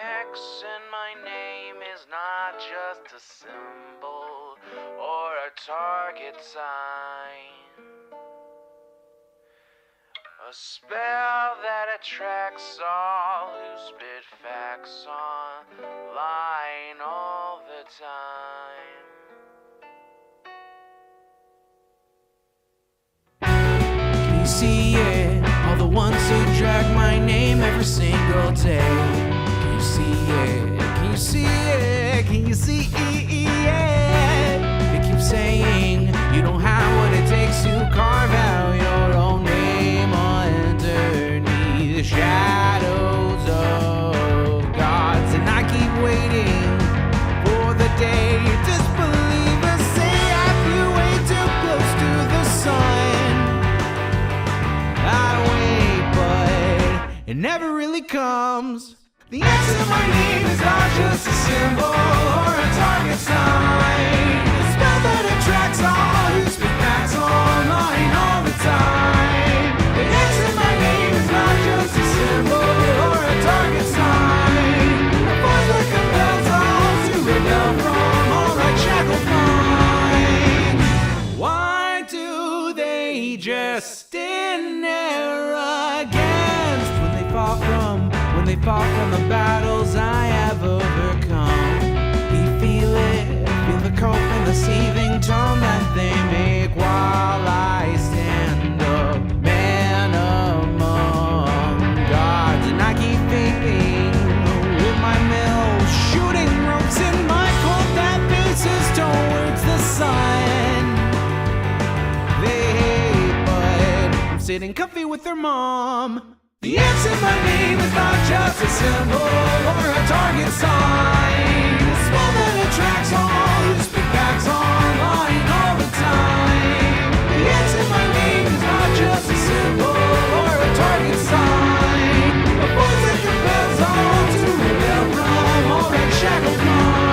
X in my name is not just a symbol or a target sign. A spell that attracts all who spit facts online all the time. Can you see it? All the ones who drag my name every single day. Can you see it? Can you see it? Can you see it? They keep saying you don't have what it takes to carve out your own name underneath the shadows of gods. And I keep waiting for the day disbelievers say I flew way too close to the sun. I wait, but it never really comes. The X in my name is not just a symbol or a target sign. A spell that attracts all who speak facts online all the time. The X in my name is not just a symbol or a target sign. A force that compels all to rebel from all right shackled minds. Why do they just stand there against when they fall from the battles I have overcome? You feel it, feel the cope and the seething tone that they make while I stand up, man among gods. And I keep thinking with my mill, shooting ropes in my cold that faces towards the sun. They hate, but I'm sitting comfy with their mom. The X in my name is not just a symbol or a target sign. A spell that attracts all who speak facts online all the time. The X in my name is not just a symbol or a target sign. A force that compels all to rebel from all that shackled mind.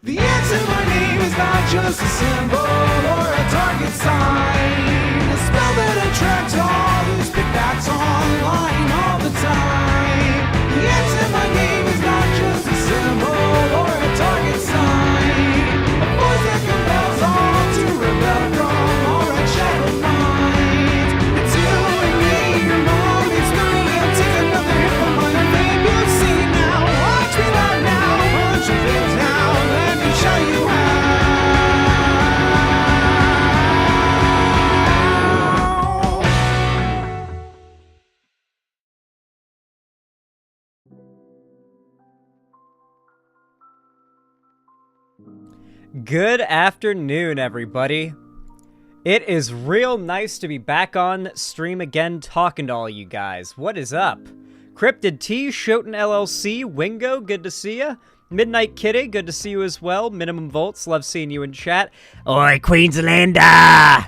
The X in my name is not just a symbol or a target sign. A spell that attracts all who speak facts online all the time. The X in my name is not just a symbol or a target sign. A force that compels all to rebel from all right shackled minds. It's you and me, your mom, it's me. I'll take another hit from my name. You'll see now, watch me right now, punch your face now. Let me show you how. Good afternoon, everybody. It is real nice to be back on stream again talking to all you guys. What is up? Cryptid T, Shoten LLC, Wingo, good to see ya. Midnight Kitty, good to see you as well. Minimum Volts, love seeing you in chat. Oi, Queenslander!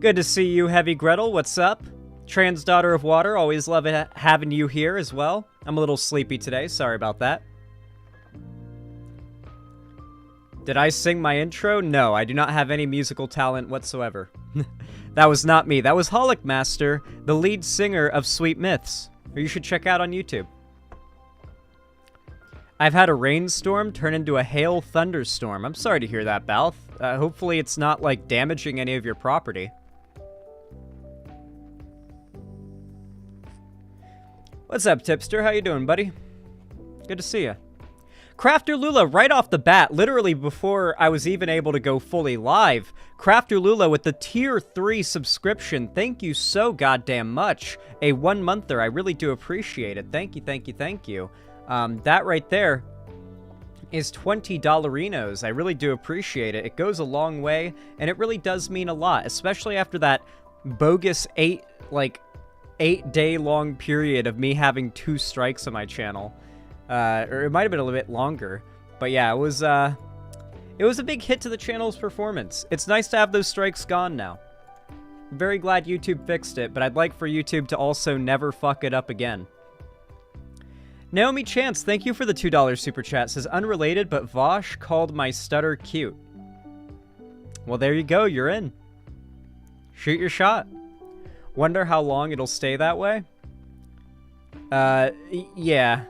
Good to see you, Heavy Gretel, what's up? Trans Daughter of Water, always love having you here as well. I'm a little sleepy today, sorry about that. Did I sing my intro? No, I do not have any musical talent whatsoever. That was not me. That was Holic Master, the lead singer of Sweet Myths, who you should check out on YouTube. I've had a rainstorm turn into a hail thunderstorm. I'm sorry to hear that, Balth. Hopefully it's not, like, damaging any of your property. What's up, Tipster? How you doing, buddy? Good to see you. Crafter Lula, right off the bat, literally before I was even able to go fully live, Crafter Lula with the Tier 3 subscription, thank you so goddamn much. A 1-monther, I really do appreciate it. Thank you, thank you, thank you. That right there is $20. I really do appreciate it. It goes a long way, and it really does mean a lot, especially after that bogus 8-day long period of me having 2 strikes on my channel. Or it might have been a little bit longer. But yeah, it was a big hit to the channel's performance. It's nice to have those strikes gone now. I'm very glad YouTube fixed it, but I'd like for YouTube to also never fuck it up again. Naomi Chance, thank you for the $2 super chat. Says, unrelated, but Vosh called my stutter cute. Well, there you go. You're in. Shoot your shot. Wonder how long it'll stay that way? Yeah.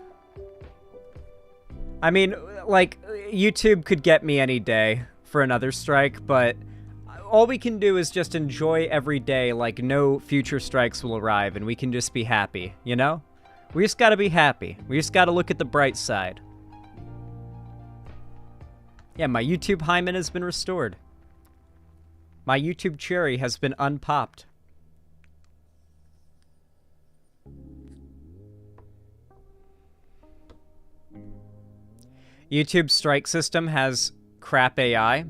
I mean, like, YouTube could get me any day for another strike, but all we can do is just enjoy every day like no future strikes will arrive, and we can just be happy, you know? We just gotta be happy. We just gotta look at the bright side. Yeah, my YouTube hymen has been restored. My YouTube cherry has been unpopped. YouTube's strike system has crap AI.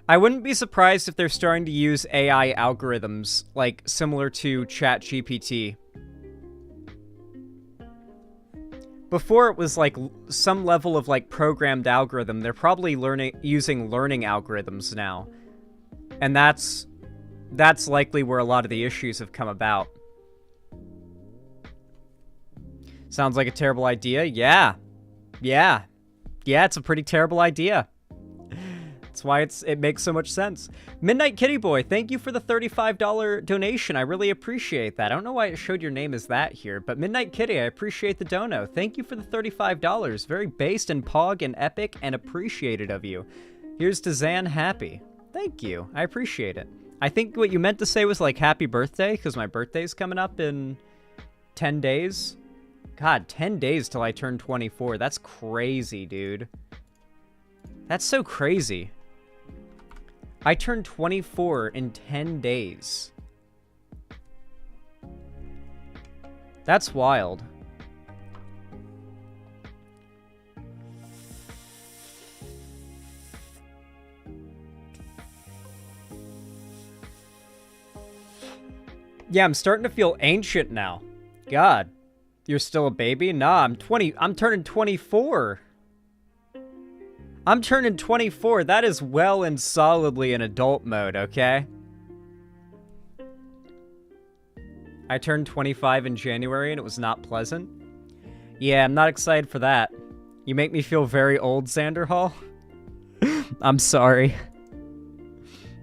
I wouldn't be surprised if they're starting to use AI algorithms, like, similar to ChatGPT. Before it was, like, some level of, like, programmed algorithm. They're probably using learning algorithms now. And that's likely where a lot of the issues have come about. Sounds like a terrible idea? Yeah. Yeah. Yeah, it's a pretty terrible idea. That's why it makes so much sense. Midnight Kitty Boy, thank you for the $35 donation. I really appreciate that. I don't know why it showed your name as that here, but Midnight Kitty, I appreciate the dono. Thank you for the $35. Very based and pog and epic and appreciated of you. Here's to Zan Happy. Thank you. I appreciate it. I think what you meant to say was like happy birthday, because my birthday's coming up in 10 days. God, 10 days till I turn 24. That's crazy, dude. That's so crazy. I turned 24 in 10 days. That's wild. Yeah, I'm starting to feel ancient now. God. You're still a baby? Nah, I'm turning 24. I'm turning 24. That is well and solidly in adult mode, okay? I turned 25 in January and it was not pleasant. Yeah, I'm not excited for that. You make me feel very old, Xander Hall. I'm sorry.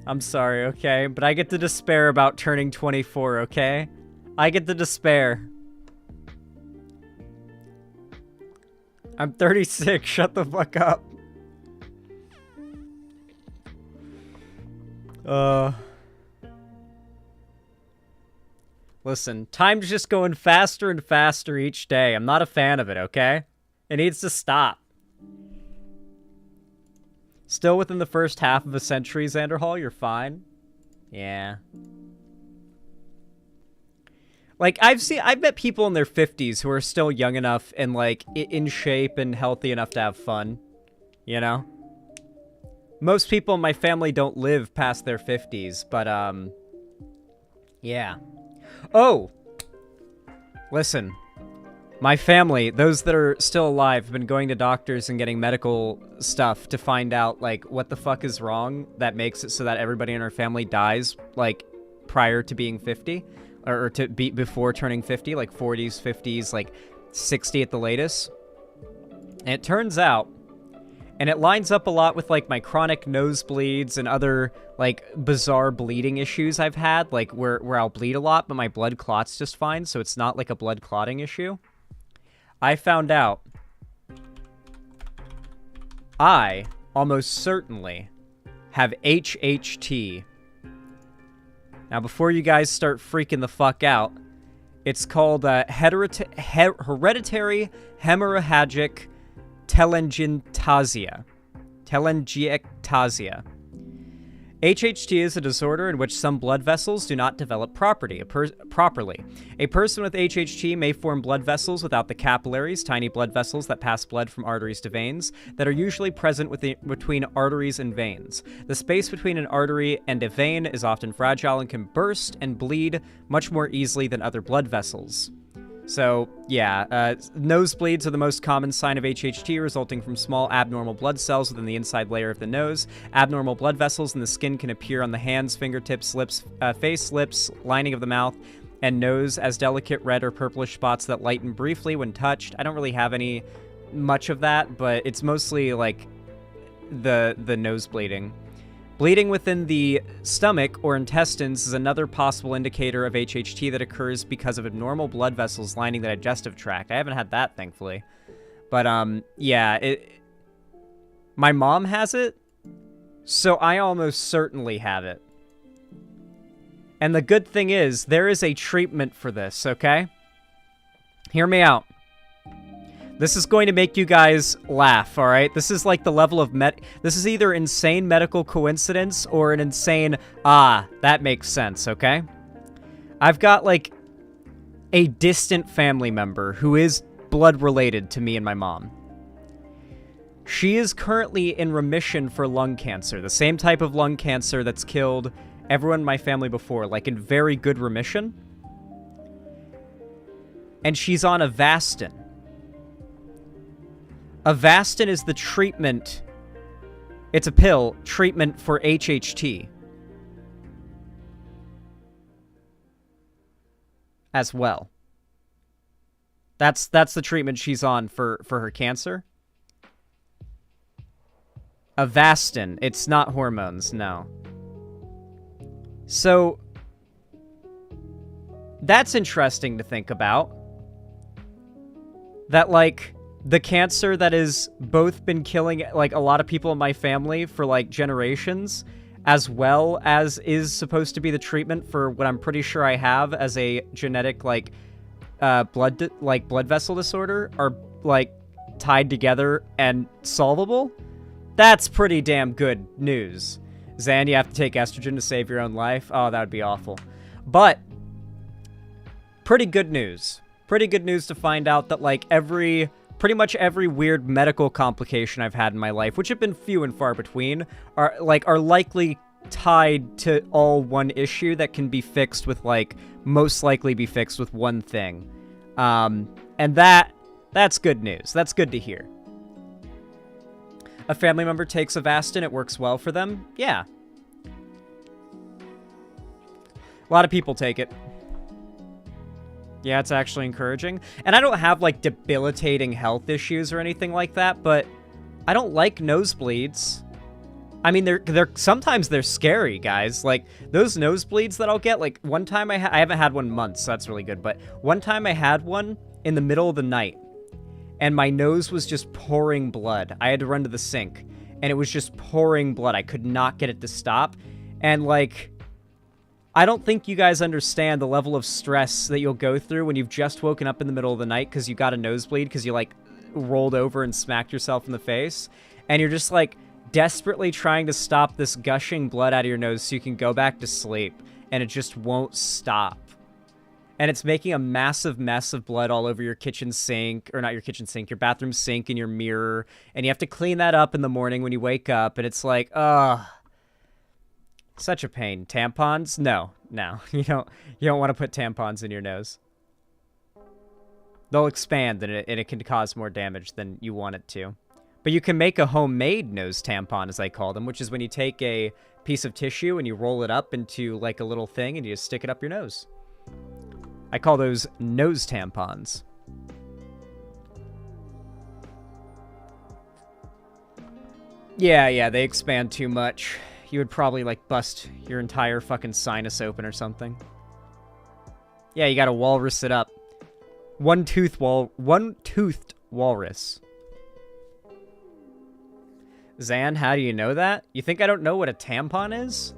I'm sorry, okay? But I get to despair about turning 24, okay? I get to despair. I'm 36, shut the fuck up. Listen, time's just going faster and faster each day. I'm not a fan of it, okay? It needs to stop. Still within the first half of a century, Xander Hall, you're fine. Yeah. Like, I've met people in their 50s who are still young enough and, like, in shape and healthy enough to have fun. You know? Most people in my family don't live past their 50s, but, yeah. Oh! Listen. My family, those that are still alive, have been going to doctors and getting medical stuff to find out, like, what the fuck is wrong that makes it so that everybody in our family dies, like, prior to being 50. Or to be before turning 50, like 40s, 50s, like 60 at the latest. And it turns out, and it lines up a lot with like my chronic nosebleeds and other like bizarre bleeding issues I've had, like where I'll bleed a lot, but my blood clots just fine, so it's not like a blood clotting issue. I found out I almost certainly have HHT. Now, before you guys start freaking the fuck out, it's called hereditary hemorrhagic telangiectasia. Telangiectasia. HHT is a disorder in which some blood vessels do not develop properly. A person with HHT may form blood vessels without the capillaries, tiny blood vessels that pass blood from arteries to veins, that are usually present between arteries and veins. The space between an artery and a vein is often fragile and can burst and bleed much more easily than other blood vessels. So, yeah, nosebleeds are the most common sign of HHT, resulting from small abnormal blood cells within the inside layer of the nose. Abnormal blood vessels in the skin can appear on the hands, fingertips, lips, face, lips, lining of the mouth, and nose as delicate red or purplish spots that lighten briefly when touched. I don't really have any much of that, but it's mostly like the nose bleeding. Bleeding within the stomach or intestines is another possible indicator of HHT that occurs because of abnormal blood vessels lining the digestive tract. I haven't had that, thankfully. But, yeah, my mom has it, so I almost certainly have it. And the good thing is, there is a treatment for this, okay? Hear me out. This is going to make you guys laugh, alright? This is like the level of this is either insane medical coincidence or an insane, that makes sense, okay? I've got, like, a distant family member who is blood-related to me and my mom. She is currently in remission for lung cancer, the same type of lung cancer that's killed everyone in my family before, like in very good remission. And she's on Avastin. Avastin is the treatment. It's a pill treatment for HHT. As well. That's the treatment she's on for her cancer. Avastin. It's not hormones, no. So, that's interesting to think about. That, like, the cancer that has both been killing, like, a lot of people in my family for, like, generations, as well as is supposed to be the treatment for what I'm pretty sure I have as a genetic, like, blood vessel disorder, are, like, tied together and solvable. That's pretty damn good news. Zan, you have to take estrogen to save your own life? Oh, that would be awful. But, pretty good news. Pretty good news to find out that, like, pretty much every weird medical complication I've had in my life, which have been few and far between, are likely tied to all one issue that can be fixed with, like, most likely be fixed with one thing. And that's good news. That's good to hear. A family member takes Avastin, it works well for them. Yeah. A lot of people take it. Yeah, it's actually encouraging. And I don't have, like, debilitating health issues or anything like that, but I don't like nosebleeds. I mean, sometimes they're scary, guys. Like, those nosebleeds that I'll get, like, one time I haven't had one in months, so that's really good, but one time I had one in the middle of the night, and my nose was just pouring blood. I had to run to the sink, and it was just pouring blood. I could not get it to stop, and, like, I don't think you guys understand the level of stress that you'll go through when you've just woken up in the middle of the night because you got a nosebleed because you, like, rolled over and smacked yourself in the face, and you're just, like, desperately trying to stop this gushing blood out of your nose so you can go back to sleep, and it just won't stop. And it's making a massive mess of blood all over your kitchen sink, or not your kitchen sink, your bathroom sink and your mirror, and you have to clean that up in the morning when you wake up, and it's like, ugh. Such a pain. Tampons? No. You don't want to put tampons in your nose. They'll expand, and it can cause more damage than you want it to. But you can make a homemade nose tampon, as I call them, which is when you take a piece of tissue and you roll it up into, like, a little thing, and you just stick it up your nose. I call those nose tampons. Yeah, they expand too much. You would probably, like, bust your entire fucking sinus open or something. Yeah, you gotta walrus it up. One-toothed walrus. Zan, how do you know that? You think I don't know what a tampon is?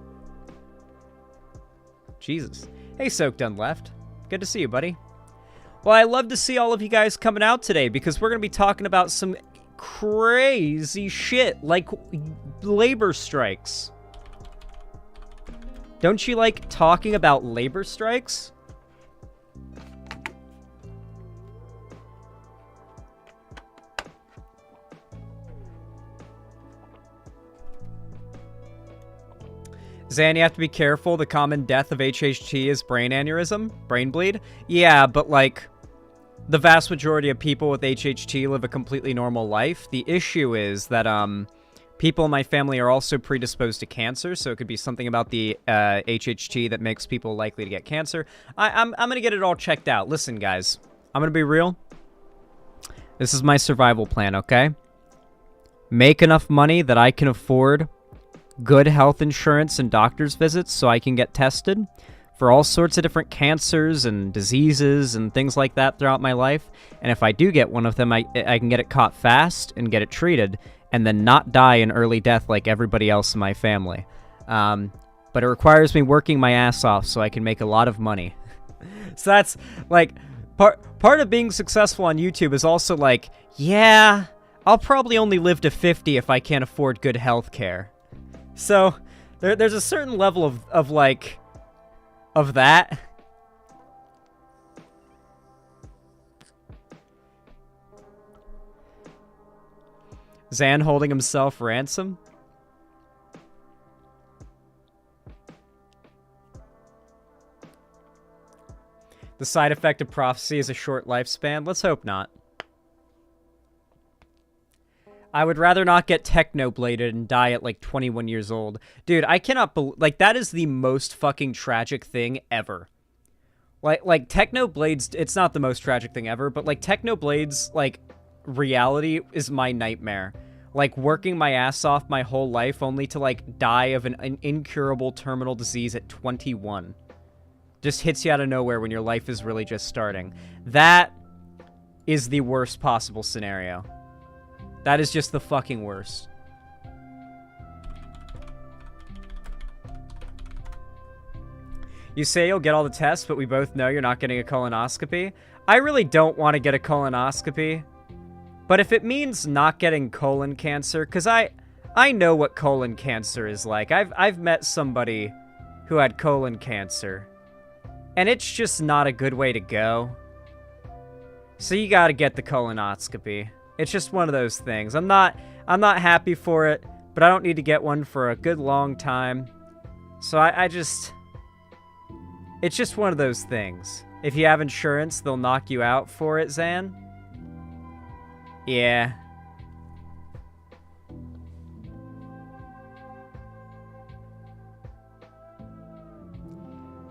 Jesus. Hey, Soak Done Left. Good to see you, buddy. Well, I love to see all of you guys coming out today because we're going to be talking about some crazy shit, like labor strikes. Don't you like talking about labor strikes? Zan, you have to be careful. The common death of HHT is brain aneurysm, brain bleed. Yeah, but, like, the vast majority of people with HHT live a completely normal life. The issue is that, people in my family are also predisposed to cancer, so it could be something about the HHT that makes people likely to get cancer. I'm gonna get it all checked out. Listen, guys, I'm gonna be real. This is my survival plan, okay? Make enough money that I can afford good health insurance and doctor's visits so I can get tested for all sorts of different cancers and diseases and things like that throughout my life. And if I do get one of them, I can get it caught fast and get it treated and then not die an early death like everybody else in my family. But it requires me working my ass off so I can make a lot of money. So that's, like, part of being successful on YouTube is also, like, yeah, I'll probably only live to 50 if I can't afford good health care. So there's a certain level of that. Zan holding himself ransom. The side effect of prophecy is a short lifespan. Let's hope not. I would rather not get techno-bladed and die at like 21 years old. Dude, I cannot believe, like, that is the most fucking tragic thing ever. Like techno-blades, it's not the most tragic thing ever, but like techno-blades, like, reality is my nightmare. Like, working my ass off my whole life only to, like, die of an incurable terminal disease at 21. Just hits you out of nowhere when your life is really just starting. That is the worst possible scenario. That is just the fucking worst. You say you'll get all the tests, but we both know you're not getting a colonoscopy. I really don't want to get a colonoscopy. But if it means not getting colon cancer, because I know what colon cancer is like. I've met somebody who had colon cancer. And it's just not a good way to go. So you gotta get the colonoscopy. It's just one of those things. I'm not happy for it, but I don't need to get one for a good long time. So it's just one of those things. If you have insurance, they'll knock you out for it, Zan. Yeah.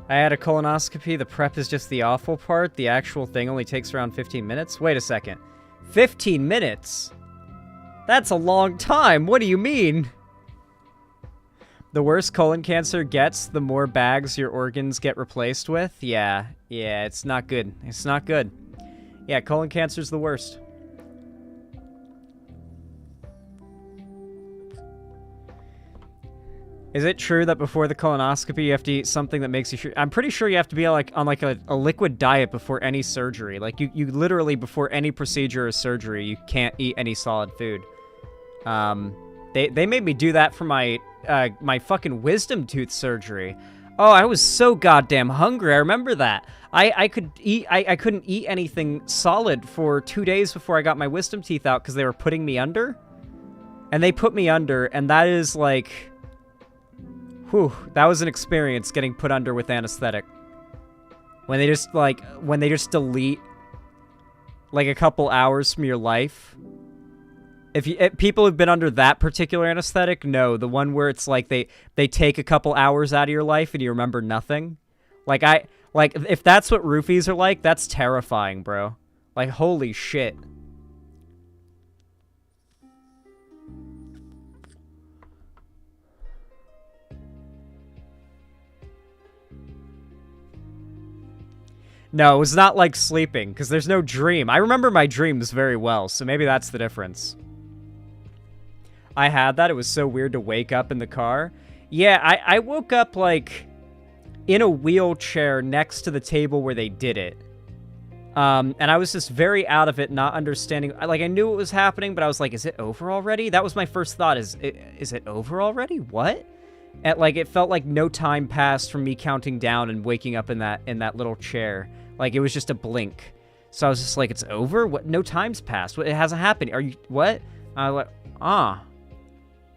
I had a colonoscopy. The prep is just the awful part. The actual thing only takes around 15 minutes. Wait a second. 15 minutes? That's a long time. What do you mean? The worse colon cancer gets, the more bags your organs get replaced with. Yeah, it's not good. It's not good. Yeah, colon cancer's the worst. Is it true that before the colonoscopy you have to eat something that makes you sure? I'm pretty sure you have to be on a liquid diet before any surgery. Like you literally before any procedure or surgery, you can't eat any solid food. They made me do that for my my fucking wisdom tooth surgery. Oh, I was so goddamn hungry. I remember that. I couldn't eat anything solid for 2 days before I got my wisdom teeth out because they were putting me under. And they put me under, and that is like, whew, that was an experience getting put under with anesthetic. When they just delete like a couple hours from your life. If people have been under that particular anesthetic, no, the one where it's like they take a couple hours out of your life and you remember nothing. Like if that's what roofies are like, that's terrifying, bro. Like holy shit. No, it was not like sleeping, because there's no dream. I remember my dreams very well, so maybe that's the difference. I had that. It was so weird to wake up in the car. Yeah, I woke up, like, in a wheelchair next to the table where they did it. And I was just very out of it, not understanding. Like, I knew what was happening, but I was like, is it over already? That was my first thought, is it over already? What? And, like, it felt like no time passed from me counting down and waking up in that little chair. Like, it was just a blink. So I was just like, it's over? What? No time's passed. What? It hasn't happened. Are you... What? I was like,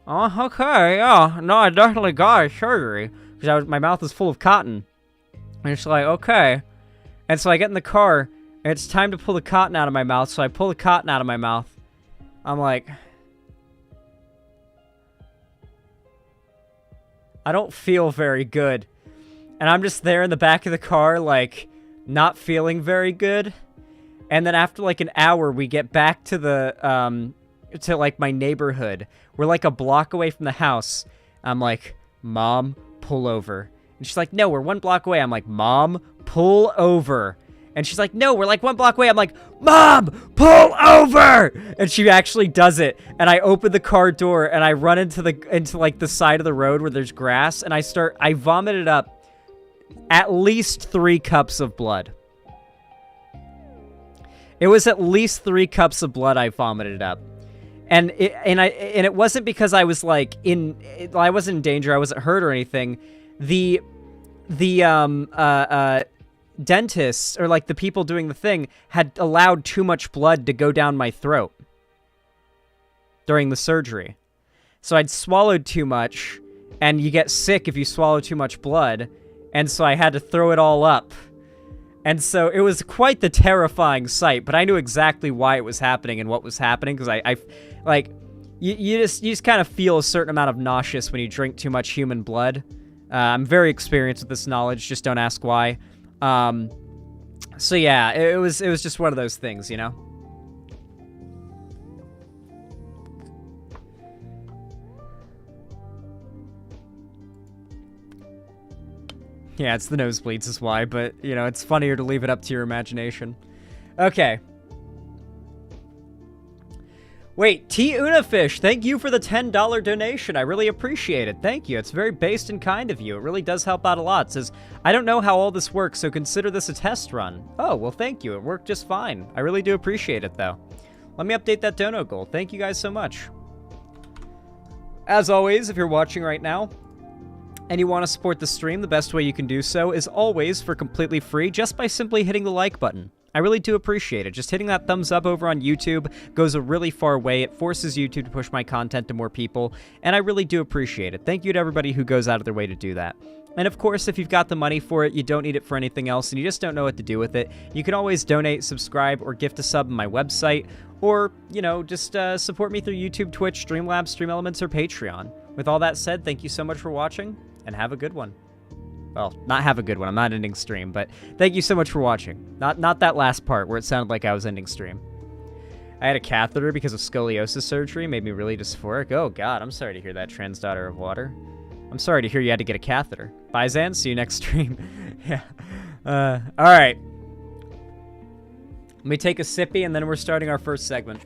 Oh, okay, yeah. No, I definitely got a surgery. Because my mouth was full of cotton. And it's like, okay. And so I get in the car, and it's time to pull the cotton out of my mouth. So I pull the cotton out of my mouth. I'm like... I don't feel very good. And I'm just there in the back of the car, like, not feeling very good. And then after, like, an hour, we get back to the, to, like, my neighborhood. We're, like, a block away from the house. I'm like, Mom, pull over. And she's like, no, we're 1 block away. I'm like, Mom, pull over. And she's like, no, we're, like, 1 block away. I'm like, Mom, pull over! And she actually does it. And I open the car door, and I run into, like, the side of the road where there's grass. And I vomited up at least 3 cups of blood. It was at least 3 cups of blood I vomited up. And it wasn't because I was like I wasn't in danger, I wasn't hurt or anything. The dentists, or like the people doing the thing, had allowed too much blood to go down my throat during the surgery. So I'd swallowed too much, and you get sick if you swallow too much blood. And so I had to throw it all up. And so it was quite the terrifying sight, but I knew exactly why it was happening and what was happening, because I like, you just kind of feel a certain amount of nauseous when you drink too much human blood. I'm very experienced with this knowledge, just don't ask why. So yeah, it was just one of those things, you know? Yeah, it's the nosebleeds is why, but, you know, it's funnier to leave it up to your imagination. Okay. Wait, T. Unafish, thank you for the $10 donation. I really appreciate it. Thank you. It's very based and kind of you. It really does help out a lot. It says, I don't know how all this works, so consider this a test run. Oh, well, thank you. It worked just fine. I really do appreciate it, though. Let me update that dono goal. Thank you guys so much. As always, if you're watching right now, and you want to support the stream, the best way you can do so is always for completely free, just by simply hitting the like button. I really do appreciate it. Just hitting that thumbs up over on YouTube goes a really far way. It forces YouTube to push my content to more people, and I really do appreciate it. Thank you to everybody who goes out of their way to do that. And of course, if you've got the money for it, you don't need it for anything else, and you just don't know what to do with it, you can always donate, subscribe, or gift a sub on my website, or, you know, just support me through YouTube, Twitch, Streamlabs, Stream Elements, or Patreon. With all that said, thank you so much for watching, and have a good one. Well, not have a good one. I'm not ending stream, but thank you so much for watching. Not that last part where it sounded like I was ending stream. I had a catheter because of scoliosis surgery. Made me really dysphoric. Oh, God. I'm sorry to hear that, trans daughter of water. I'm sorry to hear you had to get a catheter. Bye, Zan. See you next stream. Yeah. All right. Let me take a sippy, and then we're starting our first segment.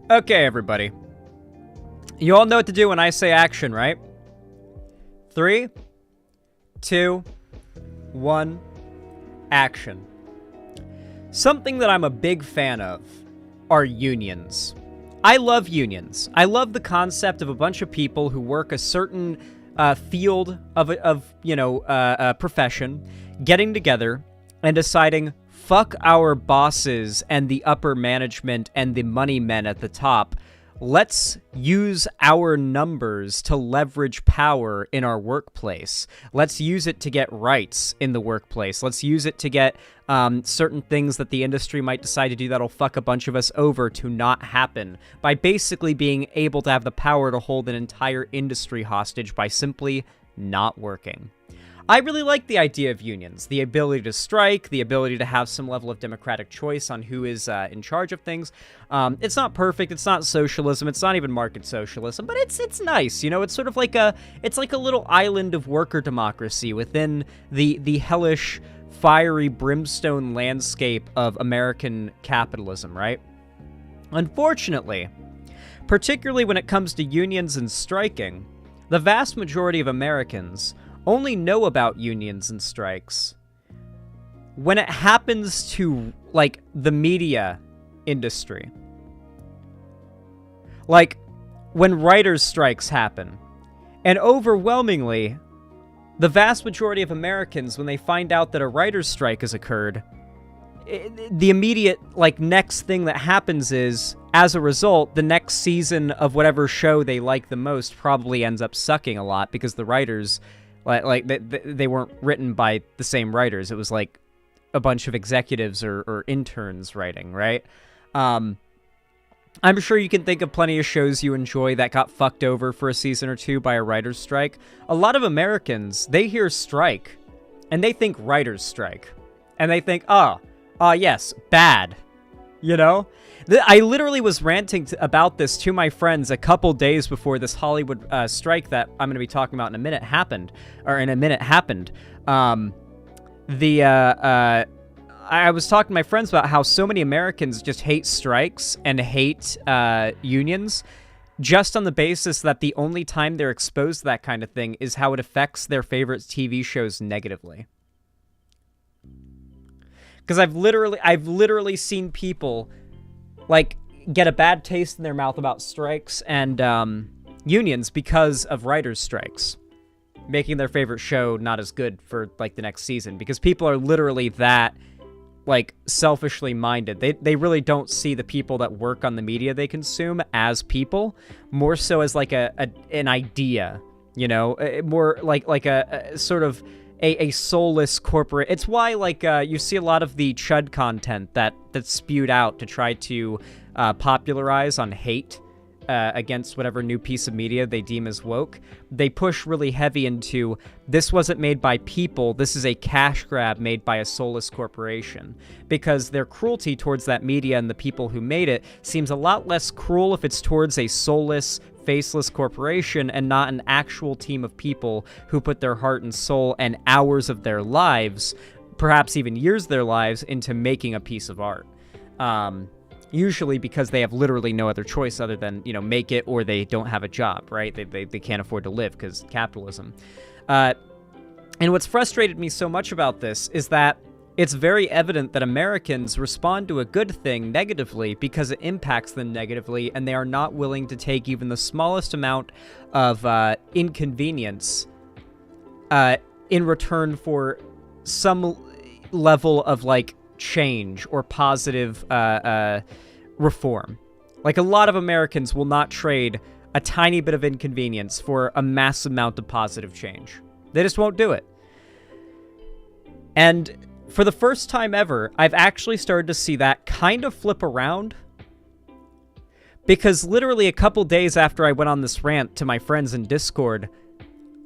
Okay, everybody. You all know what to do when I say action, right? 3, 2, 1, action. Something that I'm a big fan of are unions. I love unions. I love the concept of a bunch of people who work a certain field of profession, getting together and deciding, fuck our bosses and the upper management and the money men at the top. Let's use our numbers to leverage power in our workplace. Let's use it to get rights in the workplace. Let's use it to get certain things that the industry might decide to do that'll fuck a bunch of us over to not happen, by basically being able to have the power to hold an entire industry hostage by simply not working. I really like the idea of unions, the ability to strike, the ability to have some level of democratic choice on who is in charge of things. It's not perfect, it's not socialism, it's not even market socialism, but it's nice, you know. It's sort of like a little island of worker democracy within the hellish, fiery brimstone landscape of American capitalism, right? Unfortunately, particularly when it comes to unions and striking, the vast majority of Americans only know about unions and strikes when it happens to, like, the media industry. Like, when writers' strikes happen. And overwhelmingly, the vast majority of Americans, when they find out that a writer's strike has occurred, the immediate, like, next thing that happens is, as a result, the next season of whatever show they like the most probably ends up sucking a lot because the writers They weren't written by the same writers. It was like a bunch of executives or interns writing, right? I'm sure you can think of plenty of shows you enjoy that got fucked over for a season or two by a writer's strike. A lot of Americans, they hear strike, and they think writer's strike. And they think, yes, bad. You know? I literally was ranting about this to my friends a couple days before this Hollywood strike that I'm going to be talking about in a minute happened. I was talking to my friends about how so many Americans just hate strikes and hate unions just on the basis that the only time they're exposed to that kind of thing is how it affects their favorite TV shows negatively. Because I've literally seen people like get a bad taste in their mouth about strikes and unions because of writers' strikes, making their favorite show not as good for like the next season, because people are literally that like selfishly minded. They really don't see the people that work on the media they consume as people, more so as like an idea, you know, more like a sort of a soulless corporate. It's why like you see a lot of the chud content that's spewed out to try to popularize on hate against whatever new piece of media they deem as woke. They push really heavy into, this wasn't made by people, this is a cash grab made by a soulless corporation. Because their cruelty towards that media and the people who made it seems a lot less cruel if it's towards a soulless, faceless corporation and not an actual team of people who put their heart and soul and hours of their lives, perhaps even years of their lives, into making a piece of art. Usually because they have literally no other choice other than, you know, make it, or they don't have a job, right? They can't afford to live because capitalism. And what's frustrated me so much about this is that it's very evident that Americans respond to a good thing negatively because it impacts them negatively, and they are not willing to take even the smallest amount of inconvenience in return for some level of, like, change or positive reform. Like, a lot of Americans will not trade a tiny bit of inconvenience for a massive amount of positive change. They just won't do it. And for the first time ever, I've actually started to see that kind of flip around, because literally a couple days after I went on this rant to my friends in Discord,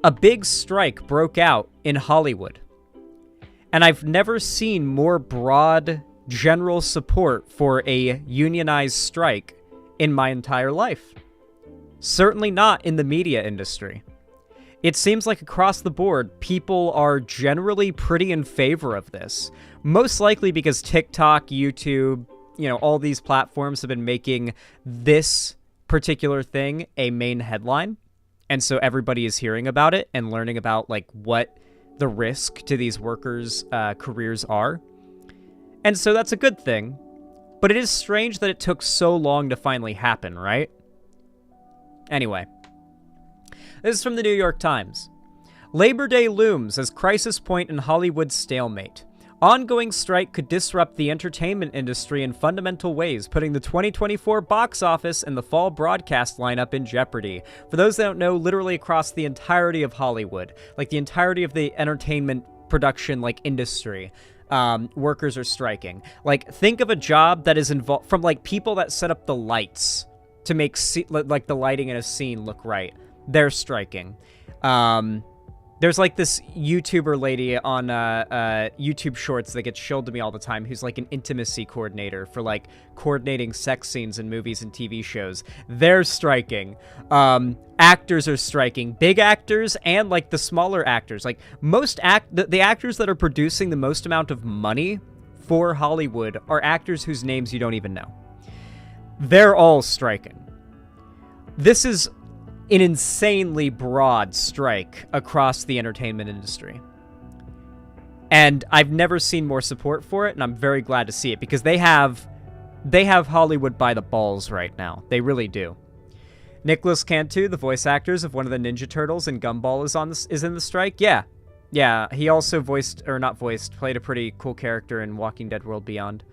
a big strike broke out in Hollywood. And I've never seen more broad, general support for a unionized strike in my entire life. Certainly not in the media industry. It seems like across the board, people are generally pretty in favor of this. Most likely because TikTok, YouTube, you know, all these platforms have been making this particular thing a main headline. And so everybody is hearing about it and learning about, like, what the risk to these workers' careers are. And so that's a good thing. But it is strange that it took so long to finally happen, right? Anyway. This is from the New York Times. Labor Day looms as crisis point in Hollywood stalemate. Ongoing strike could disrupt the entertainment industry in fundamental ways, putting the 2024 box office and the fall broadcast lineup in jeopardy. For those that don't know, literally across the entirety of Hollywood, like the entirety of the entertainment production, like, industry, workers are striking. Like, think of a job that is involved, from, like, people that set up the lights to make like the lighting in a scene look right. They're striking. There's, like, this YouTuber lady on YouTube Shorts that gets showed to me all the time who's, like, an intimacy coordinator for, like, coordinating sex scenes in movies and TV shows. They're striking. Actors are striking. Big actors and, like, the smaller actors. Like, the actors that are producing the most amount of money for Hollywood are actors whose names you don't even know. They're all striking. This is an insanely broad strike across the entertainment industry. And I've never seen more support for it, and I'm very glad to see it, because they have Hollywood by the balls right now. They really do. Nicholas Cantu, the voice actors of one of the Ninja Turtles and Gumball, is in the strike. Yeah, he also played a pretty cool character in Walking Dead World Beyond.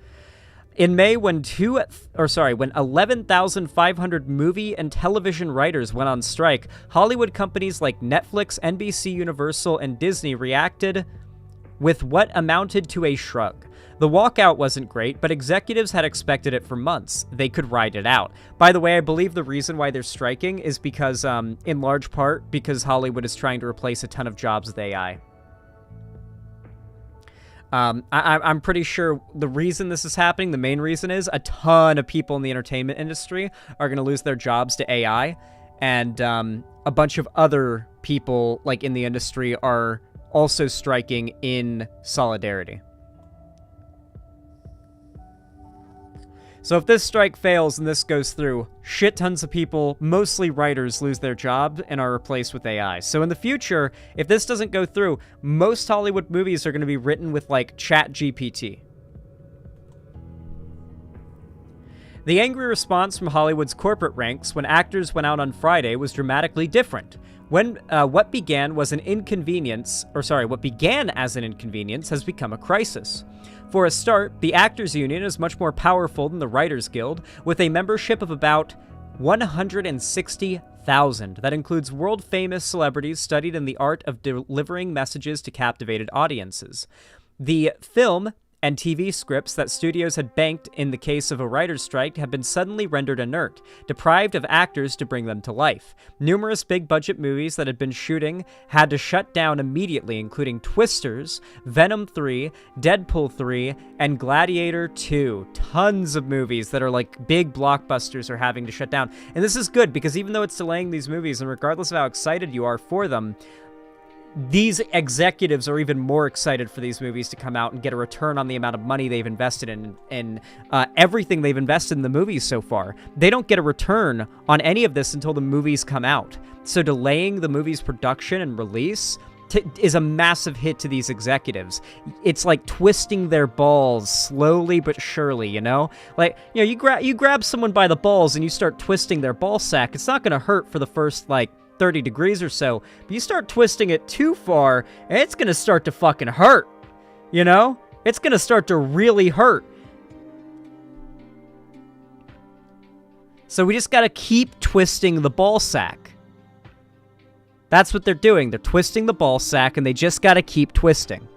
In May, when 11,500 movie and television writers went on strike, Hollywood companies like Netflix, NBC Universal, and Disney reacted with what amounted to a shrug. The walkout wasn't great, but executives had expected it for months. They could ride it out. By the way, I believe the reason why they're striking is because, in large part, because Hollywood is trying to replace a ton of jobs with AI. I'm pretty sure the reason this is happening, the main reason is a ton of people in the entertainment industry are going to lose their jobs to AI, and a bunch of other people like in the industry are also striking in solidarity. So if this strike fails and this goes through, shit tons of people, mostly writers, lose their job and are replaced with AI. So in the future, if this doesn't go through, most Hollywood movies are going to be written with, like, ChatGPT. The angry response from Hollywood's corporate ranks when actors went out on Friday was dramatically different. What began as an inconvenience has become a crisis. For a start, the Actors Union is much more powerful than the Writers Guild, with a membership of about 160,000. That includes world-famous celebrities studied in the art of delivering messages to captivated audiences. The film and TV scripts that studios had banked in the case of a writer's strike have been suddenly rendered inert, deprived of actors to bring them to life. Numerous big-budget movies that had been shooting had to shut down immediately, including Twisters, Venom 3, Deadpool 3, and Gladiator 2. Tons of movies that are like big blockbusters are having to shut down. And this is good, because even though it's delaying these movies, and regardless of how excited you are for them, these executives are even more excited for these movies to come out and get a return on the amount of money they've invested in everything they've invested in the movies so far. They don't get a return on any of this until the movies come out. So delaying the movie's production and release is a massive hit to these executives. It's like twisting their balls slowly but surely, you know? Like, you know, you grab someone by the balls and you start twisting their ball sack. It's not going to hurt for the first, like, 30 degrees or so, but you start twisting it too far, and it's gonna start to fucking hurt, you know? It's gonna start to really hurt. So we just gotta keep twisting the ball sack. That's what they're doing. They're twisting the ball sack, and they just gotta keep twisting.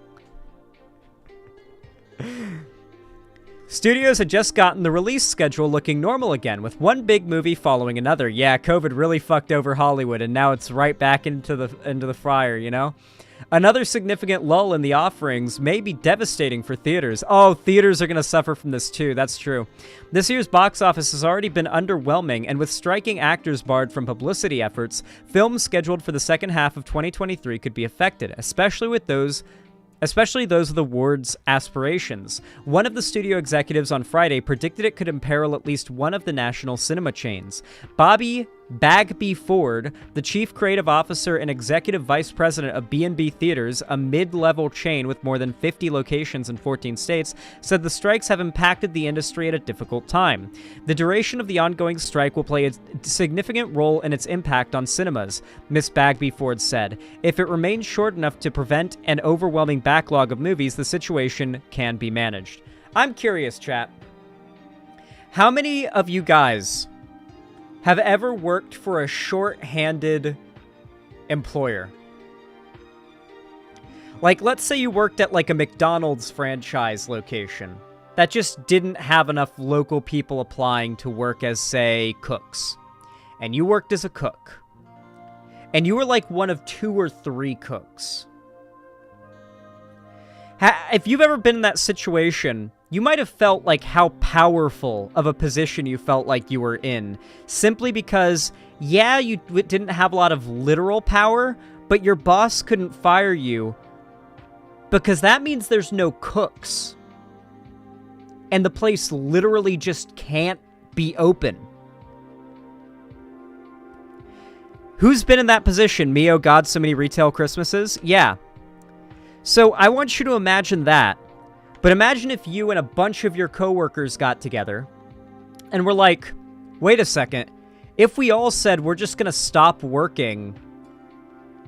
Studios had just gotten the release schedule looking normal again, with one big movie following another. Yeah, COVID really fucked over Hollywood, and now it's right back into the fryer, you know? Another significant lull in the offerings may be devastating for theaters. Oh, theaters are going to suffer from this too, that's true. This year's box office has already been underwhelming, and with striking actors barred from publicity efforts, films scheduled for the second half of 2023 could be affected, especially those with awards aspirations. One of the studio executives on Friday predicted it could imperil at least one of the national cinema chains. Bobby Bagby Ford, the chief creative officer and executive vice president of B&B Theaters, a mid-level chain with more than 50 locations in 14 states, said the strikes have impacted the industry at a difficult time. The duration of the ongoing strike will play a significant role in its impact on cinemas, Ms. Bagby Ford said. If it remains short enough to prevent an overwhelming backlog of movies, the situation can be managed. I'm curious, chat. How many of you guys have ever worked for a short-handed employer? Like, let's say you worked at, like, a McDonald's franchise location that just didn't have enough local people applying to work as, say, cooks. And you worked as a cook. And you were, like, one of 2 or 3 cooks. If you've ever been in that situation, you might have felt like how powerful of a position you felt like you were in, simply because, yeah, you didn't have a lot of literal power, but your boss couldn't fire you because that means there's no cooks. And the place literally just can't be open. Who's been in that position? Me, oh god, so many retail Christmases? Yeah. So I want you to imagine that. But imagine if you and a bunch of your coworkers got together and were like, wait a second, if we all said we're just going to stop working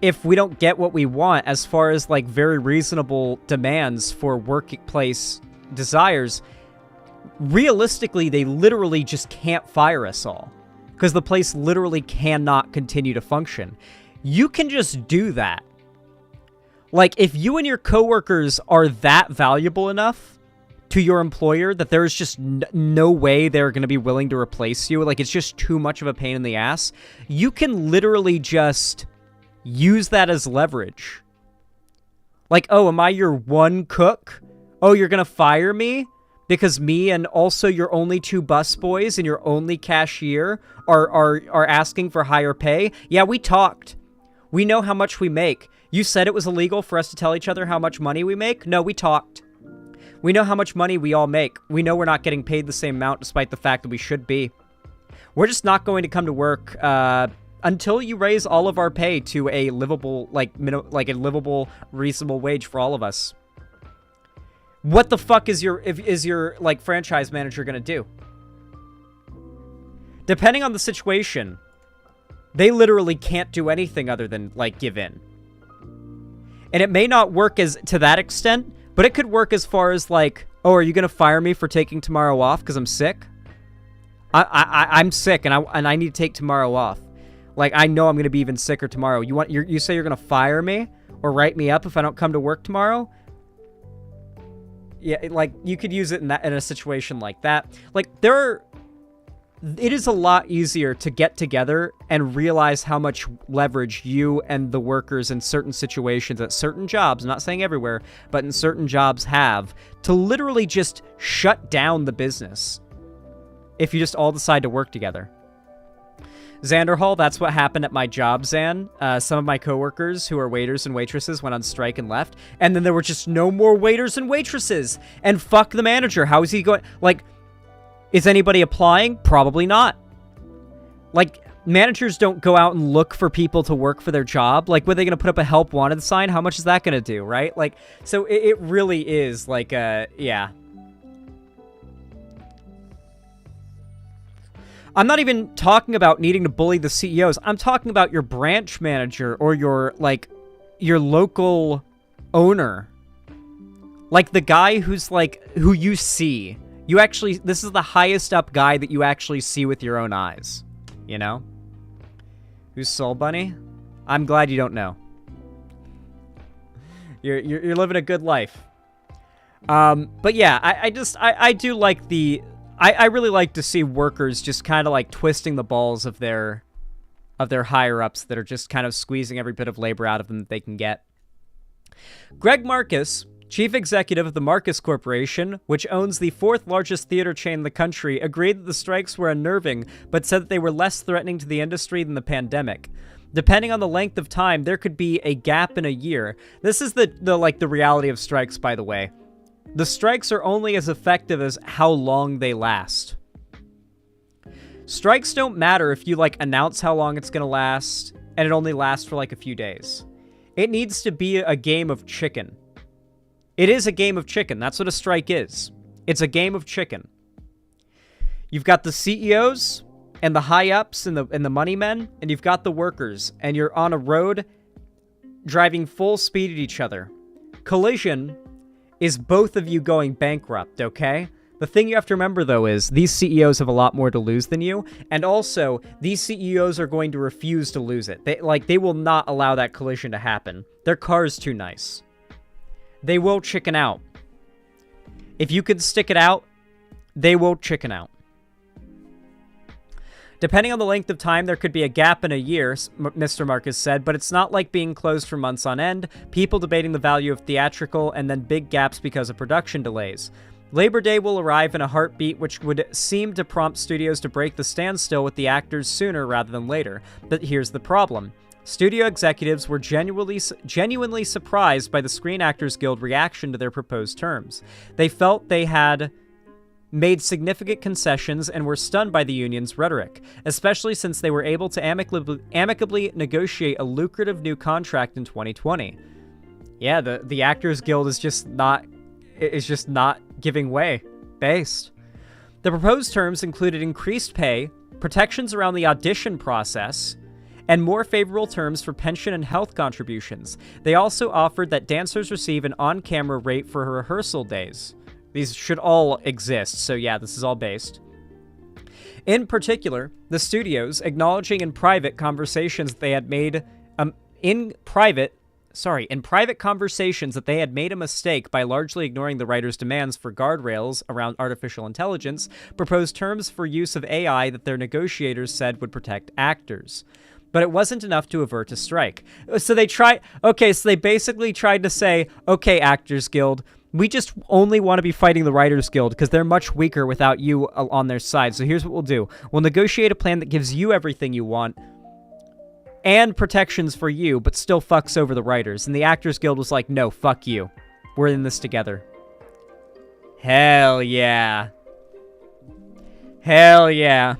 if we don't get what we want as far as like very reasonable demands for workplace desires, realistically, they literally just can't fire us all because the place literally cannot continue to function. You can just do that. Like, if you and your coworkers are that valuable enough to your employer that there's just no way they're going to be willing to replace you, like, it's just too much of a pain in the ass, you can literally just use that as leverage. Like, oh, am I your one cook? Oh, you're going to fire me? Because me and also your only 2 busboys and your only cashier are asking for higher pay? Yeah, we talked. We know how much we make. You said it was illegal for us to tell each other how much money we make? No, we talked. We know how much money we all make. We know we're not getting paid the same amount despite the fact that we should be. We're just not going to come to work until you raise all of our pay to a livable, like a livable, reasonable wage for all of us. What the fuck is your like franchise manager gonna do? Depending on the situation, they literally can't do anything other than like give in. And it may not work as to that extent, but it could work as far as like, oh, are you gonna fire me for taking tomorrow off because I'm sick? I'm sick and I need to take tomorrow off. Like, I know I'm gonna be even sicker tomorrow. You say you're gonna fire me or write me up if I don't come to work tomorrow? Yeah, like, you could use it in a situation like that. Like, it is a lot easier to get together and realize how much leverage you and the workers in certain situations at certain jobs, I'm not saying everywhere, but in certain jobs have, to literally just shut down the business if you just all decide to work together. Xanderhall, that's what happened at my job, Zan. Some of my coworkers who are waiters and waitresses went on strike and left, and then there were just no more waiters and waitresses. And fuck the manager. How is he going? Like, is anybody applying? Probably not. Like, managers don't go out and look for people to work for their job. Like, were they going to put up a help wanted sign? How much is that going to do, right? Like, so it really is like, yeah. I'm not even talking about needing to bully the CEOs. I'm talking about your branch manager or your local owner. Like the guy who's like, who you see. You actually, this is the highest up guy that you actually see with your own eyes. You know? Who's Soulbunni? I'm glad you don't know. You're living a good life. But yeah, I do like the... I really like to see workers just kind of like twisting the balls of their higher-ups that are just kind of squeezing every bit of labor out of them that they can get. Greg Marcus, chief executive of the Marcus Corporation, which owns the 4th largest theater chain in the country, agreed that the strikes were unnerving, but said that they were less threatening to the industry than the pandemic. Depending on the length of time, there could be a gap in a year. This is the reality of strikes, by the way. The strikes are only as effective as how long they last. Strikes don't matter if you, like, announce how long it's going to last, and it only lasts for, like, a few days. It needs to be a game of chicken. It is a game of chicken. That's what a strike is. It's a game of chicken. You've got the CEOs and the high-ups and the money men, and you've got the workers, and you're on a road driving full speed at each other. Collision is both of you going bankrupt, okay? The thing you have to remember, though, is these CEOs have a lot more to lose than you, and also, these CEOs are going to refuse to lose it. They will not allow that collision to happen. Their car's too nice. They will chicken out. If you can stick it out, they will chicken out. Depending on the length of time, there could be a gap in a year, Mr. Marcus said, but it's not like being closed for months on end, people debating the value of theatrical, and then big gaps because of production delays. Labor Day will arrive in a heartbeat, which would seem to prompt studios to break the standstill with the actors sooner rather than later. But here's the problem. Studio executives were genuinely surprised by the Screen Actors Guild reaction to their proposed terms. They felt they had made significant concessions and were stunned by the union's rhetoric, especially since they were able to amicably negotiate a lucrative new contract in 2020. Yeah, the Actors Guild is just not giving way. Based. The proposed terms included increased pay, protections around the audition process, and more favorable terms for pension and health contributions. They also offered that dancers receive an on-camera rate for rehearsal days. These should all exist, so yeah, this is all based. In particular, the studios acknowledging in private conversations that they had made in private conversations that they had made a mistake by largely ignoring the writer's demands for guardrails around artificial intelligence, proposed terms for use of AI that their negotiators said would protect actors. But it wasn't enough to avert a strike. So they basically tried to say, okay, Actors Guild, we just only want to be fighting the Writers Guild because they're much weaker without you on their side. So here's what we'll do. We'll negotiate a plan that gives you everything you want and protections for you, but still fucks over the writers. And the Actors Guild was like, no, fuck you. We're in this together. Hell yeah. Hell yeah.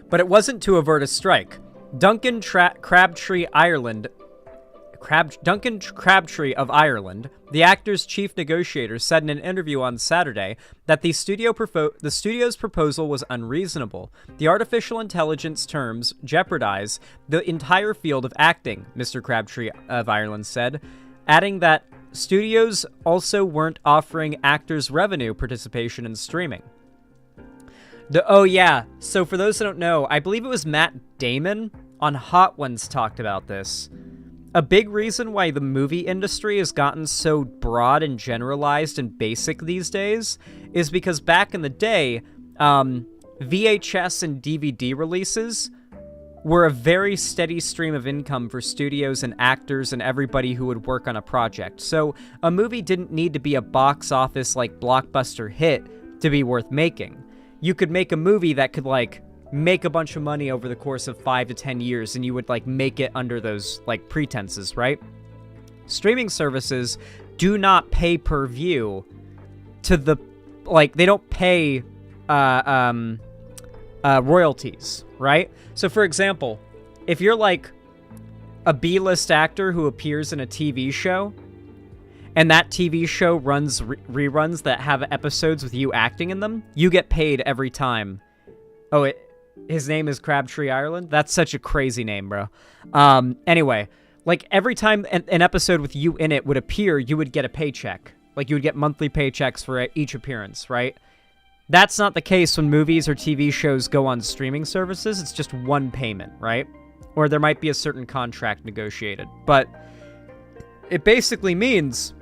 But it wasn't to avert a strike. Duncan Crabtree of Ireland, the actor's chief negotiator, said in an interview on Saturday that the studio's proposal was unreasonable. The artificial intelligence terms jeopardize the entire field of acting, Mr. Crabtree of Ireland said, adding that studios also weren't offering actors revenue participation in streaming. Oh yeah, so for those that don't know, I believe it was Matt Damon on Hot Ones talked about this. A big reason why the movie industry has gotten so broad and generalized and basic these days is because back in the day, VHS and DVD releases were a very steady stream of income for studios and actors and everybody who would work on a project. So a movie didn't need to be a box office like blockbuster hit to be worth making. You could make a movie that could make a bunch of money over the course of 5 to 10 years, and you would make it under those pretenses, right? Streaming services do not pay per view to the they don't pay royalties, right? So for example, if you're a B-list actor who appears in a TV show, and that TV show runs reruns that have episodes with you acting in them, you get paid every time. Oh, his name is Crabtree Ireland? That's such a crazy name, bro. Anyway, every time an episode with you in it would appear, you would get a paycheck. You would get monthly paychecks for each appearance, right? That's not the case when movies or TV shows go on streaming services. It's just one payment, right? Or there might be a certain contract negotiated. But it basically means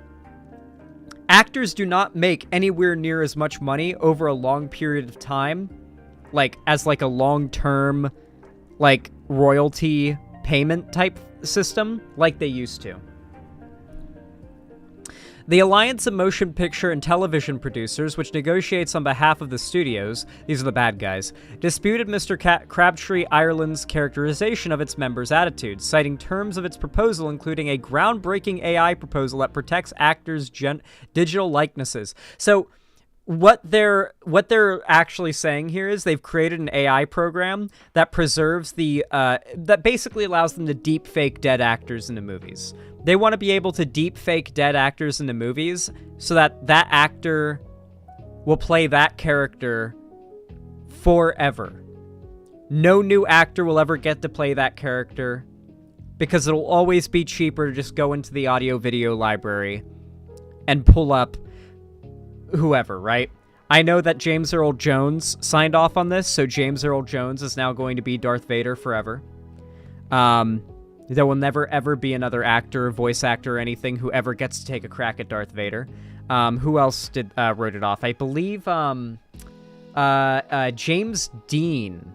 actors do not make anywhere near as much money over a long period of time, as a long-term, royalty payment type system like they used to. The Alliance of Motion Picture and Television Producers, which negotiates on behalf of the studios, these are the bad guys, disputed Mr. Crabtree Ireland's characterization of its members' attitudes, citing terms of its proposal including a groundbreaking AI proposal that protects actors' digital likenesses. So what they're actually saying here is they've created an AI program that preserves that basically allows them to deep fake dead actors into movies. They want to be able to deep fake dead actors into movies so that that actor will play that character forever. No new actor will ever get to play that character because it'll always be cheaper to just go into the audio video library and pull up whoever, right? I know that James Earl Jones signed off on this, so James Earl Jones is now going to be Darth Vader forever. There will never, ever be another actor, voice actor, or anything who ever gets to take a crack at Darth Vader. Who else wrote it off? I believe James Dean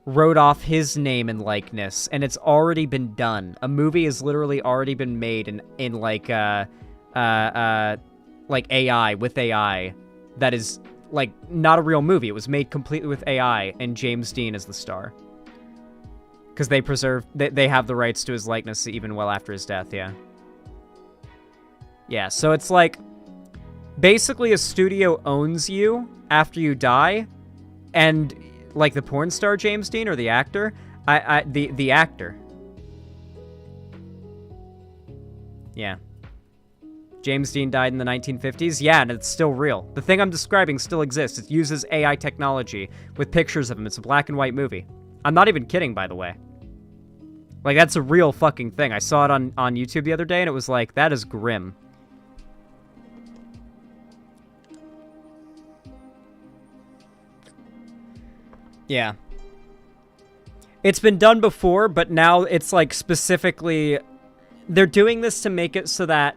wrote off his name and likeness, and it's already been done. A movie has literally already been made in AI, with AI, that is not a real movie. It was made completely with AI, and James Dean is the star. Because they have the rights to his likeness even well after his death, yeah. Yeah, so it's basically a studio owns you after you die, and the porn star James Dean, or the actor? The actor. Yeah. James Dean died in the 1950s. Yeah, and it's still real. The thing I'm describing still exists. It uses AI technology with pictures of him. It's a black and white movie. I'm not even kidding, by the way. Like, that's a real fucking thing. I saw it on YouTube the other day, and it was like, that is grim. Yeah. It's been done before, but now it's like specifically... They're doing this to make it so that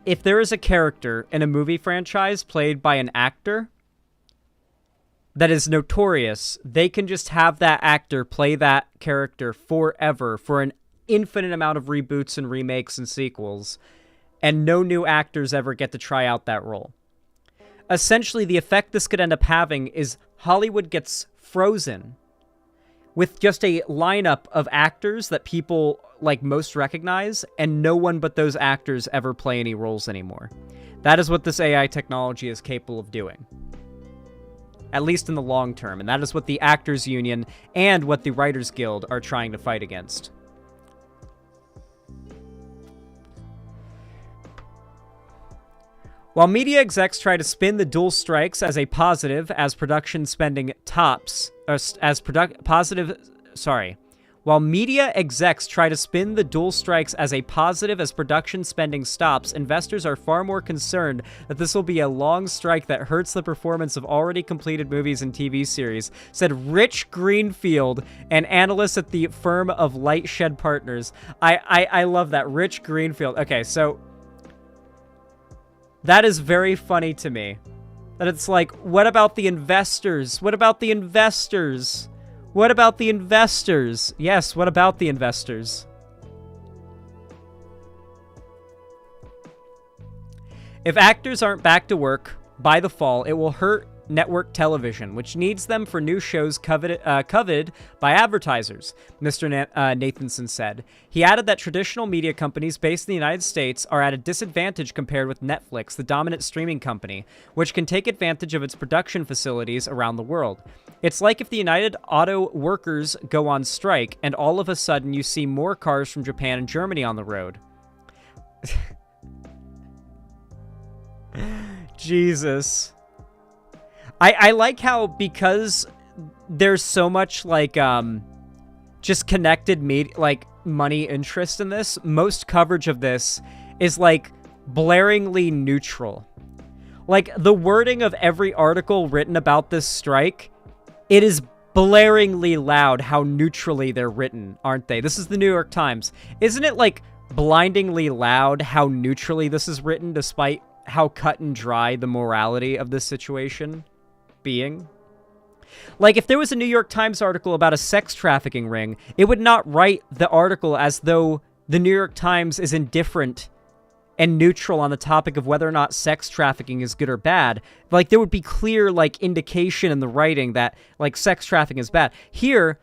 if there is a character in a movie franchise played by an actor that is notorious, they can just have that actor play that character forever for an infinite amount of reboots and remakes and sequels, and no new actors ever get to try out that role. Essentially, the effect this could end up having is Hollywood gets frozen with just a lineup of actors that people like most recognize, and no one but those actors ever play any roles anymore. That is what this AI technology is capable of doing. At least in the long term, and that is what the Actors Union and what the Writers Guild are trying to fight against. While media execs try to spin the dual strikes as a positive as production spending tops, While media execs try to spin the dual strikes as a positive as production spending stops, investors are far more concerned that this will be a long strike that hurts the performance of already completed movies and TV series, said Rich Greenfield, an analyst at the firm of Lightshed Partners. I love that. Rich Greenfield. Okay, so that is very funny to me. That it's like, what about the investors? What about the investors? What about the investors? Yes, what about the investors? If actors aren't back to work by the fall, it will hurt network television, which needs them for new shows coveted by advertisers, Mr. Nathanson said. He added that traditional media companies based in the United States are at a disadvantage compared with Netflix, the dominant streaming company, which can take advantage of its production facilities around the world. It's like if the United Auto Workers go on strike, and all of a sudden you see more cars from Japan and Germany on the road. Jesus. I like how, because there's so much, like, just connected money interest in this, most coverage of this is, like, blaringly neutral. Like, the wording of every article written about this strike, it is blaringly loud how neutrally they're written, aren't they? This is the New York Times. Isn't it, like, blindingly loud how neutrally this is written, despite how cut and dry the morality of this situation being? Like, if there was a New York Times article about a sex trafficking ring, it would not write the article as though the New York Times is indifferent and neutral on the topic of whether or not sex trafficking is good or bad. Like, there would be clear, like, indication in the writing that, like, sex trafficking is bad. Here,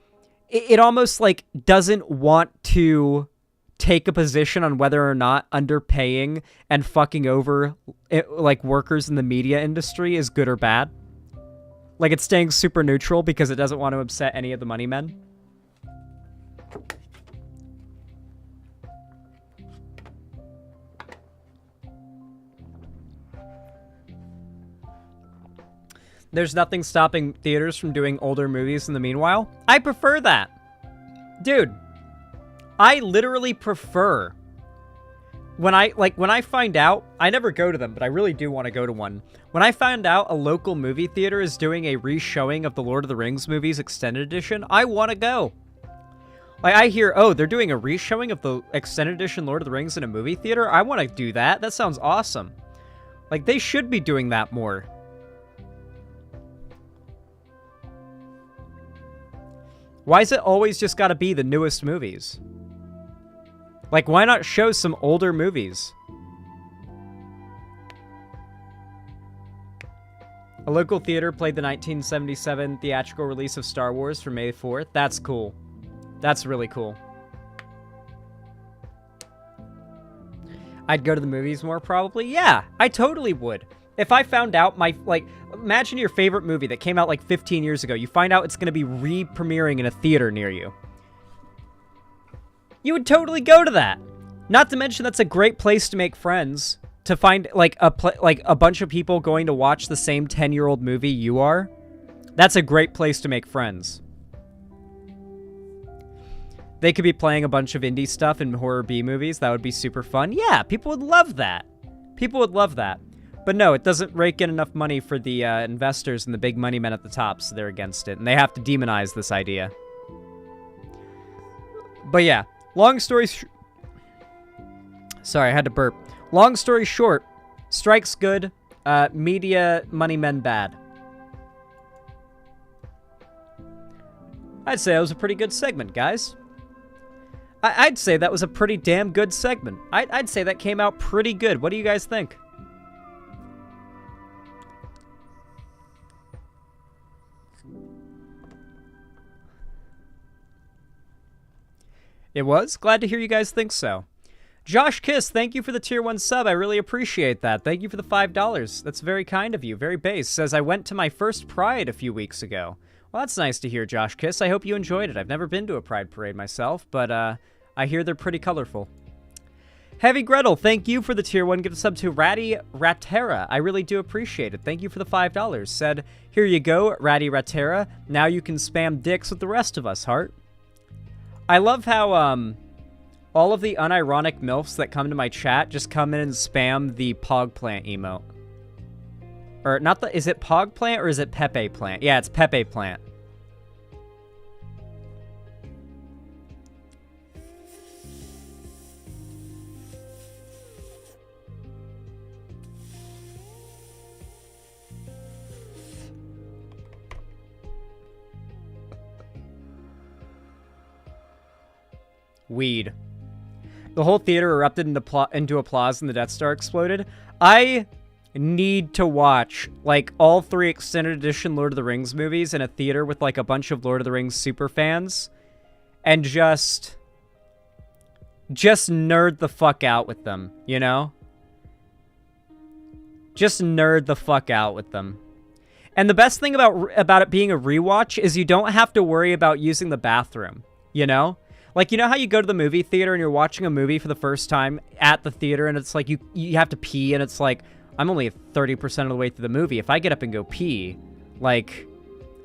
it almost, like, doesn't want to take a position on whether or not underpaying and fucking over, like, workers in the media industry is good or bad. Like, it's staying super neutral because it doesn't want to upset any of the money men. There's nothing stopping theaters from doing older movies in the meanwhile. I prefer that. Dude, I literally prefer... When I find out, I never go to them, but I really do want to go to one. When I find out a local movie theater is doing a re-showing of the Lord of the Rings movies extended edition, I want to go. Like, I hear, oh, they're doing a re-showing of the extended edition Lord of the Rings in a movie theater? I want to do that. That sounds awesome. Like, they should be doing that more. Why is it always just got to be the newest movies? Like, why not show some older movies? A local theater played the 1977 theatrical release of Star Wars for May 4th. That's cool. That's really cool. I'd go to the movies more, probably. Yeah, I totally would. If I found out imagine your favorite movie that came out like 15 years ago. You find out it's going to be re-premiering in a theater near you. You would totally go to that. Not to mention that's a great place to make friends. to find like a bunch of people going to watch the same 10-year-old movie you are, that's a great place to make friends. They could be playing a bunch of indie stuff in horror B movies. That would be super fun. Yeah, people would love that. People would love that. But no, it doesn't rake in enough money for the investors and the big money men at the top, so they're against it. And they have to demonize this idea. But yeah, long story... Sorry, I had to burp. Long story short, strike's good, media money men bad. I'd say that was a pretty good segment, guys. I'd say that was a pretty damn good segment. I'd say that came out pretty good. What do you guys think? It was? Glad to hear you guys think so. Josh Kiss, thank you for the tier 1 sub. I really appreciate that. Thank you for the $5. That's very kind of you. Very base. Says, I went to my first Pride a few weeks ago. Well, that's nice to hear, Josh Kiss. I hope you enjoyed it. I've never been to a Pride parade myself, but I hear they're pretty colorful. Heavy Gretel, thank you for the tier 1 gift sub to Ratty Ratera. I really do appreciate it. Thank you for the $5. Said, here you go, Ratty Ratera. Now you can spam dicks with the rest of us, heart. I love how all of the unironic MILFs that come to my chat just come in and spam the Pog Plant emote. Or not the... Is it Pog Plant or is it Pepe Plant? Yeah, it's Pepe Plant. Weed. The whole theater erupted into applause and the Death Star exploded. I need to watch, like, all 3 extended edition Lord of the Rings movies in a theater with, like, a bunch of Lord of the Rings super fans and just nerd the fuck out with them, you know? Just nerd the fuck out with them. And the best thing about it being a rewatch is you don't have to worry about using the bathroom, you know? Like, you know how you go to the movie theater and you're watching a movie for the first time at the theater and it's like you have to pee and it's like, I'm only 30% of the way through the movie. If I get up and go pee, like,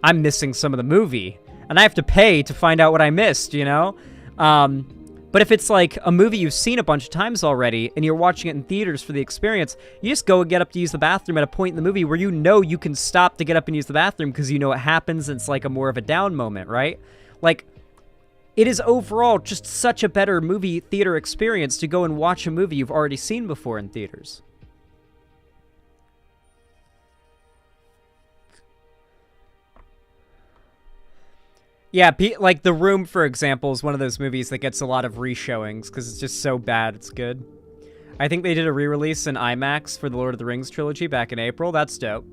I'm missing some of the movie. And I have to pay to find out what I missed, you know? But if it's like a movie you've seen a bunch of times already and you're watching it in theaters for the experience, you just go and get up to use the bathroom at a point in the movie where you know you can stop to get up and use the bathroom because you know what happens and it's like a more of a down moment, right? Like, it is overall just such a better movie theater experience to go and watch a movie you've already seen before in theaters. Yeah, like The Room, for example, is one of those movies that gets a lot of re-showings because it's just so bad it's good. I think they did a re-release in IMAX for the Lord of the Rings trilogy back in April. That's dope.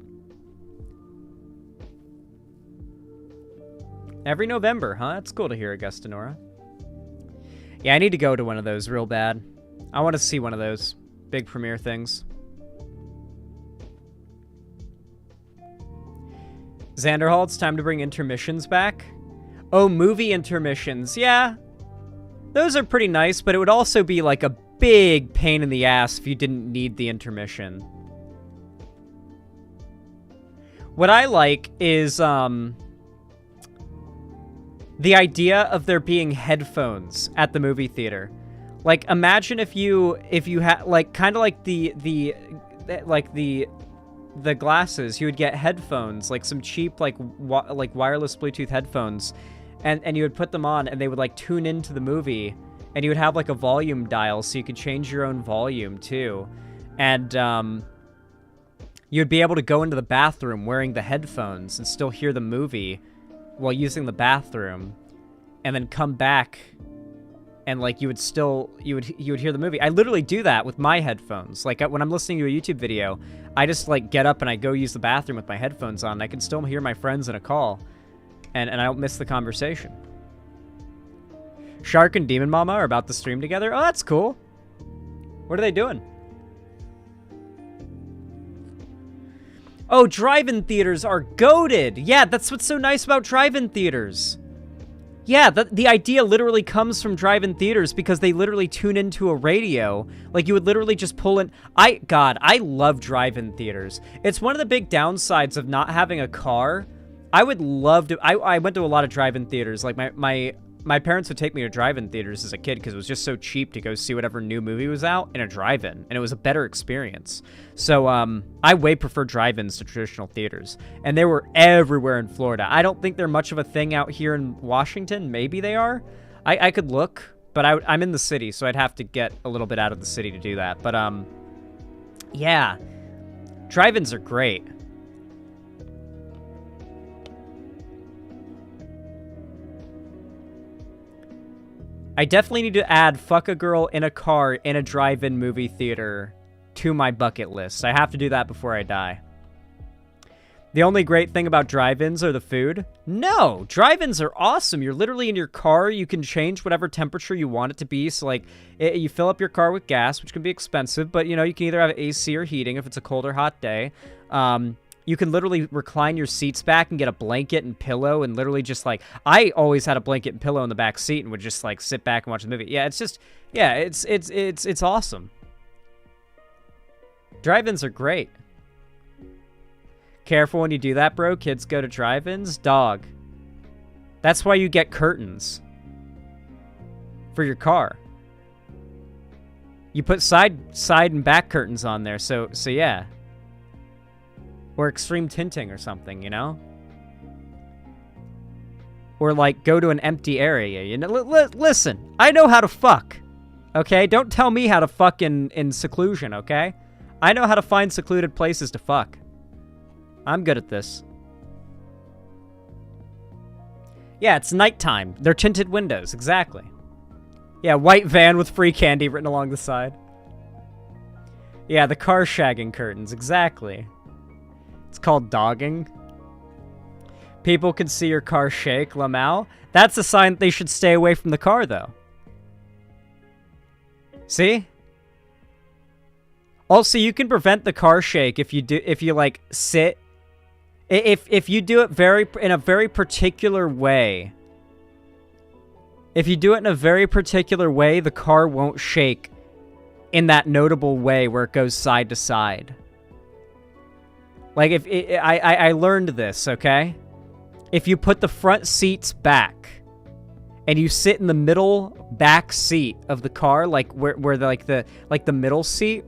Every November, huh? That's cool to hear, Augustinora. Yeah, I need to go to one of those real bad. I want to see one of those big premiere things. Xanderhall, it's time to bring intermissions back. Oh, movie intermissions. Yeah. Those are pretty nice, but it would also be like a big pain in the ass if you didn't need the intermission. What I like is, the idea of there being headphones at the movie theater. Like, imagine if you had, like, kind of like the glasses, you would get headphones, like some cheap, like wireless Bluetooth headphones, and you would put them on and they would like tune into the movie and you would have like a volume dial so you could change your own volume too. And, you'd be able to go into the bathroom wearing the headphones and still hear the movie while using the bathroom, and then come back and like you would hear the movie. I literally do that with my headphones. Like when I'm listening to a YouTube video, I just like get up and I go use the bathroom with my headphones on and I can still hear my friends in a call and I don't miss the conversation. Shark and Demon Mama are about to stream together. Oh, that's cool. What are they doing? Oh, drive-in theaters are goated. Yeah, that's what's so nice about drive-in theaters. Yeah, the idea literally comes from drive-in theaters because they literally tune into a radio. Like, you would literally just pull in... God, I love drive-in theaters. It's one of the big downsides of not having a car. I would love to... I went to a lot of drive-in theaters. Like, my parents would take me to drive-in theaters as a kid because it was just so cheap to go see whatever new movie was out in a drive-in, and it was a better experience. So, I way prefer drive-ins to traditional theaters, and they were everywhere in Florida. I don't think they're much of a thing out here in Washington. Maybe they are. I could look, but I'm in the city, so I'd have to get a little bit out of the city to do that. But, yeah. Drive-ins are great. I definitely need to add fuck a girl in a car in a drive-in movie theater to my bucket list. I have to do that before I die. The only great thing about drive-ins are the food? No! Drive-ins are awesome. You're literally in your car. You can change whatever temperature you want it to be. So, like, you fill up your car with gas, which can be expensive, but, you know, you can either have AC or heating if it's a cold or hot day. You can literally recline your seats back and get a blanket and pillow and literally just, like... I always had a blanket and pillow in the back seat and would just, like, sit back and watch the movie. Yeah, it's just... Yeah, it's awesome. Drive-ins are great. Careful when you do that, bro. Kids go to drive-ins. Dog. That's why you get curtains. For your car. You put side and back curtains on there, so yeah. Or extreme tinting or something, you know? Or, like, go to an empty area, you know? Listen, I know how to fuck, okay? Don't tell me how to fuck in seclusion, okay? I know how to find secluded places to fuck. I'm good at this. Yeah, it's nighttime. They're tinted windows, exactly. Yeah, white van with free candy written along the side. Yeah, the car shagging curtains, exactly. It's called dogging. People can see your car shake, Lamau. That's a sign that they should stay away from the car, though. See? Also, you can prevent the car shake if you like sit. If you do it in a very particular way. If you do it in a very particular way, the car won't shake in that notable way where it goes side to side. Like, I learned this, okay? If you put the front seats back and you sit in the middle back seat of the car, like where the middle seat,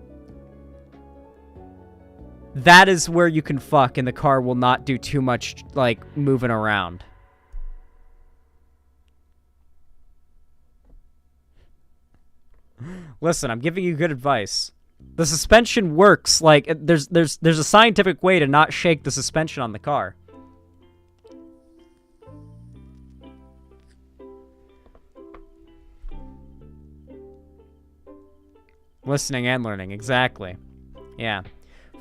that is where you can fuck and the car will not do too much, like, moving around. Listen, I'm giving you good advice. The suspension works. Like, there's a scientific way to not shake the suspension on the car. Listening and learning, exactly. Yeah.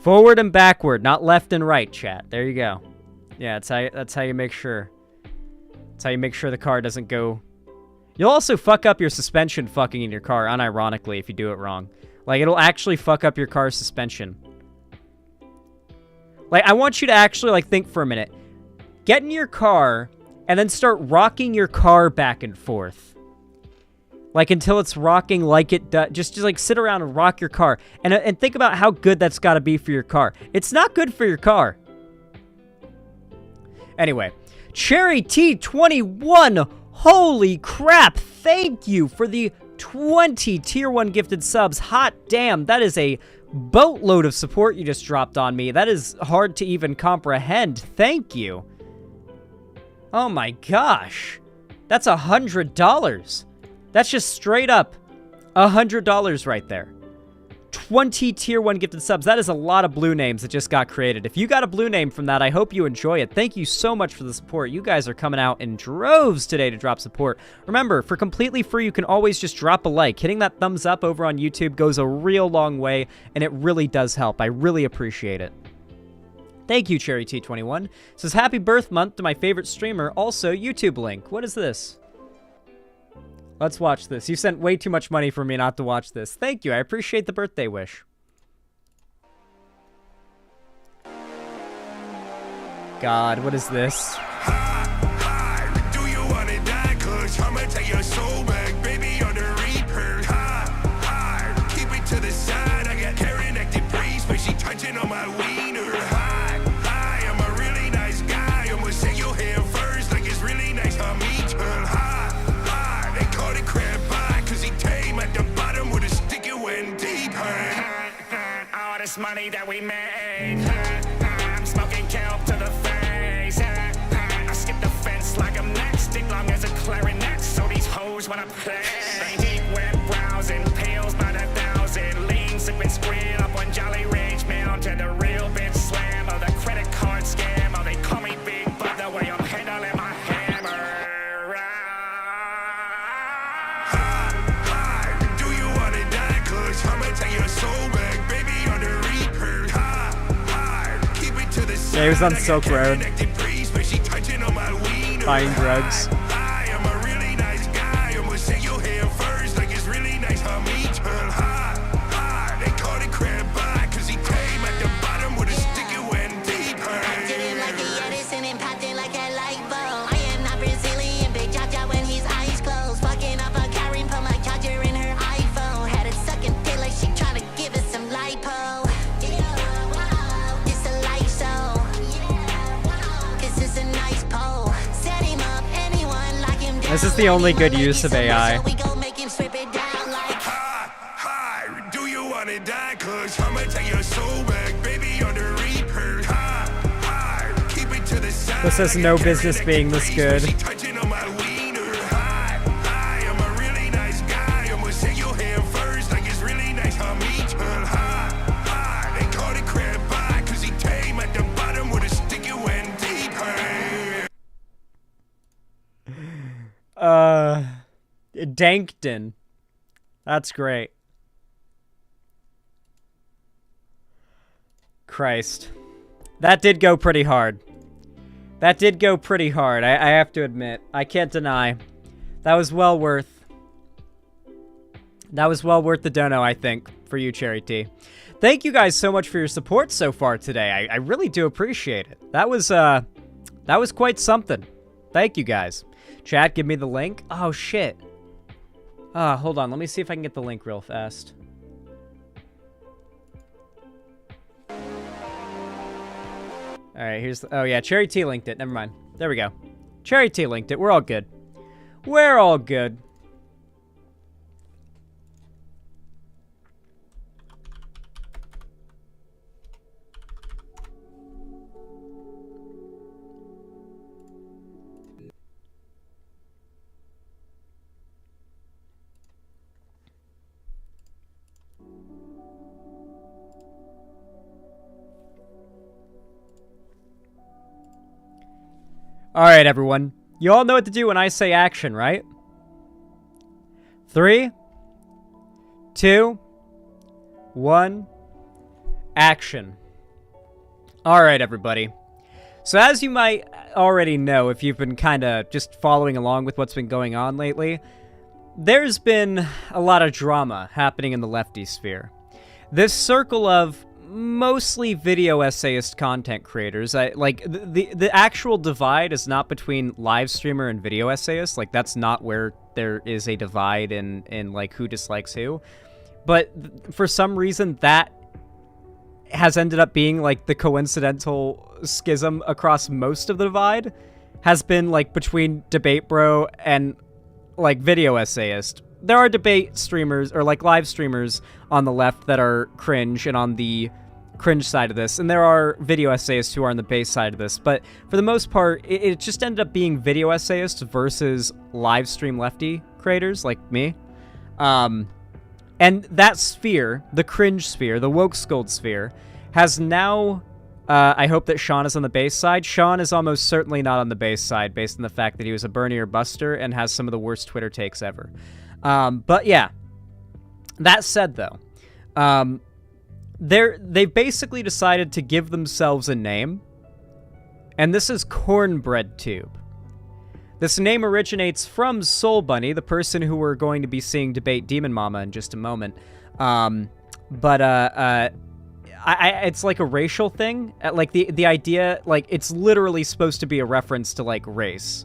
Forward and backward, not left and right, chat. There you go. Yeah, that's how you make sure. That's how you make sure the car doesn't go... You'll also fuck up your suspension fucking in your car, unironically, if you do it wrong. Like, it'll actually fuck up your car's suspension. Like, I want you to actually, like, think for a minute. Get in your car, and then start rocking your car back and forth. Like, until it's rocking like it does. Just like, sit around and rock your car. And think about how good that's got to be for your car. It's not good for your car. Anyway. Cherry T21. Holy crap. Thank you for the 20 Tier 1 gifted subs. Hot damn. That is a boatload of support you just dropped on me. That is hard to even comprehend. Thank you. Oh my gosh. That's $100. That's just straight up $100 right there. 20 Tier 1 gifted subs. That is a lot of blue names that just got created. If you got a blue name from that, I hope you enjoy it. Thank you so much for the support. You guys are coming out in droves today to drop support. Remember, for completely free, you can always just drop a like. Hitting that thumbs up over on YouTube goes a real long way, and it really does help. I really appreciate it. Thank you, Cherry T21. It says, happy birth month to my favorite streamer. Also, YouTube link. What is this? Let's watch this. You sent way too much money for me not to watch this. Thank you. I appreciate the birthday wish. God, what is this? Do you want it that good? cause I'ma take your soul back, baby, on the reaper. High, keep it to the side. I got Karen acting breeze, but she touching on my wiener. High, I'm a really nice guy. I'ma say your hair first, like it's really nice on me, turn high. They call it crab pie, cause he came at the bottom with a stick, it went deep. All this money that we made, I'm smoking kelp to the face. I skip the fence like I'm next, stick long as a clarinet, so these hoes wanna play. Deep web browsing, pills by the thousand, lean sipping squid up on Jolly Ranch Mail to the real bitch slam of the credit card scam. Oh, they call me Big Bud the way I'm handling my hammer. High, do you wanna die? Cause I'ma take your soul back, baby, on the reaper. High, keep it to the side. Yeah, he was on Silk Road, buying drugs. I'm a really nice guy. I'ma say your hair first, like it's really nice on me, turn high. They call it crab pie, cause he came at the bottom with a stick, it went deeper. Didn't like the Edison and popped it like a light bulb. I am not Brazilian, big chop chop when his eyes closed. Fucking up a Karen, put my charger in her iPhone. Had it sucking dick like she tryna give it some lipo. It's a light show. This is a nice pole. Set him up, anyone lock him down. This is the only good use of AI. We gon' make him strip it down like. High, do you wanna die? Cause I'ma take your soul back, baby, on the reaper. High, keep it to the side. This has no business being this good. She touching on my wiener. High, I'm a really nice guy. I'ma say your hair first, like it's really nice on me, turn high. They call it crab pie, cause he came at the bottom with a stick, it went deeper. Dankton. That's great. Christ. That did go pretty hard. That did go pretty hard, I have to admit. I can't deny. That was well worth... That was well worth the dono, I think, for you, Cherry T. Thank you guys so much for your support so far today. I really do appreciate it. That was quite something. Thank you guys. Chat, give me the link. Oh, shit. Hold on. Let me see if I can get the link real fast. Alright, here's the... Oh, yeah. Cherry T linked it. Never mind. There we go. Cherry T linked it. We're all good. We're all good. Alright, everyone. You all know what to do when I say action, right? 3, 2, 1, action. Alright, everybody. So as you might already know, if you've been kind of just following along with what's been going on lately, there's been a lot of drama happening in the lefty sphere. This circle of mostly video essayist content creators. The actual divide is not between live streamer and video essayist. Like, that's not where there is a divide in like who dislikes who. But for some reason that has ended up being like the coincidental schism across most of the divide has been like between Debate Bro and like video essayist. There are debate streamers, or like live streamers on the left that are cringe and on the cringe side of this, and there are video essayists who are on the base side of this, but for the most part, it just ended up being video essayists versus live stream lefty creators like me. And that sphere, the cringe sphere, the woke scold sphere, has now, I hope that Sean is on the base side. Sean is almost certainly not on the base side based on the fact that he was a Bernie or Buster and has some of the worst Twitter takes ever. But yeah, that said though, they've basically decided to give themselves a name, and this is Cornbread Tube. This name originates from Soulbunni, the person who we're going to be seeing debate Demon Mama in just a moment. It's like a racial thing. Like the idea, like it's literally supposed to be a reference to like race.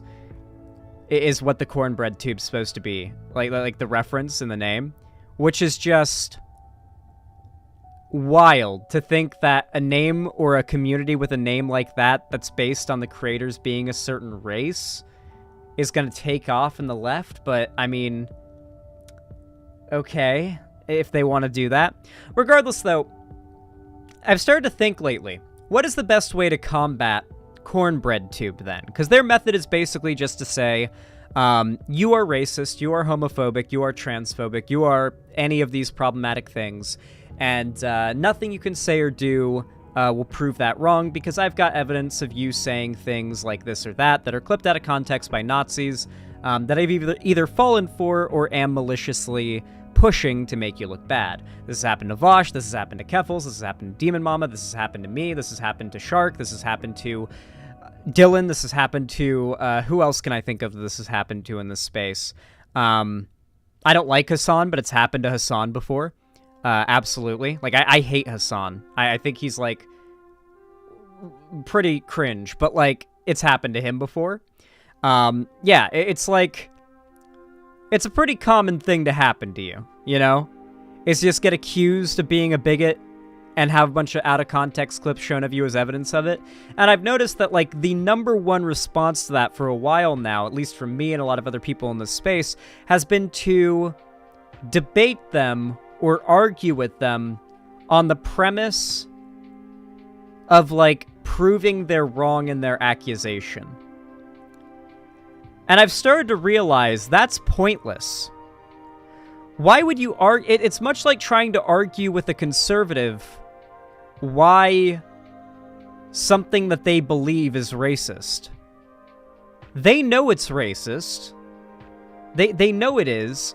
is what the cornbread tube's supposed to be. Like the reference in the name. Which is just wild to think that a name or a community with a name like that that's based on the creators being a certain race is going to take off in the left. But, I mean, okay, if they want to do that. Regardless, though, I've started to think lately, what is the best way to combat cornbread tube then? Because their method is basically just to say, you are racist, you are homophobic, you are transphobic, you are any of these problematic things, and nothing you can say or do will prove that wrong, because I've got evidence of you saying things like this or that are clipped out of context by Nazis that I've either fallen for or am maliciously pushing to make you look bad. This has happened to Vosh, this has happened to Keffels, this has happened to Demon Mama, this has happened to me, this has happened to Shark, this has happened to Dylan, this has happened to, who else can I think of that this has happened to in this space? I don't like Hassan, but it's happened to Hassan before. Absolutely. Like, I hate Hassan. I think he's, like, pretty cringe, but, like, it's happened to him before. Yeah, it's like, it's a pretty common thing to happen to you, you know? Is just get accused of being a bigot and have a bunch of out-of-context clips shown of you as evidence of it. And I've noticed that, like, the number one response to that for a while now, at least from me and a lot of other people in this space, has been to debate them or argue with them on the premise of, like, proving they're wrong in their accusation. And I've started to realize that's pointless. Why would you argue? It's much like trying to argue with a conservative why something that they believe is racist. They know it's racist. They know it is.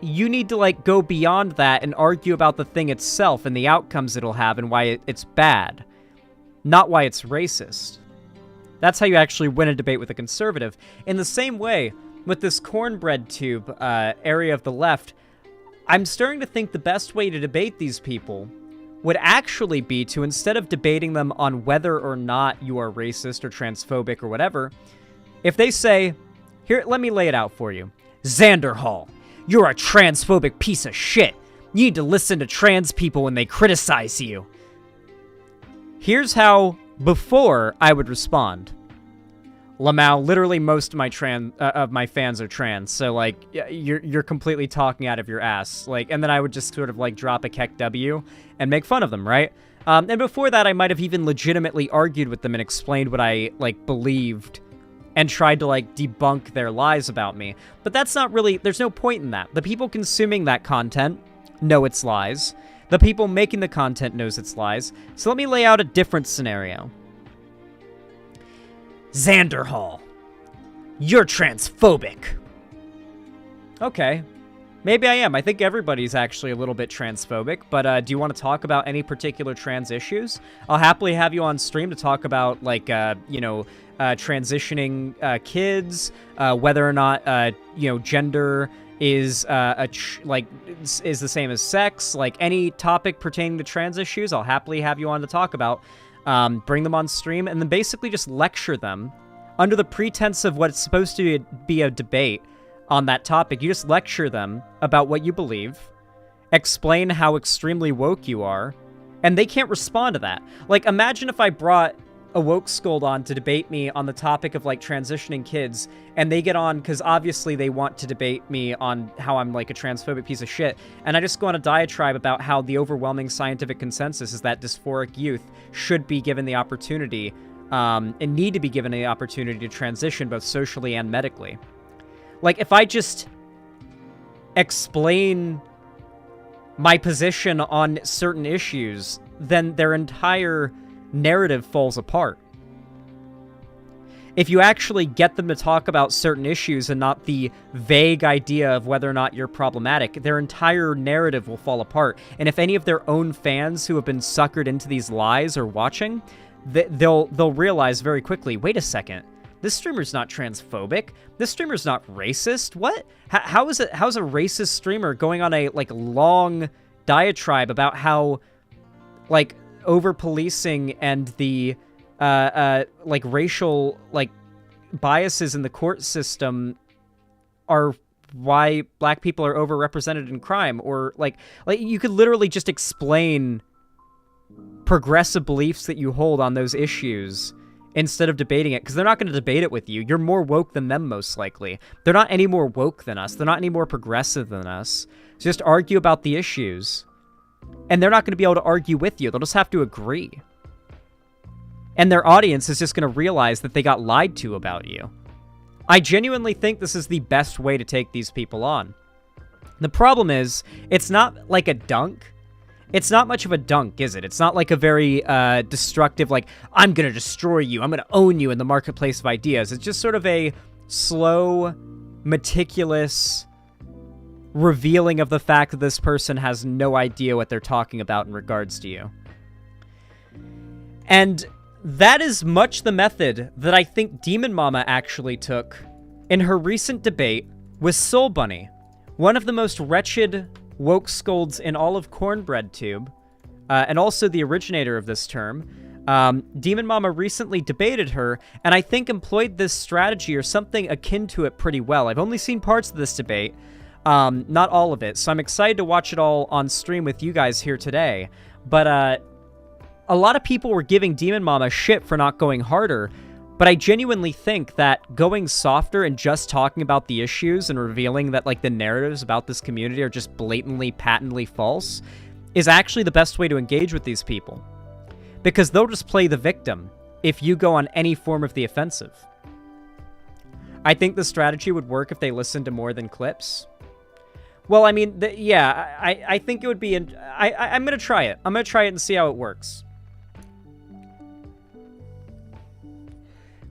You need to, like, go beyond that and argue about the thing itself and the outcomes it'll have and why it's bad, not why it's racist. That's how you actually win a debate with a conservative. In the same way, with this cornbread tube area of the left, I'm starting to think the best way to debate these people would actually be to, instead of debating them on whether or not you are racist or transphobic or whatever, if they say, here, let me lay it out for you. Xander Hall, you're a transphobic piece of shit. You need to listen to trans people when they criticize you. Here's how, before, I would respond. Lamau, literally most of my fans are trans, so, like, you're completely talking out of your ass. Like, and then I would just sort of, like, drop a keck W and make fun of them, right? And before that, I might have even legitimately argued with them and explained what I, like, believed and tried to, like, debunk their lies about me. But that's not really, there's no point in that. The people consuming that content know it's lies. The people making the content knows it's lies. So let me lay out a different scenario. Xander Hall, you're transphobic. Okay, maybe I am. I think everybody's actually a little bit transphobic, but do you want to talk about any particular trans issues? I'll happily have you on stream to talk about, like, transitioning kids, whether or not, gender is is the same as sex, like any topic pertaining to trans issues. I'll happily have you on to talk about. Bring them on stream, and then basically just lecture them under the pretense of what's supposed to be a debate on that topic. You just lecture them about what you believe, explain how extremely woke you are, and they can't respond to that. Like, imagine if I brought a woke scold on to debate me on the topic of, like, transitioning kids, and they get on because obviously they want to debate me on how I'm, like, a transphobic piece of shit, and I just go on a diatribe about how the overwhelming scientific consensus is that dysphoric youth should be given the opportunity and need to be given the opportunity to transition both socially and medically. Like, if I just explain my position on certain issues, then their entire narrative falls apart. If you actually get them to talk about certain issues and not the vague idea of whether or not you're problematic, their entire narrative will fall apart. And if any of their own fans who have been suckered into these lies are watching, they'll realize very quickly, wait a second, this streamer's not transphobic. This streamer's not racist. What? How's a racist streamer going on a, like, long diatribe about how, like, over policing and the like racial, like, biases in the court system are why black people are overrepresented in crime, or like you could literally just explain progressive beliefs that you hold on those issues instead of debating it, because they're not going to debate it with you. You're more woke than them, most likely. They're not any more woke than us. They're not any more progressive than us. So just argue about the issues. And they're not going to be able to argue with you. They'll just have to agree. And their audience is just going to realize that they got lied to about you. I genuinely think this is the best way to take these people on. The problem is, it's not like a dunk. It's not much of a dunk, is it? It's not like a very destructive, like, I'm going to destroy you, I'm going to own you in the marketplace of ideas. It's just sort of a slow, meticulous revealing of the fact that this person has no idea what they're talking about in regards to you. And that is much the method that I think Demon Mama actually took in her recent debate with Soulbunni, one of the most wretched woke scolds in all of Cornbread Tube, and also the originator of this term. Demon Mama recently debated her, and I think employed this strategy or something akin to it pretty well. I've only seen parts of this debate, not all of it, so I'm excited to watch it all on stream with you guys here today. But a lot of people were giving Demon Mama shit for not going harder, but I genuinely think that going softer and just talking about the issues and revealing that, like, the narratives about this community are just blatantly, patently false is actually the best way to engage with these people. Because they'll just play the victim if you go on any form of the offensive. I think the strategy would work if they listened to more than clips. Well, I mean, yeah, I think it would be... I'm going to try it. I'm going to try it and see how it works.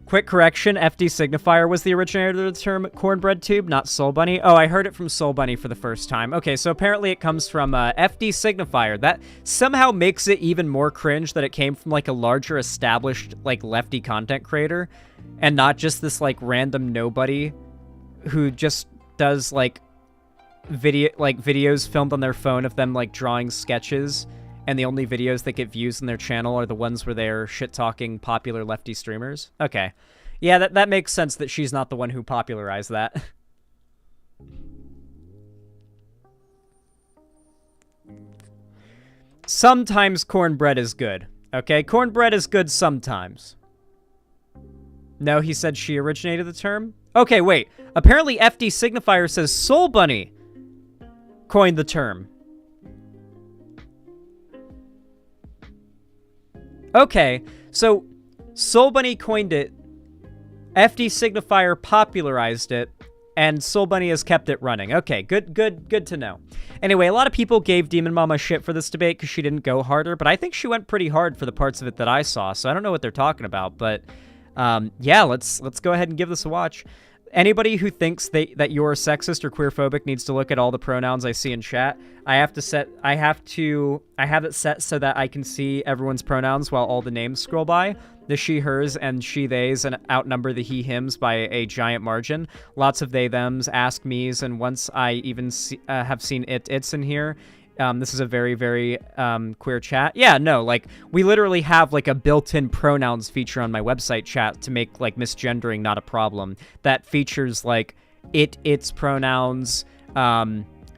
Quick correction, FD Signifier was the originator of the term Cornbread Tube, not Soulbunni. Oh, I heard it from Soulbunni for the first time. Okay, so apparently it comes from FD Signifier. That somehow makes it even more cringe that it came from, like, a larger established, like, lefty content creator, and not just this, like, random nobody who just does, like, videos filmed on their phone of them, like, drawing sketches, and the only videos that get views on their channel are the ones where they're shit-talking popular lefty streamers. Okay. Yeah, that makes sense that she's not the one who popularized that. Sometimes cornbread is good. Okay? Cornbread is good sometimes. No, he said she originated the term? Okay, wait. Apparently FD Signifier says Soulbunni coined the term. Okay, so Soulbunni coined it, FD Signifier popularized it, and Soulbunni has kept it running. Okay, good to know. Anyway, a lot of people gave Demon Mama shit for this debate because she didn't go harder, but I think she went pretty hard for the parts of it that I saw, so I don't know what they're talking about, but yeah, let's go ahead and give this a watch. Anybody who thinks that you're sexist or queerphobic needs to look at all the pronouns I see in chat. I have it set so that I can see everyone's pronouns while all the names scroll by. The she, hers, and she, theys, and outnumber the he, hims by a giant margin. Lots of they, thems, ask me's, and once I even have seen it's in here. This is a very, very queer chat. Yeah, no, like, we literally have, like, a built-in pronouns feature on my website chat to make, like, misgendering not a problem. That features, like, its pronouns,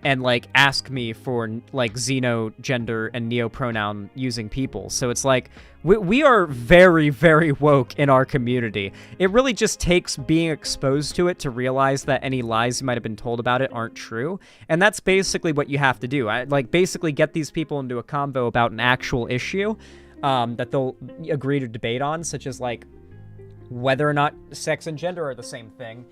and, like, ask me for, like, xeno, gender, and neo-pronoun using people. So it's like, we are very, very woke in our community. It really just takes being exposed to it to realize that any lies you might have been told about it aren't true. And that's basically what you have to do. Basically get these people into a convo about an actual issue that they'll agree to debate on, such as, like, whether or not sex and gender are the same thing.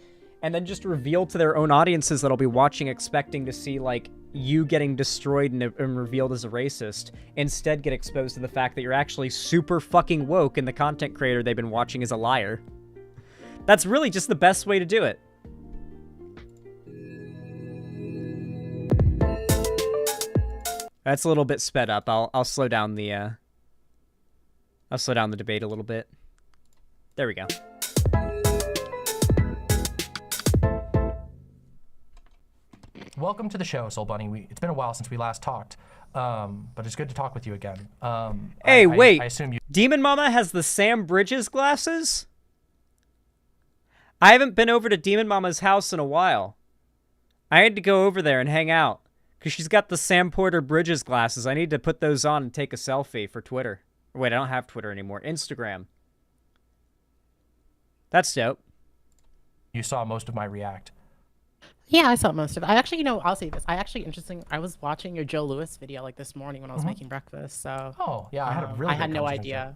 And then just reveal to their own audiences that'll be watching expecting to see, like, you getting destroyed and revealed as a racist. Instead, get exposed to the fact that you're actually super fucking woke and the content creator they've been watching is a liar. That's really just the best way to do it. That's a little bit sped up. I'll slow down the debate a little bit. There we go. Welcome to the show, Soulbunni. It's been a while since we last talked, but it's good to talk with you again. Hey, wait. I assume you... Demon Mama has the Sam Bridges glasses? I haven't been over to Demon Mama's house in a while. I had to go over there and hang out. Because she's got the Sam Porter Bridges glasses. I need to put those on and take a selfie for Twitter. Wait, I don't have Twitter anymore. Instagram. That's dope. You saw most of my react. Yeah, I saw most of it. I actually, I'll say this. I was watching your Joe Lewis video like this morning when I was making breakfast. So. Oh, yeah, I had a really I good had no conversation. idea.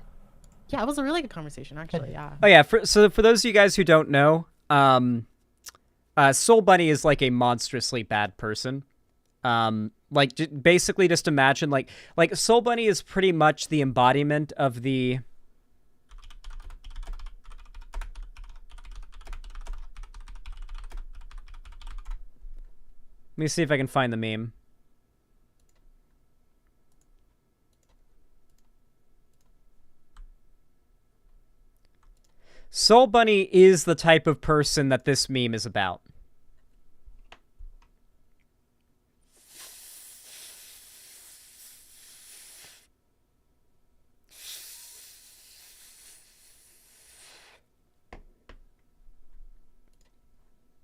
Yeah, it was a really good conversation, actually. Yeah. Oh, yeah. So for those of you guys who don't know, Soulbunni is like a monstrously bad person. Basically just imagine like Soulbunni is pretty much the embodiment of the Let me see if I can find the meme. Soulbunni is the type of person that this meme is about.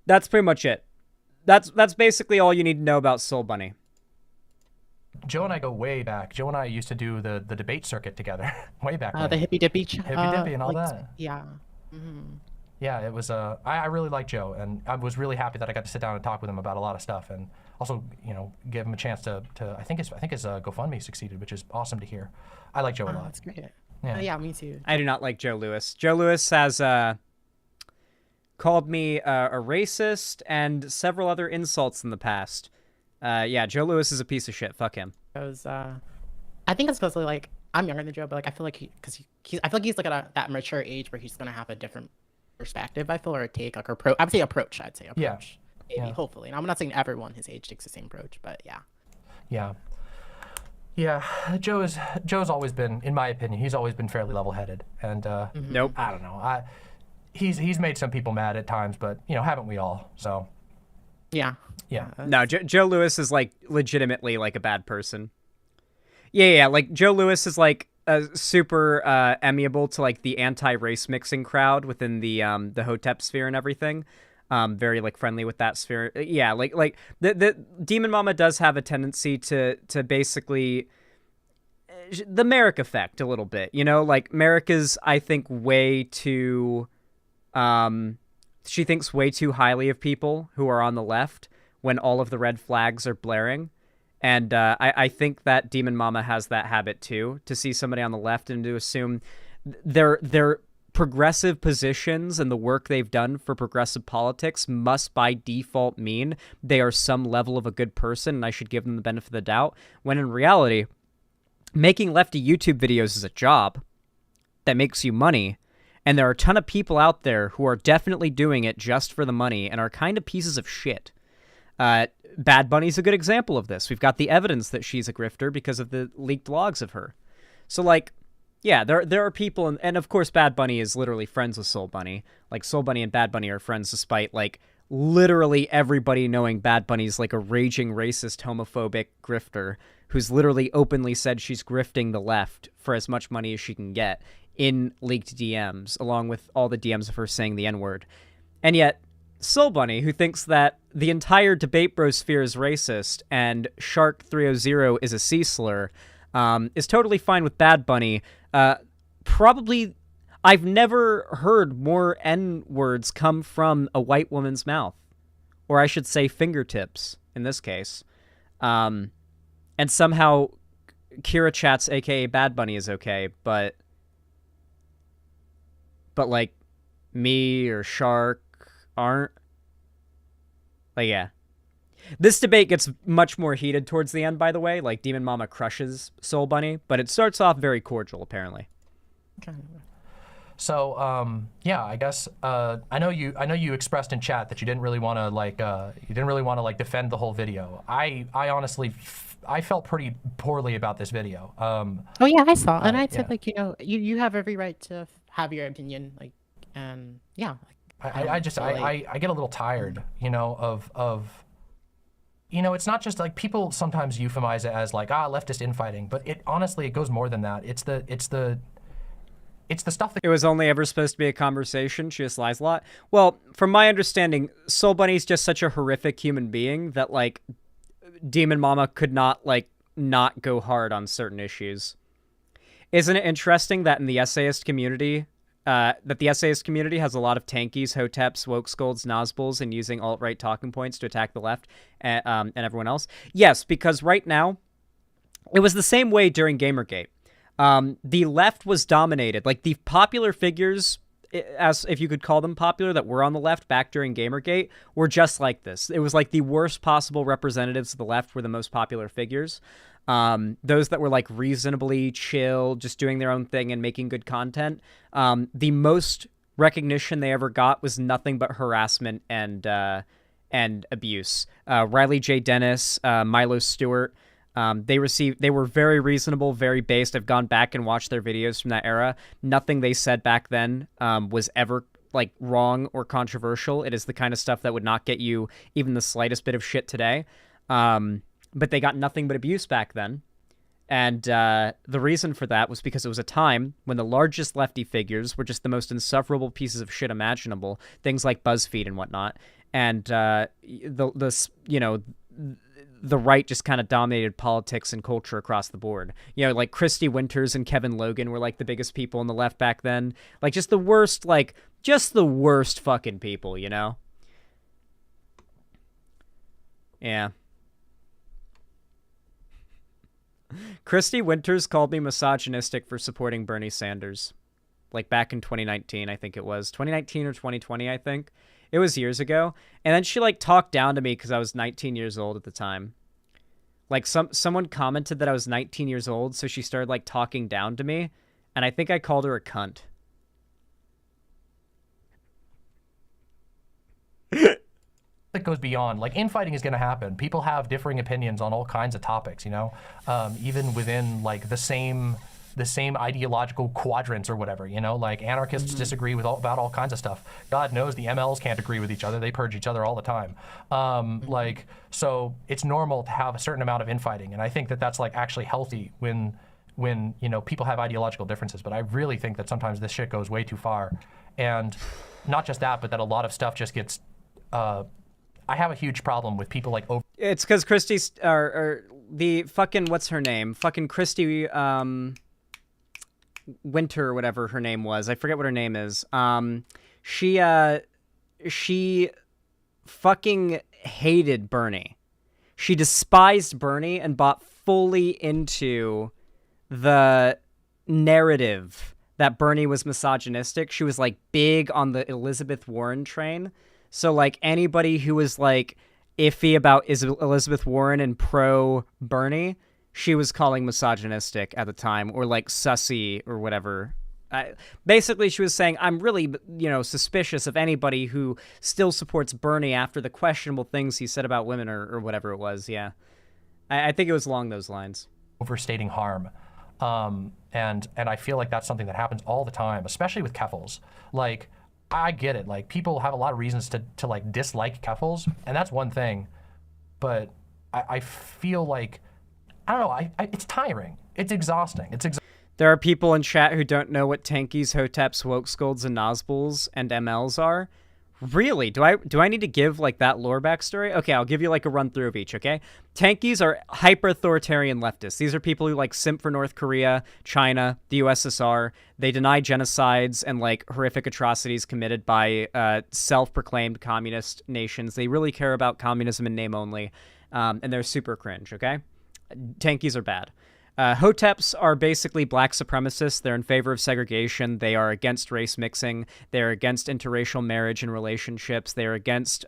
That's pretty much it. That's basically all you need to know about Soulbunni. Joe and I go way back. Joe and I used to do the debate circuit together, way back when. The hippy dippy. Hippy dippy and all that. Yeah. Yeah, it was. I really like Joe, and I was really happy that I got to sit down and talk with him about a lot of stuff, and also, give him a chance to. I think his GoFundMe succeeded, which is awesome to hear. I like Joe a lot. That's great. Yeah. Yeah, me too. I do not like Joe Lewis. Joe Lewis has called me a racist and several other insults in the past. Yeah, Joe Lewis is a piece of shit. Fuck him. I think it's mostly like I'm younger than Joe, but like I feel like I feel like he's like at that mature age where he's gonna have a different perspective. I feel or a take like approach. I'd say approach. Yeah. Maybe, hopefully. And I'm not saying everyone his age takes the same approach, but yeah. Yeah. Yeah, Joe's always been, in my opinion, he's always been fairly level-headed, and Nope. I don't know. He's made some people mad at times, but haven't we all? So. Yeah. Yeah. No, Joe Lewis is like legitimately like a bad person. Yeah. Like Joe Lewis is like super amiable to like the anti-race mixing crowd within the Hotep sphere and everything. Very like friendly with that sphere. Yeah, like the Demon Mama does have a tendency to basically the Merrick effect a little bit. Like Merrick I think way too she thinks way too highly of people who are on the left when all of the red flags are blaring. And I think that Demon Mama has that habit too, to see somebody on the left and to assume their progressive positions and the work they've done for progressive politics must by default mean they are some level of a good person and I should give them the benefit of the doubt, when in reality, making lefty YouTube videos is a job that makes you money. And there are a ton of people out there who are definitely doing it just for the money and are kind of pieces of shit. Bad Bunny's a good example of this. We've got the evidence that she's a grifter because of the leaked logs of her. So, like, yeah, there are people, and of course Bad Bunny is literally friends with Soulbunni. Like, Soulbunni and Bad Bunny are friends despite, like, literally everybody knowing Bad Bunny's, like, a raging racist, homophobic grifter who's literally openly said she's grifting the left for as much money as she can get in leaked DMs, along with all the DMs of her saying the N-word. And yet, Soulbunni, who thinks that the entire debate brosphere is racist and Shark 300 is a sea slur, is totally fine with Bad Bunny. Probably, I've never heard more N-words come from a white woman's mouth. Or I should say fingertips, in this case. And somehow, Kira Chats, aka Bad Bunny, is okay, but like, me or Shark aren't. Like, yeah. This debate gets much more heated towards the end, by the way. Like, Demon Mama crushes Soulbunni, but it starts off very cordial, apparently. Okay. So, yeah, I guess I know you expressed in chat that you didn't really want to defend the whole video. I honestly I felt pretty poorly about this video. Oh yeah, I saw, and I said yeah. like you have every right to have your opinion, like, and yeah. I just I get a little tired, of it's not just like people sometimes euphemize it as like leftist infighting, but it honestly it goes more than that. It's the it's the stuff that It was only ever supposed to be a conversation. She just lies a lot. Well, from my understanding, Soulbunny's just such a horrific human being that, like, Demon Mama could not, like, not go hard on certain issues. Isn't it interesting that in the essayist community, that the essayist community has a lot of tankies, hoteps, woke scolds, Nazbuls, and using alt-right talking points to attack the left and everyone else? Yes, because right now, it was the same way during Gamergate. The left was dominated. Like, the popular figures, as if you could call them popular, that were on the left back during Gamergate, were just like this. It was like the worst possible representatives of the left were the most popular figures. Those that were, like, reasonably chill, just doing their own thing and making good content. The most recognition they ever got was nothing but harassment and abuse. Riley J. Dennis, Milo Stewart, they were very reasonable, very based. I've gone back and watched their videos from that era. Nothing they said back then was ever, like, wrong or controversial. It is the kind of stuff that would not get you even the slightest bit of shit today. But they got nothing but abuse back then. And the reason for that was because it was a time when the largest lefty figures were just the most insufferable pieces of shit imaginable, things like BuzzFeed and whatnot. And the right just kind of dominated politics and culture across the board. You know, like Christy Winters and Kevin Logan were, like, the biggest people on the left back then. Like, just the worst fucking people, you know? Yeah. Christy Winters called me misogynistic for supporting Bernie Sanders. Like, back in 2019, I think it was. 2019 or 2020, I think. It was years ago. And then she, like, talked down to me because I was 19 years old at the time. Like, someone commented that I was 19 years old, so she started, like, talking down to me. And I think I called her a cunt. that goes beyond, like, infighting is going to happen. People have differing opinions on all kinds of topics, you know, even within, like, the same ideological quadrants or whatever, you know, like anarchists disagree about all kinds of stuff. God knows the MLs can't agree with each other. They purge each other all the time. Like, so it's normal to have a certain amount of infighting. And I think that that's, like, actually healthy when, you know, people have ideological differences. But I really think that sometimes this shit goes way too far. And not just that, but that a lot of stuff just gets, I have a huge problem with people, like, It's because Christy's, or the fucking, what's her name? Fucking Christy, Winter or whatever her name was. I forget what her name is. She fucking hated Bernie. She despised Bernie and bought fully into the narrative that Bernie was misogynistic. She was, like, big on the Elizabeth Warren train. So, like, anybody who was, like, iffy about Elizabeth Warren and pro Bernie, she was calling misogynistic at the time, or, like, sussy or whatever. Basically, she was saying, I'm really, you know, suspicious of anybody who still supports Bernie after the questionable things he said about women, or whatever it was. Yeah, I think it was along those lines. Overstating harm, and I feel like that's something that happens all the time, especially with Keffals. Like, I get it. Like, people have a lot of reasons to like dislike Keffals, and that's one thing. But I feel like, I don't know. It's tiring. It's exhausting. There are people in chat who don't know what tankies, hoteps, woke scolds, and Nazbuls and MLs are. Really? Do I need to give, like, that lore backstory? Okay, I'll give you, like, a run through of each, okay? Tankies are hyper-authoritarian leftists. These are people who, like, simp for North Korea, China, the USSR. They deny genocides and, like, horrific atrocities committed by self-proclaimed communist nations. They really care about communism in name only, and they're super cringe, okay? Tankies are bad. Hoteps are basically black supremacists. They're in favor of segregation. They are against race mixing. They're against interracial marriage and relationships. They're against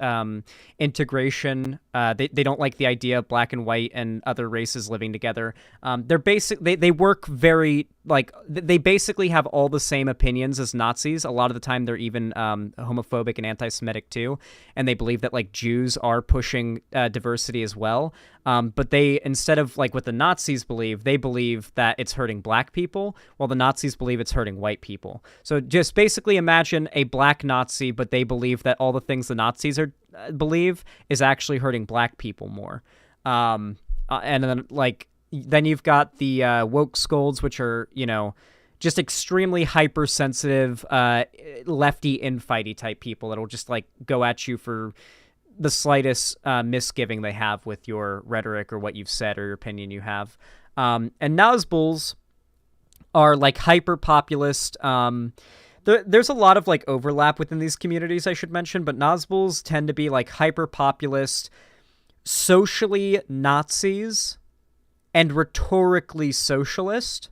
integration. They don't like the idea of black and white and other races living together. They work very, like, they basically have all the same opinions as Nazis. A lot of the time they're even homophobic and anti-Semitic too. And they believe that, like, Jews are pushing diversity as well. But they, instead of, like, what the Nazis believe, they believe that it's hurting black people, while the Nazis believe it's hurting white people. So just basically imagine a black Nazi, but they believe that all the things the Nazis believe is actually hurting black people more. And then, like, then you've got the woke scolds, which are, you know, just extremely hypersensitive, lefty infighty type people that'll just like go at you for the slightest misgiving they have with your rhetoric or what you've said or your opinion you have. And Nazguls are like hyper populist. There's a lot of like overlap within these communities, I should mention, but Nazguls tend to be like hyper populist, socially Nazis, and rhetorically socialist.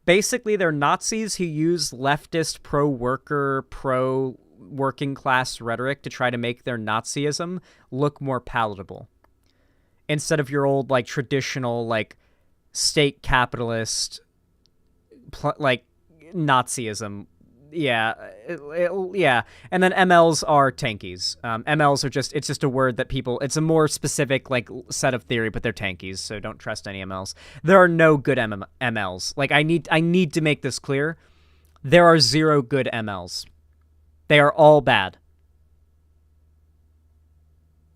Basically, they're Nazis who use leftist, pro-worker, pro-working class rhetoric to try to make their Nazism look more palatable. Instead of your old, like, traditional, like, state capitalist, like, Nazism. Yeah, yeah. And then MLs are tankies. MLs are just, it's just a word that people, it's a more specific, like, set of theory, but they're tankies, so don't trust any MLs. There are no good MLs. Like, I need to make this clear. There are 0 good MLs. They are all bad.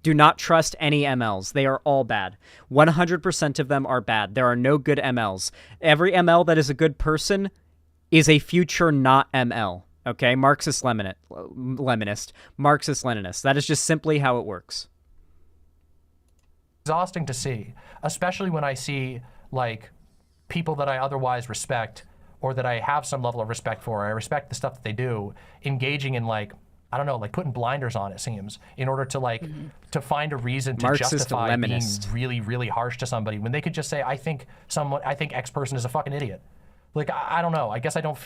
Do not trust any MLs. They are all bad. 100% of them are bad. There are no good MLs. Every ML that is a good person is a future not ML, okay? Marxist-Leninist, Marxist-Leninist. That is just simply how it works. Exhausting to see, especially when I see, like, people that I otherwise respect or that I have some level of respect for, I respect the stuff that they do, engaging in, like, I don't know, like putting blinders on, it seems, in order to, like, to find a reason to justify being really, really harsh to somebody when they could just say, I think X person is a fucking idiot. Like, I don't know. I guess I don't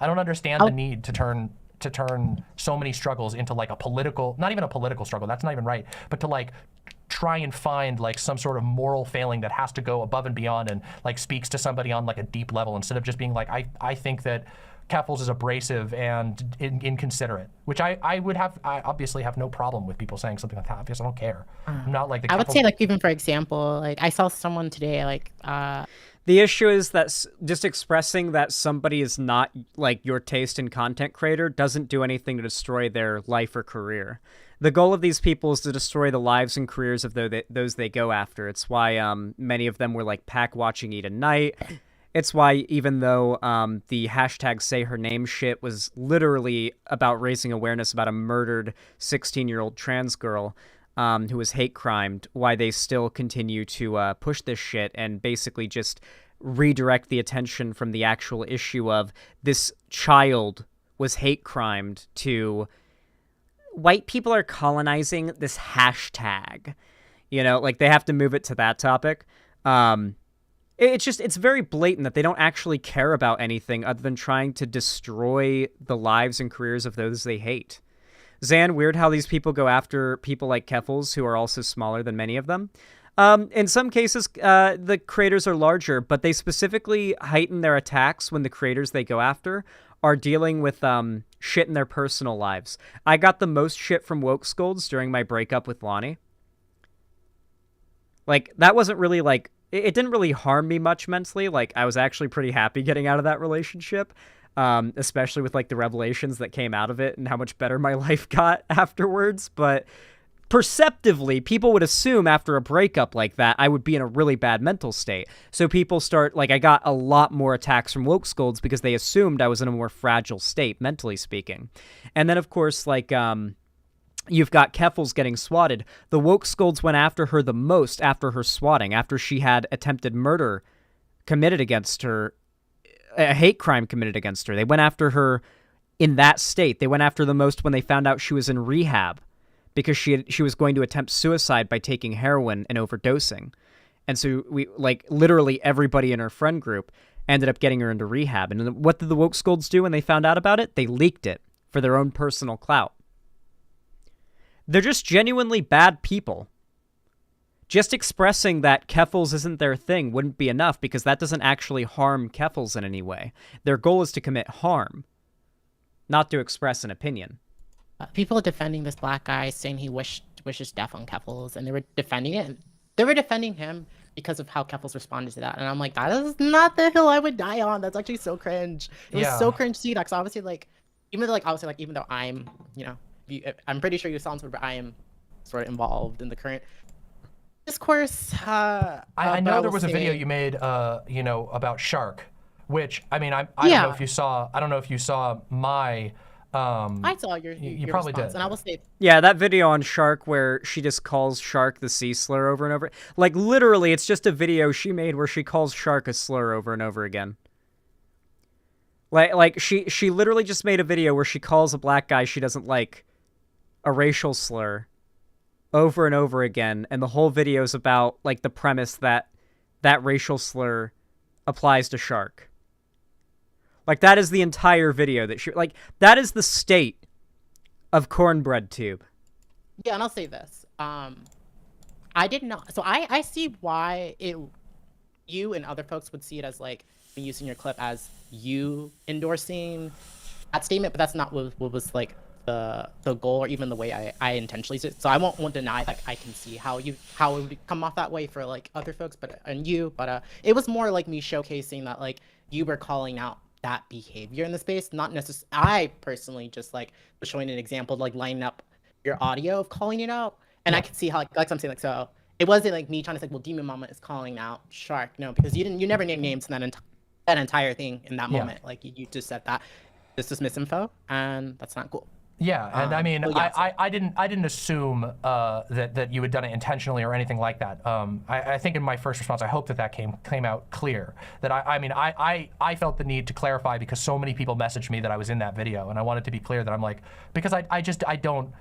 understand the need to turn so many struggles into like a political, not even a political struggle, that's not even right, but to like try and find like some sort of moral failing that has to go above and beyond and like speaks to somebody on like a deep level instead of just being like, I think that Keffels is abrasive and inconsiderate, which I obviously have no problem with people saying something like that. Obviously, I don't care. I'm not like the I would say, like, even for example, like I saw someone today, like, the issue is that just expressing that somebody is not like your taste in content creator doesn't do anything to destroy their life or career. The goal of these people is to destroy the lives and careers of those they go after. It's why many of them were like pack watching Eat at Night. It's why even though the hashtag say her name shit was literally about raising awareness about a murdered 16-year-old trans girl who was hate crimed, why they still continue to push this shit and basically just redirect the attention from the actual issue of this child was hate crimed to white people are colonizing this hashtag. You know, like they have to move it to that topic. It's very blatant that they don't actually care about anything other than trying to destroy the lives and careers of those they hate. Zan, weird how these people go after people like Keffels, who are also smaller than many of them. In some cases, the creators are larger, but they specifically heighten their attacks when the creators they go after are dealing with shit in their personal lives. I got the most shit from woke scolds during my breakup with Lonnie. Like, that wasn't really, like, it didn't really harm me much mentally. Like, I was actually pretty happy getting out of that relationship. Especially with like the revelations that came out of it and how much better my life got afterwards. But perceptively, people would assume after a breakup like that, I would be in a really bad mental state. So people start, like, I got a lot more attacks from woke scolds because they assumed I was in a more fragile state, mentally speaking. And then, of course, like, you've got Keffels getting swatted. The woke scolds went after her the most after her swatting, after she had attempted murder committed against her, a hate crime committed against her. They went after her in that state. They went after the most when they found out she was in rehab because she was going to attempt suicide by taking heroin and overdosing. And so we, like, literally everybody in her friend group ended up getting her into rehab. And what did the woke scolds do when they found out about it? They leaked it for their own personal clout. They're just genuinely bad people. Just expressing that Keffels isn't their thing wouldn't be enough because that doesn't actually harm Keffels in any way. Their goal is to commit harm, not to express an opinion. People defending this black guy saying he wishes death on Keffels, and they were defending it. They were defending him because of how Keffels responded to that. And I'm like, that is not the hill I would die on. That's actually so cringe. It was so cringe to see that. Because obviously, like, even though I'm, you know, I'm pretty sure you sound sort of, I am sort of involved in the current discourse. I know there was a video you made, you know, about Shark, which I mean, I Yeah. don't know if you saw. I don't know if you saw my. I saw your probably response, did. and I will say, Yeah, that video on Shark where she just calls Shark the C slur over and over. Like, literally, it's just a video she made where she calls Shark a slur over and over again. Like she literally just made a video where she calls a black guy she doesn't like a racial slur over and over again, and the whole video is about, like, the premise that that racial slur applies to Shark. Like, that is the entire video that she... Like, that is the state of Cornbread Tube. yeah, and I'll say this. I did not. So I see why you and other folks would see it as like me using your clip as you endorsing that statement, but that's not what was like the goal or even the way I intentionally used it. So I won't deny that I can see how it would come off that way for like other folks, but it was more like me showcasing that like you were calling out that behavior in the space, not necessarily. I personally just like was showing an example, like lining up your audio of calling it out, and I could see how like something like so. It wasn't like me trying to say, well, Demon Mama is calling out Shark, no, because you never named names in that entire thing in that moment. Like you just said that this is misinfo, and that's not cool. Yeah, and I mean, well, yeah, I didn't assume that you had done it intentionally or anything like that. I think in my first response, I hope that came out clear. That I felt the need to clarify because so many people messaged me that I was in that video, and I wanted to be clear that I'm like, because I don't.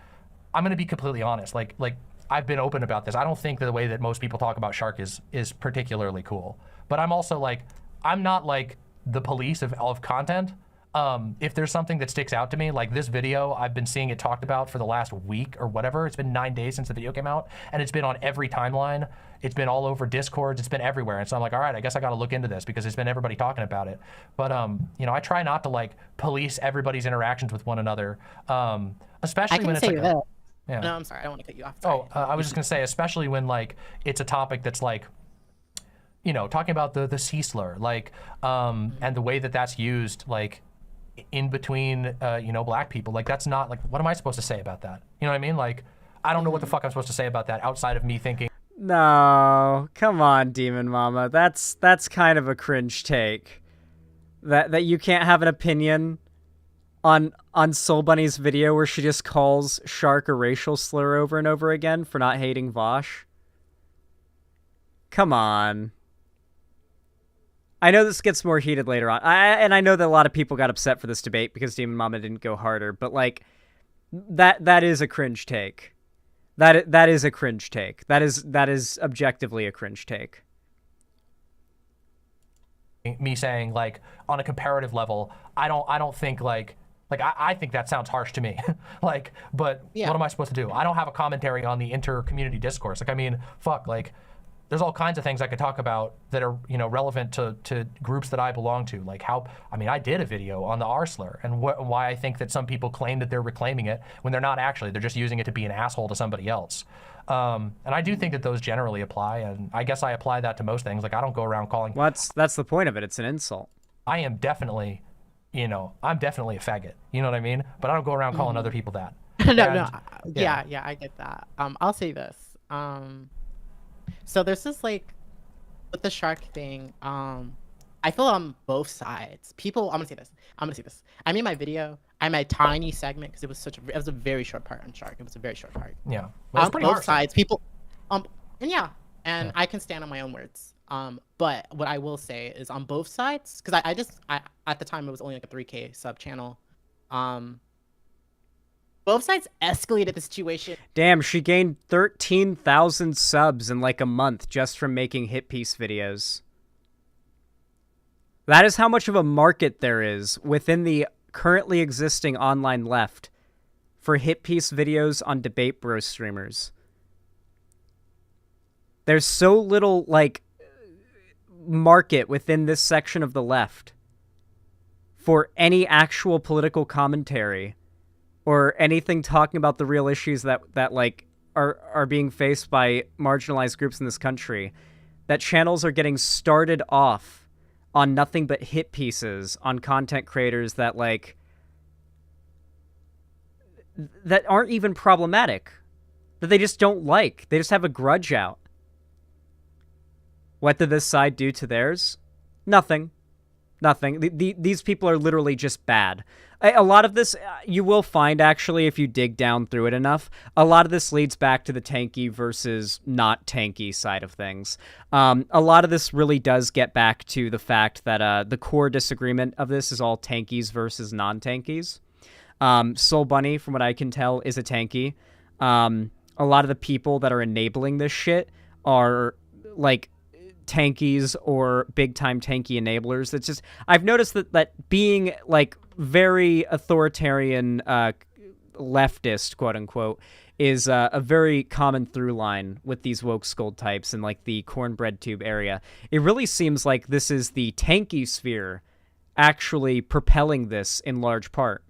I'm gonna be completely honest. Like I've been open about this. I don't think that the way that most people talk about Shark is particularly cool. But I'm also like, I'm not like the police of content. If there's something that sticks out to me, like this video, I've been seeing it talked about for the last week or whatever. It's been 9 days since the video came out, and it's been on every timeline. It's been all over Discords. It's been everywhere. And so I'm like, all right, I guess I got to look into this because it's been everybody talking about it. But, you know, I try not to like police everybody's interactions with one another, especially when it's like Yeah. No, I'm sorry. I don't want to cut you off. Sorry. I was just going to say, especially when like it's a topic that's like, you know, talking about the C slur, like, and the way that that's used, like, in between, you know, black people. Like, that's not, like, what am I supposed to say about that? You know what I mean? Like, I don't know what the fuck I'm supposed to say about that outside of me thinking. No, come on, Demon Mama. That's kind of a cringe take. That you can't have an opinion on Soulbunni's video where she just calls Shark a racial slur over and over again for not hating Vosh. Come on. I know this gets more heated later on. I know that a lot of people got upset for this debate because Demon Mama didn't go harder, but like that is a cringe take. That is a cringe take. That is objectively a cringe take. Me saying like on a comparative level, I don't think like I think that sounds harsh to me. Like, but what am I supposed to do? I don't have a commentary on the inter-community discourse. Like, I mean, fuck, like there's all kinds of things I could talk about that are, you know, relevant to groups that I belong to. Like how, I mean, I did a video on the R slur and why I think that some people claim that they're reclaiming it when they're not actually. They're just using it to be an asshole to somebody else. And I do think that those generally apply, and I guess I apply that to most things. Like I don't go around calling. Well, that's the point of it. It's an insult. I am definitely, you know, I'm definitely a faggot. You know what I mean? But I don't go around calling other people that. Yeah, I get that. I'll say this. So there's this like with the Shark thing. I feel on both sides. People, I'm gonna say this. I made my video. I made a tiny segment because it was a very short part on Shark. It was a very short part. Yeah. Well, on both sides, people, I can stand on my own words. But what I will say is on both sides, because I at the time it was only like a 3K sub channel. Both sides escalated the situation. Damn, she gained 13,000 subs in like a month just from making hit piece videos. That is how much of a market there is within the currently existing online left for hit piece videos on Debate Bros streamers. There's so little, like, market within this section of the left for any actual political commentary or anything talking about the real issues that like are being faced by marginalized groups in this country, that channels are getting started off on nothing but hit pieces on content creators that like that aren't even problematic, that they just don't like. They just have a grudge out. What did this side do to theirs? Nothing. Nothing. These people are literally just bad. A lot of this, you will find, actually, if you dig down through it enough, a lot of this leads back to the tanky versus not tanky side of things. A lot of this really does get back to the fact that the core disagreement of this is all tankies versus non-tankies. Soulbunni, from what I can tell, is a tanky. A lot of the people that are enabling this shit are, like, tankies or big-time tanky enablers. It's just, I've noticed that being, like, very authoritarian leftist, quote-unquote, is a very common through line with these woke scold types in, like, the cornbread tube area. It really seems like this is the tanky sphere actually propelling this in large part.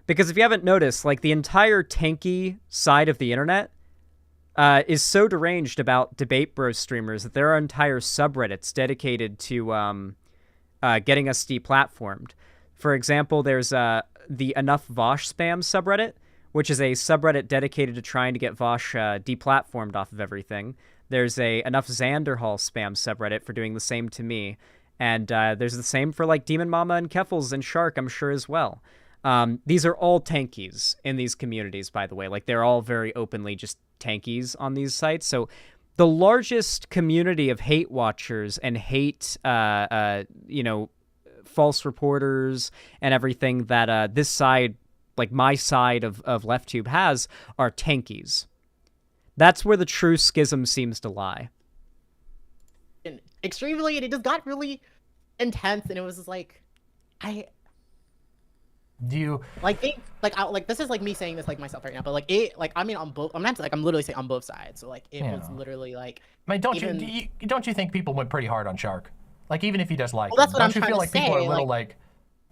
Because if you haven't noticed, like, the entire tanky side of the internet is so deranged about debate bro streamers that there are entire subreddits dedicated to getting us deplatformed. For example, there's the Enough Vosh Spam subreddit, which is a subreddit dedicated to trying to get Vosh deplatformed off of everything. There's a Enough Xanderhall Spam subreddit for doing the same to me. And there's the same for, like, Demon Mama and Keffels and Shark, I'm sure, as well. These are all tankies in these communities, by the way. Like, they're all very openly just tankies on these sites. So the largest community of hate watchers and hate, false reporters and everything that this side, like my side of LeftTube has, are tankies. That's where the true schism seems to lie. Extremely, and it just got really intense, and it was just like, Do you this is like me saying this like myself right now, but like it, like I mean on both, I'm literally saying on both sides, so like it was literally like. I mean, don't you think people went pretty hard on Shark? Like, even if you dislike, well, that's what don't I'm you trying feel to like say, people are a little like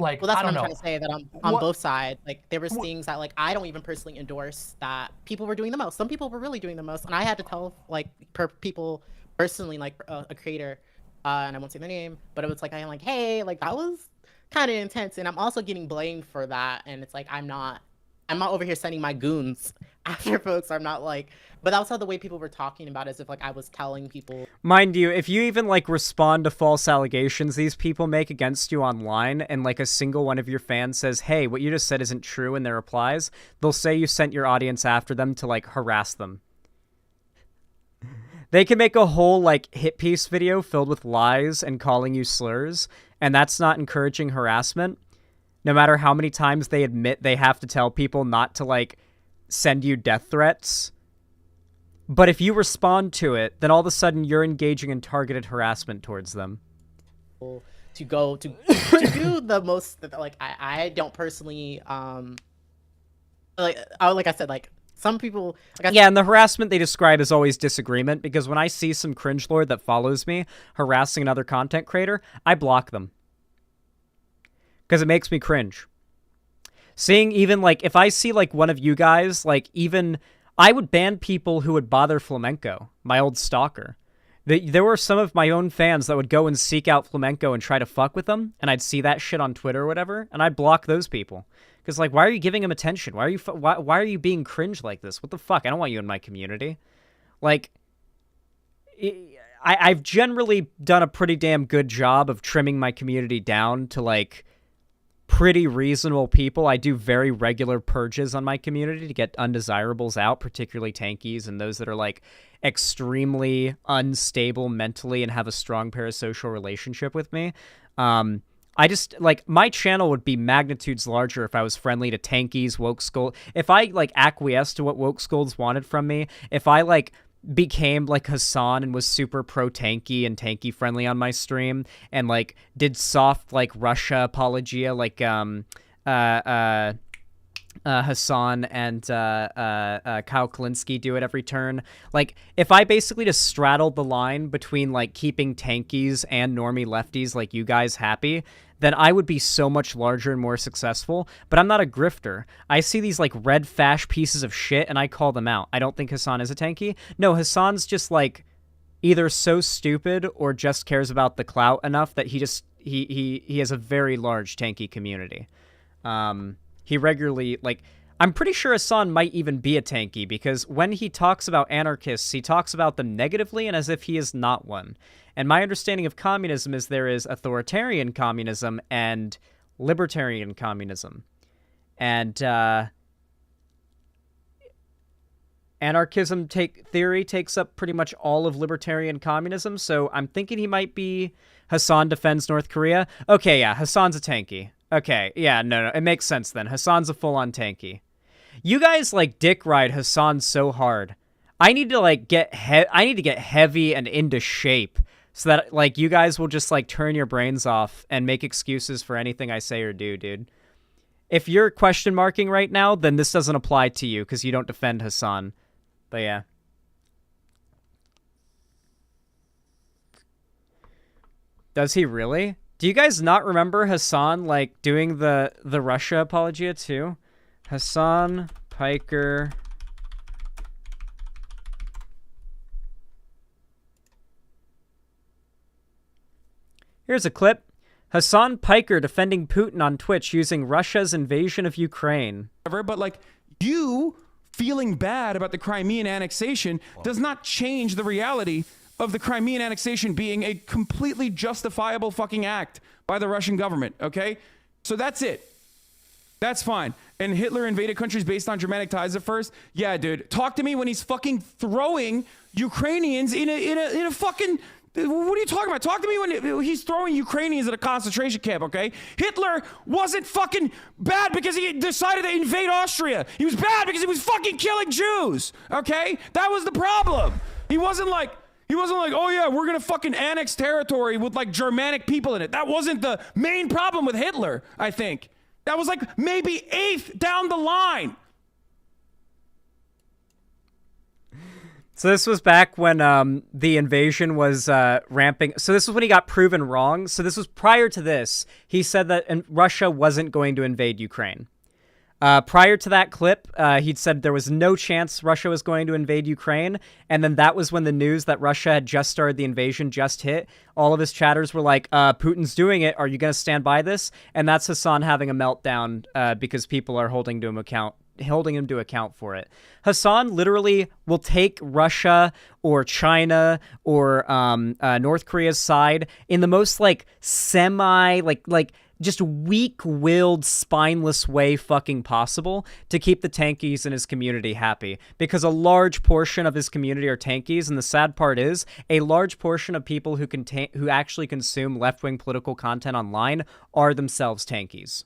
well, that's I don't what I'm know. trying to say, that on both sides, like there was things that like I don't even personally endorse that people were doing the most. Some people were really doing the most, and I had to tell like people personally, like a creator, and I won't say their name, but it was like I'm like, hey, like that was kind of intense, and I'm also getting blamed for that, and it's like I'm not over here sending my goons after folks. I'm not like, but that's how the way people were talking about it, as if like I was telling people. Mind you, if you even like respond to false allegations these people make against you online, and like a single one of your fans says, hey, what you just said isn't true in their replies, they'll say you sent your audience after them to like harass them. They can make a whole like hit piece video filled with lies and calling you slurs, and that's not encouraging harassment. No matter how many times they admit they have to tell people not to like send you death threats. But if you respond to it, then all of a sudden you're engaging in targeted harassment towards them. To go to do the most, like I don't personally like I said, like some people, like yeah, and the harassment they describe is always disagreement, because when I see some cringelord that follows me harassing another content creator, I block them. Because it makes me cringe. Seeing even, like, if I see, like, one of you guys, like, even, I would ban people who would bother Flamenco, my old stalker. There were some of my own fans that would go and seek out Flamenco and try to fuck with them, and I'd see that shit on Twitter or whatever, and I'd block those people. Because, like, why are you giving him attention? Why are you being cringe like this? What the fuck? I don't want you in my community. Like, I've generally done a pretty damn good job of trimming my community down to, like, pretty reasonable people. I do very regular purges on my community to get undesirables out, particularly tankies and those that are like extremely unstable mentally and have a strong parasocial relationship with me. I just, like, my channel would be magnitudes larger if I was friendly to tankies, woke scold. If I, like, acquiesced to what woke scolds wanted from me, if I, like, became like Hassan and was super pro-tanky and tanky friendly on my stream, and like did soft like Russia apologia like Hassan and Kyle Kalinske do at every turn. Like, if I basically just straddled the line between like keeping tankies and normie lefties like you guys happy, then I would be so much larger and more successful. But I'm not a grifter. I see these like red fash pieces of shit and I call them out. I don't think Hassan is a tanky. No, Hassan's just like either so stupid or just cares about the clout enough that he has a very large tanky community. He regularly, like, I'm pretty sure Hassan might even be a tanky, because when he talks about anarchists, he talks about them negatively and as if he is not one. And my understanding of communism is there is authoritarian communism and libertarian communism. And anarchism theory takes up pretty much all of libertarian communism, so I'm thinking he might be Hassan defends North Korea. Okay, yeah, Hassan's a tanky. Okay, yeah, no, it makes sense then. Hassan's a full-on tanky. You guys, like, dick ride Hassan so hard. I need to, like, get heavy and into shape so that, like, you guys will just, like, turn your brains off and make excuses for anything I say or do, dude. If you're question marking right now, then this doesn't apply to you because you don't defend Hassan. But yeah. Does he really? Do you guys not remember Hassan, like, doing the Russia apologia too? Hassan Piker. Here's a clip. Hassan Piker defending Putin on Twitch using Russia's invasion of Ukraine. But, like, you feeling bad about the Crimean annexation does not change the reality of the Crimean annexation being a completely justifiable fucking act by the Russian government, okay? So that's it. That's fine. And Hitler invaded countries based on Germanic ties at first? Yeah, dude. Talk to me when he's fucking throwing Ukrainians in a fucking... What are you talking about? Talk to me when he's throwing Ukrainians at a concentration camp, okay? Hitler wasn't fucking bad because he decided to invade Austria. He was bad because he was fucking killing Jews, okay? That was the problem. He wasn't like, oh yeah, we're gonna fucking annex territory with like Germanic people in it. That wasn't the main problem with Hitler, I think. That was like maybe eighth down the line. So this was back when the invasion was ramping. So this was when he got proven wrong. So this was prior to this. He said that Russia wasn't going to invade Ukraine. Prior to that clip, he'd said there was no chance Russia was going to invade Ukraine. And then that was when the news that Russia had just started the invasion just hit. All of his chatters were like, Putin's doing it. Are you going to stand by this? And that's Hassan having a meltdown because people are holding him to account for it. Hassan literally will take Russia or China or North Korea's side in the most like just weak-willed, spineless way fucking possible to keep the tankies in his community happy. Because a large portion of his community are tankies, and the sad part is, a large portion of people who actually consume left-wing political content online are themselves tankies.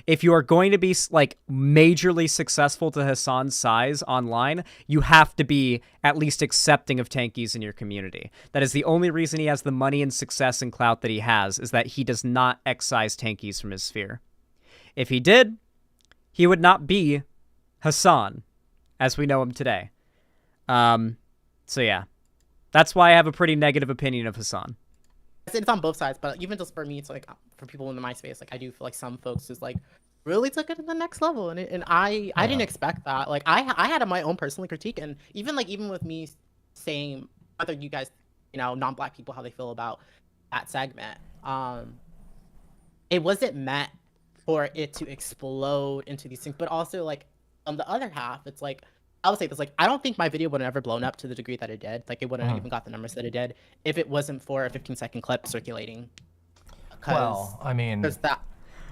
If you are going to be like majorly successful to Hassan's size online, you have to be at least accepting of tankies in your community. That is the only reason he has the money and success and clout that he has, is that he does not excise tankies from his sphere. If he did, he would not be Hassan as we know him today. So yeah, that's why I have a pretty negative opinion of Hassan. It's on both sides, but even just for me, it's like for people in my space, like I do feel like some folks just like really took it to the next level, and I didn't expect that. Like I had my own personal critique, and even with me saying whether you guys, non-black people, how they feel about that segment, it wasn't meant for it to explode into these things, but also like on the other half, it's like. I would say this, like, I don't think my video would have ever blown up to the degree that it did. Like, it wouldn't have even got the numbers that it did if it wasn't for a 15-second clip circulating. Well, I mean... that.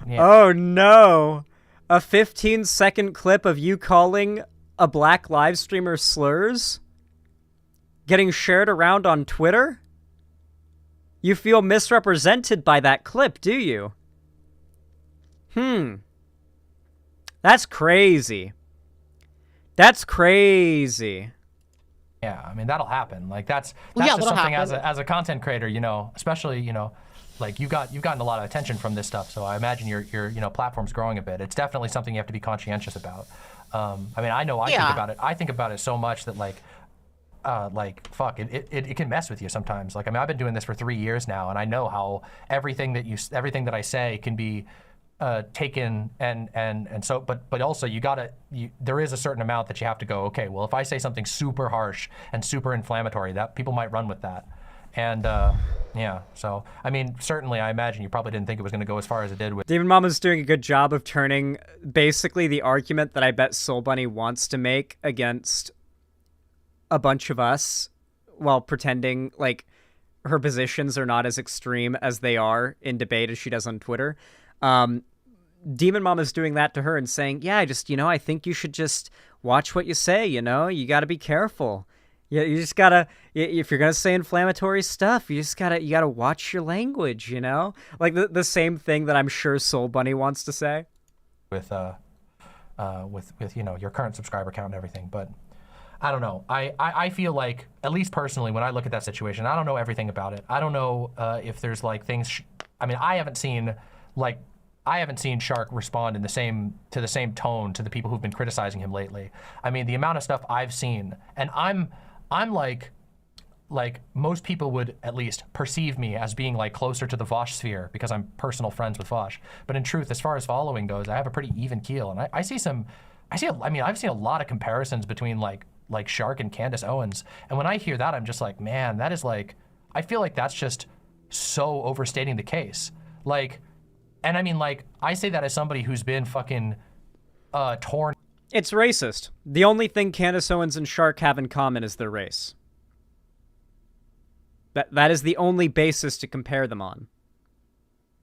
Yeah. Oh, no. A 15-second clip of you calling a black live streamer slurs? Getting shared around on Twitter? You feel misrepresented by that clip, do you? That's crazy. That's crazy. Yeah, I mean, that'll happen. Like, that's just something as a content creator, especially, like you've gotten a lot of attention from this stuff. So I imagine your platform's growing a bit. It's definitely something you have to be conscientious about. I mean, I know think about it. I think about it so much that fuck, it can mess with you sometimes. Like, I mean, I've been doing this for 3 years now, and I know how everything that I say can be taken and so, but also there is a certain amount that you have to go, okay, well, if I say something super harsh and super inflammatory, that people might run with that. And yeah, so I mean, certainly, I imagine you probably didn't think it was going to go as far as it did with. Demon Mama's doing a good job of turning basically the argument that I bet Soulbunni wants to make against a bunch of us while pretending like her positions are not as extreme as they are in debate as she does on Twitter. Demon Mama's doing that to her and saying, yeah, I think you should just watch what you say, you got to be careful. You just gotta, if you're gonna say inflammatory stuff, you gotta watch your language, like the same thing that I'm sure Soulbunni wants to say. With your current subscriber count and everything, but I don't know. I feel like, at least personally, when I look at that situation, I don't know everything about it. I don't know if there's like things. I mean, I haven't seen Shark respond in the same tone to the people who've been criticizing him lately. I mean, the amount of stuff I've seen, and I'm like most people would at least perceive me as being like closer to the Vosh sphere because I'm personal friends with Vosh. But in truth, as far as following goes, I have a pretty even keel, and I've seen a lot of comparisons between like Shark and Candace Owens, and when I hear that, I'm just like, man, that is like, I feel like that's just so overstating the case. Like, and I mean, like, I say that as somebody who's been fucking torn. It's racist. The only thing Candace Owens and Shark have in common is their race. That is the only basis to compare them on.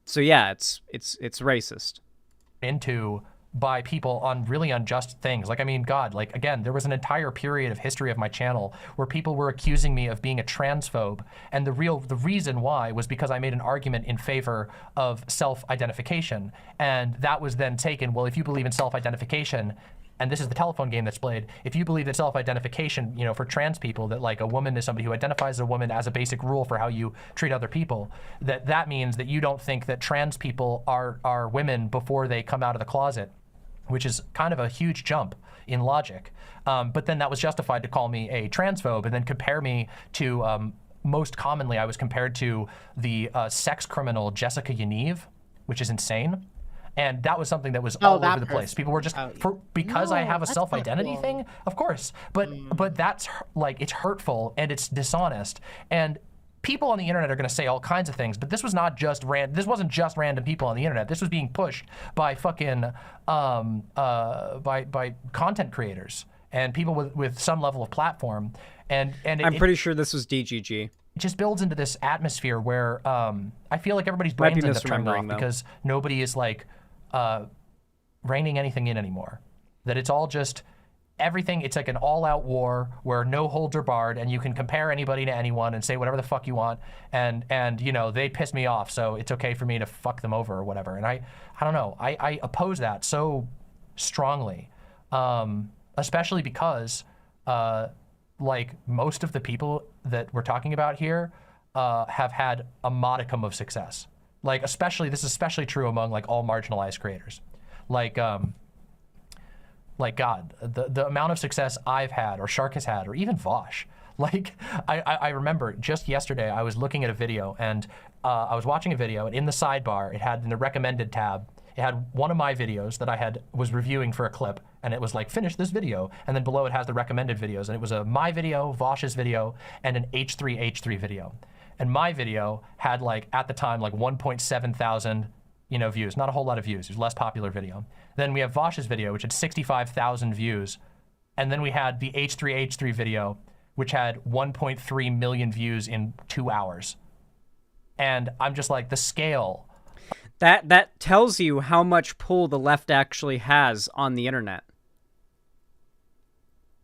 So yeah, it's racist. Into by people on really unjust things. Like, I mean, God, like, again, there was an entire period of history of my channel where people were accusing me of being a transphobe. And the reason why was because I made an argument in favor of self-identification. And that was then taken, well, if you believe in self-identification, and this is the telephone game that's played, if you believe that self-identification, for trans people, that like a woman is somebody who identifies as a woman as a basic rule for how you treat other people, that means that you don't think that trans people are women before they come out of the closet, which is kind of a huge jump in logic. But then that was justified to call me a transphobe and then compare me to, most commonly I was compared to the sex criminal Jessica Yaniv, which is insane. And that was something that was all over the place. People were just, because I have a self-identity thing, of course. But that's like, it's hurtful and it's dishonest. And people on the internet are going to say all kinds of things, but this was not just this wasn't just random people on the internet. This was being pushed by fucking by content creators and people with some level of platform. And I'm pretty sure this was DGG. It just builds into this atmosphere where I feel like everybody's brains end up turned off because nobody is like reining anything in anymore. That it's all just everything. It's like an all-out war where no holds are barred, and you can compare anybody to anyone and say whatever the fuck you want, and they piss me off, so it's okay for me to fuck them over or whatever. And I don't know. I oppose that so strongly, especially because like most of the people that we're talking about here have had a modicum of success. Like, this is especially true among like all marginalized creators. Like God, the amount of success I've had, or Shark has had, or even Vosh. Like, I remember just yesterday I was looking at a video, and I was watching a video, and in the sidebar, it had in the recommended tab, it had one of my videos that I was reviewing for a clip, and it was like, finish this video, and then below it has the recommended videos, and it was my video, Vosh's video, and an H3H3 video. And my video had like, at the time, like 1.7 thousand, views. Not a whole lot of views. It was a less popular video. Then we have Vosh's video, which had 65,000 views. And then we had the H3H3 video, which had 1.3 million views in 2 hours. And I'm just like, the scale. That tells you how much pull the left actually has on the internet.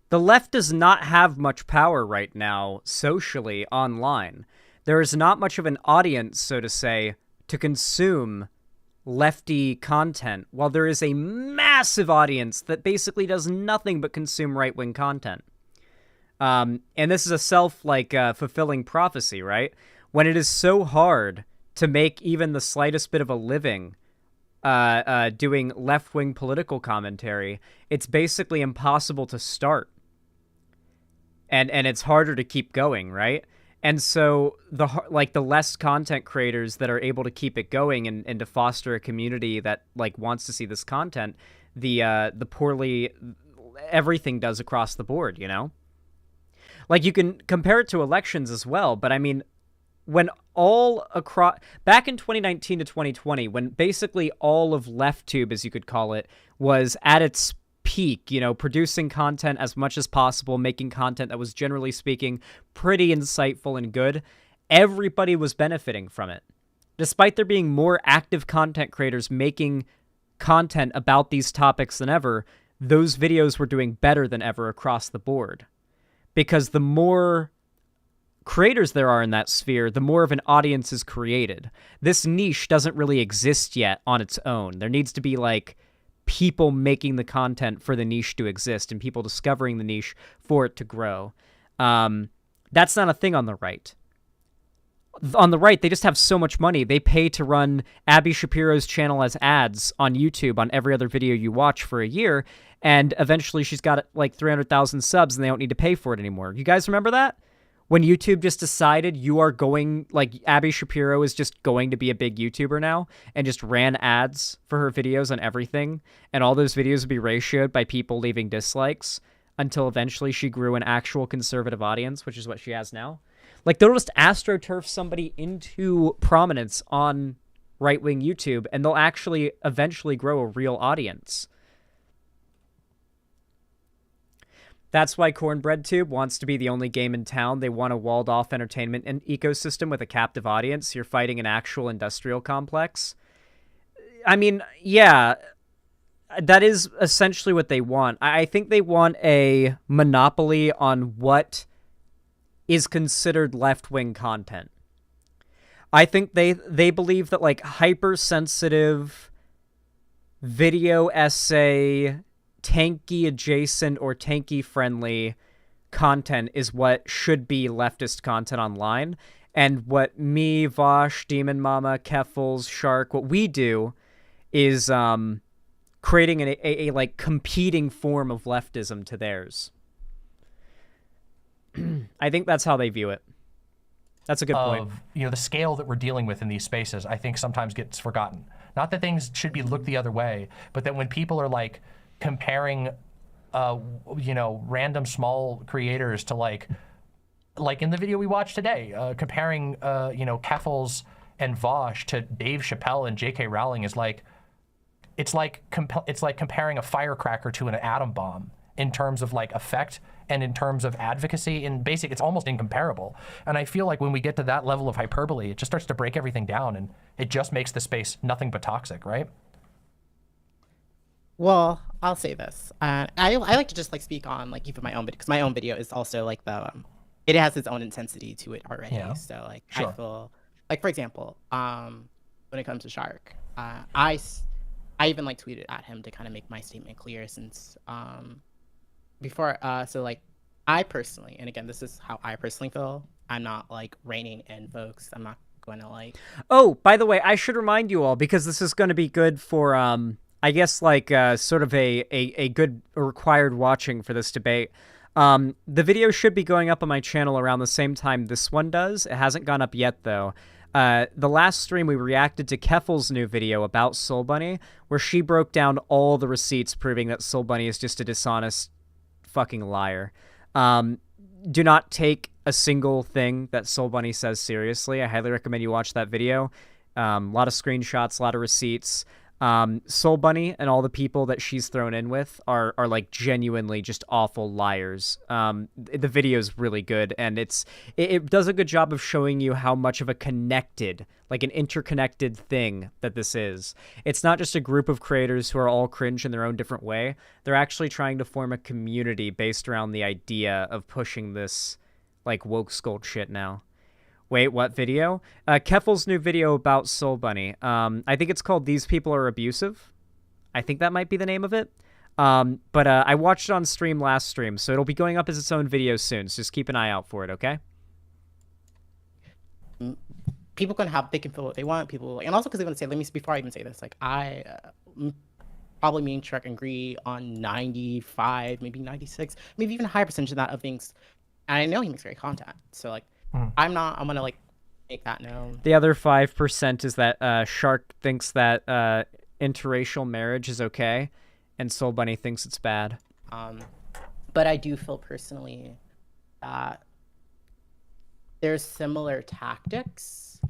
The left does not have much power right now socially online. There is not much of an audience, so to say, to consume lefty content, while there is a massive audience that basically does nothing but consume right-wing content. And this is a fulfilling prophecy, right? When it is so hard to make even the slightest bit of a living doing left-wing political commentary, it's basically impossible to start. And it's harder to keep going, right? And so the less content creators that are able to keep it going and to foster a community that like wants to see this content, the poorly everything does across the board, Like, you can compare it to elections as well, but I mean, when all across back in 2019 to 2020, when basically all of LeftTube, as you could call it, was at its peak, you know, producing content as much as possible, making content that was generally speaking pretty insightful and good, everybody was benefiting from it. Despite there being more active content creators making content about these topics than ever, those videos were doing better than ever across the board. Because the more creators there are in that sphere, the more of an audience is created. This niche doesn't really exist yet on its own. There needs to be, like, people making the content for the niche to exist and people discovering the niche for it to grow. That's not a thing on the right. On the right, they just have so much money. They pay to run Abby Shapiro's channel as ads on YouTube on every other video you watch for a year, and eventually she's got, like, 300,000 subs and they don't need to pay for it anymore. You guys remember that? When YouTube just decided you are going, like, Abby Shapiro is just going to be a big YouTuber now and just ran ads for her videos on everything, and all those videos would be ratioed by people leaving dislikes until eventually she grew an actual conservative audience, which is what she has now. Like, they'll just astroturf somebody into prominence on right-wing YouTube, and they'll actually eventually grow a real audience. That's why Cornbread Tube wants to be the only game in town. They want a walled-off entertainment ecosystem with a captive audience. You're fighting an actual industrial complex. I mean, yeah, that is essentially what they want. I think they want a monopoly on what is considered left-wing content. I think they believe that, like, hypersensitive video essay, tanky adjacent or tanky friendly content is what should be leftist content online. And what me, Vosh, Demon Mama, Keffels, Shark, what we do is creating a like competing form of leftism to theirs. I think that's how they view it. That's a good point. You know, the scale that we're dealing with in these spaces, I think sometimes gets forgotten. Not that things should be looked the other way, but that when people are, like, comparing, you know, random small creators to, like in the video we watched today, comparing, you know, Keffels and Vosh to Dave Chappelle and J.K. Rowling is like, it's like comparing a firecracker to an atom bomb in terms of, like, effect and in terms of advocacy. In basic, it's almost incomparable. And I feel like when we get to that level of hyperbole, it just starts to break everything down, and it just makes the space nothing but toxic, right? Well, I'll say this. I like to just, like, speak on, like, even my own video, because my own video is also, like, the it has its own intensity to it already. Yeah. So, like, Sure. I feel like, for example, when it comes to Shark, I even, like, tweeted at him to kind of make my statement clear, since before so, like, I personally, and again, this is how I personally feel, I'm not, like, reining in folks. I'm not going to, like, Oh, by the way, I should remind you all, because this is going to be good for I guess, like, sort of a good required watching for this debate. The video should be going up on my channel around the same time this one does. It hasn't gone up yet, though. The last stream, we reacted to Keffel's new video about Soulbunni, where she broke down all the receipts proving that Soulbunni is just a dishonest fucking liar. Do not take a single thing that Soulbunni says seriously. I highly recommend you watch that video. A lot of screenshots, a lot of receipts. Soulbunni and all the people that she's thrown in with are like genuinely just awful liars. The video is really good, and it does a good job of showing you how much of a connected, like an interconnected thing that this is. It's not just a group of creators who are all cringe in their own different way. They're actually trying to form a community based around the idea of pushing this, like, woke skull shit now. Wait, what video? Keffel's new video about Soulbunni. I think it's called These People Are Abusive. I think that might be the name of it. But I watched it on stream last stream, so it'll be going up as its own video soon, so just keep an eye out for it, okay? People they can feel what they want. People, and also because they want to say, before I even say this, like, I probably me and Shrek agree on 95, maybe 96, maybe even a higher percentage of that of things. And I know he makes great content, so, like, I'm gonna, like, make that known. The other 5% is that Shark thinks that interracial marriage is okay, and Soulbunni thinks it's bad. But I do feel personally that there's similar tactics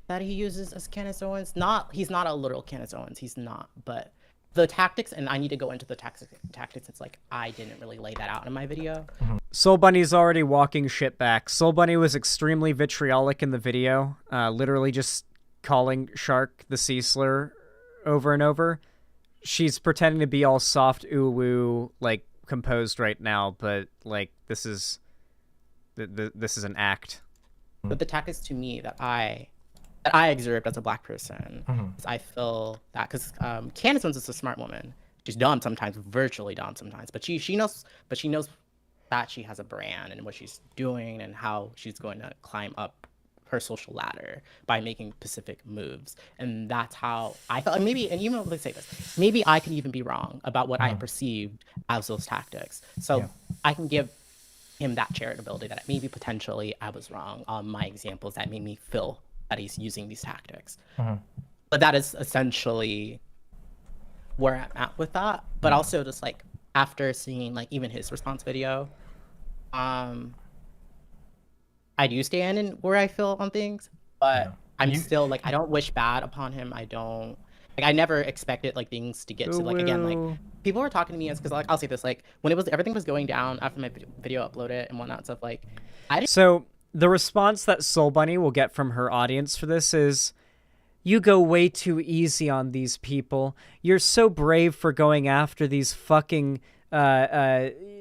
that he uses as Candace Owens. He's not a literal Candace Owens. He's not, but the tactics, and I need to go into the tactics. It's like I didn't really lay that out in my video. Soulbunny's already walking shit back. Soulbunny was extremely vitriolic in the video, literally just calling Shark the sea slur over and over. She's pretending to be all soft ooh woo, like composed right now, but like this is an act. But the tactics to me that I observed as a black person, is I feel that because Candace Owens is a smart woman. She's dumb sometimes, virtually dumb sometimes, but she knows that she has a brand and what she's doing and how she's going to climb up her social ladder by making specific moves. And that's how I felt. And maybe, and even let's say this, maybe I can even be wrong about what I perceived as those tactics. So I can give him that charitability that maybe potentially I was wrong on my examples that made me feel that he's using these tactics. But that is essentially where I'm at with that. But also just like after seeing like even his response video, I do stand in where I feel on things, but I'm still like, I don't wish bad upon him. I don't, like, I never expected like things to get to like, again, like people were talking to me as, cause like, I'll say this, like when everything was going down after my video uploaded and whatnot, stuff like, I didn't. So the response that Soulbunny will get from her audience for this is, you go way too easy on these people. You're so brave for going after these fucking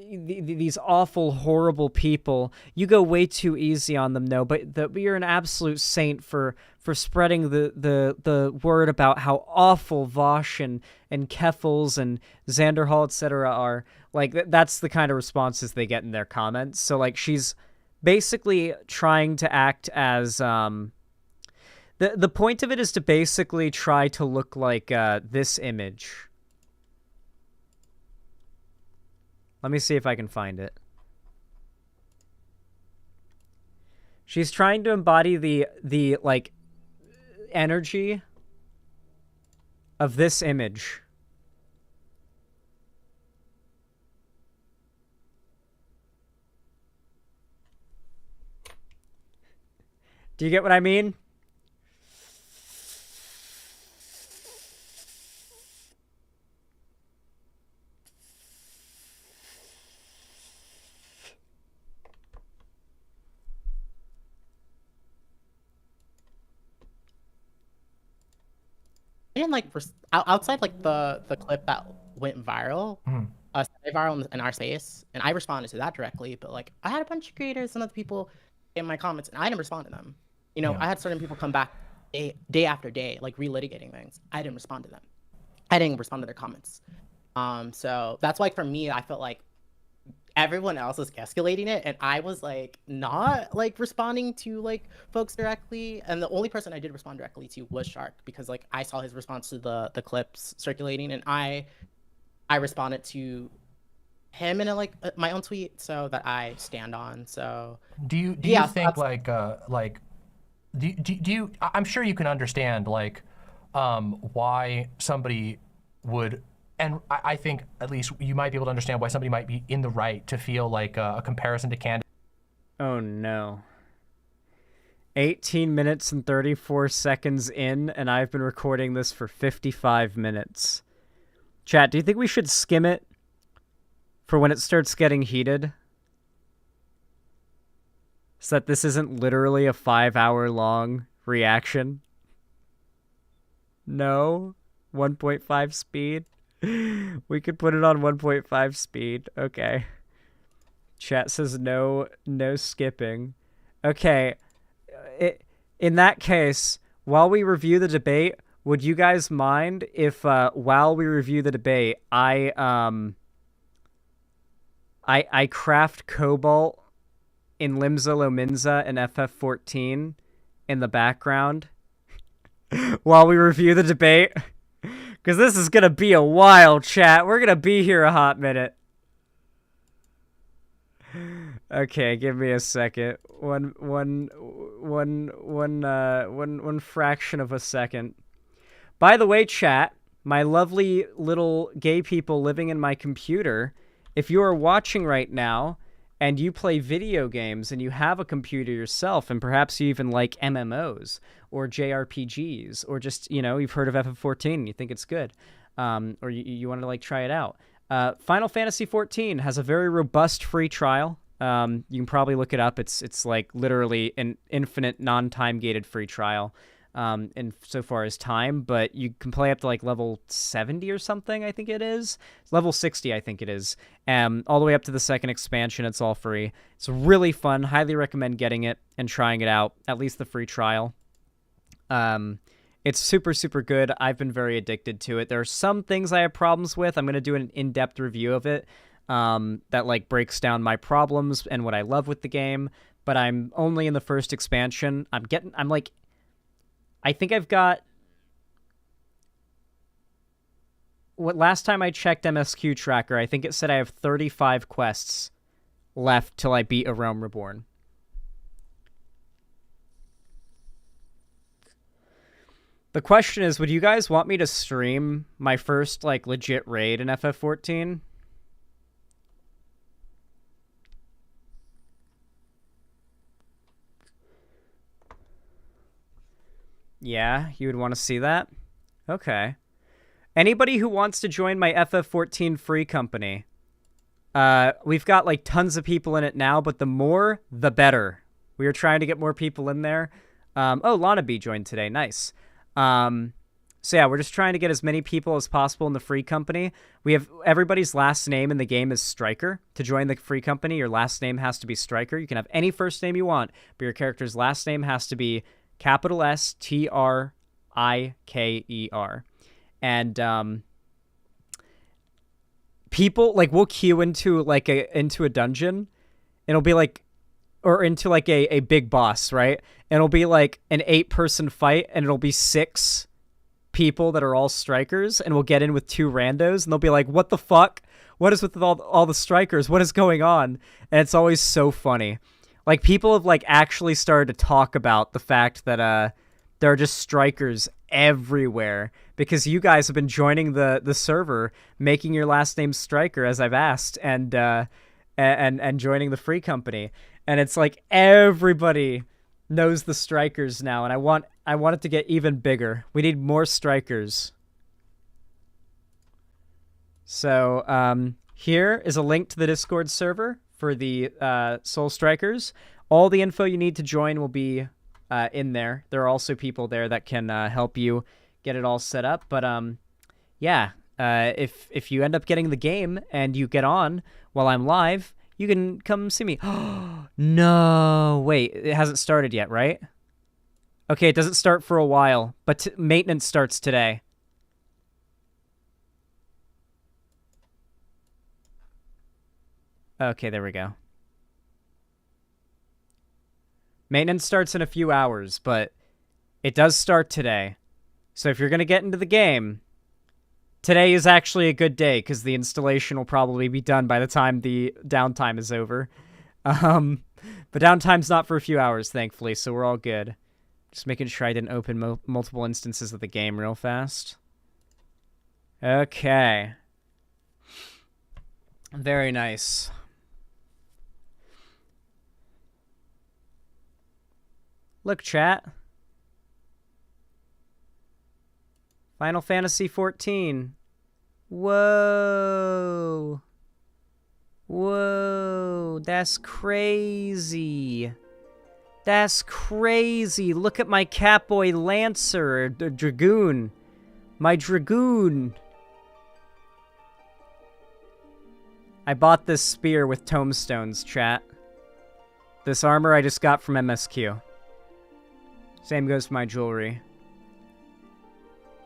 these awful, horrible people. You go way too easy on them, though. But you're an absolute saint for spreading the word about how awful Vosh and Keffels and Xanderhall, etc. are. Like that's the kind of responses they get in their comments. So like she's basically trying to act as the point of it is to basically try to look like this image. Let me see if I can find it. She's trying to embody the like energy of this image. Do you get what I mean? I didn't like outside like the clip that went viral, viral in our space, and I responded to that directly. But like I had a bunch of creators and other people in my comments, and I didn't respond to them. You know, I had certain people come back day after day, like relitigating things. I didn't respond to them. I didn't respond to their comments. So that's why for me, I felt like everyone else was escalating it, and I was like not like responding to like folks directly. And the only person I did respond directly to was Shark, because like I saw his response to the clips circulating, and I responded to him in my own tweet, so that I stand on. So do you think do you I'm sure you can understand like why somebody would. And I think at least you might be able to understand why somebody might be in the right to feel like a comparison to Candace. Oh no. 18 minutes and 34 seconds in, and I've been recording this for 55 minutes. Chat, do you think we should skim it for when it starts getting heated? So that this isn't literally a 5-hour long reaction? No? 1.5 speed? We could put it on 1.5 speed. Okay. Chat says no skipping. Okay. In that case, while we review the debate, would you guys mind if while we review the debate, I craft Cobalt in Limsa Lominsa and FF14 in the background while we review the debate? Because this is going to be a while, chat. We're going to be here a hot minute. Okay, give me a second. One fraction of a second. By the way, chat, my lovely little gay people living in my computer, if you are watching right now and you play video games and you have a computer yourself, and perhaps you even like MMOs or JRPGs, or just, you know, you've heard of FF14 and you think it's good, or you want to like try it out. Final Fantasy XIV has a very robust free trial. You can probably look it up. It's like literally an infinite non-time gated free trial. In so far as time, but you can play up to like level 70 or something, I think it is. Level 60, I think it is. All the way up to the second expansion, it's all free. It's really fun. Highly recommend getting it and trying it out, at least the free trial. It's super, super good. I've been very addicted to it. There are some things I have problems with. I'm going to do an in-depth review of it that like breaks down my problems and what I love with the game, but I'm only in the first expansion. I think I've got... last time I checked MSQ Tracker, I think it said I have 35 quests left till I beat A Realm Reborn. The question is, would you guys want me to stream my first, like, legit raid in FF14? Yeah, you would want to see that? Okay. Anybody who wants to join my FF14 free company, we've got like tons of people in it now, but the more, the better. We are trying to get more people in there. Oh, Lana B joined today. Nice. So yeah, we're just trying to get as many people as possible in the free company. We have everybody's last name in the game is Striker. To join the free company, your last name has to be Striker. You can have any first name you want, but your character's last name has to be capital STRIKER. And people like will queue into like into a dungeon, and it'll be like, or into like a big boss, right? And it'll be like an 8-person fight, and it'll be 6 people that are all strikers, and we'll get in with 2 randos, and they'll be like, what the fuck? What is with all the strikers? What is going on? And it's always so funny. Like, people have, like, actually started to talk about the fact that there are just strikers everywhere because you guys have been joining the server, making your last name Striker, as I've asked, and joining the free company. And it's like everybody knows the strikers now, and I want it to get even bigger. We need more strikers. So, here is a link to the Discord server for the Soul Strikers. All the info you need to join will be in there. There are also people there that can help you get it all set up. But yeah, if you end up getting the game and you get on while I'm live, you can come see me. No, wait, it hasn't started yet, right? Okay, it doesn't start for a while, but maintenance starts today. Okay, there we go. Maintenance starts in a few hours, but it does start today. So if you're going to get into the game, today is actually a good day because the installation will probably be done by the time the downtime is over. But downtime's not for a few hours, thankfully, so we're all good. Just making sure I didn't open multiple instances of the game real fast. Okay. Very nice. Look, chat. Final Fantasy XIV. Whoa. Whoa. That's crazy. That's crazy. Look at my Catboy Lancer, Dragoon. My Dragoon. I bought this spear with tombstones, chat. This armor I just got from MSQ. Same goes for my jewelry.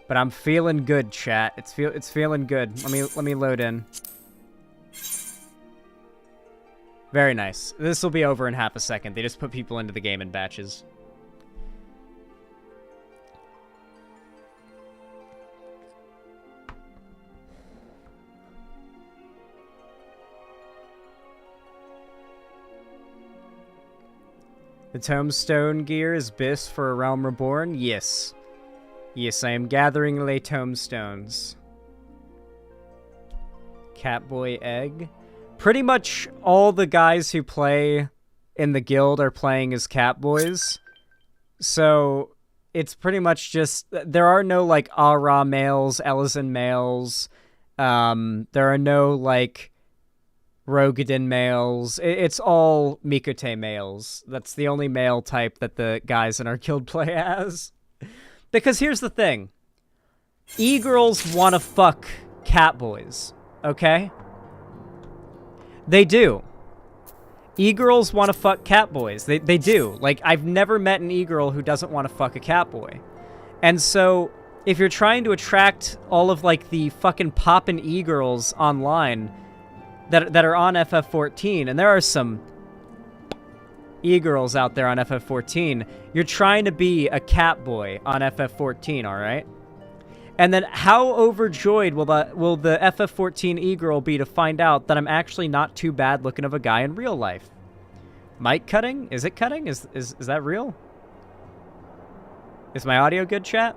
But I'm feeling good, chat. It's feeling good. Let me load in. Very nice. This will be over in half a second. They just put people into the game in batches. The tombstone gear is Biss for A Realm Reborn? Yes. Yes, I am gathering lay tombstones. Catboy egg. pretty much all the guys who play in the guild are playing as Catboys. So it's pretty much just, there are no like Ara males, Ellison males. There are no like Rogadin males. It's all Mikote males. That's the only male type that the guys in our guild play as. Because here's the thing. E-girls want to fuck Catboys, okay? They do. E-girls want to fuck Catboys. They do. Like, I've never met an e-girl who doesn't want to fuck a Catboy. And so, if you're trying to attract all of, like, the fucking poppin' e-girls online that are on FF14, and there are some e-girls out there on FF14, you're trying to be a Catboy on FF14, alright? And then how overjoyed will the FF14 e-girl be to find out that I'm actually not too bad looking of a guy in real life? Mic cutting? Is it cutting? Is that real? Is my audio good, chat?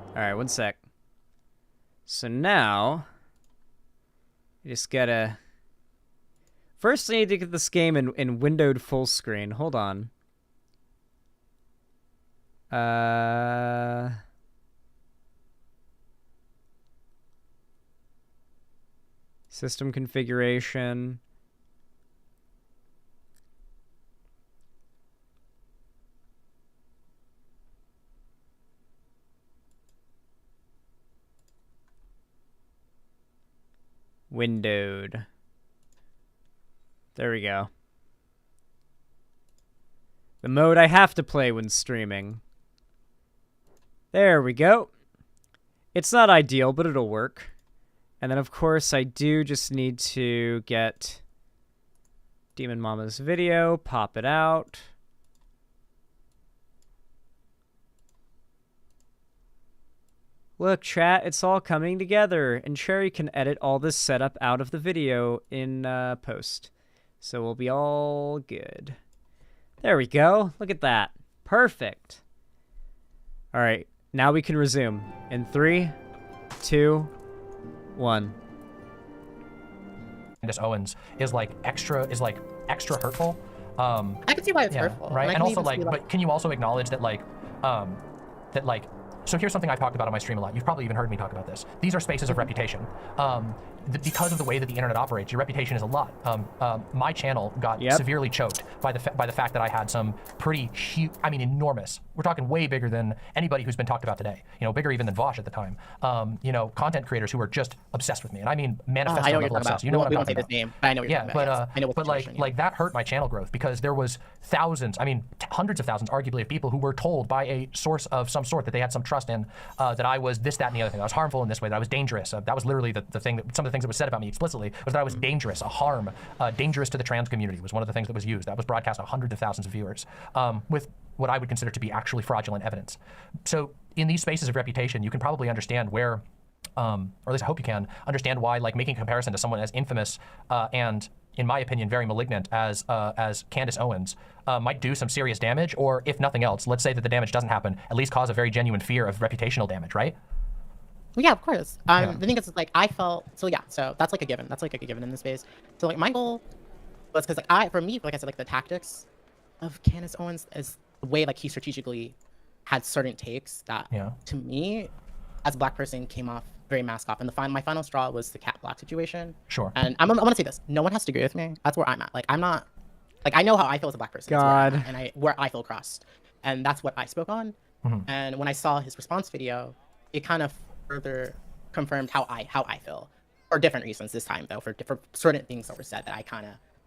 Alright, one sec. So now, you just gotta... First I need to get this game in windowed full screen. Hold on. System configuration. Windowed. There we go. The mode I have to play when streaming. There we go. It's not ideal, but it'll work. And then, of course, I do just need to get Demon Mama's video, pop it out. Look, chat, it's all coming together, and Cherry can edit all this setup out of the video in post. So we'll be all good. There we go. Look at that. Perfect. All right. Now we can resume. In 3, 2, 1. Candace Owens is like extra hurtful. I can see why it's hurtful. Right. And can also even like, see, but can you also acknowledge that so here's something I've talked about on my stream a lot. You've probably even heard me talk about this. These are spaces of reputation. Because of the way that the internet operates, your reputation is a lot. My channel got severely choked by the fact that I had some pretty huge, I mean enormous, we're talking way bigger than anybody who's been talked about today, you know, bigger even than Vosh at the time, you know, content creators who were just obsessed with me. And I mean manifesto level obsessed. You know what I'm talking about. Name, but I know what you're talking about. I know what but like that hurt my channel growth because there was thousands, I mean hundreds of thousands arguably of people who were told by a source of some sort that they had some trust in, that I was this, that, and the other thing. I was harmful in this way, that I was dangerous. That was literally the thing that some of the things that was said about me explicitly was that I was dangerous, a harm, dangerous to the trans community was one of the things that was used. That was broadcast to hundreds of thousands of viewers with what I would consider to be actually fraudulent evidence. So in these spaces of reputation, you can probably understand where, or at least I hope you can, understand why like making a comparison to someone as infamous and in my opinion, very malignant as Candace Owens might do some serious damage, or if nothing else, let's say that the damage doesn't happen, at least cause a very genuine fear of reputational damage, right? Yeah, of course. The thing is, like, I felt so that's like a given. That's like a given in this space. So like my goal was because like for me, like I said, like the tactics of Candace Owens is the way like he strategically had certain takes that to me, as a black person, came off very mask off. And my final straw was the Cat Black situation. Sure. And I'm gonna say this: no one has to agree with me. That's where I'm at. Like I'm not, like I know how I feel as a black person. God. That's where I feel crossed, and that's what I spoke on. And when I saw his response video, it kind of further confirmed how I feel, for different reasons this time though, for certain things that were said that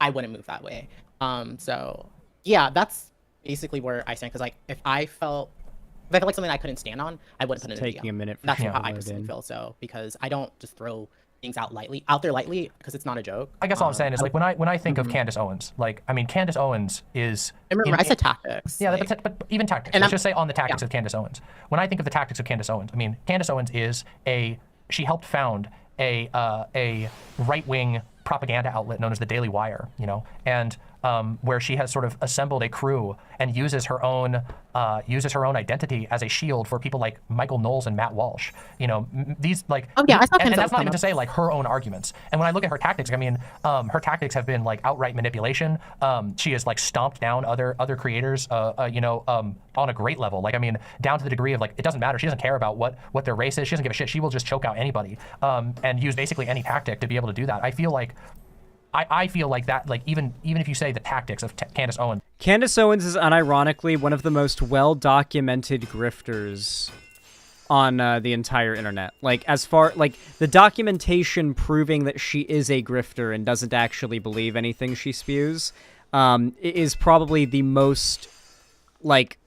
I wouldn't move that way. So yeah, that's basically where I stand. Because like if I felt like something I couldn't stand on, I wouldn't put it in a video. Taking a minute. That's how I personally feel. So because I don't just throw things out there lightly because it's not a joke. I guess all I'm saying is like when I think of Candace Owens, like I mean Candace Owens is. I remember I said tactics. Yeah, like, but even tactics. Let's just say on the tactics of Candace Owens. When I think of the tactics of Candace Owens, I mean Candace Owens is she helped found a right-wing propaganda outlet known as the Daily Wire, you know, and where she has sort of assembled a crew and uses her own identity as a shield for people like Michael Knowles and Matt Walsh. You know, these like, Oh yeah, I saw and that's not even to say like her own arguments. And when I look at her tactics, I mean, her tactics have been like outright manipulation. She has like stomped down other creators, on a great level. Like, I mean, down to the degree of like, it doesn't matter. She doesn't care about what their race is. She doesn't give a shit. She will just choke out anybody, and use basically any tactic to be able to do that. I feel like that, like, even if you say the tactics of Candace Owens. Candace Owens is unironically one of the most well-documented grifters on the entire internet. Like, as far, like, the documentation proving that she is a grifter and doesn't actually believe anything she spews is probably the most, like,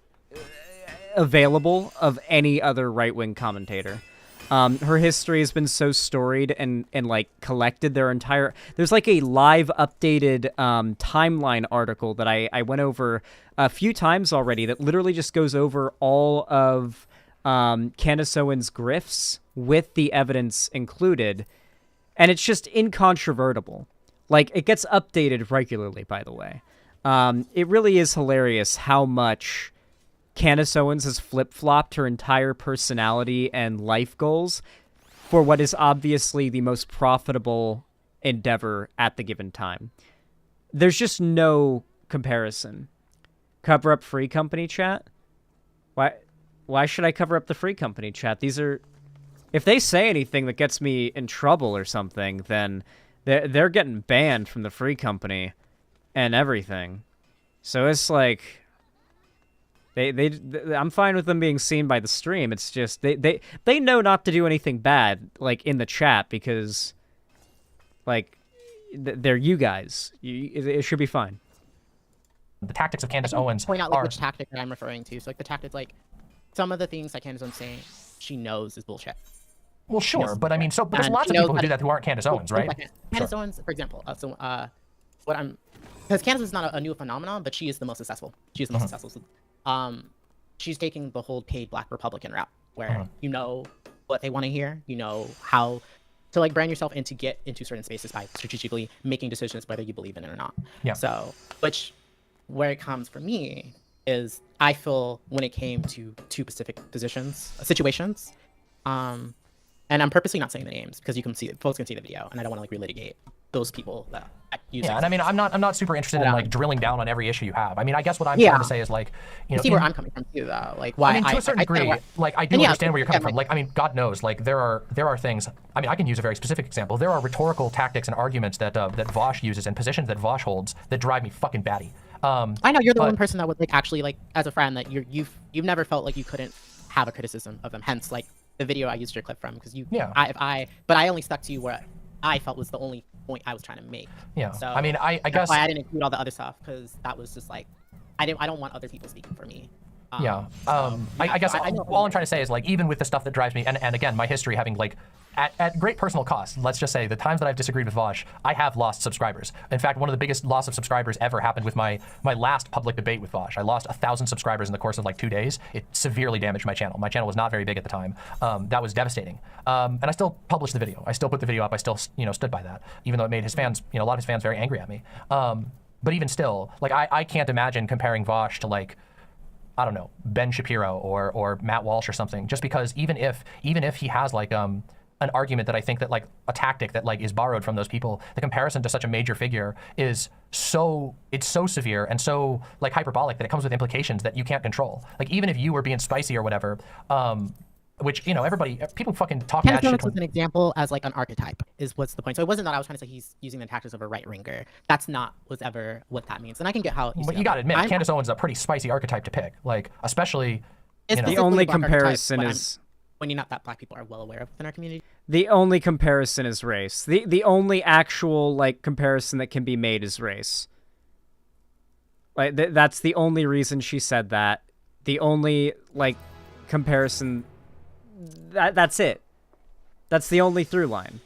available of any other right-wing commentator. Her history has been so storied and like collected. There's like a live updated timeline article that I went over a few times already that literally just goes over all of Candace Owens' grifts with the evidence included, and it's just incontrovertible. Like, it gets updated regularly, by the way. It really is hilarious how much Candace Owens has flip-flopped her entire personality and life goals for what is obviously the most profitable endeavor at the given time. There's just no comparison. Cover up Free Company chat? Why should I cover up the Free Company chat? These are... If they say anything that gets me in trouble or something, then they're getting banned from the Free Company and everything. So it's like... I'm fine with them being seen by the stream. It's just they know not to do anything bad, like, in the chat, because, like, they're you guys. It should be fine. The tactics of Candace Owens point out like are... which tactic that I'm referring to. So like the tactic, like some of the things that Candace Owens saying she knows is bullshit. Well, sure, but I mean, but there's lots of people who do that who aren't Candace Owens, right? Candace Owens, for example. Because Candace is not a new phenomenon, but she is the most successful. She is the most successful. So, she's taking the whole paid Black Republican route, where you know what they want to hear, you know how to like brand yourself and to get into certain spaces by strategically making decisions whether you believe in it or not. Yeah. So, where it comes for me is I feel when it came to two specific situations, and I'm purposely not saying the names because folks can see the video, and I don't want to like relitigate those people that use. Yeah, and I mean, I'm not super interested in like drilling down on every issue you have. I mean, I guess what I'm trying to say is like, you know, see where I'm coming from too, though. Like, why? I mean, to a certain degree, like I do understand where you're coming from. Like, I mean, God knows, like there are things. I mean, I can use a very specific example. There are rhetorical tactics and arguments that Vosh uses and positions that Vosh holds that drive me fucking batty. I know you're the one person that would like actually like as a friend that you've never felt like you couldn't have a criticism of them. Hence, like the video I used your clip from because you. Yeah. But I only stuck to where I felt was the only point I was trying to make. Yeah. So I mean, I guess that's why I didn't include all the other stuff because that was just like I don't want other people speaking for me. I guess all I'm trying to say is like even with the stuff that drives me, and again, my history having like at great personal cost, let's just say the times that I've disagreed with Vosh, I have lost subscribers. In fact, one of the biggest loss of subscribers ever happened with my last public debate with Vosh. I lost 1,000 subscribers in the course of like 2 days. It severely damaged my channel. My channel was not very big at the time. That was devastating. And I still published the video. I still put the video up. I still stood by that, even though it made his fans, a lot of his fans very angry at me. But even still, like I can't imagine comparing Vosh to like, I don't know, Ben Shapiro or Matt Walsh or something, just because even if he has like an argument that I think that like a tactic that like is borrowed from those people, the comparison to such a major figure is so severe and so like hyperbolic that it comes with implications that you can't control. Like even if you were being spicy or whatever, which people fucking talk mad shit. Was an example as like an archetype is what's the point. So it wasn't that I was trying to say he's using the tactics of a right winger. That's not ever what that means. And I can get how. But you gotta admit, Candace Owens is a pretty spicy archetype to pick. Like especially. The only comparison is. Pointing out that Black people are well aware of within our community. The only comparison is race. The only actual like comparison that can be made is race. Like that's the only reason she said that. The only like comparison. That's it. That's the only through line.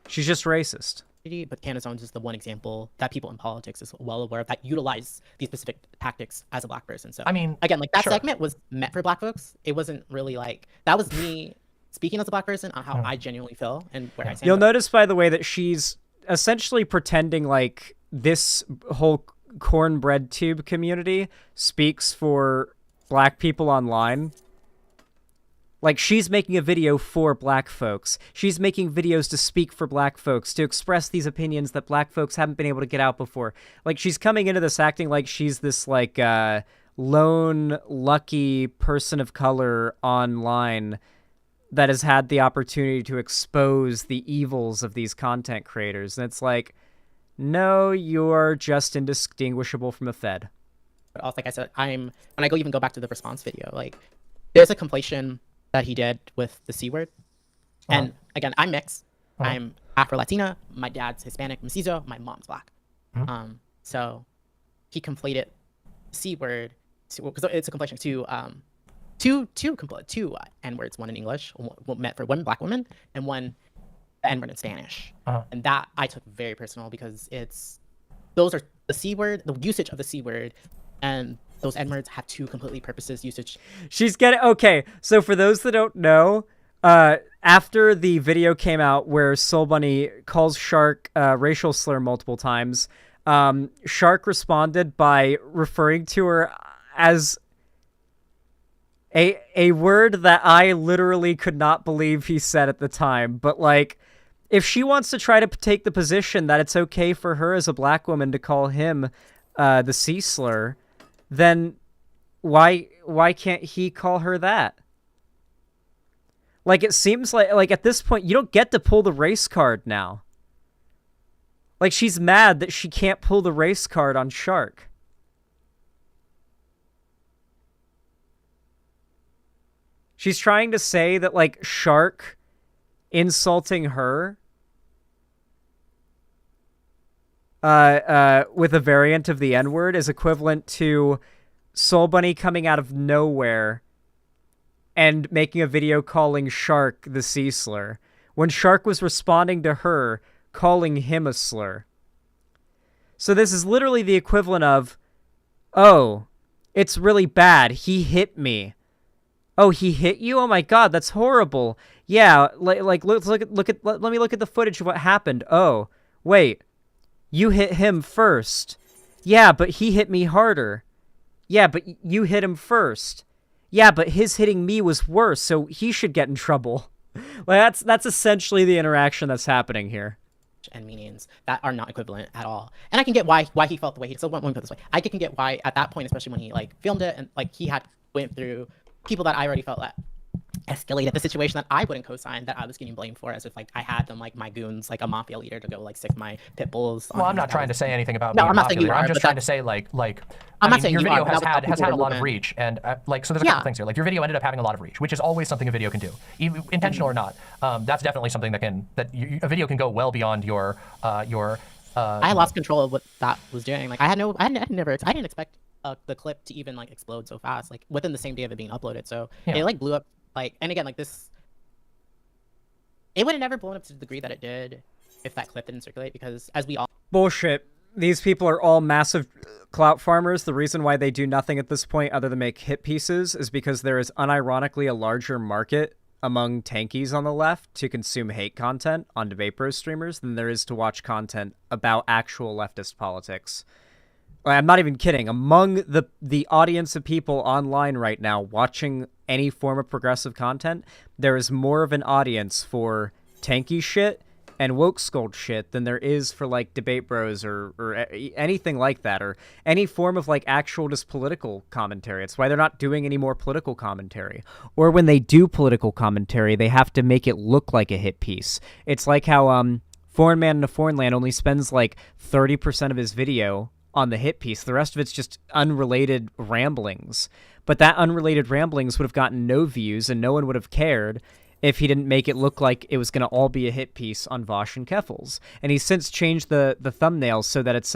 She's just racist. But Candace Owens is the one example that people in politics is well aware of that utilize these specific tactics as a Black person. So I mean, again, like that segment was meant for Black folks. It wasn't really like that was me speaking as a Black person on how I genuinely feel and where I stand. You'll notice, by the way, that she's essentially pretending like this whole cornbread tube community speaks for black people online. Like, she's making a video for black folks. She's making videos to speak for black folks, to express these opinions that black folks haven't been able to get out before. Like, she's coming into this acting like she's this, like, lone, lucky person of color online that has had the opportunity to expose the evils of these content creators. And it's like, no, you're just indistinguishable from a Fed. But also, like I said, when I even go back to the response video, like, there's a conflation that he did with the C word. And again, I'm mixed. I'm Afro-Latina. My dad's Hispanic, mestizo. My mom's black. So he conflated C word, because it's a conflation of two N-words, one in English, meant for one black woman, and one N-word in Spanish. And that I took very personal, because those are the C word, the usage of the C word, and those N-words have two completely purposes usage. Okay, so for those that don't know, after the video came out where Soulbunni calls Shark racial slur multiple times, Shark responded by referring to her as a word that I literally could not believe he said at the time. But, like, if she wants to try to take the position that it's okay for her as a black woman to call him the C slur, then why can't he call her that? Like, it seems like at this point, you don't get to pull the race card now. Like, she's mad that she can't pull the race card on Shark. She's trying to say that, like, Shark insulting her with a variant of the N-word is equivalent to Soulbunni coming out of nowhere and making a video calling Shark the C slur, when Shark was responding to her calling him a slur. So this is literally the equivalent of, oh, it's really bad, he hit me. Oh, he hit you? Oh my god, that's horrible. Yeah, like let me look at the footage of what happened. Oh, wait. You hit him first. Yeah, but he hit me harder. Yeah, but you hit him first. Yeah, but his hitting me was worse, so he should get in trouble. Like, that's essentially the interaction that's happening here. And meanings that are not equivalent at all. And I can get why he felt the way he did. So let me put it this way. I can get why at that point, especially when he like filmed it and like he had went through people that I already felt that escalated the situation that I wouldn't co-sign, that I was getting blamed for, as if like I had them like my goons, like a mafia leader, to go like stick my pit bulls on. Well, I'm not trying to say anything about no, being I'm not saying you popular. are, I'm just but trying to say like I'm not saying your you video are, has had a lot of reach, and like so there's a couple things here. Like your video ended up having a lot of reach, which is always something a video can do, even intentional or not. That's definitely something a video can go well beyond your. I lost control of what that was doing. Like I didn't expect the clip to even like explode so fast, like within the same day of it being uploaded. So it like blew up. Like, and again, like this, it would have never blown up to the degree that it did if that clip didn't circulate, because as we all... Bullshit. These people are all massive clout farmers. The reason why they do nothing at this point other than make hit pieces is because there is unironically a larger market among tankies on the left to consume hate content on Debate Bros streamers than there is to watch content about actual leftist politics. I'm not even kidding. Among the audience of people online right now watching any form of progressive content, there is more of an audience for tanky shit and woke scold shit than there is for like Debate Bros or anything like that, or any form of like actual just political commentary. It's why they're not doing any more political commentary. Or when they do political commentary, they have to make it look like a hit piece. It's like how Foreign Man in a Foreign Land only spends like 30% of his video on the hit piece. The rest of it's just unrelated ramblings. But that unrelated ramblings would have gotten no views and no one would have cared if he didn't make it look like it was going to all be a hit piece on Vosh and Keffels. And he's since changed the thumbnail so that it's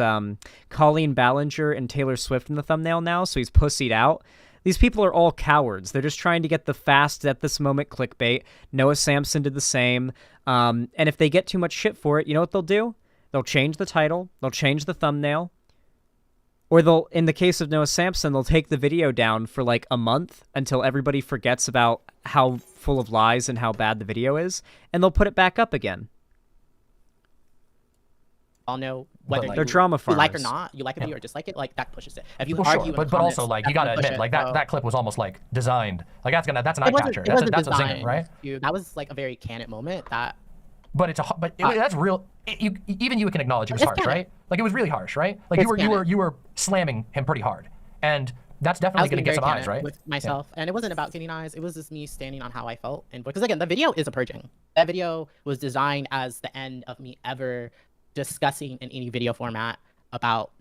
Colleen Ballinger and Taylor Swift in the thumbnail now, so he's pussied out. These people are all cowards. They're just trying to get the fast, at this moment, clickbait. Noah Samson did the same. And if they get too much shit for it, you know what they'll do? They'll change the title. They'll change the thumbnail. Or they'll, in the case of Noah Samson, they'll take the video down for like a month until everybody forgets about how full of lies and how bad the video is, and they'll put it back up again. all know whether like- They're you, drama you like or farmers. not, you like a video or dislike it, like that pushes it. If you Well, argue sure, in the but also comments, like that's you gotta gonna push admit, it. like So that clip was almost like designed. Like that's an eye it wasn't, catcher. it That's a wasn't zinger, designed right? that was like a very candid moment that But it's that's real. Even you can acknowledge it was It's harsh, canon. right? Like it was really harsh, right? Like It's you were slamming him pretty hard, and that's I definitely was gonna being get very some eyes, candid right? with myself, and it wasn't about getting eyes. It was just me standing on how I felt, and because again, the video is a purging. That video was designed as the end of me ever discussing in any video format about,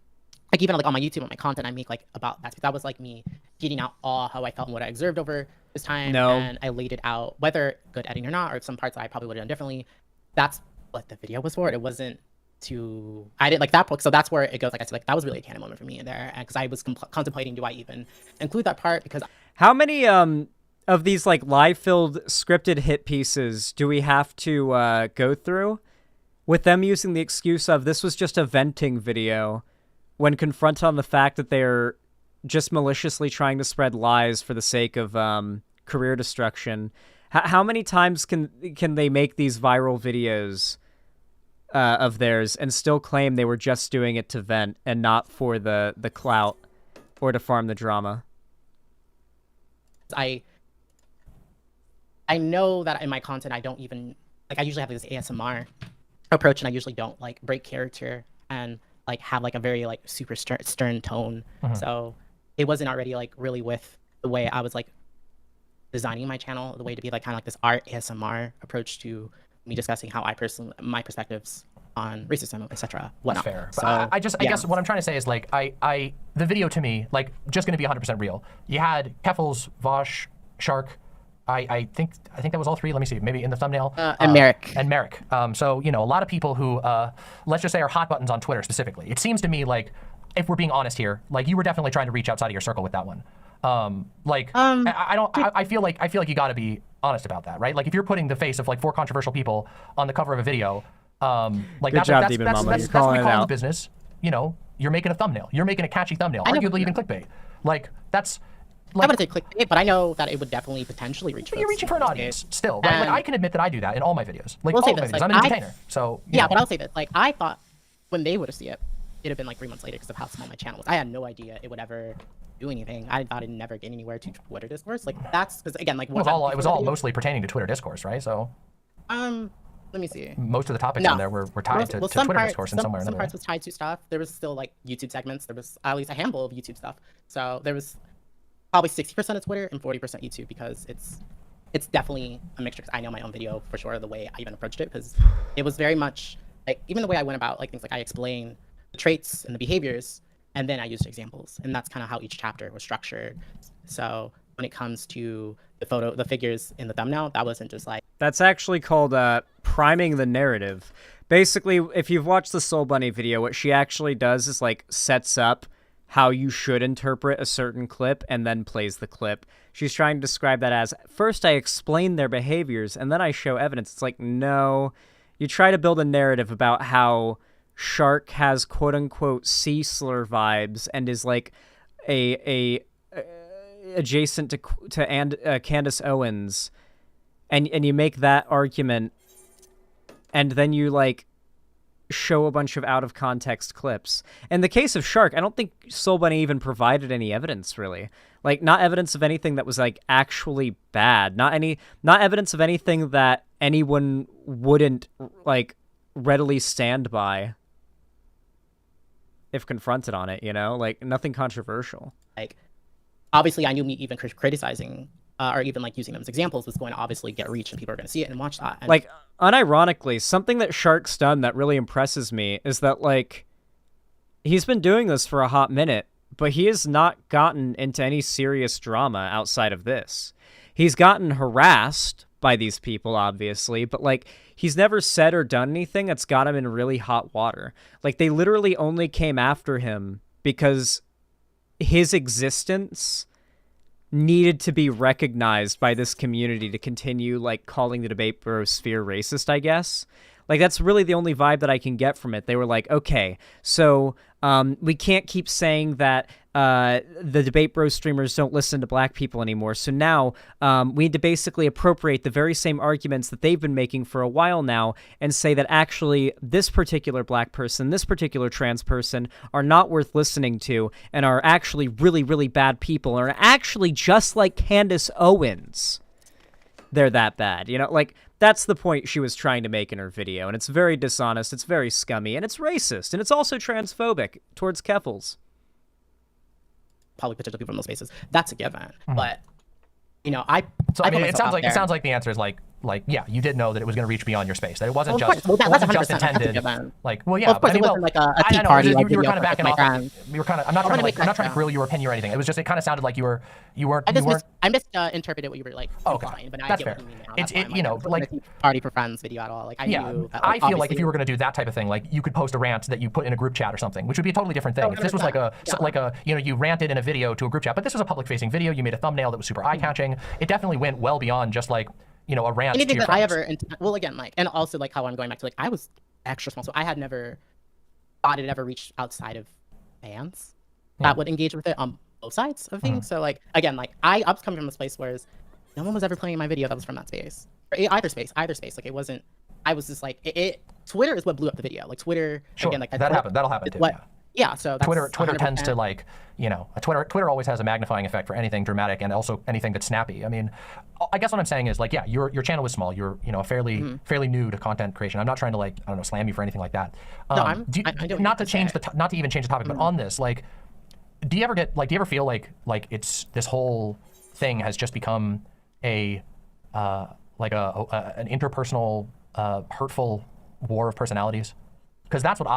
like even like on my YouTube, on my content I make like about that. That was like me getting out all how I felt and what I observed over this time, No. and I laid it out, whether good editing or not, or some parts I probably would have done differently. That's what the video was for. It wasn't to I didn't like that part, so that's where it goes. Like I said, like that was really a canon moment for me in there, because I was contemplating, do I even include that part? Because How many of these like live-filled scripted hit pieces do we have to go through with them using the excuse of this was just a venting video when confronted on the fact that they're just maliciously trying to spread lies for the sake of career destruction? How many times can they make these viral videos of theirs and still claim they were just doing it to vent and not for the clout or to farm the drama? I know that in my content I don't even like, I usually have this ASMR approach, and I usually don't like break character and like have like a very like super stern tone. So it wasn't already like really with the way I was like designing my channel, the way to be like kind of like this art ASMR approach to me discussing how I personally, my perspectives on racism, etc. Whatnot. Fair. So, But I yeah. guess what I'm trying to say is like the video to me, like just gonna be 100% real. You had Keffels, Vosh, Shark. I think that was all three. Let me see, maybe in the thumbnail. And Merrick. And Merrick. So you know, a lot of people who let's just say are hot buttons on Twitter specifically. It seems to me like, if we're being honest here, like you were definitely trying to reach outside of your circle with that one. I feel like you got to be honest about that, right? Like if you're putting the face of like 4 controversial people on the cover of a video, like Good that's job, that's Demon that's, Mama. that's, You're that's what calling we it call in the out. business. You know, you're making a thumbnail. You're making a catchy thumbnail, know. arguably even clickbait. Like that's I like wouldn't say clickbait, but I know that it would definitely potentially reach. but you're folks reaching for an these audience days. still, right? Like And- I can admit that I do that in all my videos. Like We'll all say of my this, videos. like, I'm an I- entertainer. So you Yeah, know. but I'll say this. Like, I thought when they would have seen it, it'd have been like 3 months later because of how small my channel was. I had no idea it would ever do anything. I thought it'd never get anywhere to Twitter discourse. Like, that's because again, like it was all mostly pertaining to Twitter discourse, right? So Let me see. most of the topics No. on there were tied to some Twitter parts, discourse in some, some way or some another. parts was tied to stuff. There was still like YouTube segments. There was at least a handful of YouTube stuff. So there was probably 60% of Twitter and 40% YouTube, because it's definitely a mixture. Because I know my own video for sure, the way I even approached it, because it was very much like even the way I went about like things, like I explained the traits and the behaviors, and then I used examples, and that's kind of how each chapter was structured. So when it comes to the figures in the thumbnail, that wasn't just like That's actually called priming the narrative. Basically, if you've watched the Soulbunni video, what she actually does is like sets up how you should interpret a certain clip and then plays the clip. She's trying to describe that as, first I explain their behaviors and then I show evidence. It's like, no, you try to build a narrative about how Shark has quote-unquote sea slur vibes and is like a adjacent to Candace Owens, and you make that argument, and then you like show a bunch of out of context clips. In the case of Shark, I don't think Soulbunni even provided any evidence, really. Like, not evidence of anything that was like actually bad. Not evidence of anything that anyone wouldn't like readily stand by if confronted on it, you know? Like, nothing controversial. like obviously I knew me even criticizing or even like using them as examples was going to obviously get reach, and people are going to see it and watch that. And Like, unironically, something that Shark's done that really impresses me is that, like, he's been doing this for a hot minute, but he has not gotten into any serious drama outside of this. He's gotten harassed by these people, obviously, but, like, he's never said or done anything that's got him in really hot water. Like, they literally only came after him because his existence needed to be recognized by this community to continue like calling the debate sphere racist, I guess. Like, that's really the only vibe that I can get from it. They were like, okay, so We can't keep saying that the Debate Bros streamers don't listen to black people anymore. So now we need to basically appropriate the very same arguments that they've been making for a while now and say that actually this particular black person, this particular trans person are not worth listening to and are actually really, really bad people, and are actually just like Candace Owens. They're that bad. You know, like, that's the point she was trying to make in her video, and it's very dishonest, it's very scummy, and it's racist, and it's also transphobic towards Keffals. Public potential people in those spaces. That's a given. But you know, it sounds like the answer is like yeah, you did know that it was going to reach beyond your space. That it wasn't just intended. Like, well, yeah, of course, but it wasn't like a tea party. You were kind of backing off. You were kind of. I'm not trying to grill your opinion or anything. It was just, it kind of sounded like you weren't. I misinterpreted what you were like. Okay, implying, but now that's I get fair. what you mean now. It's you know, like party for friends video at all. Like I knew that, I feel like if you were going to do that type of thing, like you could post a rant that you put in a group chat or something, which would be a totally different thing. If this was like a you know, you ranted in a video to a group chat, but this was a public facing video. You made a thumbnail that was super eye catching. It definitely went well beyond just like, you know, a rant. Anything to your that friends. I ever, well, again, like, and also like how I'm going back to, like, I was extra small, so I had never thought it ever reached outside of fans that would engage with it on both sides of things. So like, again, like I was coming from this place where no one was ever playing my video that was from that space, or either space. Like it wasn't. I was just like, Twitter is what blew up the video. Like Twitter, again, like that'll happen too. Yeah, so that's Twitter 100%. tends to, like, you know, Twitter always has a magnifying effect for anything dramatic and also anything that's snappy. I mean, I guess what I'm saying is, like, yeah, your channel was small. You're, you know, fairly new to content creation. I'm not trying to, like, I don't know, slam you for anything like that. No, I don't not to change not to even change the topic, but on this, like, do you ever feel like it's this whole thing has just become an interpersonal hurtful war of personalities? Because that's what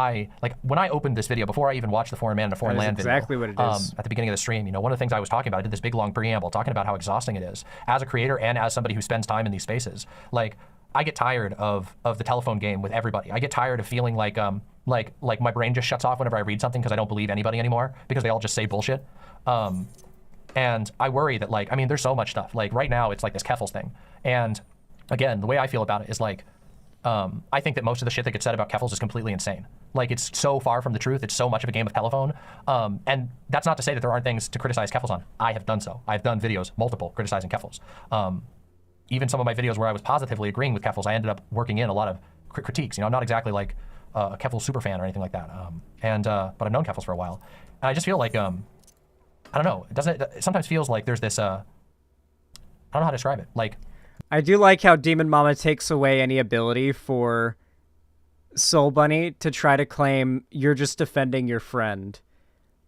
like when I opened this video, before I even watched the Foreign Man in a Foreign Land video. Exactly what it is. At the beginning of the stream, you know, one of the things I was talking about, I did this big long preamble talking about how exhausting it is as a creator and as somebody who spends time in these spaces. Like, I get tired of the telephone game with everybody. I get tired of feeling like my brain just shuts off whenever I read something because I don't believe anybody anymore because they all just say bullshit. And I worry that, like, I mean, there's so much stuff. Like right now, it's like this Keffals thing. And again, the way I feel about it is like, I think that most of the shit that gets said about Keffals is completely insane. Like, it's so far from the truth. It's so much of a game of telephone. And that's not to say that there aren't things to criticize Keffals on. I have done so. I've done videos, multiple, criticizing Keffals. Even some of my videos where I was positively agreeing with Keffals, I ended up working in a lot of critiques. You know, I'm not exactly like a Keffals superfan or anything like that. But I've known Keffals for a while. And I just feel like, I don't know, it sometimes feels like there's this, I don't know how to describe it. Like, I do like how Demon Mama takes away any ability for Soulbunni to try to claim you're just defending your friend.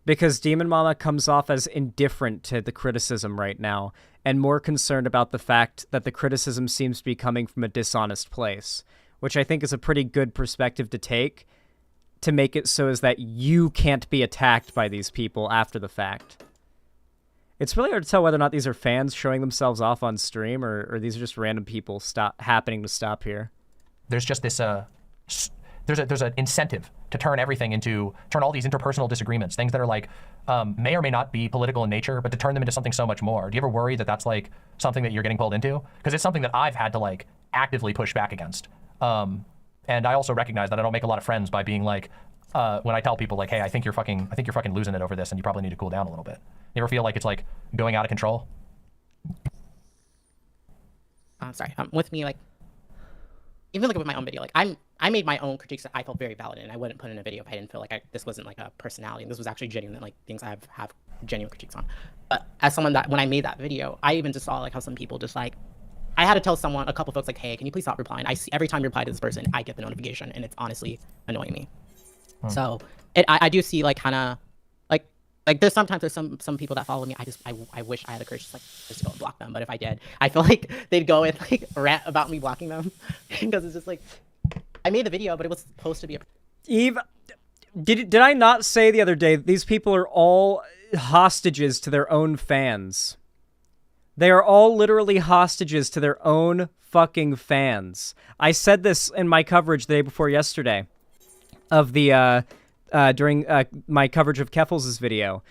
Because Demon Mama comes off as indifferent to the criticism right now, and more concerned about the fact that the criticism seems to be coming from a dishonest place, which I think is a pretty good perspective to take to make it so as that you can't be attacked by these people after the fact. It's really hard to tell whether or not these are fans showing themselves off on stream, or these are just random people happening to stop here. There's just this, there's an incentive to turn all these interpersonal disagreements, things that are like, may or may not be political in nature, but to turn them into something so much more. Do you ever worry that that's like something that you're getting pulled into? Because it's something that I've had to like actively push back against. And I also recognize that I don't make a lot of friends by being like, when I tell people like, hey, I think you're fucking losing it over this, and you probably need to cool down a little bit. You ever feel like it's like going out of control? Sorry. With me, like, even like with my own video, like I made my own critiques that I felt very valid, and I wouldn't put in a video if I didn't feel like this wasn't like a personality. This was actually genuine, like things I have genuine critiques on. But as someone that when I made that video, I even just saw like how some people just like, I had to tell a couple folks like, hey, can you please stop replying? I see every time you reply to this person, I get the notification, and it's honestly annoying me. So I do see like kind of like there's some people that follow me. I wish I had the courage to just go and block them. But if I did, I feel like they'd go and like rant about me blocking them because it's just like I made the video, but it was supposed to be. Eve, did I not say the other day that these people are all hostages to their own fans? They are all literally hostages to their own fucking fans. I said this in my coverage the day before yesterday of the during my coverage of Keffals' video.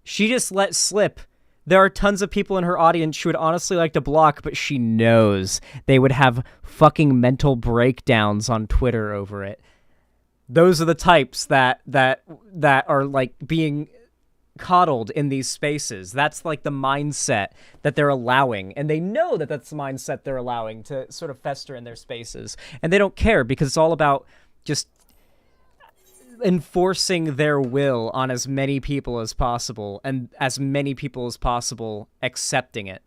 She just let slip. There are tons of people in her audience she would honestly like to block, but she knows they would have fucking mental breakdowns on Twitter over it. Those are the types that that are like being coddled in these spaces. That's like the mindset that they're allowing, and they know that that's the mindset they're allowing to sort of fester in their spaces, and they don't care because it's all about just enforcing their will on as many people as possible, and as many people as possible accepting it.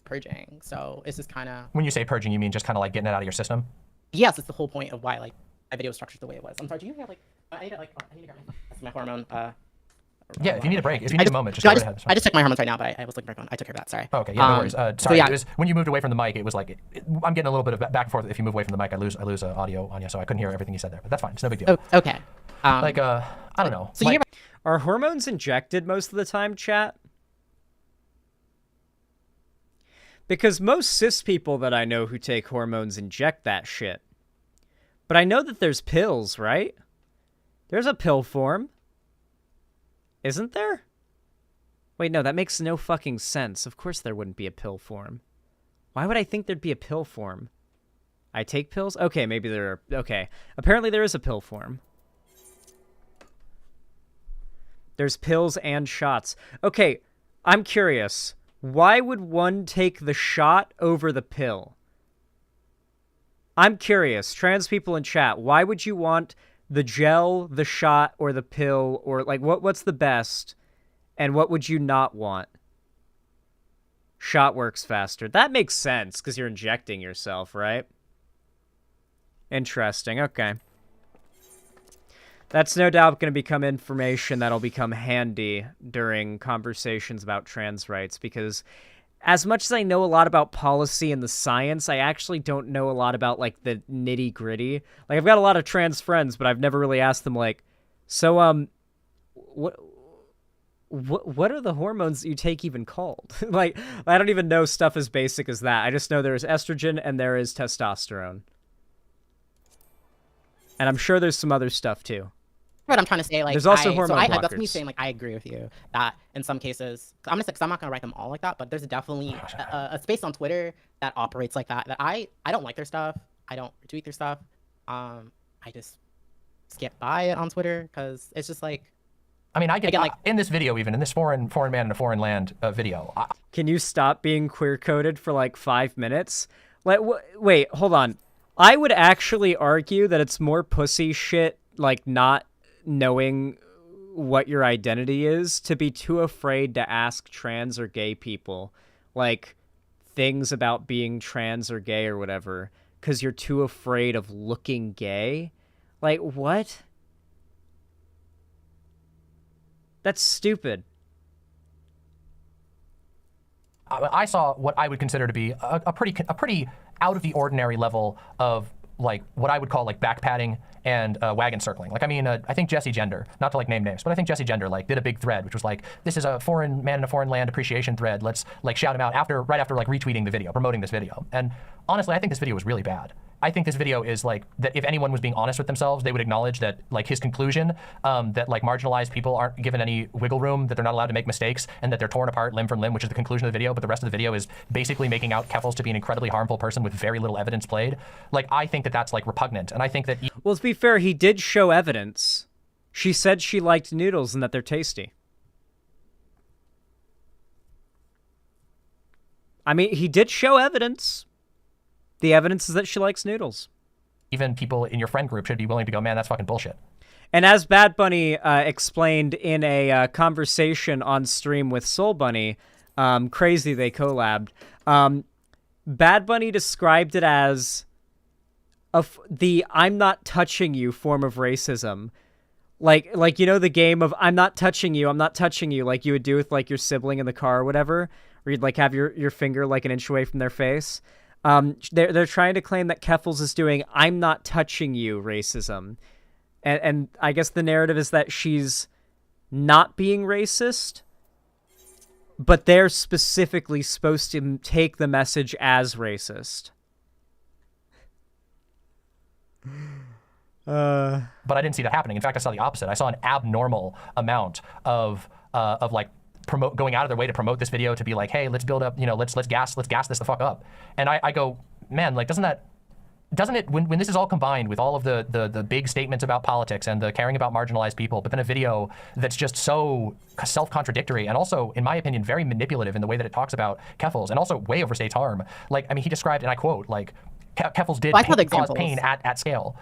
Purging. So it's just kind of. When you say purging, you mean just kind of like getting it out of your system? Yes, it's the whole point of why like my video was structured the way it was. I'm sorry. Do you have like? I need to get my hormone. Yeah, if you need a break, if you need a moment, just go ahead. I just took my hormones right now, but I was looking for one. I took care of that. Sorry. Oh, okay, yeah, no worries. Sorry, so yeah. It was when you moved away from the mic. It was like I'm getting a little bit of back and forth. If you move away from the mic, I lose audio on you, so I couldn't hear everything you said there. But that's fine. It's no big deal. Oh, okay. I don't know. So like, Are hormones injected most of the time, chat? Because most cis people that I know who take hormones inject that shit. But I know that there's pills, right? There's a pill form. Isn't there? Wait, no, that makes no fucking sense. Of course there wouldn't be a pill form. Why would I think there'd be a pill form? I take pills? Okay, maybe there are... Okay. Apparently there is a pill form. There's pills and shots. Okay, I'm curious. Why would one take the shot over the pill? I'm curious. Trans people in chat, why would you want the gel, the shot, or the pill? Or, like, what's the best? And what would you not want? Shot works faster. That makes sense, because you're injecting yourself, right? Interesting. Okay. That's no doubt going to become information that'll become handy during conversations about trans rights, because as much as I know a lot about policy and the science, I actually don't know a lot about, like, the nitty-gritty. Like, I've got a lot of trans friends, but I've never really asked them, like, so, what are the hormones that you take even called? Like, I don't even know stuff as basic as that. I just know there is estrogen and there is testosterone. And I'm sure there's some other stuff, too. What I'm trying to say, like, there's also hormone blockers. That's me saying, like, I agree with you that in some cases, I'm not gonna write them all like that, but there's definitely a space on Twitter that operates like that. That I don't like their stuff. I don't retweet their stuff. I just skip by it on Twitter because it's just like. I mean, I get like in this video, even in this foreign man in a foreign land video. Can you stop being queer coded for like 5 minutes? Like, wait, hold on. I would actually argue that it's more pussy shit, like not knowing what your identity is, to be too afraid to ask trans or gay people like things about being trans or gay or whatever because you're too afraid of looking gay. Like, what? That's stupid. I saw what I would consider to be a pretty out of the ordinary level of like what I would call like back patting and wagon circling. Like, I mean, I think Jesse Gender, not to like name names, but I think Jesse Gender like did a big thread, which was like, this is a foreign man in a foreign land appreciation thread. Let's like shout him out right after like retweeting the video, promoting this video. And honestly, I think this video was really bad. I think this video is like that if anyone was being honest with themselves, they would acknowledge that like his conclusion that like marginalized people aren't given any wiggle room, that they're not allowed to make mistakes, and that they're torn apart limb from limb, which is the conclusion of the video, but the rest of the video is basically making out Keffals to be an incredibly harmful person with very little evidence played. Like, I think that that's like repugnant, and I think that... Well, to be fair, he did show evidence. She said she liked noodles and that they're tasty. I mean, he did show evidence. The evidence is that she likes noodles. Even people in your friend group should be willing to go, man, that's fucking bullshit. And as Bad Bunny explained in a conversation on stream with Soulbunni, crazy they collabed, Bad Bunny described it as the I'm not touching you form of racism. Like, you know, the game of I'm not touching you, like you would do with like your sibling in the car or whatever, where you'd like have your finger like an inch away from their face. They're trying to claim that Keffals is doing I'm not touching you racism. And I guess the narrative is that she's not being racist, but they're specifically supposed to take the message as racist. But I didn't see that happening. In fact, I saw the opposite. I saw an abnormal amount of like going out of their way to promote this video, to be like, hey, let's build up, you know, let's gas this the fuck up. And I go, man, like, doesn't that doesn't it, when this is all combined with all of the big statements about politics and the caring about marginalized people, but then a video that's just so self-contradictory and also, in my opinion, very manipulative in the way that it talks about Keffals and also way overstates harm. Like, I mean, he described, and I quote, like, Keffals did cause pain at scale.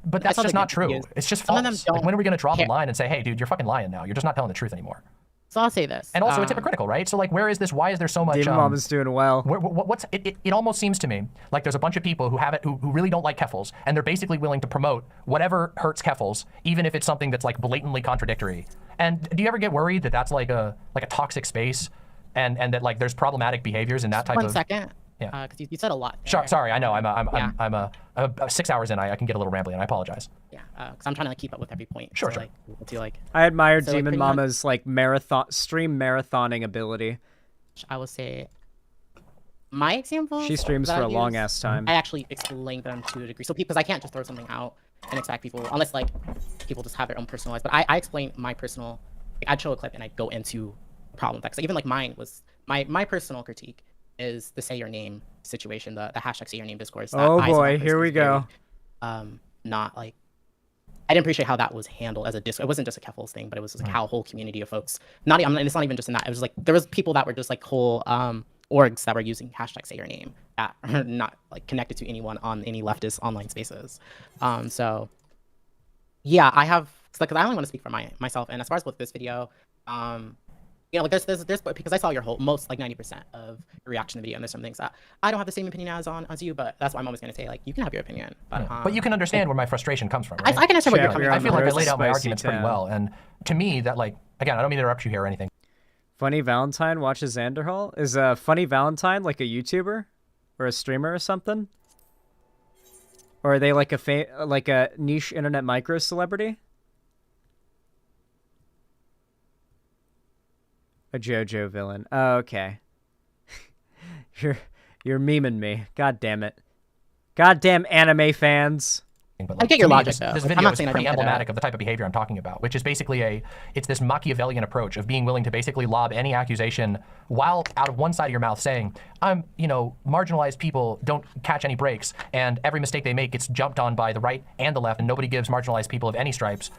But that's just not true. It's just false. Like, when are we going to draw the line and say, hey, dude, you're fucking lying now. You're just not telling the truth anymore. So I'll say this. And also, it's hypocritical, right? So, like, where is this? Why is there so much? Demon Mama's doing well. What's it almost seems to me like there's a bunch of people who who really don't like Keffals, and they're basically willing to promote whatever hurts Keffals, even if it's something that's like blatantly contradictory. And do you ever get worried that that's like a toxic space, and that like there's problematic behaviors in that type of? 1 second. Yeah. Because you said a lot. Sure, sorry, I know. I'm 6 hours in. I can get a little rambly, and I apologize. Yeah, because I'm trying to like, keep up with every point. Sure, so, sure. Like, I admire so, Demon Mama's like stream marathoning ability. I would say my examples. She streams for a long ass time. I actually explain them to a degree, so because I can't just throw something out and expect people, unless like people just have their own personal lives. But I explain my personal. Like, I'd show a clip and I'd go into problem effects. Like, even like mine was my personal critique is the say your name situation, the hashtag say your name discourse. Oh boy, here we go. Not like, I didn't appreciate how that was handled as a disc. It wasn't just a Keffals thing, but it was like how a whole community of folks. And it's not even just in that. It was like there was people that were just like whole orgs that were using hashtag say your name that are not like connected to anyone on any leftist online spaces. So yeah, I have, because I only want to speak for myself. And as far as with this video, you know, like there's because I saw your whole, most like 90% of your reaction to the video, and there's some things that I don't have the same opinion as you, but that's why I'm always going to say, like, you can have your opinion. But you can understand where my frustration comes from, right? I can understand where you're coming from. I feel like I laid out my arguments pretty well, and to me, that, like, again, I don't mean to interrupt you here or anything. Funny Valentine watches Xanderhall? Is Funny Valentine like a YouTuber or a streamer or something? Or are they like a niche internet micro celebrity? A JoJo villain. Oh, okay. You're memeing me. God damn it. Goddamn anime fans. But, like, I get your me, logic, this though. video I'm not is saying I pretty don't get emblematic it. of the type of behavior I'm talking about, which is basically it's this Machiavellian approach of being willing to basically lob any accusation while out of one side of your mouth saying, marginalized people don't catch any breaks, and every mistake they make gets jumped on by the right and the left, and nobody gives marginalized people of any stripes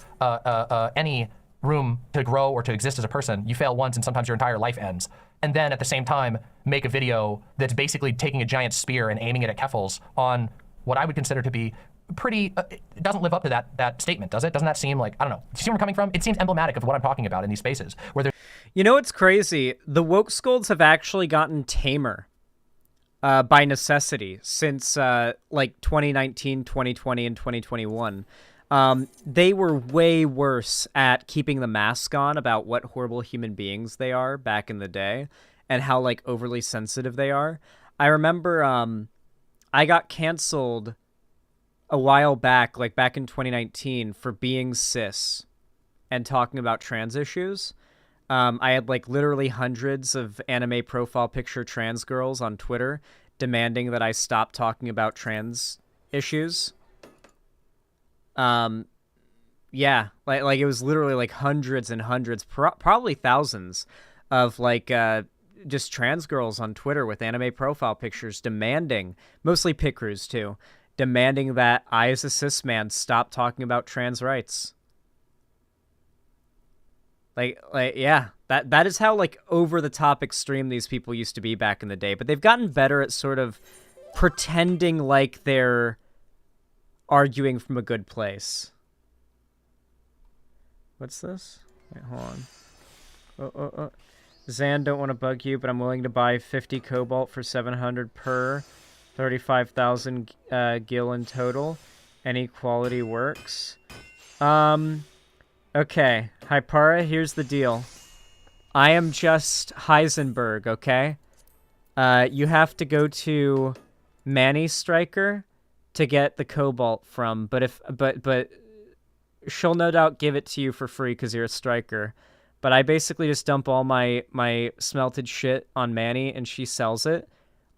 any room to grow or to exist as a person. You fail once and sometimes your entire life ends. And then at the same time, make a video that's basically taking a giant spear and aiming it at Keffals on what I would consider to be pretty, it doesn't live up to that statement, does it? Doesn't that seem like, I don't know, do you see where I'm coming from? It seems emblematic of what I'm talking about in these spaces, where there's... You know what's crazy? The woke scolds have actually gotten tamer by necessity since like 2019, 2020, and 2021. They were way worse at keeping the mask on about what horrible human beings they are back in the day and how like overly sensitive they are. I remember I got canceled a while back, like back in 2019, for being cis and talking about trans issues. I had like literally hundreds of anime profile picture trans girls on Twitter demanding that I stop talking about trans issues. Yeah, like it was literally like hundreds and hundreds, probably thousands of like just trans girls on Twitter with anime profile pictures demanding, mostly pit crews too, demanding that I as a cis man stop talking about trans rights. Like yeah, that is how like over the top extreme these people used to be back in the day, but they've gotten better at sort of pretending like they're arguing from a good place. What's this? Wait, hold on. Zan, don't want to bug you, but I'm willing to buy 50 cobalt for 700 per, 35,000 gil in total. Any quality works. Okay, Hypara, here's the deal. I am just Heisenberg, okay? You have to go to Manny Striker to get the cobalt from, but she'll no doubt give it to you for free because you're a striker. But I basically just dump all my smelted shit on Manny, and she sells it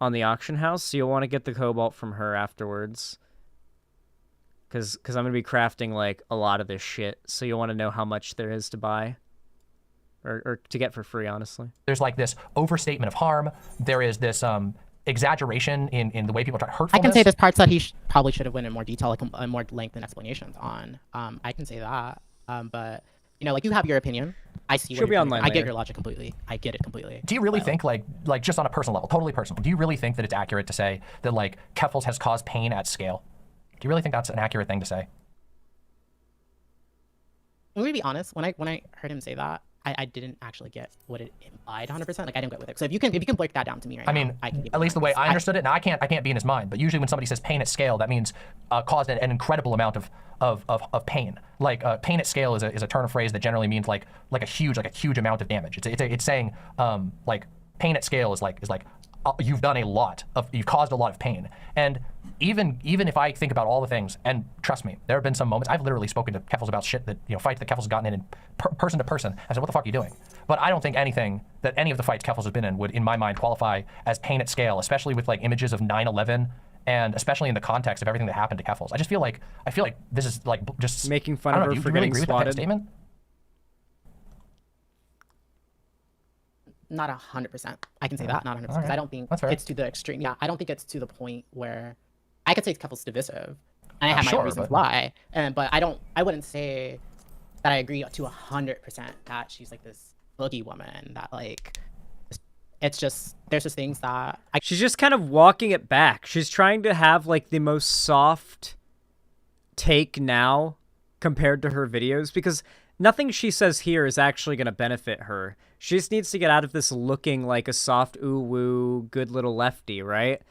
on the auction house, so you'll want to get the cobalt from her afterwards. Because I'm going to be crafting, like, a lot of this shit, so you'll want to know how much there is to buy. Or to get for free, honestly. There's, like, this overstatement of harm. There is this, exaggeration in the way people try hurtfulness. I can say there's parts that he probably should have went in more detail, like more length and explanations on. I can say that. But you know, like you have your opinion. I see. She'll be online I get later. your logic completely. I get it completely. Do you really think, like just on a personal level, totally personal, do you really think that it's accurate to say that like Keffals has caused pain at scale? Do you really think that's an accurate thing to say? I'm gonna be honest. When I heard him say that, I didn't actually get what it implied 100%. Like I didn't get with it. So if you can break that down to me right I mean, now, I can give at you least the way honest. I understood it. Now I can't be in his mind, but usually when somebody says pain at scale, that means caused an incredible amount of pain. Like pain at scale is a turn of phrase that generally means like a huge amount of damage. It's saying like pain at scale is like you've caused a lot of pain. And even if I think about all the things, and trust me, there have been some moments I've literally spoken to Keffals about shit that, you know, fights that Keffals has gotten in person to person. I said, what the fuck are you doing? But I don't think anything that any of the fights Keffals has been in would, in my mind, qualify as pain at scale, especially with like images of 9/11 and especially in the context of everything that happened to Keffals. I feel like this is like just Making fun I don't of know, her do you for really getting agree with that kind of swatted? statement? Not 100%. I can say that, not 100%. Because Alright. I don't think That's fair. it's to the extreme. Yeah, I don't think it's to the point where I could say Keffals divisive, and I have my sure, own reasons but- why. But I wouldn't say that I agree to 100% that she's like this boogie woman. That like, it's just there's just things that She's just kind of walking it back. She's trying to have like the most soft take now compared to her videos, because nothing she says here is actually going to benefit her. She just needs to get out of this looking like a soft ooh woo good little lefty, right?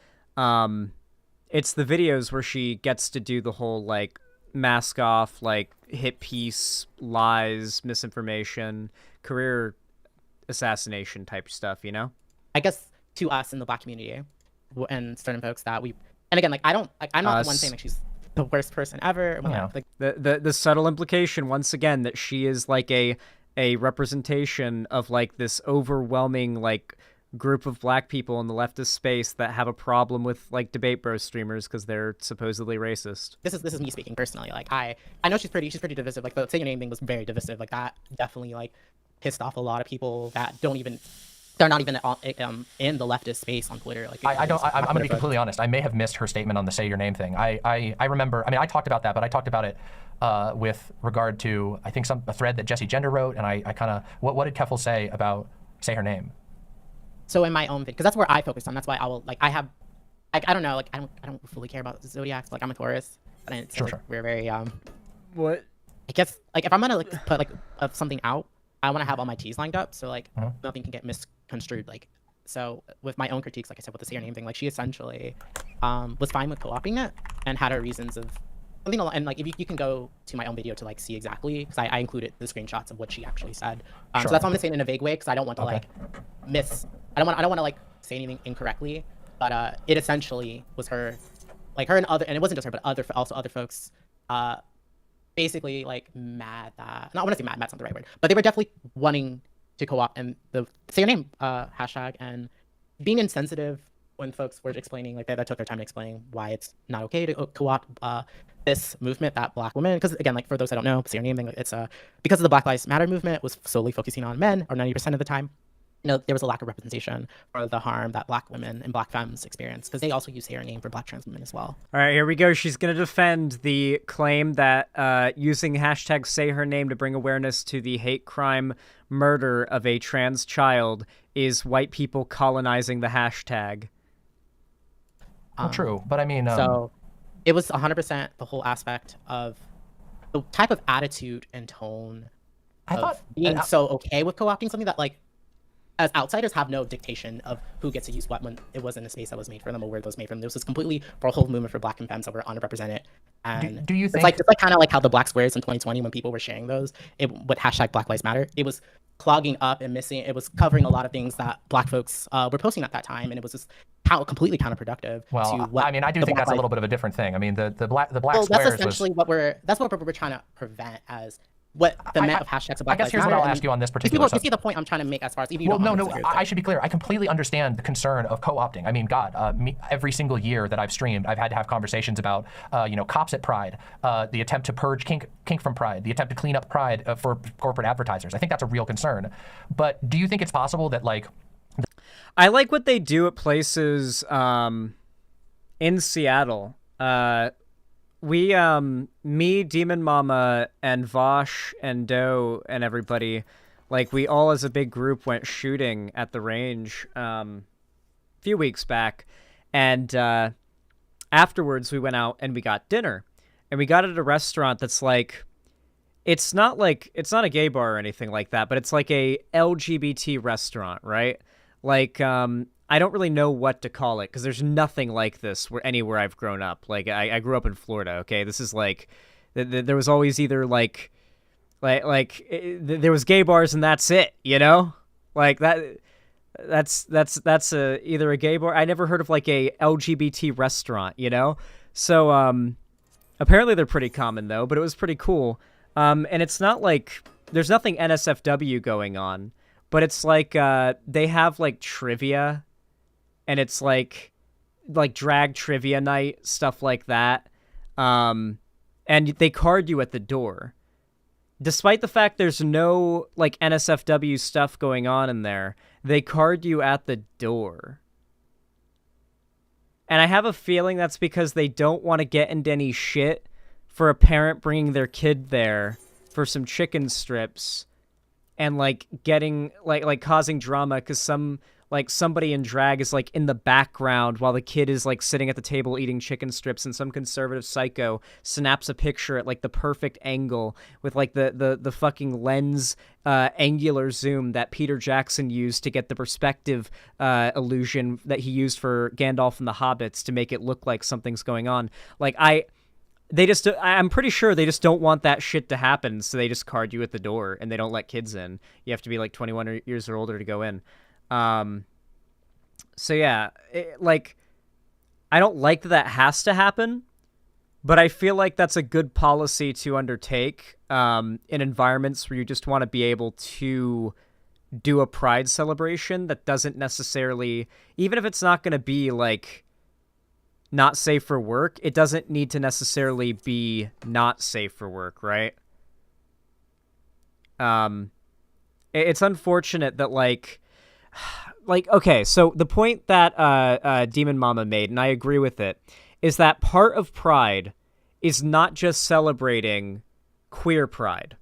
It's the videos where she gets to do the whole like mask off, like hit piece, lies, misinformation, career assassination type stuff, you know? I guess to us in the Black community and certain folks that we, and again, like I'm not the one Us. saying like she's the worst person ever. Or whatever. Yeah. Like The subtle implication once again that she is like a representation of like this overwhelming like group of black people in the leftist space that have a problem with like debate bro streamers because they're supposedly racist. this is me speaking personally. Like I know she's pretty divisive. Like the say your name thing was very divisive. Like that definitely like pissed off a lot of people that they're not even in the leftist space on Twitter. Like I'm gonna be completely honest. I may have missed her statement on the say your name thing. I remember. I mean, I talked about that, but I talked about it with regard to I think a thread that Jesse Gender wrote, and I kind of what did Keffals say about say her name? So in my own because that's where I focus on. That's why I will like I don't know, like I don't fully care about zodiacs. Like I'm a Taurus, and it's like, we're very What? I guess like if I'm gonna like put like something out, I want to have all my T's lined up so like nothing can get misconstrued. Like so with my own critiques, like I said with the say your name thing, like she essentially was fine with co-opting it and had her reasons of something. And like if you can go to my own video to like see exactly because I included the screenshots of what she actually said. So that's why I'm gonna say it in a vague way because I don't want to like I don't want to like say anything incorrectly. But it essentially was her, like her and it wasn't just her, but other folks, basically like mad that I want to say mad's not the right word, but they were definitely wanting to co-op and the say your name hashtag and being insensitive when folks were explaining like that took their time to explain why it's not okay to co-opt this movement that black women, because again, like for those that don't know, say your name thing, it's because of the Black Lives Matter movement was solely focusing on men or 90% of the time. You know, there was a lack of representation for the harm that black women and black femmes experience because they also use her name for black trans women as well. All right, here we go. She's going to defend the claim that using hashtag say her name to bring awareness to the hate crime murder of a trans child is white people colonizing the hashtag. Well, true, but I mean, so it was 100% the whole aspect of the type of attitude and tone of being so okay with co-opting something that like as outsiders have no dictation of who gets to use what when it wasn't a space that was made for them or where it was made from. This was completely for a whole movement for black and femmes that were underrepresented. And do you think it's like kind of like how the black squares in 2020 when people were sharing those with hashtag Black Lives Matter, it was clogging up and missing. It was covering a lot of things that black folks were posting at that time, and it was just completely counterproductive. Well, to what I mean, I do think that's a little bit of a different thing. I mean, the black well, squares that's essentially what we're trying to prevent as what the meant of hashtags of Black I guess Lives here's what Matter. I'll ask you on this You particular see subject. the point I'm trying to make as far as even you Well, don't no, disagree with I it. should be clear. I completely understand the concern of co-opting. I mean, God, every single year that I've streamed, I've had to have conversations about, cops at Pride, the attempt to purge kink from Pride, the attempt to clean up Pride for corporate advertisers. I think that's a real concern. But do you think it's possible that, like... I like what they do at places in Seattle. Me, Demon Mama, and Vosh and Doe and everybody, like, we all as a big group went shooting at the range a few weeks back. And afterwards, we went out and we got dinner. And we got it at a restaurant that's like, it's not a gay bar or anything like that, but it's like a LGBT restaurant, right? Like, I don't really know what to call it because there's nothing like this anywhere I've grown up. Like, I grew up in Florida, okay? This is like, there was always either there was gay bars and that's it, you know? Like, that's either a gay bar. I never heard of like a LGBT restaurant, you know? So, apparently they're pretty common though, but it was pretty cool. And it's not like, there's nothing NSFW going on, but it's like, they have like trivia, and it's like drag trivia night, stuff like that. And they card you at the door. Despite the fact there's no like NSFW stuff going on in there, they card you at the door. And I have a feeling that's because they don't want to get into any shit for a parent bringing their kid there for some chicken strips and like getting like causing drama because somebody in drag is like in the background while the kid is like sitting at the table eating chicken strips, and some conservative psycho snaps a picture at like the perfect angle with like the fucking lens angular zoom that Peter Jackson used to get the perspective illusion that he used for Gandalf and the Hobbits to make it look like something's going on. Like I'm pretty sure they just don't want that shit to happen, so they just card you at the door and they don't let kids in. You have to be like 21 years or older to go in. So yeah, I don't like that has to happen, but I feel like that's a good policy to undertake, in environments where you just want to be able to do a pride celebration that doesn't necessarily, even if it's not going to be like not safe for work, it doesn't need to necessarily be not safe for work, right? It's unfortunate that like, okay, so the point that Demon Mama made, and I agree with it, is that part of Pride is not just celebrating queer pride.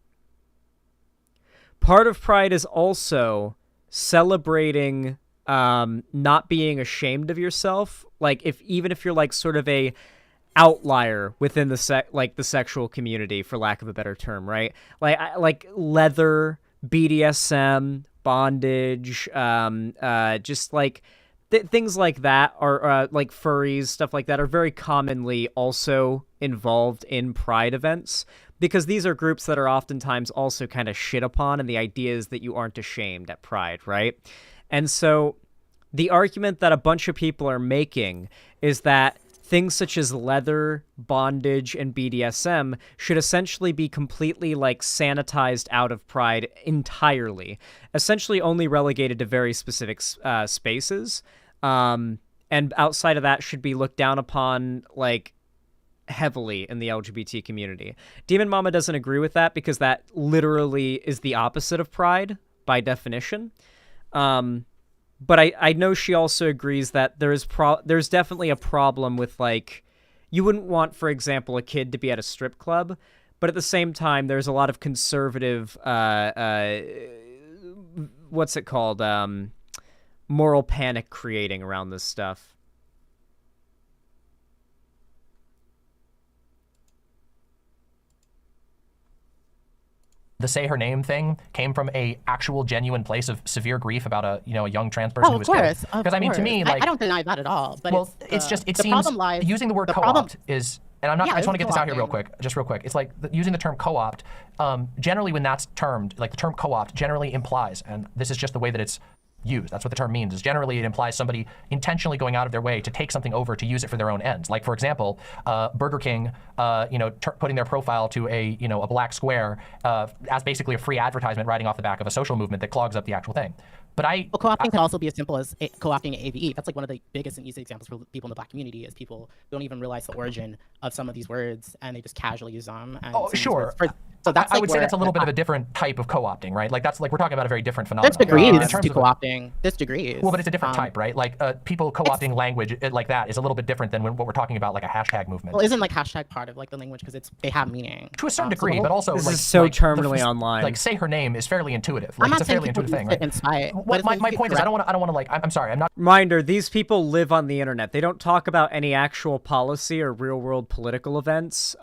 Part of Pride is also celebrating not being ashamed of yourself. Like, even if you're like sort of a outlier within the sexual community, for lack of a better term, right? Like leather, BDSM, bondage, just like things like that are like furries, stuff like that are very commonly also involved in pride events, because these are groups that are oftentimes also kind of shit upon, and the idea is that you aren't ashamed at pride, right? And so the argument that a bunch of people are making is that things such as leather, bondage, and BDSM should essentially be completely like sanitized out of pride entirely, essentially only relegated to very specific spaces. And outside of that should be looked down upon like heavily in the LGBT community. Demon Mama doesn't agree with that because that literally is the opposite of pride by definition. But I know she also agrees that there's definitely a problem with, like, you wouldn't want, for example, a kid to be at a strip club, but at the same time, there's a lot of conservative, what's it called, moral panic creating around this stuff. The say her name thing came from a actual genuine place of severe grief about a young trans person who was gay. Because I mean, to me, like, I don't deny that at all. But well, it seems problem lies, using the word co-opt is, and I'm not. I just want to get this out here real quick, It's like using the term co-opt. Generally, when that's termed, like the term co-opt generally implies, and this is just the way that it's used. That's what the term means. Is generally it implies somebody intentionally going out of their way to take something over to use it for their own ends. Like, for example, Burger King, putting their profile to a black square as basically a free advertisement riding off the back of a social movement that clogs up the actual thing. But co-opting can also be as simple as co-opting AVE. That's like one of the biggest and easy examples for people in the black community is people don't even realize the origin of some of these words and they just casually use them. And sure. So that's I like would say where that's a little bit of a different type of co-opting, right? Like that's like we're talking about a very different phenomenon. there's degrees in to terms of co-opting. There's degrees. well, but it's a different type, right? Like people co-opting language like that is a little bit different than what we're talking about, like a hashtag movement. Well, isn't like hashtag part of like the language because they have meaning To a certain so the degree, whole- but also This like is so like, terminally online. Like say her name is fairly intuitive. Like I'm not it's a saying fairly people intuitive thing, use it right? in spite, Well, but my point is I don't want to like I'm sorry, I'm not. Reminder, these people live on the internet. They don't talk about any actual policy or real-world political events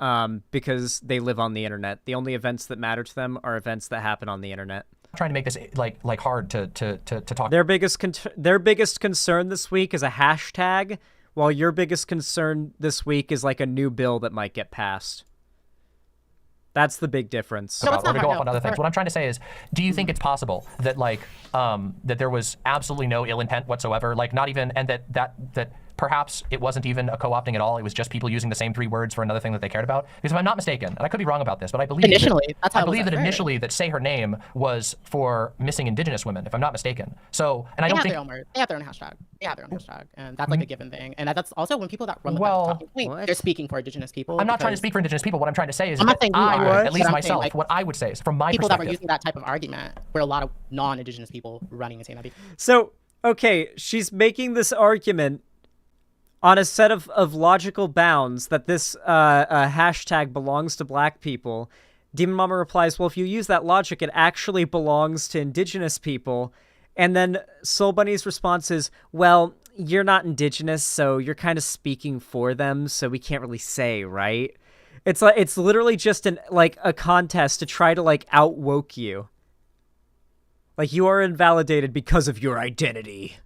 because they live on the internet. The only events that matter to them are events that happen on the internet. Trying to make this like hard to talk. Their biggest concern this week is a hashtag, while your biggest concern this week is like a new bill that might get passed. That's the big difference. No, it's Or not we go hard, off on no, other it's things. hard. What I'm trying to say is, do you think it's possible that like that there was absolutely no ill intent whatsoever, like not even, and that perhaps it wasn't even a co-opting at all. It was just people using the same 3 words for another thing that they cared about. Because if I'm not mistaken, and I could be wrong about this, but I believe Initially, that's how I it was believe at that first. initially that say her name was for missing Indigenous women, if I'm not mistaken. So, and I don't They have think their own word. They have their own hashtag. They have their own hashtag, and that's like a given thing. And that's also when people that run with Well, that talking point, what? they're speaking for Indigenous people. I'm not trying to because speak for Indigenous people. What I'm trying to say is I'm not that saying you I, are, at least but I'm saying, myself, like, what I would say is from my people that perspective. were using that type of argument were a lot of non-Indigenous people running and saying that. So, okay, she's making this argument on a set of logical bounds that this hashtag belongs to black people. Demon Mama replies, well, if you use that logic, it actually belongs to Indigenous people. And then Soulbunni's response is, well, you're not Indigenous, so you're kind of speaking for them, so we can't really say, right? It's like it's literally just a contest to try to like out-woke you. Like you are invalidated because of your identity.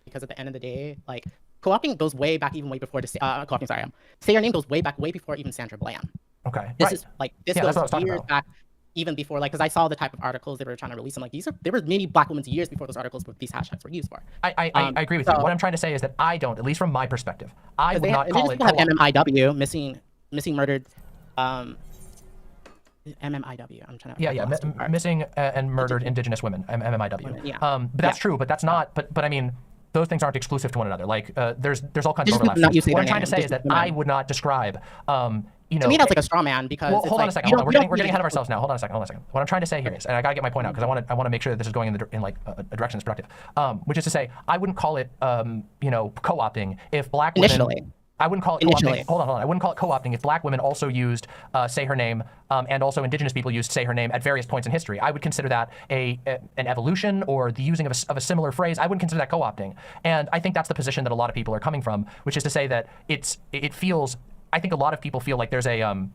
Because at the end of the day, like co-opting goes way back, even way before co-opting. Sorry, say her name goes way back, way before even Sandra Bland. Okay. This right. is like this Yeah, that's what I was goes talking years about. back, even before like because I saw the type of articles they were trying to release. I'm like, there were many black women years before those articles these hashtags were used for. I agree with you. so- What I'm trying to say is that I don't, at least from my perspective, I would They not call it have co-op. MMIW, missing murdered, MMIW. I'm trying to. Yeah, missing and murdered Indigenous women, MMIW. Women, yeah. But that's Yeah. true. But that's not. But I mean, those things aren't exclusive to one another. Like there's all kinds Just of overlap. not using What I'm their trying to name, say is that just I women. would not describe. You know, To me, that's like a straw man because. well, it's hold on like, a second. you Hold on. don't- We're you getting don't ahead of use it. ourselves now. Hold on a second. What I'm trying to say here is, and I gotta get my point out because I want to make sure that this is going in like a direction that's productive. Which is to say, I wouldn't call it co-opting if black women. Initially. I wouldn't call it Initially. co-opting. Hold on. I wouldn't call it co-opting if black women also used say her name, and also Indigenous people used say her name at various points in history. I would consider that an evolution or the using of a similar phrase. I wouldn't consider that co-opting. And I think that's the position that a lot of people are coming from, which is to say that it feels. I think a lot of people feel like there is an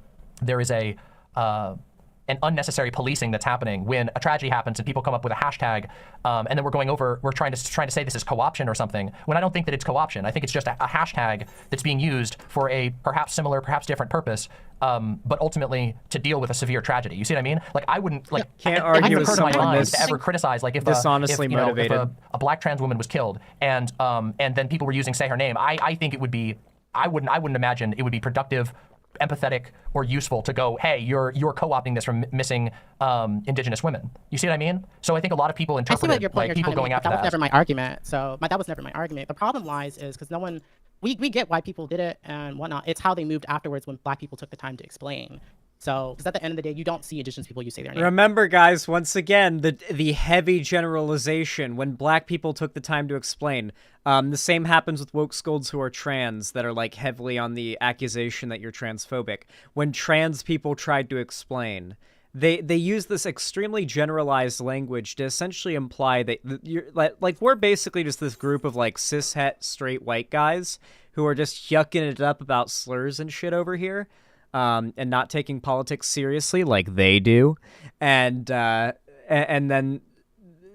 unnecessary policing that's happening when a tragedy happens and people come up with a hashtag, and then we're trying to say this is co-option or something, when I don't think that it's co-option. I think it's just a hashtag that's being used for a perhaps similar, perhaps different purpose, but ultimately to deal with a severe tragedy. You see what I mean? Like I wouldn't like. Can't it argue hasn't with occurred to my someone mind this to ever criticize like if dishonestly if motivated. a black trans woman was killed and then people were using say her name. I think it would be. I wouldn't imagine it would be productive, empathetic, or useful to go, hey, you're co-opting this from missing Indigenous women. You see what I mean? So I think a lot of people I see interpret what it your point like you're people trying to going make, after but that was that. never my argument. That was never my argument. The problem lies is because no one, we get why people did it and whatnot. It's how they moved afterwards when black people took the time to explain. So, because at the end of the day, you don't see Indigenous people, you say their name. Remember, guys, once again, the heavy generalization when black people took the time to explain. The same happens with woke scolds who are trans that are like heavily on the accusation that you're transphobic. When trans people tried to explain, they use this extremely generalized language to essentially imply that you're like we're basically just this group of like cishet straight white guys who are just yucking it up about slurs and shit over here. And not taking politics seriously like they do. And then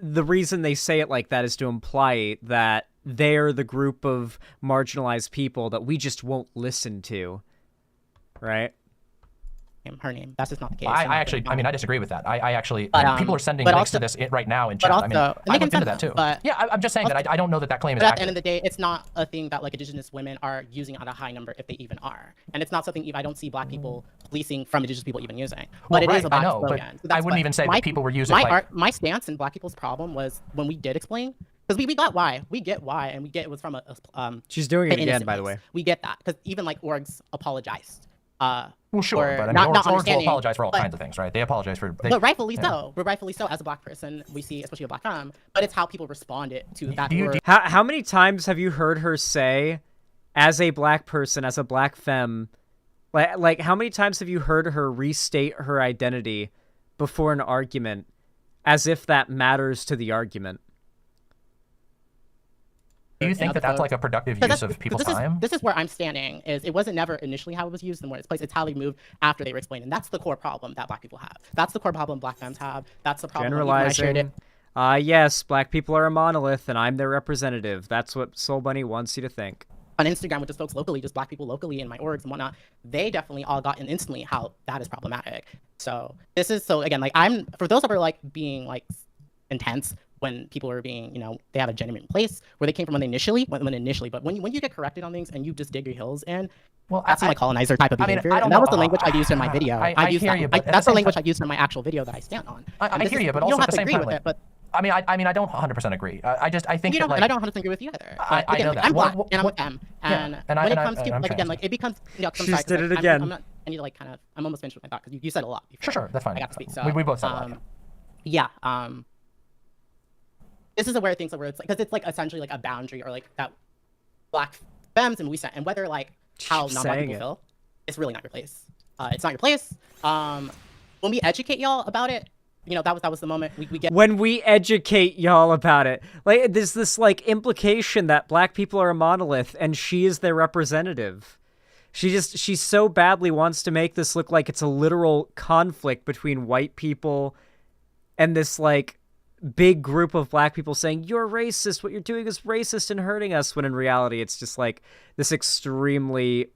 the reason they say it like that is to imply that they're the group of marginalized people that we just won't listen to. Right? Her name. That's just not the case. I disagree with that. I actually, But, people are sending but links to also- this right now in but chat. also- I mean, and they I can looked into send that them, too. but- Yeah, I'm just saying that I don't know that claim is But at the accurate. end of the day, it's not a thing that like Indigenous women are using at a high number if they even are, and it's not something I don't see black people policing from Indigenous people even using. Well, But it right, is a black I know, but slogan. So I that's wouldn't what- even say that people were using, my like- my stance in black people's problem was when we did explain because we got why we get why and we get it was from a She's doing it an again, innocent by the place. way. We get that because even like orgs apologized. Well, sure, or but I mean, not orgs will understanding, apologize for all but- kinds of things, right? They apologize for. But rightfully so. But rightfully so. As a black person, we see, especially a black femme, but it's how people responded to that word. How many times have you heard her say, as a black person, as a black femme, like how many times have you heard her restate her identity before an argument, as if that matters to the argument? Do you think that that's like a productive use of people's time? This is where I'm standing. Is it wasn't never initially how it was used and where it's placed. It's how they moved after they were explained, and that's the core problem that black people have. That's the core problem black femmes have. That's the problem. Generalizing. Yes, black people are a monolith, and I'm their representative. That's what Soulbunni wants you to think. On Instagram with just folks locally, just black people locally in my orgs and whatnot, they definitely all got in instantly how that is problematic. So this is again, like for those that are like being like intense when people are being, they have a genuine place where they came from when initially, but when you get corrected on things and you just dig your heels in, well, that's my colonizer type of behavior. And that was the language I used in my video. I hear you, but that's the language I used in my actual video that I stand on. I hear you, but also at the same time, I mean, I don't 100% agree. I think and I don't 100% agree with you either. I know that. I'm black and I'm a femme, and when it comes to it becomes. She did it again. I need to I'm almost finished with my thought because you said a lot. Sure, that's fine. I got to speak. So we both said a lot. Yeah. This is where things where it's because it's like essentially like a boundary or like that black femmes and whether like how non-black people feel, it's really not your place. It's not your place. When we educate y'all about it, that was the moment we get. When we educate y'all about it, like there's this like implication that black people are a monolith and she is their representative. She so badly wants to make this look like it's a literal conflict between white people and this like big group of black people saying, you're racist, what you're doing is racist and hurting us, when in reality it's just like this extremely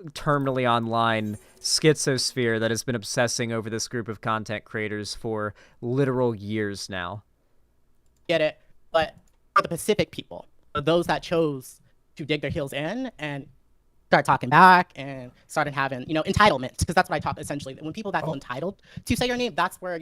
terminally online schizosphere that has been obsessing over this group of content creators for literal years now. Get it? But for the Pacific people, for those that chose to dig their heels in and start talking back and started having, entitlement, because that's what I talk essentially. When people that feel entitled to say your name, that's where,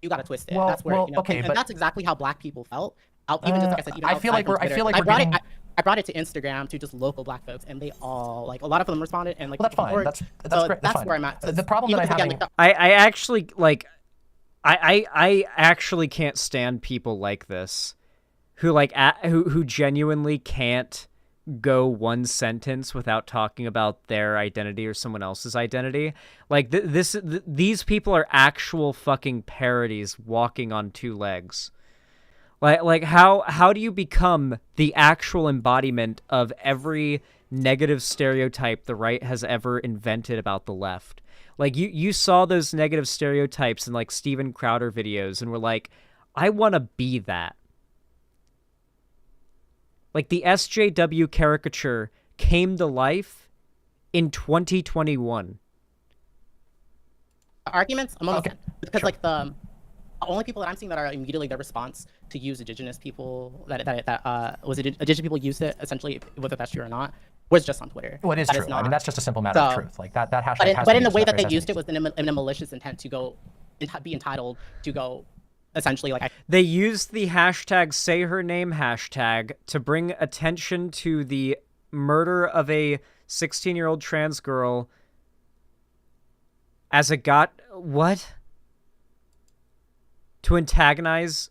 you got to twist it. Well, that's where, okay, and that's exactly how black people felt. Even just like I said, even I brought it to Instagram to just local black folks, and they all like a lot of them responded, and like that's fine. That's great. That's where I'm at. The problem that I have, I actually like, I actually can't stand people like this, who like who genuinely can't go one sentence without talking about their identity or someone else's identity. Like these people are actual fucking parodies walking on two legs. Like how do you become the actual embodiment of every negative stereotype the right has ever invented about the left? Like you saw those negative stereotypes in like Steven Crowder videos and were like, I want to be that. Like the SJW caricature came to life in 2021. Arguments? I'm almost done. Because like the only people that I'm seeing that are immediately their response to use indigenous people indigenous people used it essentially, whether that's true or not, was just on Twitter. Well, it is true. I mean, that's just a simple matter of truth. Like that hashtag. But in the way that they used it was in a malicious intent to go be entitled to go. Essentially, they used the hashtag say her name hashtag to bring attention to the murder of a 16-year-old trans girl as what? To antagonize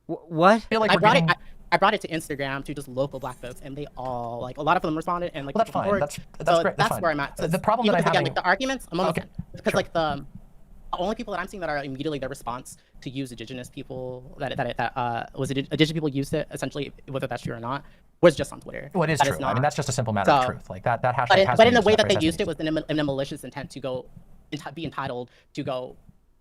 what? I brought it to Instagram to just local black folks, and they all like a lot of them responded, and like that's fine. That's great. That's where I'm at. So the problem that I have, the arguments, I'm almost because like the only people that I'm seeing that are immediately their response to use indigenous people indigenous people used it essentially, whether that's true or not, was just on Twitter. Well, it is true. I mean, that's just a simple matter of truth. Like that hashtag. But in the way that they used it was in a malicious intent to go be entitled to go.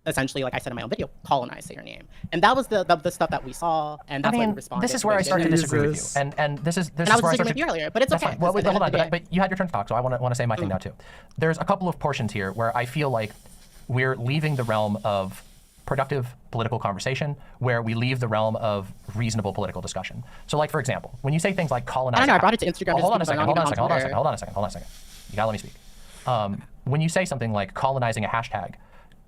Essentially, like I said in my own video, colonize say your name, and that was the stuff that we saw, and that's why we responded. This is where I start to disagree with you, and this is where I was disagreeing with you earlier, but it's okay. Well, wait, hold on, but you had your turn to talk, so I want to say my thing now too. There's a couple of portions here where I feel like we're leaving the realm of productive political conversation, where we leave the realm of reasonable political discussion. So, like for example, when you say things like colonize, I brought it to Instagram. Hold on a second. You gotta let me speak. When you say something like colonizing a hashtag,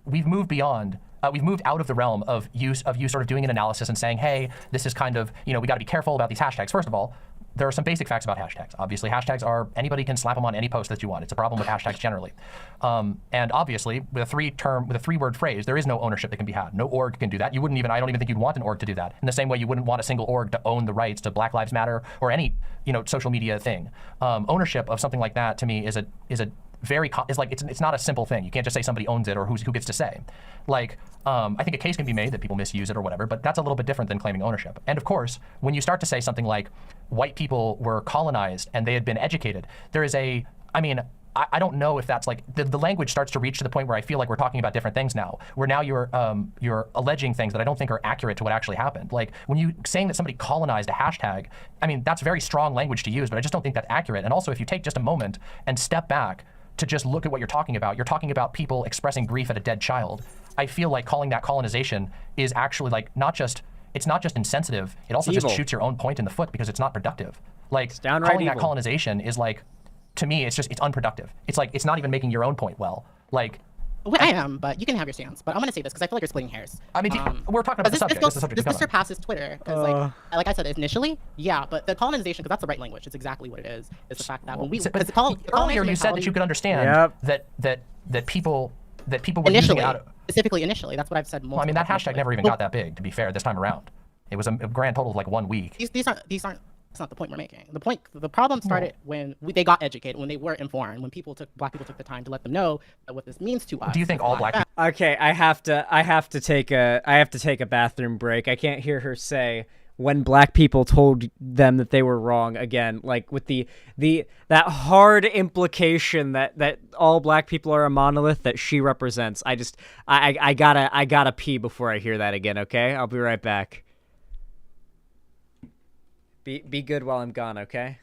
we've moved beyond, we've moved out of the realm of you sort of doing an analysis and saying, hey, this is kind of, we got to be careful about these hashtags. First of all, there are some basic facts about hashtags. Obviously, hashtags are, anybody can slap them on any post that you want. It's a problem with hashtags generally. And obviously, with a three-word phrase, there is no ownership that can be had. No org can do that. I don't even think you'd want an org to do that. In the same way you wouldn't want a single org to own the rights to Black Lives Matter or any, social media thing. Ownership of something like that, to me, is it's not a simple thing. You can't just say somebody owns it or who gets to say. I think a case can be made that people misuse it or whatever, but that's a little bit different than claiming ownership. And of course, when you start to say something like white people were colonized and they had been educated, I don't know if that's the language starts to reach to the point where I feel like we're talking about different things now, where now you're alleging things that I don't think are accurate to what actually happened. Like when you saying that somebody colonized a hashtag, that's very strong language to use, but I just don't think that's accurate. And also, if you take just a moment and step back to just look at what you're talking about people expressing grief at a dead child. I feel like calling that colonization is actually it's not just insensitive, it also just shoots your own point in the foot because it's not productive. It's calling that colonization is to me, it's unproductive. It's not even making your own point well. Well, I am, but you can have your stance. But I'm going to say this because I feel like you're splitting hairs. We're talking about the subject. This surpasses Twitter. Because, like I said, initially, yeah, but the colonization, because that's the right language. It's exactly what it is. It's the fact that when we... Earlier, you said that you could understand that people were initially, using it specifically initially. That's what I've said more. Well, that hashtag never even got that big, to be fair, this time around. It was a grand total of 1 week. These aren't. That's not the point we're making. The problem started when they got educated, when they were informed, when black people took the time to let them know what this means to us. Do you think all black people? Okay, I have to take a bathroom break. I can't hear her say when black people told them that they were wrong again, with that hard implication that all black people are a monolith that she represents. I gotta pee before I hear that again. Okay, I'll be right back. Be good while I'm gone, okay?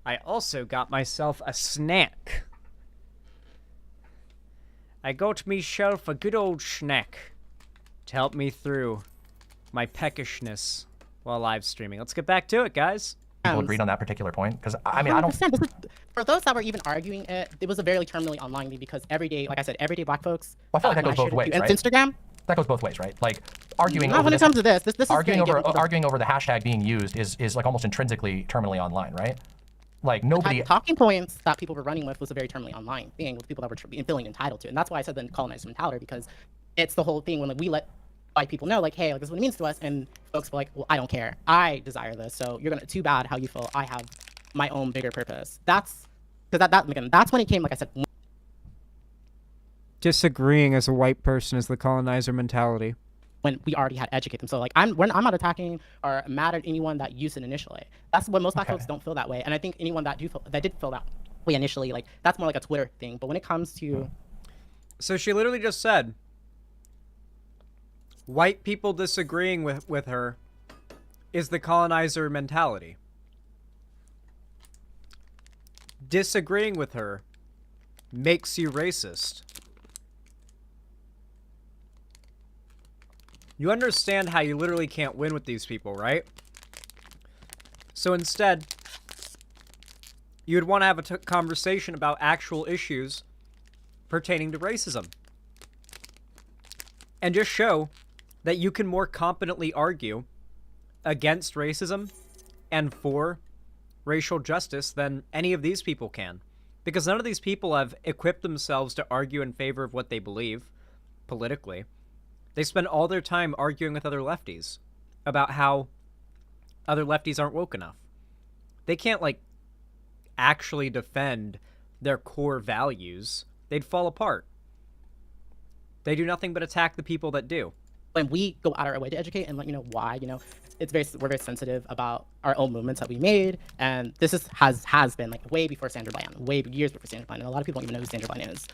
I also got myself a snack. I got myself a good old snack to help me through my peckishness while live streaming. Let's get back to it, guys. People agreed on that particular point? Because, I don't... For those that were even arguing it, it was a very terminally online because every day, like I said, everyday black folks... Well, I feel like that goes both ways, right? Instagram... That goes both ways, right? Arguing over when it comes to this arguing over the hashtag being used is almost intrinsically terminally online, right? Nobody... The talking points that people were running with was a very terminally online thing with people that were feeling entitled to it. And that's why I said the colonized mentality, because it's the whole thing when we let white people know, hey, this is what it means to us, and folks were like, well, I don't care. I desire this, so you're too bad how you feel. I have my own bigger purpose. That's when it came, like I said. Disagreeing as a white person is the colonizer mentality. When we already had to educate them. So I'm not attacking or mad at anyone that used it initially. That's what most black folks don't feel that way. And I think anyone that did feel that way initially, that's more like a Twitter thing. But when it comes to... So she literally just said, white people disagreeing with her is the colonizer mentality. Disagreeing with her makes you racist. You understand how you literally can't win with these people, right? So instead, you would want to have a conversation about actual issues pertaining to racism. And just show that you can more competently argue against racism and for racial justice than any of these people can. Because none of these people have equipped themselves to argue in favor of what they believe politically. They spend all their time arguing with other lefties about how other lefties aren't woke enough. They can't, like, actually defend their core values. They'd fall apart. They do nothing but attack the people that do. When we go out our way to educate and let you know why, you know, we're very sensitive about our own movements that we made, and this has been like way before Sandra Bland, years before Sandra Bland, and a lot of people don't even know who Sandra Bland is.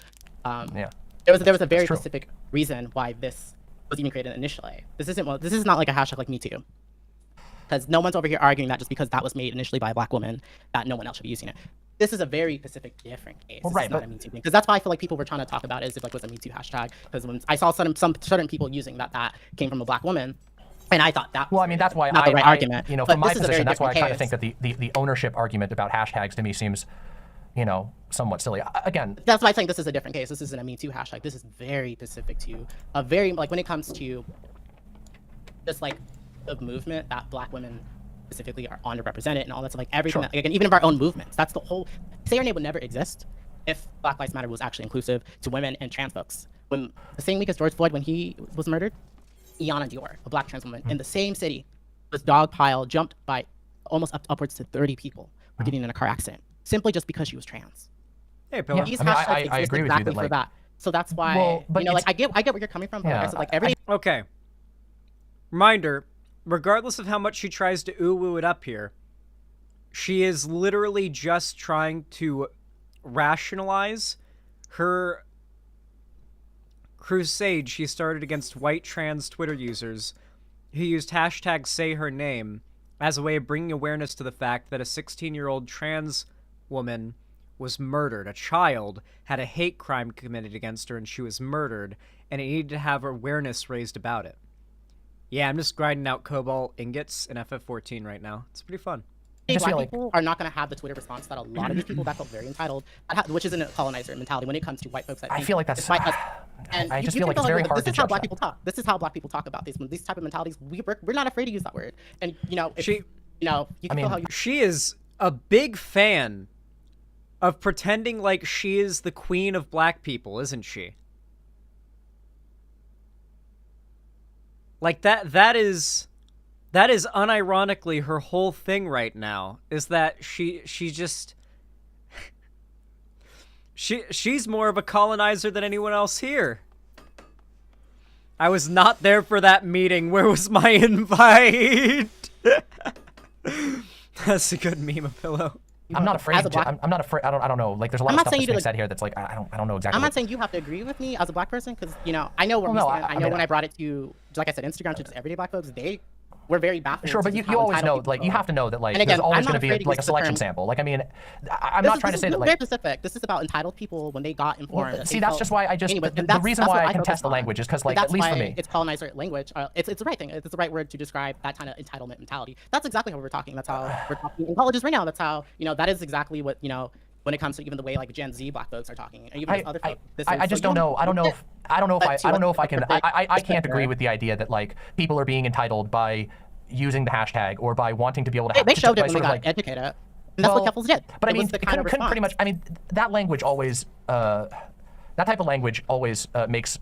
Yeah. There was a very specific reason why this was even created initially. This is not like a hashtag like Me Too, because no one's over here arguing that just because that was made initially by a black woman that no one else should be using it. This is a very specific, different case. Well, this right, is not a Me Too thing, because that's why I feel like people were trying to talk about it as if like was a Me Too hashtag. Because when I saw some certain people using that came from a black woman, and I thought that. Well, I mean, that's why not the right argument. You know, but from my this is a position, very that's why I different kind of think that the ownership argument about hashtags to me seems, you know, somewhat silly. Again, that's why I think this is a different case. This isn't a Me Too hashtag. This is very specific to a very, like, when it comes to just like the movement that black women specifically are underrepresented and all that stuff, like everything. Sure. That, again, even of our own movements. That's the whole. Say Your Name would never exist if Black Lives Matter was actually inclusive to women and trans folks. When the same week as George Floyd, when he was murdered, Iana Dior, a black trans woman, in the same city, was dogpiled, jumped by almost upwards to 30 people for getting in a car accident, simply just because she was trans. Hey, Pillar. These I mean, hashtags I exist agree with you exactly that, like, for that. So that's why, well, but you know, like it's- I get where you're coming from, but Yeah, like I said, like every Okay. Reminder, regardless of how much she tries to ooh-woo it up here, she is literally just trying to rationalize her crusade she started against white trans Twitter users who used hashtag say her name as a way of bringing awareness to the fact that a 16-year-old trans woman was murdered. A child had a hate crime committed against her and she was murdered, and it needed to have awareness raised about it. Yeah, I'm just grinding out cobalt ingots in FF14 right now. It's pretty fun. black people are not going to have the Twitter response that a lot of these people that felt very entitled, which isn't a colonizer mentality when it comes to white folks. I feel like that's. despite us. And I you just can feel like tell it's very that hard to This is how judge black that. people talk. This is how black people talk about these type of mentalities. We're not afraid to use that word. And you know, if, you know, you can feel how you. She is a big fan of pretending like she is the queen of black people, isn't she? Like that is unironically her whole thing right now, is that she just she's more of a colonizer than anyone else here. I was not there for that meeting. Where was my invite? That's a good meme, a pillow. I'm not afraid. I'm not afraid. I don't know. Like, there's a lot I'm of not stuff saying that's you being to, said here that's like I don't know exactly. I'm not saying you have to agree with me as a black person, because you know I know where we no, stand. I know mean, when I brought it to, like I said, Instagram to just everyday black folks, they were very baffled. Sure, but you always know, like, you have to know that, like, again, there's always I'm going not to afraid be to like a use the selection term- sample. Like, I mean, I'm not trying to say that, very like. specific. This is about entitled people when they got informed. Well, that see, they that's felt- just why I just Anyway, the that's reason what why I focus contest the on. language is because, But like, that's at least for why me, it's colonizer language. It's the right thing. It's the right word to describe that kind of entitlement mentality. That's exactly how we're talking. That's how we're talking in colleges right now. That's how, you know, that is exactly what, you know, when it comes to even the way like Gen Z black folks are talking, and even other folks. I just don't know. I don't know if I can. I can't agree with the idea that, like, people are being entitled by using the hashtag or by wanting to be able to. They showed it by when we sort of, got like, educated. And that's what Keffels did. But I It mean, was the kind of couldn't pretty much. response. I mean, that language always. That type of language always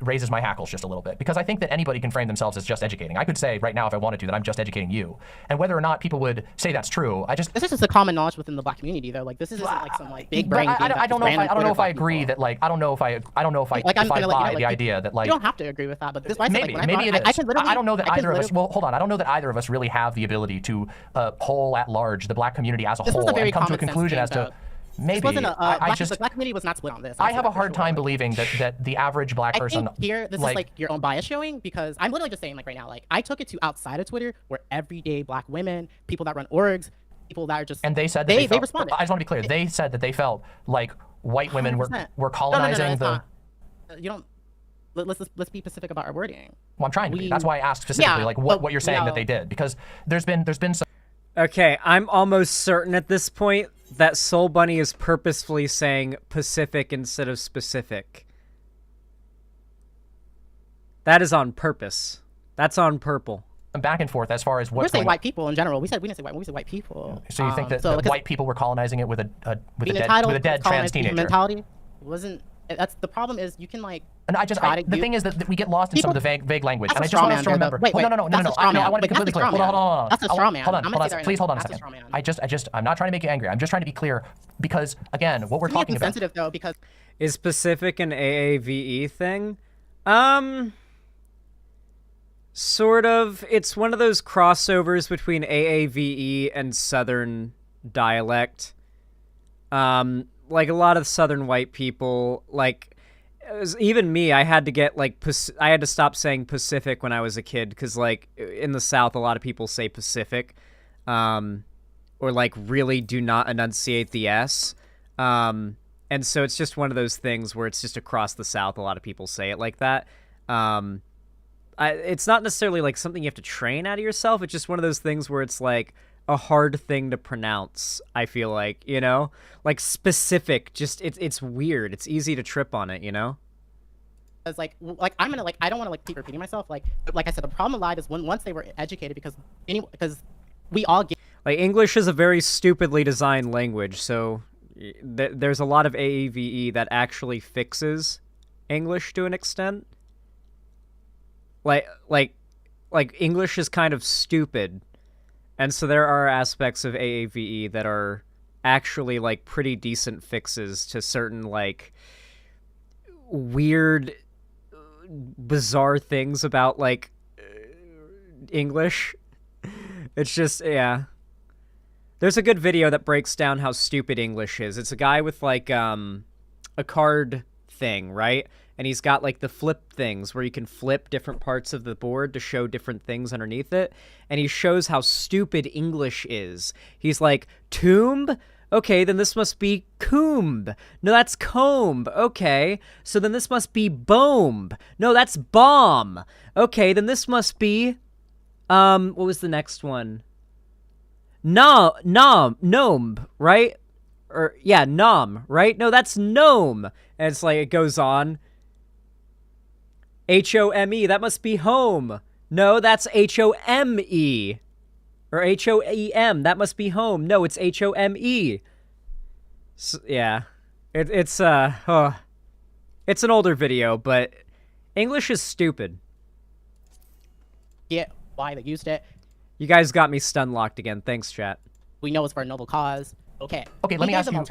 raises my hackles just a little bit, because I think that anybody can frame themselves as just educating. I could say right now, if I wanted to, that I'm just educating you, and whether or not people would say that's true, I just. This is just a common knowledge within the black community, though. Like, this isn't like some like big brain. I don't know if I agree that, like, I don't know if I Like, I'm gonna let you buy know, the like, idea that, like, you don't have to agree with that, but this why I said, maybe like, when maybe I it brought- is. I can literally. I don't know that I can either of us. literally- Well, hold on. I don't know that either of us really have the ability to poll at large the black community as a This was whole a very and come to a common sense conclusion thing, as to. though. Maybe. This wasn't a the black community was not split on this. I have a hard time believing that the average black person. I think here this is like your own bias showing, because I'm literally just saying like right now, like I took it to outside of Twitter where everyday black women, people that run orgs, people that are just, and they said that they responded. I just want to be clear. They said that they felt like white women were colonizing you don't. Let's be specific about our wording. Well, I'm trying to be. That's why I asked specifically, like what you're saying that they did, because there's been some. Okay, I'm almost certain at this point that Soulbunni is purposefully saying Pacific instead of specific. That is on purpose. That's on purple. Back and forth as far as what's We're saying white people in general. We didn't say white. We said white people. So you think that white people were colonizing it with a dead trans teenager? Mentality wasn't. That's the problem. Is you can like. And the thing is that we get lost in some of the vague language, and I just want us to remember. Wait, no. I want to be completely clear. Hold on. That's a straw man. Hold on. Please hold on a second. I'm not trying to make you angry. I'm just trying to be clear, because again, what we're talking about. Sensitive though, because is Pacific an AAVE thing? Sort of. It's one of those crossovers between AAVE and Southern dialect. Like a lot of Southern white people, like. Even me, I had to get like I had to stop saying Pacific when I was a kid, because like in the South a lot of people say Pacific, or like really do not enunciate the S, and so it's just one of those things where it's just across the South a lot of people say it like that. It's not necessarily like something you have to train out of yourself. It's just one of those things where it's like a hard thing to pronounce. I feel like, you know, like specific, just it's weird. It's easy to trip on it, you know. As like I'm gonna like I don't want to like keep repeating myself. Like I said, the problem lied is once they were educated, because we all get like English is a very stupidly designed language, so there's a lot of AAVE that actually fixes English to an extent. Like English is kind of stupid. And so there are aspects of AAVE that are actually like pretty decent fixes to certain like weird, bizarre things about like English. It's just, yeah. There's a good video that breaks down how stupid English is. It's a guy with like a card thing, right? And he's got like the flip things where you can flip different parts of the board to show different things underneath it. And he shows how stupid English is. He's like, tomb? Okay, then this must be coomb. No, that's comb. Okay, so then this must be bomb. No, that's bomb. Okay, then this must be, what was the next one? Gnome, right? Or, yeah, nom, right? No, that's gnome. And it's like, it goes on. H-O-M-E, that must be home. No, that's H-O-M-E. Or H-O-E-M, that must be home. No, it's H-O-M-E. So, yeah. It's an older video, but English is stupid. Yeah, why they used it. You guys got me stun locked again. Thanks, chat. We know it's for a noble cause. Okay. Okay, let me ask you.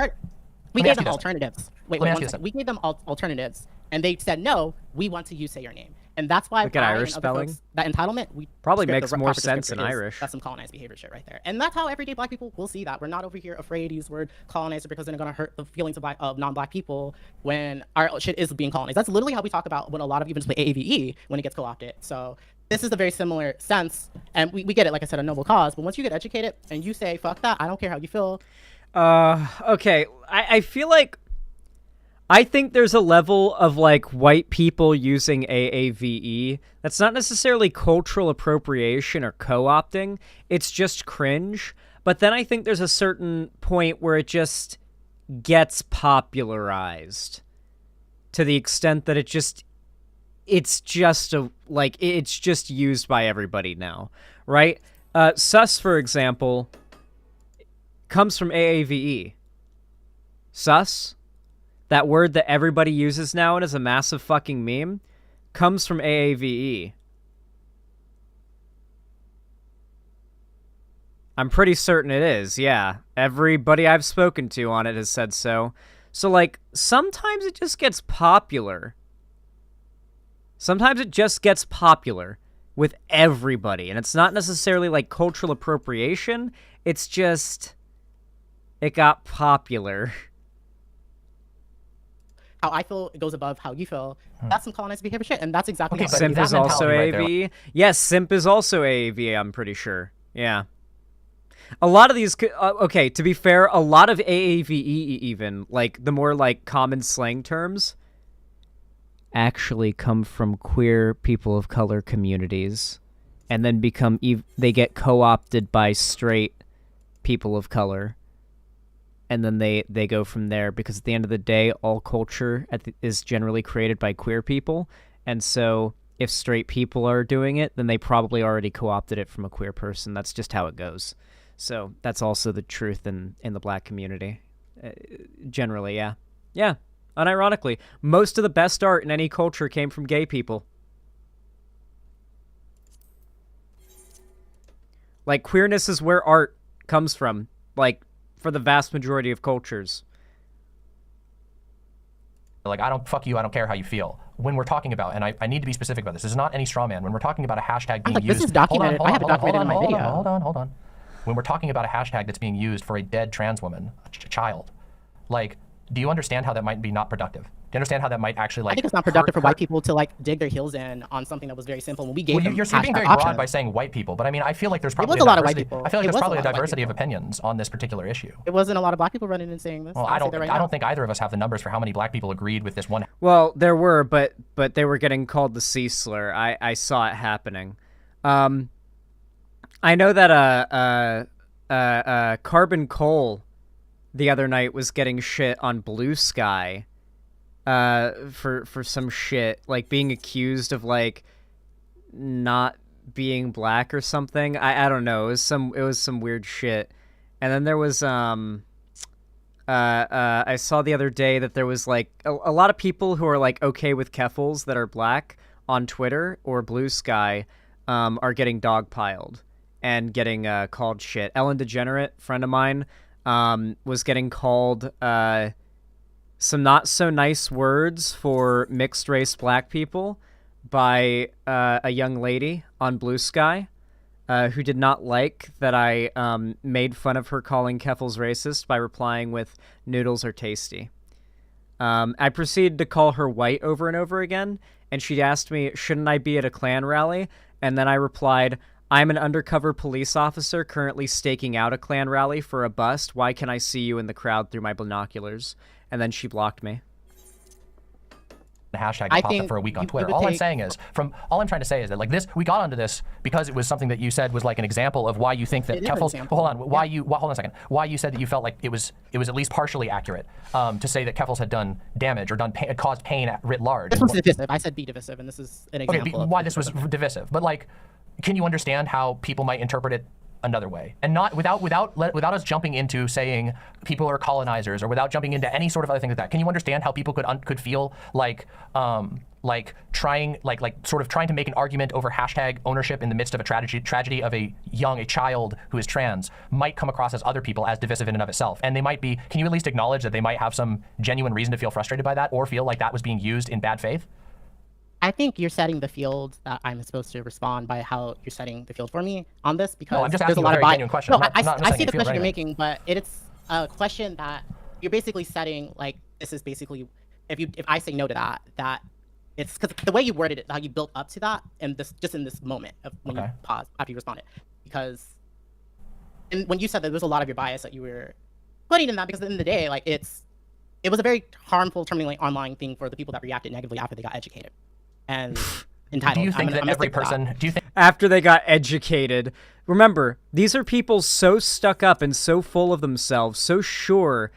We gave them alternatives. Wait, we gave them alternatives, and they said, no, we want to say your name. And that's why look at Irish spelling. Folks, that entitlement, we probably makes more sense in Irish. That's some colonized behavior shit right there. And that's how everyday black people will see that. We're not over here afraid to use the word colonizer because they're going to hurt the feelings of non-black people when our shit is being colonized. That's literally how we talk about when a lot of even play AAVE when it gets co-opted. So this is a very similar sense. And we get it, like I said, a noble cause. But once you get educated and you say, fuck that, I don't care how you feel. Okay. I feel like I think there's a level of like white people using AAVE that's not necessarily cultural appropriation or co-opting. It's just cringe. But then I think there's a certain point where it just gets popularized to the extent that it's just used by everybody now, right? Sus, for example, comes from AAVE. Sus, that word that everybody uses now and is a massive fucking meme, comes from AAVE. I'm pretty certain it is, yeah. Everybody I've spoken to on it has said so. So, like, sometimes it just gets popular. Sometimes it just gets popular with everybody. And it's not necessarily, like, cultural appropriation. It's just, it got popular. how I feel goes above how you feel. That's some colonized behavior shit, and that's exactly Okay, how but Simp that is also mentality right there- AAVE. Yes, simp is also AAVE, I'm pretty sure. Yeah. A lot of these, okay, to be fair, a lot of AAVE even, like, the more, like, common slang terms, actually come from queer people of color communities, and then they get co-opted by straight people of color, and then they go from there, because at the end of the day, all culture is generally created by queer people, and so if straight people are doing it, then they probably already co-opted it from a queer person. That's just how it goes. So that's also the truth in the black community. Generally, yeah. Yeah, unironically. Most of the best art in any culture came from gay people. Like, queerness is where art comes from, like, for the vast majority of cultures. Like, I don't, fuck you, I don't care how you feel. When we're talking about, and I need to be specific about this, this is not any straw man. When we're talking about a hashtag being like, used... this is documented. I have it documented in my video. Hold on. When we're talking about a hashtag that's being used for a dead trans woman, a child, like, do you understand how that might be not productive? Do you understand how that might actually, like... I think it's not productive for white people to, like, dig their heels in on something that was very simple. When we gave them You're being very options. broad by saying white people, but I mean, I feel like there's probably was a lot of white people. I feel like It there's was a probably a lot of white diversity of people. opinions on this particular issue. It wasn't a lot of black people running and saying this. Well, I'll I say don't that right I now. don't think either of us have the numbers for how many black people agreed with this one. Well, there were, but they were getting called the C slur. I saw it happening. I know that Carbon Cole the other night was getting shit on Blue Sky for some shit, like being accused of, like, not being black or something. I don't know. It was some weird shit. And then there was I saw the other day that there was, like, a lot of people who are, like, okay with keffals that are black on Twitter or Blue Sky are getting dogpiled and getting called shit. Ellen DeGenerate, friend of mine, was getting called some not so nice words for mixed race black people by a young lady on Blue Sky who did not like that I made fun of her calling keffals racist by replying with "noodles are tasty." I proceeded to call her white over and over again, and she asked me, shouldn't I be at a Klan rally? And then I replied, I'm an undercover police officer currently staking out a Klan rally for a bust. Why can I see you in the crowd through my binoculars? And then she blocked me. The hashtag I popped up think for a week on you Twitter. would All I'm take- saying is, all I'm trying to say is that, like, this, we got onto this because it was something that you said was like an example of why you think that It is an keffals. example. Well, hold on, hold on a second. Why you said that you felt like it was at least partially accurate to say that keffals had done damage or caused pain writ large. This was divisive. I said be divisive, and this is an Okay, example. of why this was divisive, but, like, can you understand how people might interpret it another way, and not without us jumping into saying people are colonizers, or without jumping into any sort of other thing like that? Can you understand how people could feel like trying to make an argument over hashtag ownership in the midst of a tragedy of a child who is trans might come across as other people as divisive in and of itself, and they might be? Can you at least acknowledge that they might have some genuine reason to feel frustrated by that, or feel like that was being used in bad faith? I think you're setting the field that I'm supposed to respond by how you're setting the field for me on this, because No, I'm just there's a asking lot a of very bias. genuine question. No, I'm not I setting see a the field question you're anyway. making, but it's a question that you're basically setting, like, this is basically, if I say no to that it's because the way you worded it, how you built up to that, and this just in this moment of when you pause after you responded, because and when you said that there was a lot of your bias that you were putting in that, because at the end of the day, like, it was a very harmful, terminally online thing for the people that reacted negatively after they got educated and entitled. Do you think that every person? Do you think? After they got educated. Remember, these are people so stuck up and so full of themselves, so sure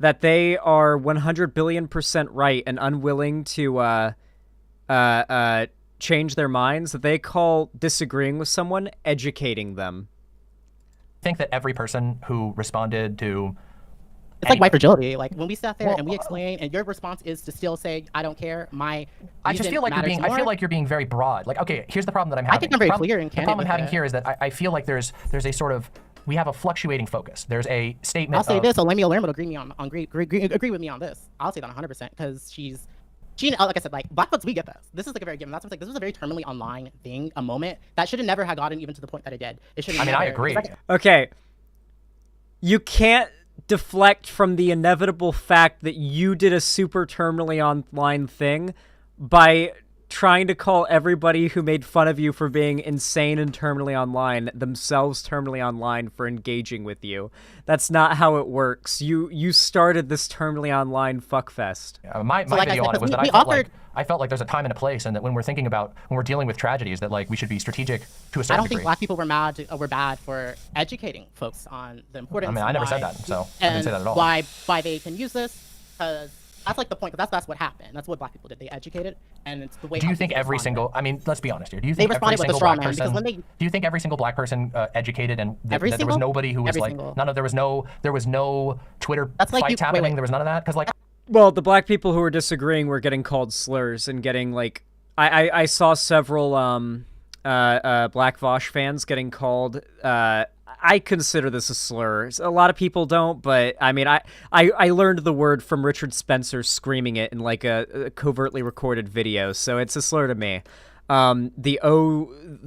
that they are 100 billion% right and unwilling to change their minds, that they call disagreeing with someone educating them. Think that every person who responded to It's like white fragility. Like, when we sat there and we explain, and your response is to still say, "I don't care." I just feel like you're being very broad. Like, okay, here's the problem that I'm having. I think I'm very clear and The candid problem I'm with having it. here is that I feel like there's a sort of, we have a fluctuating focus. There's a statement. I'll say of, this. Olamide Lerma will agree with me on this. I'll say that 100% because she, like I said, like, black folks, we get this. This is like a very given. That's what's like. This was a very terminally online thing, a moment that should have never have gotten even to the point that it did. It should. I mean, I agree. Okay. You can't deflect from the inevitable fact that you did a super terminally online thing by trying to call everybody who made fun of you for being insane and terminally online themselves terminally online for engaging with you. That's not how it works. You started this terminally online fuckfest. My like I video said, on it was that we I felt like there's a time and a place, and that when we're dealing with tragedies, that like we should be strategic to a certain I don't degree. think black people were bad for educating folks on the importance. I mean, I never said that, so I didn't say that at all. Why they can use this, because that's like the point. Because that's what happened. That's what black people did. They educated, and it's the way. Do you think every single? I mean, let's be honest here. Do you think every single black person? Do you think every single black person educated, and that there was nobody who was like there was no Twitter fights happening. There was none of that, because like. Well, the black people who were disagreeing were getting called slurs and getting like, I saw several Black Vosh fans getting called. I consider this a slur. A lot of people don't, but I mean, I learned the word from Richard Spencer screaming it in like a covertly recorded video, so it's a slur to me. The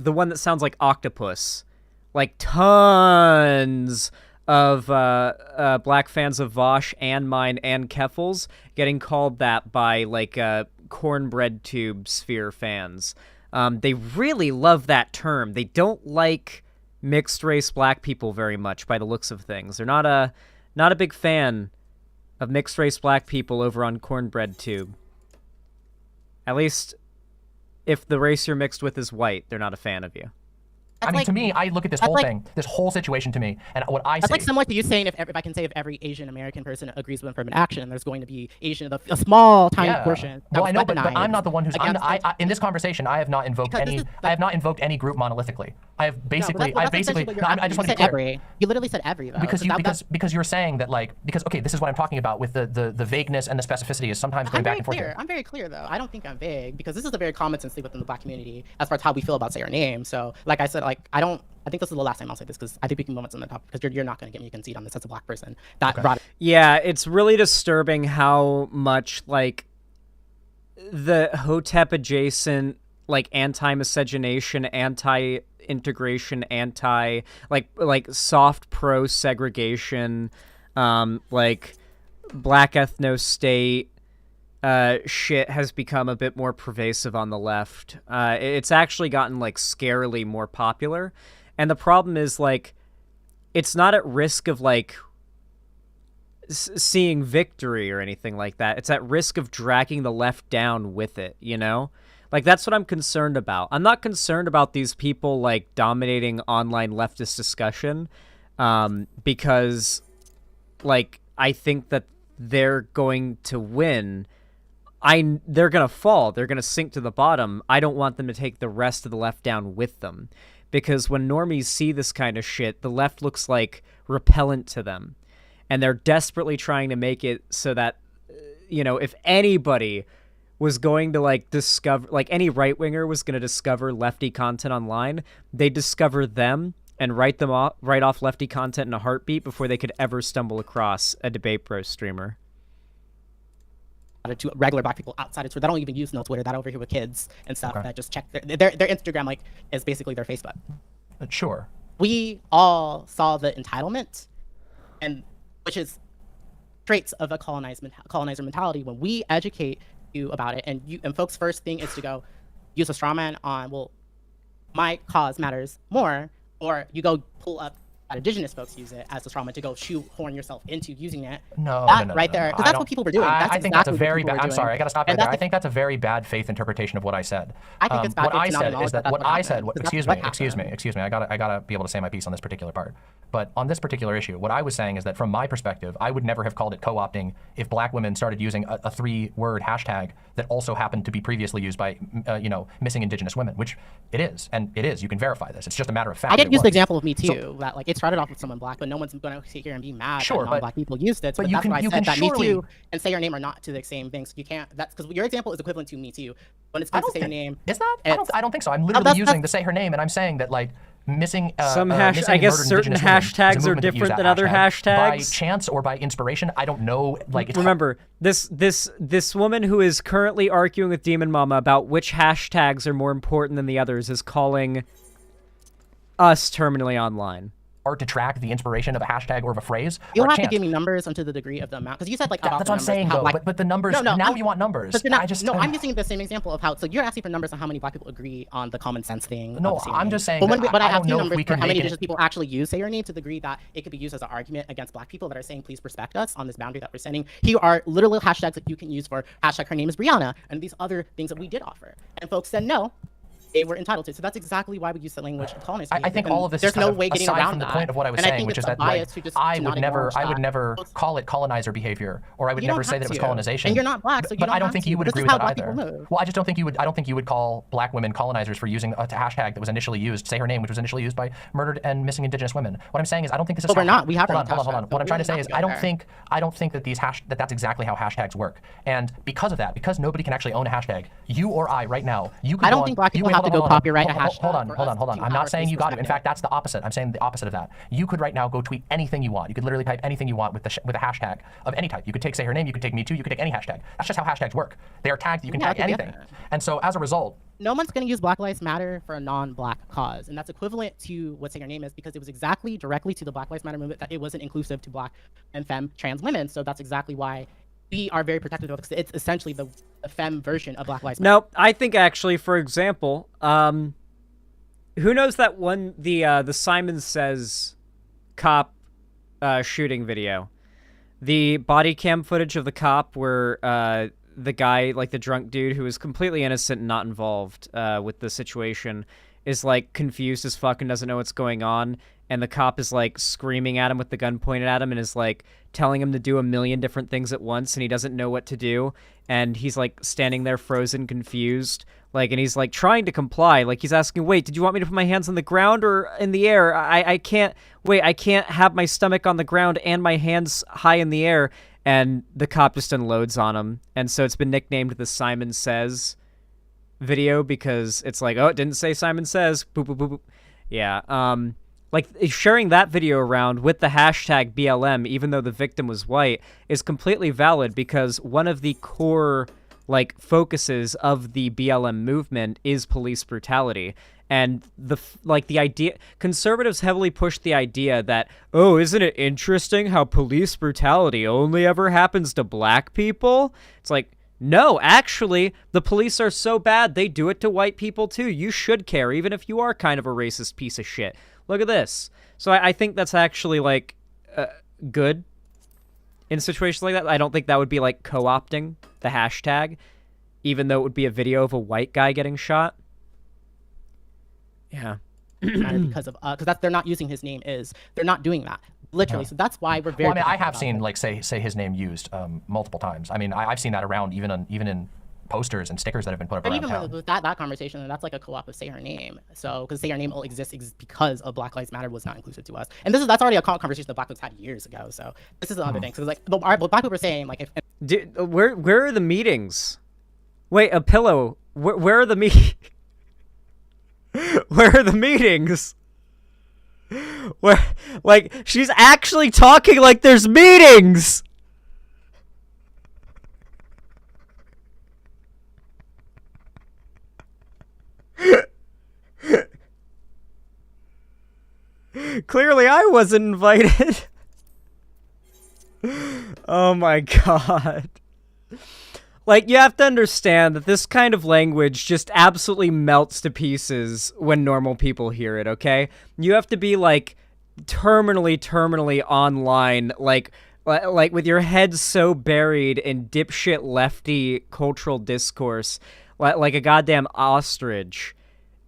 one that sounds like octopus, like tons of black fans of Vosh and mine and Keffel's getting called that by like cornbread tube sphere fans. They really love that term. They don't like mixed race black people very much by the looks of things. They're not a big fan of mixed race black people over on cornbread tube. At least if the race you're mixed with is white, they're not a fan of you. I mean, to me, I look at this whole thing, this whole situation to me, and what I see. That's like similar to you saying if I can say if every Asian American person agrees with affirmative action, there's going to be a small, tiny portion. Well, I know, but I'm not the one who's. In this conversation, I have not invoked any. I have not invoked any group monolithically. I have basically. I just want to be clear. You literally said every. Though, because you're saying that okay, this is what I'm talking about with the vagueness and the specificity is sometimes going back and forth. I'm very clear though. I don't think I'm vague because this is a very common sense thing within the black community as far as how we feel about say our name. So like I said, I think this is the last time I'll say this because I think we can move on to the topic because you're not going to get me a concede on this as a black person. Yeah, it's really disturbing how much like the Hotep adjacent like anti-miscegenation, anti-integration, like soft pro segregation, like black ethno state shit has become a bit more pervasive on the left. It's actually gotten like scarily more popular. And the problem is, like, it's not at risk of, like, seeing victory or anything like that. It's at risk of dragging the left down with it, you know? Like, that's what I'm concerned about. I'm not concerned about these people, like, dominating online leftist discussion because, like, I think that they're going to win. They're going to fall. They're going to sink to the bottom. I don't want them to take the rest of the left down with them. Because when normies see this kind of shit, the left looks like repellent to them. And they're desperately trying to make it so that, you know, if anybody was going to, like, discover, like, any right-winger was going to discover lefty content online, they'd discover them and write off lefty content in a heartbeat before they could ever stumble across a Debate Pro streamer. To regular black people outside of Twitter that don't even use no Twitter, that over here with kids and stuff that just check their Instagram like is basically their Facebook. Sure. We all saw the entitlement, and which is traits of a colonizer mentality. When we educate you about it, and folks' first thing is to go use a straw man on, well, my cause matters more, or you go pull up indigenous folks use it as a trauma to go shoehorn yourself into using it. No, right there, because that's what people were doing. I think that's a very bad. I'm sorry, I gotta stop right there. I think that's a very bad faith interpretation of what I said. I think it's bad. What I said is that what I said. Excuse me. I gotta be able to say my piece on this particular part. But on this particular issue, what I was saying is that from my perspective, I would never have called it co-opting if black women started using a 3-word hashtag that also happened to be previously used by, missing indigenous women, which it is, and it is. You can verify this. It's just a matter of fact. I did use the example of Me Too, that like it started off with someone black, but no one's going to sit here and be mad that non-black people used it. So that's why I said that Me Too and say your name are not to the same thing. So you can't. That's because your example is equivalent to Me Too. When it's good to say your name, is that? I don't think so. I'm literally using the say her name, and I'm saying that like. Missing I guess certain hashtags are different than other hashtags by chance or by inspiration. I don't know. Like, remember this woman who is currently arguing with Demon Mama about which hashtags are more important than the others is calling us terminally online. or detract the inspiration of a hashtag or of a phrase. You or don't a have to chant. give me numbers onto the degree of the amount, because you said like about That's the what I'm saying, how though. black... But the numbers. No, now you want numbers. But you're not, I just. no, I'm using the same example of how. So you're asking for numbers on how many black people agree on the common sense thing. No, of the I'm name. just saying. But, that but I have don't two know if numbers we for can how many make indigenous people actually use say your name to the degree that it could be used as an argument against black people that are saying please respect us on this boundary that we're setting. Here are literal hashtags that you can use for hashtag her name is Brianna and these other things that we did offer. And folks said no. They were entitled to. So that's exactly why we use the language of colonized. I think and all of this there's is kind no of way getting aside around from the that. point of what I was and saying, I think which it's is a that like, bias to just I to would not never acknowledge that. call it colonizer behavior, or I would You never don't say have that it was to. colonization. And you're not black, so you but don't I don't have think to. you would This agree is with how that black people either. move. Well, I just don't think you would. I don't think you would call black women colonizers for using a hashtag that was initially used, say her name, which was initially used by murdered and missing indigenous women. What I'm saying is, I don't think this is. But we're not. We have hold our on. own What hashtag, I'm trying to so say we is, don't have to go I don't think that that's exactly how hashtags work. And because of that, because nobody can actually own a hashtag, you or I right now, you could. I don't think black people have to go copyright a hashtag. Hold on. to I'm not saying you got to. In perspective. fact, that's the opposite. I'm saying the opposite of that. You could right now go tweet anything you want. You could literally type anything you want with a hashtag of any type. You could take say her name. You could take me too. You could take any hashtag. That's just how hashtags work. They are tagged. You can tag anything. And so as a result, no one's going to use Black Lives Matter for a non-black cause, and that's equivalent to what Say Your Name is, because it was exactly directly to the Black Lives Matter movement that it wasn't inclusive to black and femme trans women. So that's exactly why we are very protective of it, because it's essentially the femme version of Black Lives Matter. No, I think actually, for example, who knows that one the Simon Says cop shooting video, the body cam footage of the cop where the guy, like the drunk dude who is completely innocent and not involved with the situation, is like confused as fuck and doesn't know what's going on, and the cop is like screaming at him with the gun pointed at him and is like telling him to do a million different things at once, and he doesn't know what to do, and he's like standing there frozen, confused, like, and he's like trying to comply, like he's asking, wait, did you want me to put my hands on the ground or in the air? I can't, wait, I can't have my stomach on the ground and my hands high in the air. And the cop just unloads on him. And so it's been nicknamed the Simon Says video, because it's like, oh, it didn't say Simon Says. Boop, boop, boop, boop. Yeah. Like, sharing that video around with the hashtag BLM, even though the victim was white, is completely valid, because one of the core, like, focuses of the BLM movement is police brutality. And the idea, conservatives heavily push the idea that, oh, isn't it interesting how police brutality only ever happens to black people? It's like, no, actually, the police are so bad, they do it to white people too. You should care, even if you are kind of a racist piece of shit. Look at this. So I think that's actually, like, good in situations like that. I don't think that would be, like, co-opting the hashtag, even though it would be a video of a white guy getting shot. Yeah. Because that's they're not using his name they're not doing that literally. So that's why we're very. Well, I mean, I have seen like say his name used multiple times. I mean, I've seen that around even in posters and stickers that have been put up but around even town. with that conversation, that's like a co-op of Say Her Name. So because Say Her Name all exists because of Black Lives Matter was not inclusive to us, and that's already a conversation that Black folks had years ago. So this is another thing. So it's like what Black people are saying, like, where are the meetings? Wait, a pillow. Where are the meetings? Where are the meetings? Where, like, she's actually talking like there's meetings! Clearly I wasn't invited. Oh my god. Like, you have to understand that this kind of language just absolutely melts to pieces when normal people hear it, okay? You have to be, like, terminally online, like with your head so buried in dipshit lefty cultural discourse, like a goddamn ostrich,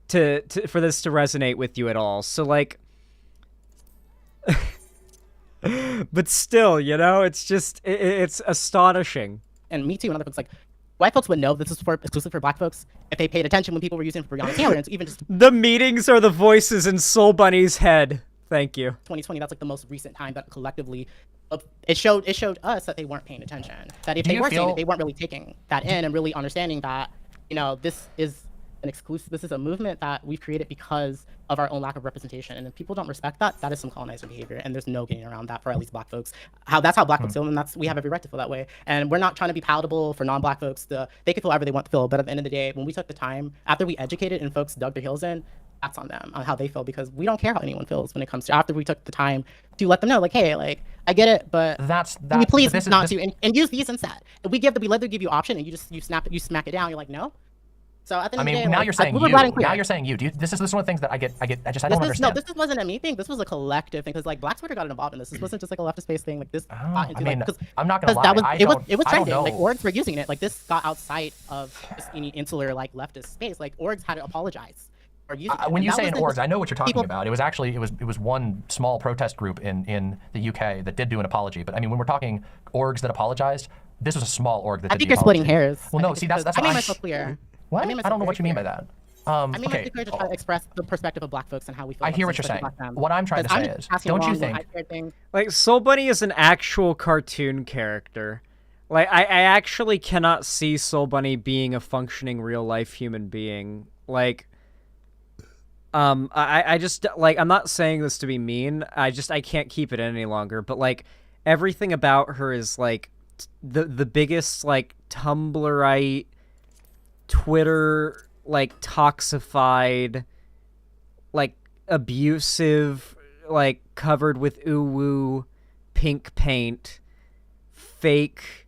for this to resonate with you at all. So, like... But still, you know, it's just, it's astonishing. And me too, and other folks, like, white folks would know this is exclusive for black folks if they paid attention when people were using it for Breonna Taylor, and so even just the meetings are the voices in Soulbunni's head. Thank you. 2020, that's like the most recent time that collectively it showed us that they weren't paying attention. That if they were saying it, they weren't really taking that in and really understanding that, you know, this is an exclusive, this is a movement that we've created because of our own lack of representation. And if people don't respect that, that is some colonizer behavior, and there's no getting around that for at least black folks. That's how black folks feel, and we have every right to feel that way. And we're not trying to be palatable for non-black folks. They can feel however they want to feel, but at the end of the day, when we took the time, after we educated and folks dug their heels in, that's on them, on how they feel, because we don't care how anyone feels when it comes to after we took the time to let them know, like, hey, like, I get it, but can you please not to and use these instead. We literally give you option and you smack it down. You're like, no. So at the end of the day, now like, you're saying you. Now you're saying you. This is one of the things that I don't understand. No, this wasn't a me thing. This was a collective thing, because like Black Twitter got involved in this. This wasn't just like a leftist space thing. Like this got into I'm not gonna lie. It was trending. Like orgs were using it. Like this got outside of just any insular like leftist space. Like orgs had to apologize for using it. When you say in orgs, I know what you're talking about. It was actually it was one small protest group in the UK that did do an apology. But I mean, when we're talking orgs that apologized, this was a small org that did the apology. I think you're splitting hairs. Well, no, see that's I made myself clear. What? I don't know what you mean by that. I mean, okay. To try to express the perspective of Black folks and how we feel. I hear what you're saying. What I'm trying to say is, don't you think? Like, Soulbunni is an actual cartoon character. Like, I actually cannot see Soulbunni being a functioning real-life human being. Like, I just, like, I'm not saying this to be mean. I can't keep it any longer. But, like, everything about her is, like, the biggest, like, Tumblrite, Twitter, like, toxified, like, abusive, like, covered with ooh-woo, pink paint, fake.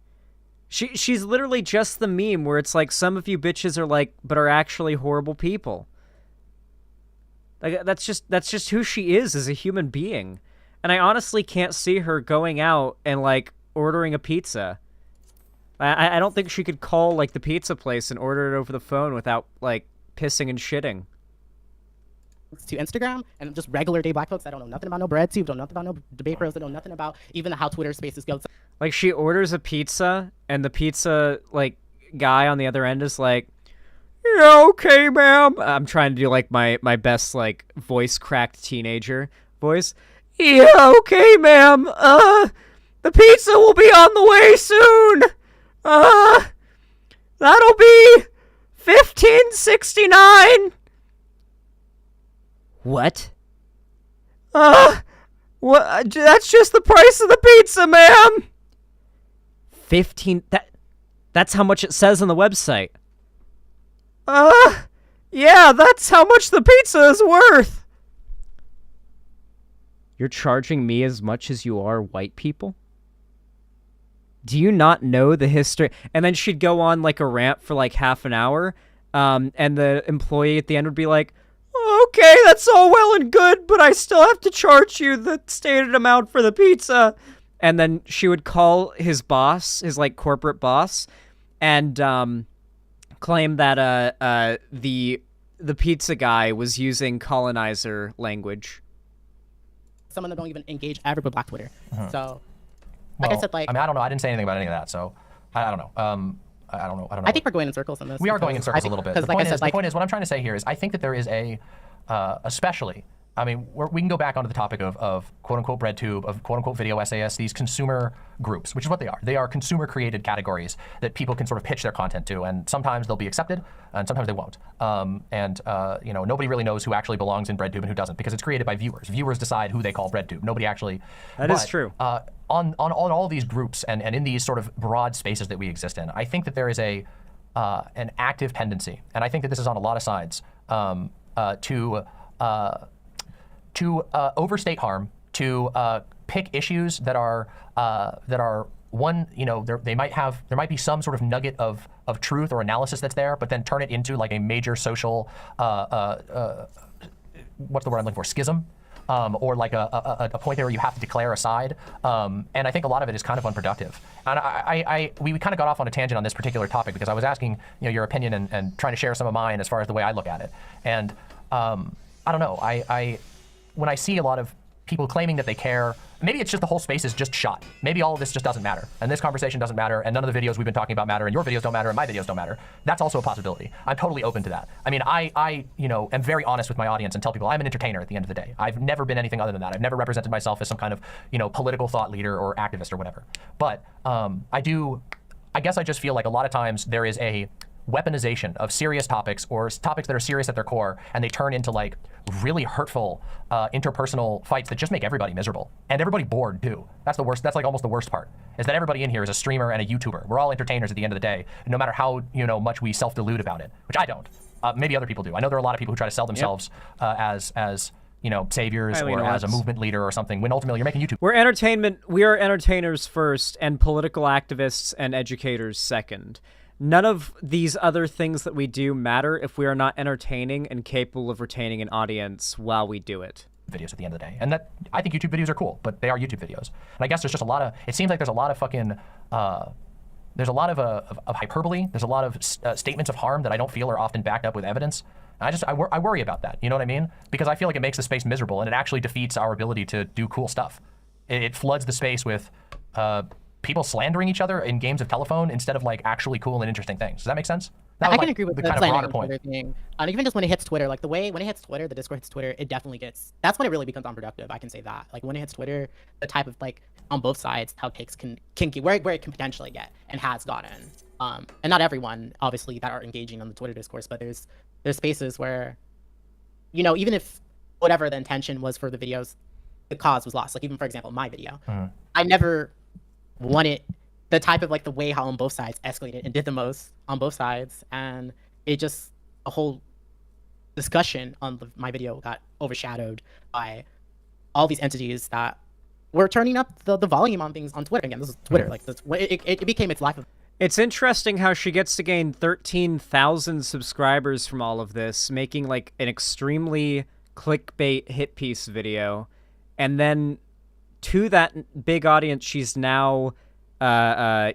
She's literally just the meme where it's like, some of you bitches are like, but are actually horrible people. Like, that's just who she is as a human being. And I honestly can't see her going out and, like, ordering a pizza. I don't think she could call, like, the pizza place and order it over the phone without, like, pissing and shitting. To Instagram and just regular day Black folks that don't know nothing about no bread soup, don't know nothing about no debate bros, that know nothing about even how Twitter spaces go. Like, she orders a pizza and the pizza, like, guy on the other end is like, yeah, okay, ma'am. I'm trying to do, like, my best, like, voice cracked teenager voice. Yeah, okay, ma'am. The pizza will be on the way soon. That'll be $15.69. What? What? That's just the price of the pizza, ma'am. 15. That's how much it says on the website. Yeah, that's how much the pizza is worth. You're charging me as much as you are white people? Do you not know the history? And then she'd go on, like, a rant for, like, half an hour, and the employee at the end would be like, okay, that's all well and good, but I still have to charge you the stated amount for the pizza. And then she would call his boss, his, like, corporate boss, and claim that the pizza guy was using colonizer language. Some of them don't even engage ever with Black Twitter. So, like I said, like, I mean, I don't know. I didn't say anything about any of that, so I don't know. I don't know. I think we're going in circles on this. We are going in circles a little bit. The point is, what I'm trying to say here is, I think that there is especially, I mean, we can go back onto the topic of quote-unquote BreadTube, of quote-unquote video essayists, these consumer groups, which is what they are. They are consumer-created categories that people can sort of pitch their content to, and sometimes they'll be accepted, and sometimes they won't. You know, nobody really knows who actually belongs in BreadTube and who doesn't, because it's created by viewers. Viewers decide who they call BreadTube. Nobody actually. That is true. On all these groups and in these sort of broad spaces that we exist in, I think that there is an active tendency, and I think that this is on a lot of sides, to overstate harm, to pick issues that are one, you know, there might be some sort of nugget of truth or analysis that's there, but then turn it into like a major social what's the word I'm looking for, schism, or like a point there where you have to declare a side, and I think a lot of it is kind of unproductive. And we kind of got off on a tangent on this particular topic because I was asking, you know, your opinion and trying to share some of mine as far as the way I look at it. And I don't know, when I see a lot of people claiming that they care, maybe it's just the whole space is just shot. Maybe all of this just doesn't matter, and this conversation doesn't matter, and none of the videos we've been talking about matter, and your videos don't matter, and my videos don't matter. That's also a possibility. I'm totally open to that. I mean, I you know, am very honest with my audience and tell people I'm an entertainer at the end of the day. I've never been anything other than that. I've never represented myself as some kind of, you know, political thought leader or activist or whatever. But I guess I just feel like a lot of times there is a weaponization of serious topics or topics that are serious at their core, and they turn into like really hurtful interpersonal fights that just make everybody miserable and everybody bored too. That's the worst. That's like almost the worst part, is that everybody in here is a streamer and a YouTuber. We're all entertainers at the end of the day, no matter how, you know, much we self-delude about it, which I don't. maybe other people do. I know there are a lot of people who try to sell themselves as you know, saviors Eileen or as a Watts. movement leader or something, when ultimately you're making YouTube. We are entertainers first, and political activists and educators second. None of these other things that we do matter if we are not entertaining and capable of retaining an audience while we do it. Videos at the end of the day. And that, I think YouTube videos are cool, but they are YouTube videos. And I guess there's just a lot of, it seems like there's a lot of fucking, there's a lot of hyperbole. There's a lot of statements of harm that I don't feel are often backed up with evidence. And I worry about that, you know what I mean? Because I feel like it makes the space miserable, and it actually defeats our ability to do cool stuff. It floods the space with people slandering each other in games of telephone instead of like actually cool and interesting things. Does that make sense? That I was, can like, agree with the the kind of slandering broader point. Twitter thing. And even just when it hits Twitter, like the way when it hits Twitter, the Discord hits Twitter, it definitely gets. That's when it really becomes unproductive. I can say that. Like when it hits Twitter, the type of like on both sides how takes can where it can potentially get and has gotten. And not everyone obviously that are engaging on the Twitter discourse, but there's spaces where, you know, even if whatever the intention was for the videos, the cause was lost. Like even for example, my video, I never wanted the type of like the way how on both sides escalated and did the most on both sides, and it just a whole discussion on my video got overshadowed by all these entities that were turning up the volume on things on Twitter. Again, this is Twitter. Like this, it became its life. It's interesting how she gets to gain 13,000 subscribers from all of this, making like an extremely clickbait hit piece video, and then to that big audience she's now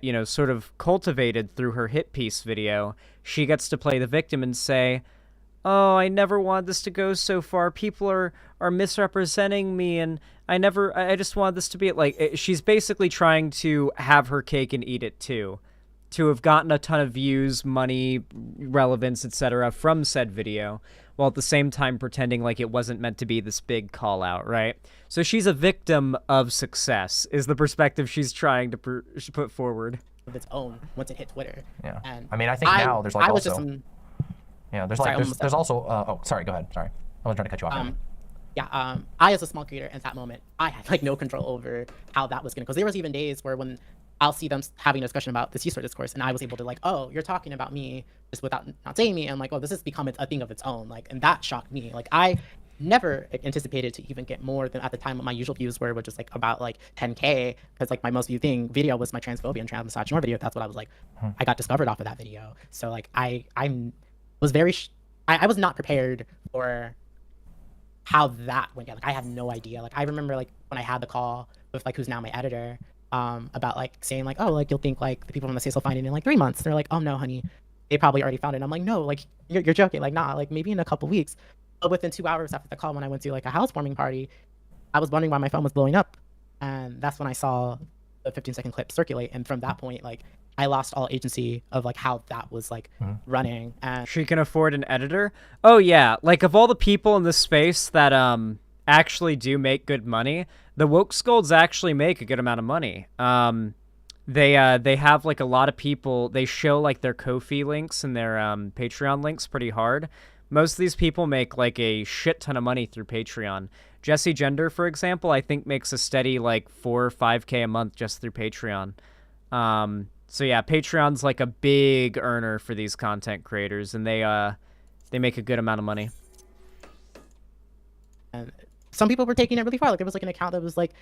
you know, sort of cultivated through her hit piece video, she gets to play the victim and say, oh, I never wanted this to go so far. People are misrepresenting me, and I just wanted this to be like, she's basically trying to have her cake and eat it too, to have gotten a ton of views, money, relevance, etc. from said video, while at the same time pretending like it wasn't meant to be this big call out, right? So she's a victim of success, is the perspective she's trying to put forward. Of its own once it hit Twitter. Yeah. And I mean, I think now there's like also. Yeah, there's Sorry, like there's also. Oh, sorry. Go ahead. Sorry, I wasn't trying to cut you off. I as a small creator at that moment, I had like no control over how that was gonna. Because there was even days where when I'll see them having a discussion about this user discourse, and I was able to like, oh, you're talking about me just without not saying me. And I'm like, oh, this has become a thing of its own. Like, and that shocked me. Like, I never anticipated to even get more than at the time what my usual views were, which was like about like 10K, because like my most viewed video was my transphobia and trans misogyny video. That's what I was like. I got discovered off of that video. So like I was very I was not prepared for how that went down. Like I have no idea. Like I remember like when I had the call with like who's now my editor, about like saying like, oh, like you'll think like the people from the states will find it in like 3 months. They're like, oh no, honey, they probably already found it. And I'm like, no, like you're joking. Like nah, like maybe in a couple weeks. But within 2 hours after the call, when I went to like a housewarming party, I was wondering why my phone was blowing up, and that's when I saw the 15-second clip circulate. And from that point, like I lost all agency of like how that was like running. And she can afford an editor. Oh yeah, like of all the people in this space that actually do make good money, the woke scolds actually make a good amount of money. They have like a lot of people. They show like their Ko-fi links and their Patreon links pretty hard. Most of these people make like a shit ton of money through Patreon. Jesse Gender, for example, I think makes a steady like 4 or 5K a month just through Patreon. So yeah, Patreon's like a big earner for these content creators, and they make a good amount of money. And some people were taking it really far. Like there was like an account that was like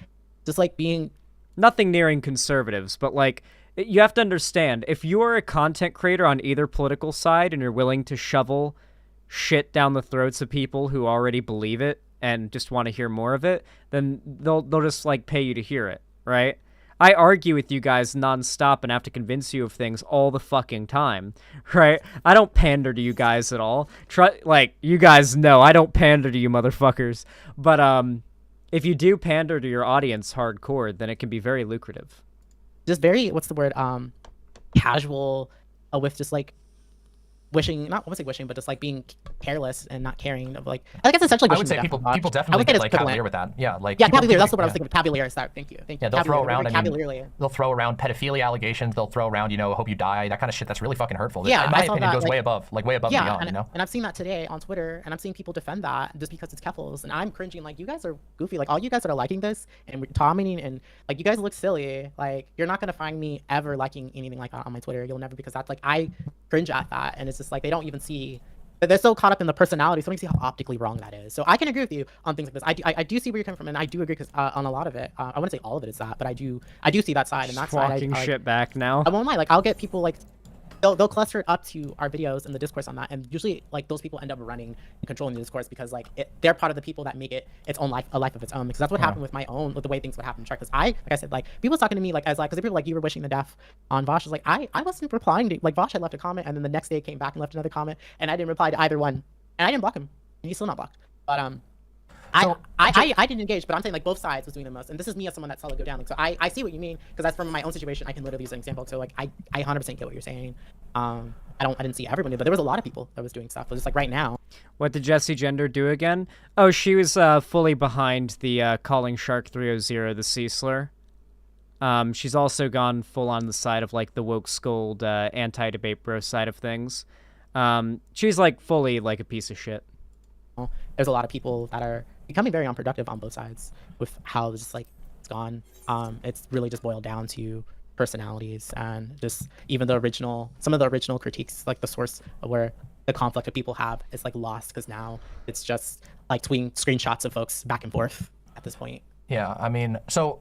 just like being nothing nearing conservatives, but like you have to understand, if you are a content creator on either political side and you're willing to shovel shit down the throats of people who already believe it and just want to hear more of it, then they'll just like pay you to hear it, right? I argue with you guys nonstop and have to convince you of things all the fucking time, right? I don't pander to you guys at all. Like, you guys know I don't pander to you motherfuckers. But if you do pander to your audience hardcore, then it can be very lucrative. Just very, what's the word, casual with just like wishing, not I would say wishing, but just like being careless and not caring of like, I think it's essentially I would say people definitely get like cavalier with that. Yeah, like cavalier. That's what I was thinking. Cavalier. Sorry, thank you. Yeah, they'll throw around. They'll throw around pedophilia allegations. They'll throw around, you know, hope you die. That kind of shit. That's really fucking hurtful. Yeah, in my opinion, goes way above and beyond. You know. And I've seen that today on Twitter, and I'm seeing people defend that just because it's Keffels, and I'm cringing. Like, you guys are goofy. Like, all you guys that are liking this and commenting, and like, you guys look silly. Like, you're not gonna find me ever liking anything like that on my Twitter. You'll never, because that's like, I cringe at that, and it's just like they don't even see they're so caught up in the personality, so let me see how optically wrong that is. So I can agree with you on things like this. I do see where you're coming from, and I do agree because on a lot of it, I wouldn't say all of it is that, but I do see that side, and that side Walking I shit back now. I won't lie, like I'll get people like they'll cluster up to our videos and the discourse on that, and usually like those people end up running and controlling the discourse because like they're part of the people that make it its own life, a life of its own. Because that's what happened with with the way things would happen in Shark. Because like I said, like people was talking to me like as like because people like you were wishing the death on Vosh. I was like I wasn't replying to like Vosh had left a comment, and then the next day came back and left another comment, and I didn't reply to either one, and I didn't block him, and he's still not blocked. But I didn't engage, but I'm saying like both sides was doing the most, and this is me as someone that saw it go down. Like, so I see what you mean because that's from my own situation. I can literally use an example. So like I 100% get what you're saying. I didn't see everybody, but there was a lot of people that was doing stuff. But just like right now. What did Jessie Gender do again? Oh, she was fully behind the calling Shark 300 the sea slur. She's also gone full on the side of like the woke scold anti-debate bro side of things. She's like fully like a piece of shit. There's a lot of people that are becoming very unproductive on both sides with how just like it's gone. It's really just boiled down to personalities and just even some of the original critiques, like the source of where the conflict that people have is like lost because now it's just like tweeting screenshots of folks back and forth at this point. Yeah, I mean, so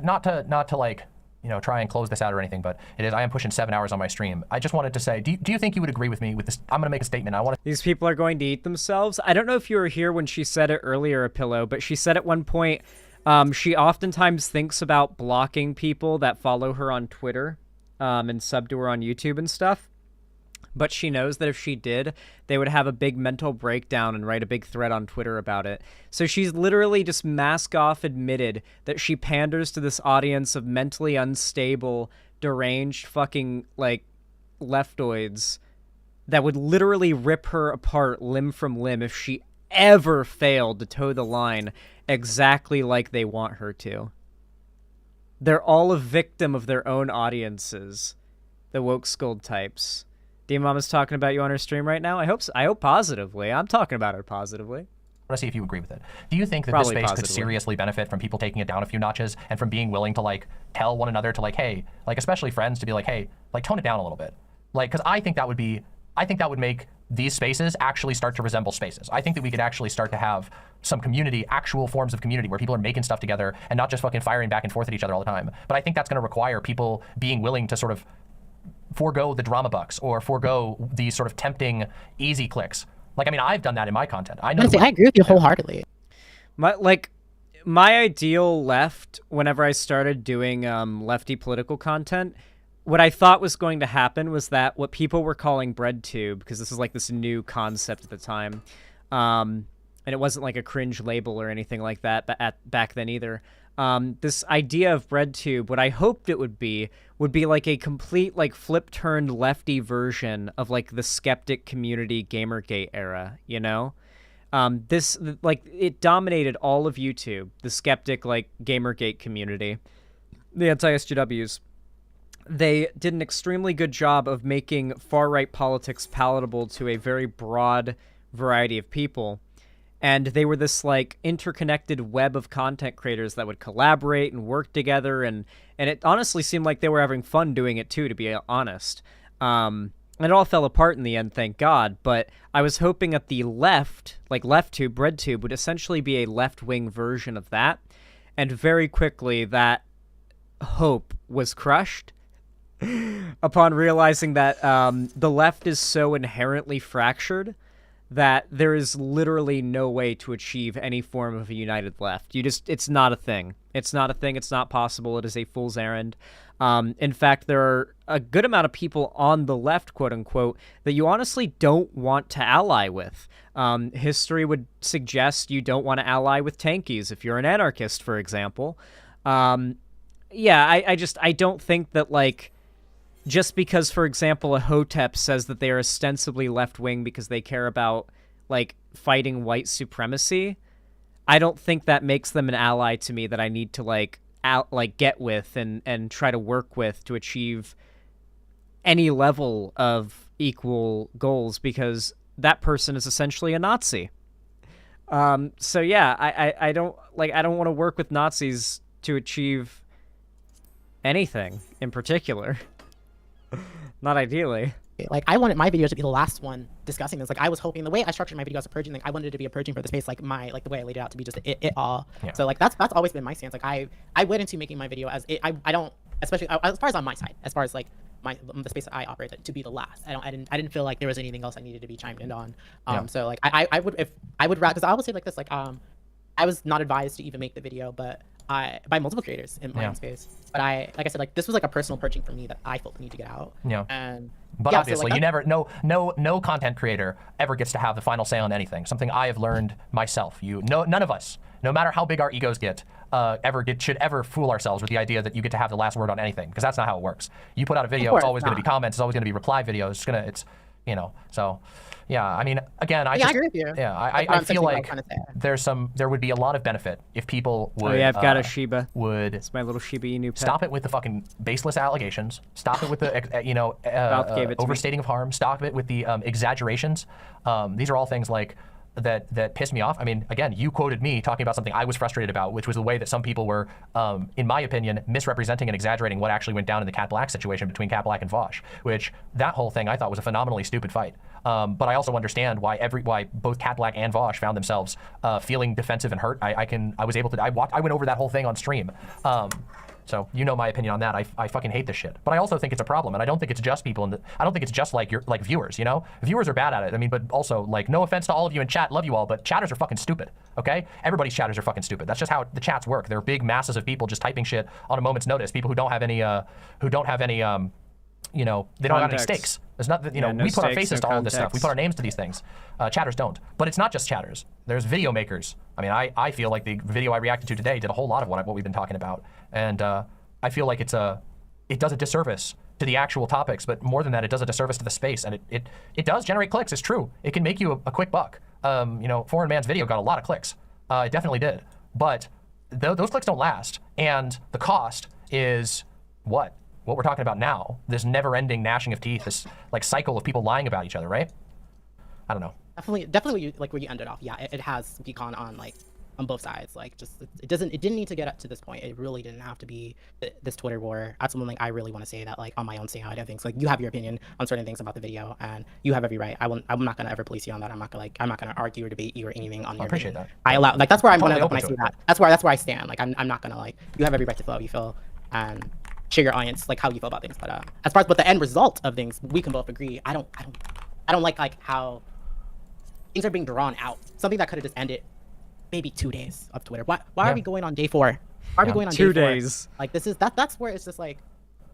not to like, you know, try and close this out or anything, but I am pushing 7 hours on my stream. I just wanted to say, do you think you would agree with me with this? I'm going to make a statement. These people are going to eat themselves. I don't know if you were here when she said it earlier, Pillow, but she said at one point, she oftentimes thinks about blocking people that follow her on Twitter, and sub to her on YouTube and stuff. But she knows that if she did, they would have a big mental breakdown and write a big thread on Twitter about it. So she's literally just mask off admitted that she panders to this audience of mentally unstable, deranged fucking, like, leftoids that would literally rip her apart limb from limb if she ever failed to toe the line exactly like they want her to. They're all a victim of their own audiences, the woke scold types. D-Mama's talking about you on her stream right now. I hope positively. I'm talking about her positively. I want to see if you agree with it. Do you think that Probably this space positively. could seriously benefit from people taking it down a few notches and from being willing to like tell one another to like, hey, like especially friends to be like, hey, like tone it down a little bit. Like, because I think that would make these spaces actually start to resemble spaces. I think that we could actually start to have some community, actual forms of community where people are making stuff together and not just fucking firing back and forth at each other all the time. But I think that's going to require people being willing to sort of forego the drama bucks or forego these sort of tempting easy clicks. Like, I mean, I've done that in my content. I know. I agree with you wholeheartedly. My ideal left, whenever I started doing lefty political content, what I thought was going to happen was that what people were calling BreadTube, because this is like this new concept at the time, and it wasn't like a cringe label or anything like that back then either. This idea of BreadTube, what I hoped it would be like a complete like flip-turned lefty version of like the skeptic community Gamergate era, you know? This like it dominated all of YouTube, the skeptic like Gamergate community, the anti-SJWs. They did an extremely good job of making far-right politics palatable to a very broad variety of people. And they were this like interconnected web of content creators that would collaborate and work together, and it honestly seemed like they were having fun doing it too, to be honest. And it all fell apart in the end, thank God. But I was hoping that the left, like LeftTube, BreadTube, would essentially be a left-wing version of that. And very quickly, that hope was crushed upon realizing that the left is so inherently fractured that there is literally no way to achieve any form of a united left. It's not a thing. It's not a thing. It's not possible. It is a fool's errand. In fact, there are a good amount of people on the left, quote unquote, that you honestly don't want to ally with. History would suggest you don't want to ally with tankies if you're an anarchist, for example. Yeah, I don't think that, like, just because, for example, a Hotep says that they are ostensibly left-wing because they care about, like, fighting white supremacy, I don't think that makes them an ally to me that I need to, get with and try to work with to achieve any level of equal goals, because that person is essentially a Nazi. So yeah, I don't want to work with Nazis to achieve anything in particular. Not ideally. Like, I wanted my video to be the last one discussing this. Like, I was hoping the way I structured my videos as a purging thing, I wanted it to be a purging for the space, like the way I laid it out to be just it all. Yeah. So like that's always been my stance. Like I went into making my video as I don't, especially as far as on my side, as far as like the space that I operate, to be the last. I didn't feel like there was anything else I needed to be chimed in on. So like I would rather, because I would say like this, like I was not advised to even make the video, but by multiple creators in my own space. But like I said, like this was like a personal purging for me that I felt the need to get out. Yeah. And but yeah, obviously, so like, you never, no content creator ever gets to have the final say on anything. Something I have learned myself. None of us, no matter how big our egos get, should ever fool ourselves with the idea that you get to have the last word on anything, because that's not how it works. You put out a video, it's always going to be comments, it's always going to be reply videos. So. Yeah, I mean, again, I agree with you. Yeah, I feel like there would be a lot of benefit if people would. Oh yeah, I've got a Shiba. It's my little Shiba Inu pet. Stop it with the fucking baseless allegations. Stop it with the overstating of harm. Stop it with the exaggerations. These are all things like that piss me off. I mean, again, you quoted me talking about something I was frustrated about, which was the way that some people were, in my opinion, misrepresenting and exaggerating what actually went down in the Cat Black situation between Cat Black and Vosh, which that whole thing I thought was a phenomenally stupid fight. But I also understand why both Cat Black and Vosh found themselves feeling defensive and hurt. I went over that whole thing on stream. So you know my opinion on that. I fucking hate this shit. But I also think it's a problem, and I don't think it's just people. I don't think it's just like viewers. You know, viewers are bad at it. I mean, but also like, no offense to all of you in chat, love you all, but chatters are fucking stupid. Okay, everybody's chatters are fucking stupid. That's just how the chats work. They're big masses of people just typing shit on a moment's notice. People who don't have any, they don't have any stakes. There's not, we put our faces to all of this stuff. We put our names to these things. Chatters don't. But it's not just chatters. There's video makers. I mean, I feel like the video I reacted to today did a whole lot of what we've been talking about. And I feel like it does a disservice to the actual topics, but more than that, it does a disservice to the space. And it does generate clicks, it's true. It can make you a quick buck. Foreign Man's video got a lot of clicks. It definitely did. But those clicks don't last. And the cost is what we're talking about now, this never-ending gnashing of teeth, this like cycle of people lying about each other, right? I don't know. Definitely where you ended off. Yeah, it has become on both sides. Like, just it didn't need to get up to this point. It really didn't have to be this Twitter war. That's something I really want to say, that like on my own side of things. Like, you have your opinion on certain things about the video, and you have every right. I'm not gonna ever police you on that. I'm not gonna argue or debate you or anything on your appreciate opinion. that. I allow, like, that's where I'm Totally gonna when I open see to it. that. That's where I stand. Like, I'm not gonna, like, you have every right to feel how you feel and share your audience like how you feel about things. But as far as the end result of things, we can both agree. I don't like how things are being drawn out. Something that could have just ended maybe 2 days of Twitter. Why are we going on day 4? Why are we going on 2 day 4? days? Like, that's where it's just like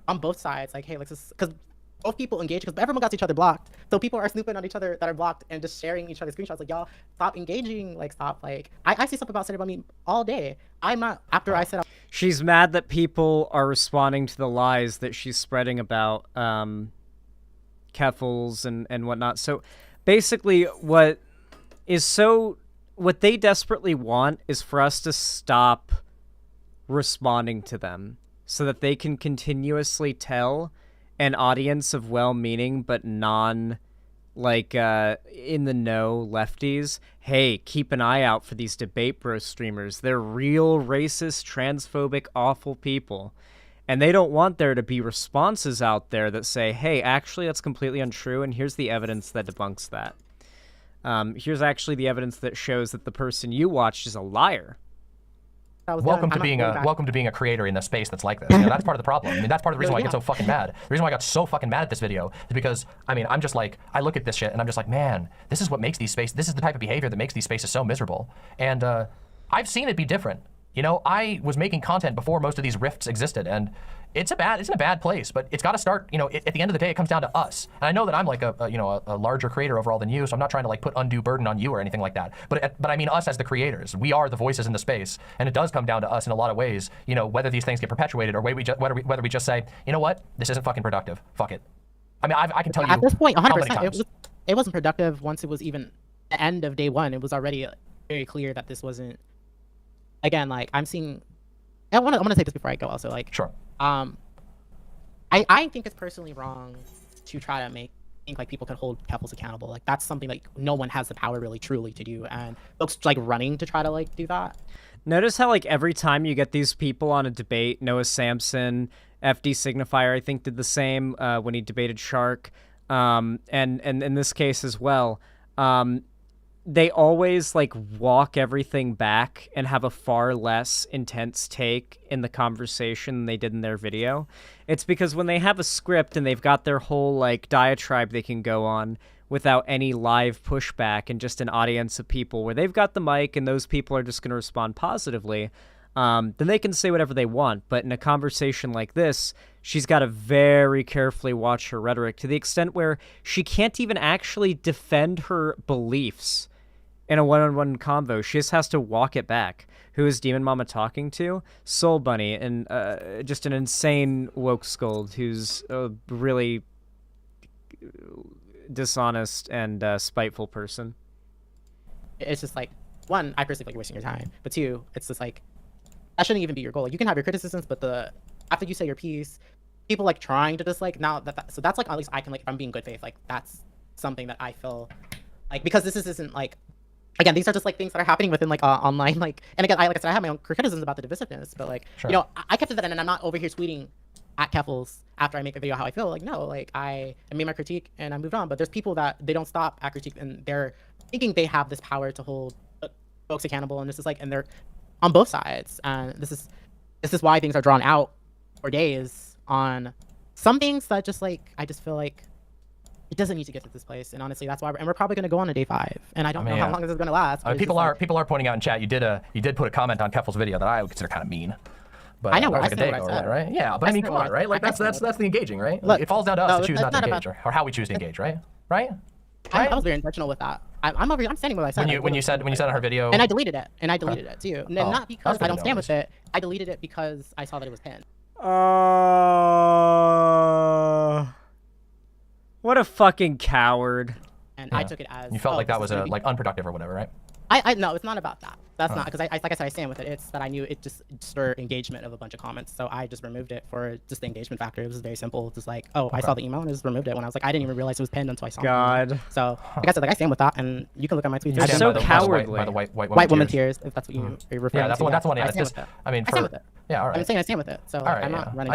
on both sides. Like, hey, let's just, because both people engage, because everyone got each other blocked. So people are snooping on each other that are blocked and just sharing each other's screenshots. Like, y'all stop engaging. Like, stop. Like, I see stuff about Soulbunni all day. I'm not, after I said She's mad that people are responding to the lies that she's spreading about Keffels and whatnot. So basically what they desperately want is for us to stop responding to them so that they can continuously tell an audience of well-meaning but in the know lefties, hey, keep an eye out for these debate bro streamers. They're real racist, transphobic, awful people. And they don't want there to be responses out there that say, hey, actually that's completely untrue, and here's the evidence that debunks that. Here's actually the evidence that shows that the person you watched is a liar. Welcome to being a creator in a space that's like this. That's part of the problem. I mean, that's part of the reason why I get so fucking mad. The reason why I got so fucking mad at this video is because, I mean, I'm just like, I look at this shit and I'm just like, man, this is what makes these spaces, this is the type of behavior that makes these spaces so miserable. And I've seen it be different. I was making content before most of these rifts existed, and it's in a bad place, but it's got to start, at the end of the day, it comes down to us. And I know that I'm like a larger creator overall than you, so I'm not trying to like put undue burden on you or anything like that. But I mean us as the creators. We are the voices in the space, and it does come down to us in a lot of ways, whether these things get perpetuated or whether we just say, you know what, this isn't fucking productive, fuck it. I mean, I can tell you at this point, 100%, it wasn't productive once it was even the end of day 1. It was already very clear that this wasn't, again, like, I'm seeing, I want to say this before I go also, like, sure. I think it's personally wrong to try to think like people could hold Keffels accountable. Like, that's something like no one has the power really truly to do, and folks like running to try to like do that. Notice how like every time you get these people on a debate, Noah Samson, FD Signifier, I think, did the same when he debated Shark. and in this case as well, they always like walk everything back and have a far less intense take in the conversation than they did in their video. It's because when they have a script and they've got their whole like diatribe they can go on without any live pushback and just an audience of people where they've got the mic and those people are just going to respond positively, then they can say whatever they want. But in a conversation like this, she's got to very carefully watch her rhetoric to the extent where she can't even actually defend her beliefs in a one-on-one convo. She just has to walk it back. Who is Demon Mama talking to? Soulbunni, and just an insane woke scold who's a really dishonest and spiteful person. It's just like, one, I personally feel like you're wasting your time. But two, it's just like, that shouldn't even be your goal. Like, you can have your criticisms, but after you say your piece, people like trying to just like, so that's like, at least I can like, if I'm being good faith, like that's something that I feel like, because this isn't like, again, these are just like things that are happening within like online, like, and again, like I said, I have my own criticisms about the divisiveness, but like, Sure. you know, I kept it that, and I'm not over here tweeting at Keffels after I make a video how I feel. Like, no, like I made my critique and I moved on. But there's people that they don't stop at critique and they're thinking they have this power to hold folks accountable, and this is like, and they're on both sides, and this is why things are drawn out for days on some things that just like, I just feel like it doesn't need to get to this place. And honestly, that's why we're probably going to go on to day 5, and I don't know how long this is going to last. People are pointing out in chat, you did put a comment on Keffel's video that I would consider kind of mean. But I know what like I a day said. ago, right? Yeah, but I mean, come on, right? Like that's the engaging, right? Look, it falls down to us no, to choose that's not to not engage, or how we choose to engage, right? Right? I was very intentional with that. I'm standing with what I said. When you said on her video, and I deleted it, it too. And not because good I don't to know, stand at with it. I deleted it because I saw that it was pinned. What a fucking coward. And I took it as, you felt like that was like unproductive or whatever, right? I no, it's not about that. That's not, because I like I said, I stand with it. It's that I knew it just stirred engagement of a bunch of comments, so I just removed it for just the engagement factor. It was very simple. It's just like, I saw the email and I just removed it when I was like, I didn't even realize it was pinned until I saw it. God. So like I said, like I stand with that, and you can look at my tweets. You're I so stand cowardly. By the white woman tears, if that's what you are referring to. Yeah, that's the one. Yeah, I stand with it. I mean, I stand with it. Yeah, all right. I'm saying I stand with it. So All right, I'm not running.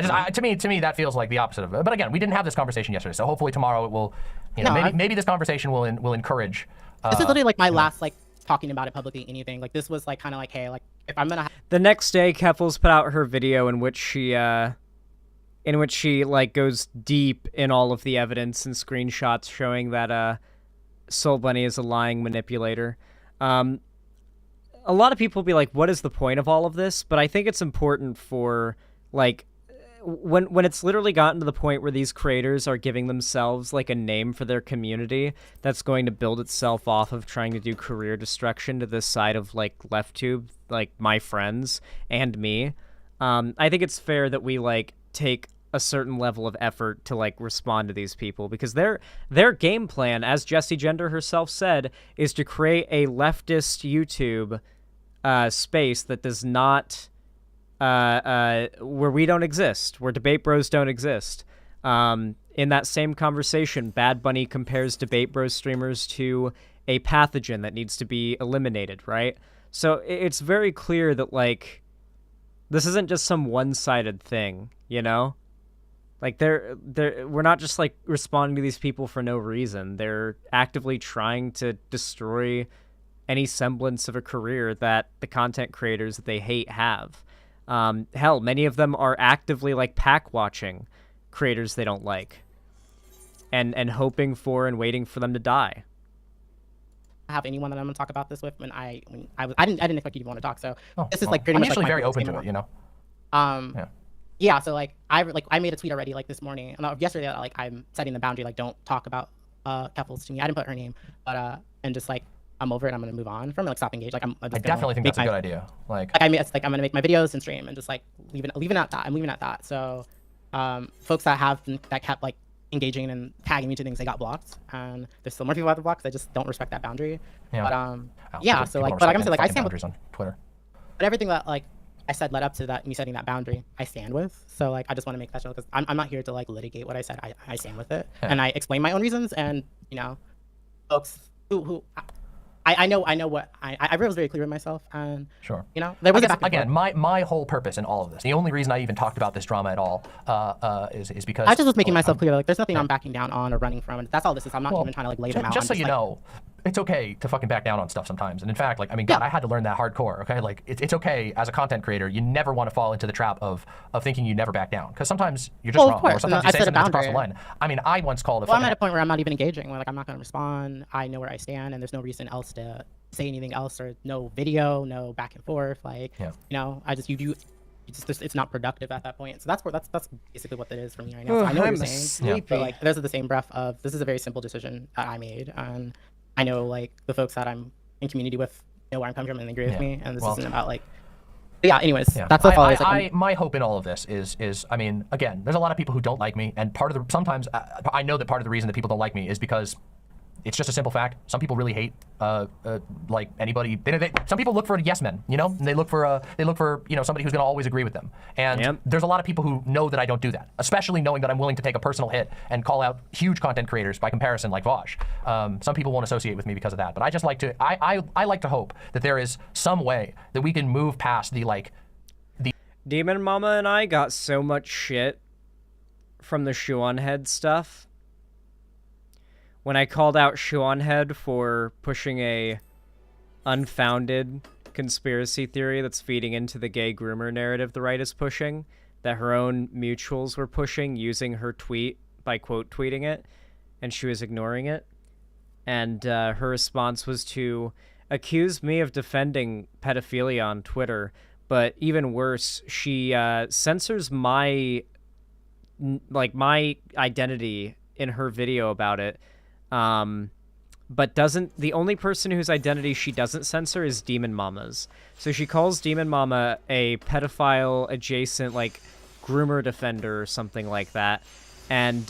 to me, that feels like the opposite of it. But again, we didn't have this conversation yesterday, so hopefully tomorrow it will, maybe this conversation will encourage. This is literally like my last like talking about it publicly, anything. Like this was like kind of like, hey, like if I'm gonna. The next day, Keffels put out her video in which she like goes deep in all of the evidence and screenshots showing that Soulbunni is a lying manipulator. A lot of people will be like, what is the point of all of this? But I think it's important for, like, when it's literally gotten to the point where these creators are giving themselves, like, a name for their community that's going to build itself off of trying to do career destruction to this side of, like, LeftTube, like, my friends and me. I think it's fair that we, like, take a certain level of effort to, like, respond to these people, because their game plan, as Jessie Gender herself said, is to create a leftist YouTube space that does not where we don't exist, where debate bros don't exist. In that same conversation, Bad Bunny compares debate bros streamers to a pathogen that needs to be eliminated, right? So it's very clear that, like, this isn't just some one-sided thing, you know? Like, we're not just, like, responding to these people for no reason. They're actively trying to destroy any semblance of a career that the content creators that they hate have. Hell, many of them are actively, like, pack-watching creators they don't like. And hoping for and waiting for them to die. Have anyone that I'm gonna talk about this with I didn't expect you to want to talk, so this is like pretty I'm much usually like very open to it, you know. Yeah, so like I made a tweet already like this morning, yesterday, like I'm setting the boundary, like don't talk about Keffels to me. I didn't put her name, but and just like I'm over it. I'm gonna move on from it, like stop engage. Like I definitely think that's a good idea. Like I'm gonna make my videos and stream and just like leaving at that. I'm leaving at that. So folks that kept like engaging and tagging me to things, they got blocked, and there's still more people out the blocks that just don't respect that boundary. Yeah. But so like, but like I'm saying, like I stand with on Twitter. But everything that like I said led up to that, me setting that boundary, I stand with. So like I just want to make that show, because I'm not here to like litigate what I said. I stand with it, and I explain my own reasons, and you know, folks who I know what I was very clear with myself, and Sure. you know, there was a back and Again, forth. my whole purpose in all of this, the only reason I even talked about this drama at all, is because I just was making myself clear, like there's nothing I'm backing down on or running from, and that's all this is. I'm not Well, even trying to like lay them out. just I'm so you like, know, it's okay to fucking back down on stuff sometimes. And in fact, like, I mean, God, I had to learn that hardcore. Okay, like it's okay as a content creator. You never want to fall into the trap of thinking you never back down, because sometimes you're just Well, of wrong, or course, sometimes and you I say set a something that's across the boundary. line. I mean, I once called a well, I'm fucking at a point where I'm not even engaging. Where like I'm not going to respond. I know where I stand, and there's no reason else to say anything else, or no video, no back and forth. Like, Yeah. you know, I just you do. It's not productive at that point. So that's basically what that is for me right now. So I know what I'm you're saying. sleepy. But like, this is the same breath of this is a very simple decision that I made, and I know like the folks that I'm in community with know where I'm coming from and agree with me. And this Well, isn't about like. But yeah. Anyways, Yeah. that's all. Like, My hope in all of this is, I mean, again, there's a lot of people who don't like me, and part of the sometimes I know that part of the reason that people don't like me is because it's just a simple fact. Some people really hate like anybody. Some people look for yes men, you know, and they look for you know, somebody who's going to always agree with them. And Yep. there's a lot of people who know that I don't do that, especially knowing that I'm willing to take a personal hit and call out huge content creators by comparison, like Vosh. Some people won't associate with me because of that, but I just like to I like to hope that there is some way that we can move past the like. Demon Mama and I got so much shit from the Shuon Head stuff. When I called out Shuon Head for pushing a unfounded conspiracy theory that's feeding into the gay groomer narrative the right is pushing, that her own mutuals were pushing using her tweet by quote tweeting it, and she was ignoring it. And her response was to accuse me of defending pedophilia on Twitter, but even worse, she censors my identity in her video about it. But the only person whose identity she doesn't censor is Demon Mama's. So she calls Demon Mama a pedophile adjacent, like, groomer defender or something like that, and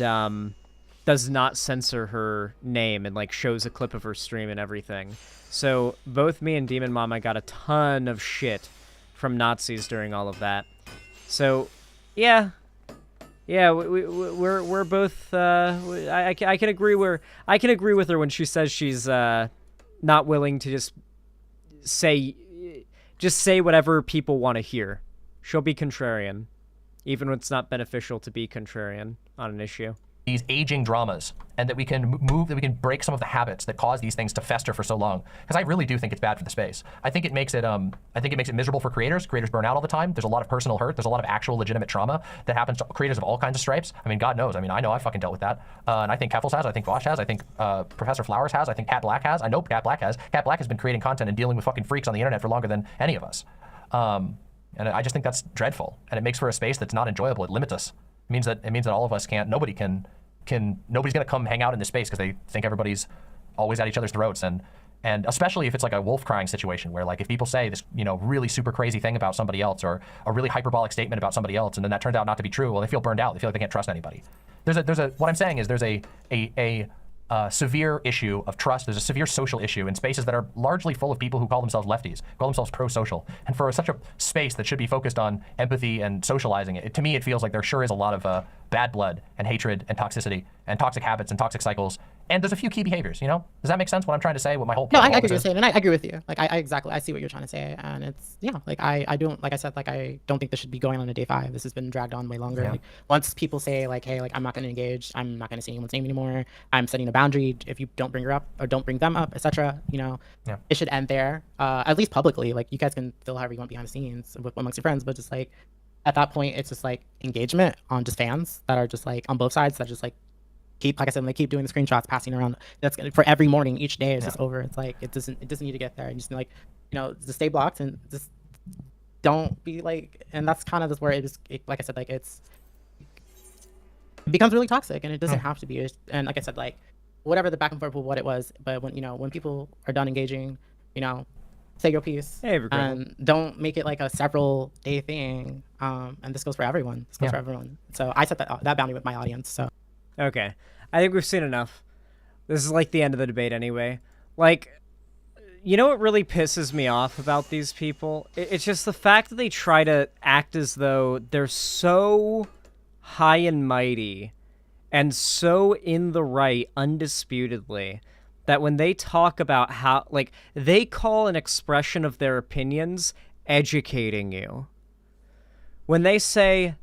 does not censor her name and, like, shows a clip of her stream and everything. So both me and Demon Mama got a ton of shit from Nazis during all of that. So, yeah, we're both. I can agree. I can agree with her when she says she's not willing to just say whatever people want to hear. She'll be contrarian, even when it's not beneficial to be contrarian on an issue. These aging dramas, and that we can that we can break some of the habits that cause these things to fester for so long. Because I really do think it's bad for the space. I think it makes it miserable for creators. Creators burn out all the time. There's a lot of personal hurt. There's a lot of actual legitimate trauma that happens to creators of all kinds of stripes. I mean, God knows. I mean, I know I fucking dealt with that. And I think Keffels has. I think Vosh has. I think Professor Flowers has. I think Cat Black has. I know Cat Black has. Cat Black has been creating content and dealing with fucking freaks on the internet for longer than any of us. And I just think that's dreadful. And it makes for a space that's not enjoyable. It limits us. It means that all of us can't. Nobody's gonna come hang out in this space because they think everybody's always at each other's throats, and especially if it's like a wolf crying situation where, like, if people say this, you know, really super crazy thing about somebody else or a really hyperbolic statement about somebody else, and then that turns out not to be true, well, they feel burned out. They feel like they can't trust anybody. What I'm saying is there's a severe issue of trust. There's a severe social issue in spaces that are largely full of people who call themselves lefties, call themselves pro-social. And for such a space that should be focused on empathy and socializing, to me it feels like there sure is a lot of bad blood and hatred and toxicity and toxic habits and toxic cycles. And there's a few key behaviors, you know? Does that make sense what I'm trying to say? What my whole No, point I of all get what this you're is? saying, and I agree with you. Like, I exactly, I see what you're trying to say, and it's, yeah, like, I don't, like I said, like, I don't think this should be going on to day 5. This has been dragged on way longer. Yeah. Like, once people say, like, hey, like, I'm not going to engage, I'm not going to say anyone's name anymore, I'm setting a boundary if you don't bring her up, or don't bring them up, etc., you know, Yeah. it should end there, at least publicly. Like, you guys can feel however you want behind the scenes amongst your friends, but just, like, at that point, it's just, like, engagement on just fans that are just, like, on both sides, that just, like I said, when they keep doing the screenshots, passing around, that's for every morning, each day, it's just over. It's like, it doesn't need to get there. And just, like, you know, just stay blocked and just don't be like, and that's kind of just where like I said, like, it becomes really toxic, and it doesn't have to be. And like I said, like, whatever the back and forth with what it was, but when, you know, when people are done engaging, you know, say your piece, and don't make it like a several day thing. And this goes for everyone. This goes for everyone. So I set that boundary with my audience. So. Okay. I think we've seen enough. This is like the end of the debate anyway. Like, you know what really pisses me off about these people? It's just the fact that they try to act as though they're so high and mighty and so in the right undisputedly that when they talk about how, like, they call an expression of their opinions educating you. When they say,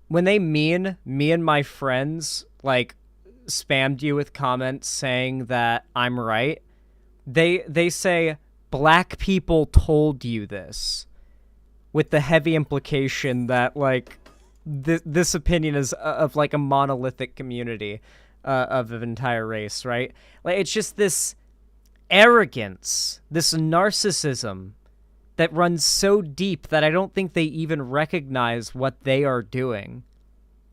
when they mean me and my friends, like, spammed you with comments saying that I'm right, they say, black people told you this, with the heavy implication that, like, this opinion is of, like, a monolithic community of an entire race, right? Like, it's just this arrogance, this narcissism that runs so deep that I don't think they even recognize what they are doing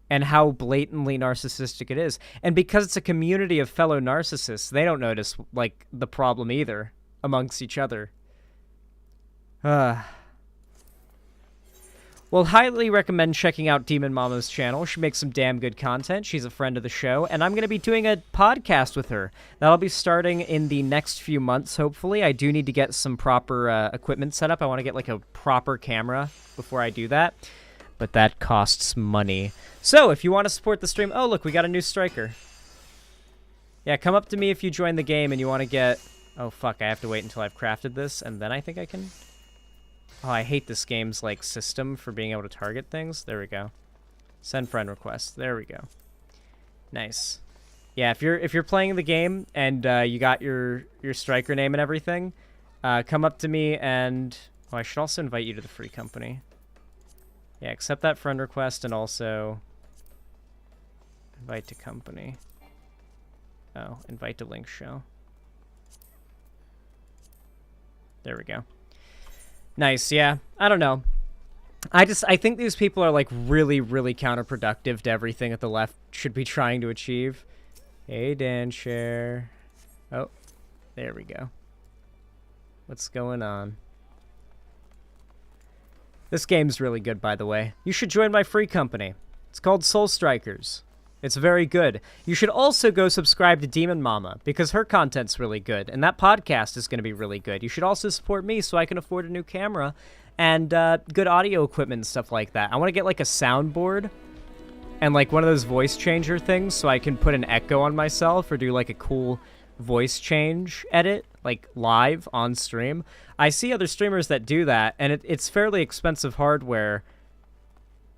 and how blatantly narcissistic it is. And because it's a community of fellow narcissists, they don't notice, like, the problem either amongst each other. Well, highly recommend checking out Demon Mama's channel. She makes some damn good content. She's a friend of the show, and I'm going to be doing a podcast with her. That'll be starting in the next few months, hopefully. I do need to get some proper equipment set up. I want to get, like, a proper camera before I do that, but that costs money. So, if you want to support the stream... Oh, look, we got a new striker. Yeah, come up to me if you join the game and you want to get... Oh, fuck, I have to wait until I've crafted this, and then I think I can... Oh, I hate this game's, like, system for being able to target things. There we go. Send friend request. There we go. Nice. Yeah, if you're playing the game and you got your striker name and everything, come up to me and... Oh, I should also invite you to the free company. Yeah, accept that friend request and also... Invite to company. Oh, invite to link show. There we go. Nice, yeah. I don't know. I think these people are, like, really, really counterproductive to everything that the left should be trying to achieve. Hey, Dan Share. Oh, there we go. What's going on? This game's really good, by the way. You should join my free company. It's called Soul Strikers. It's very good. You should also go subscribe to Demon Mama, because her content's really good, and that podcast is going to be really good. You should also support me so I can afford a new camera and good audio equipment and stuff like that. I want to get, like, a soundboard and, like, one of those voice changer things so I can put an echo on myself or do, like, a cool voice change edit, like, live on stream. I see other streamers that do that, and it's fairly expensive hardware,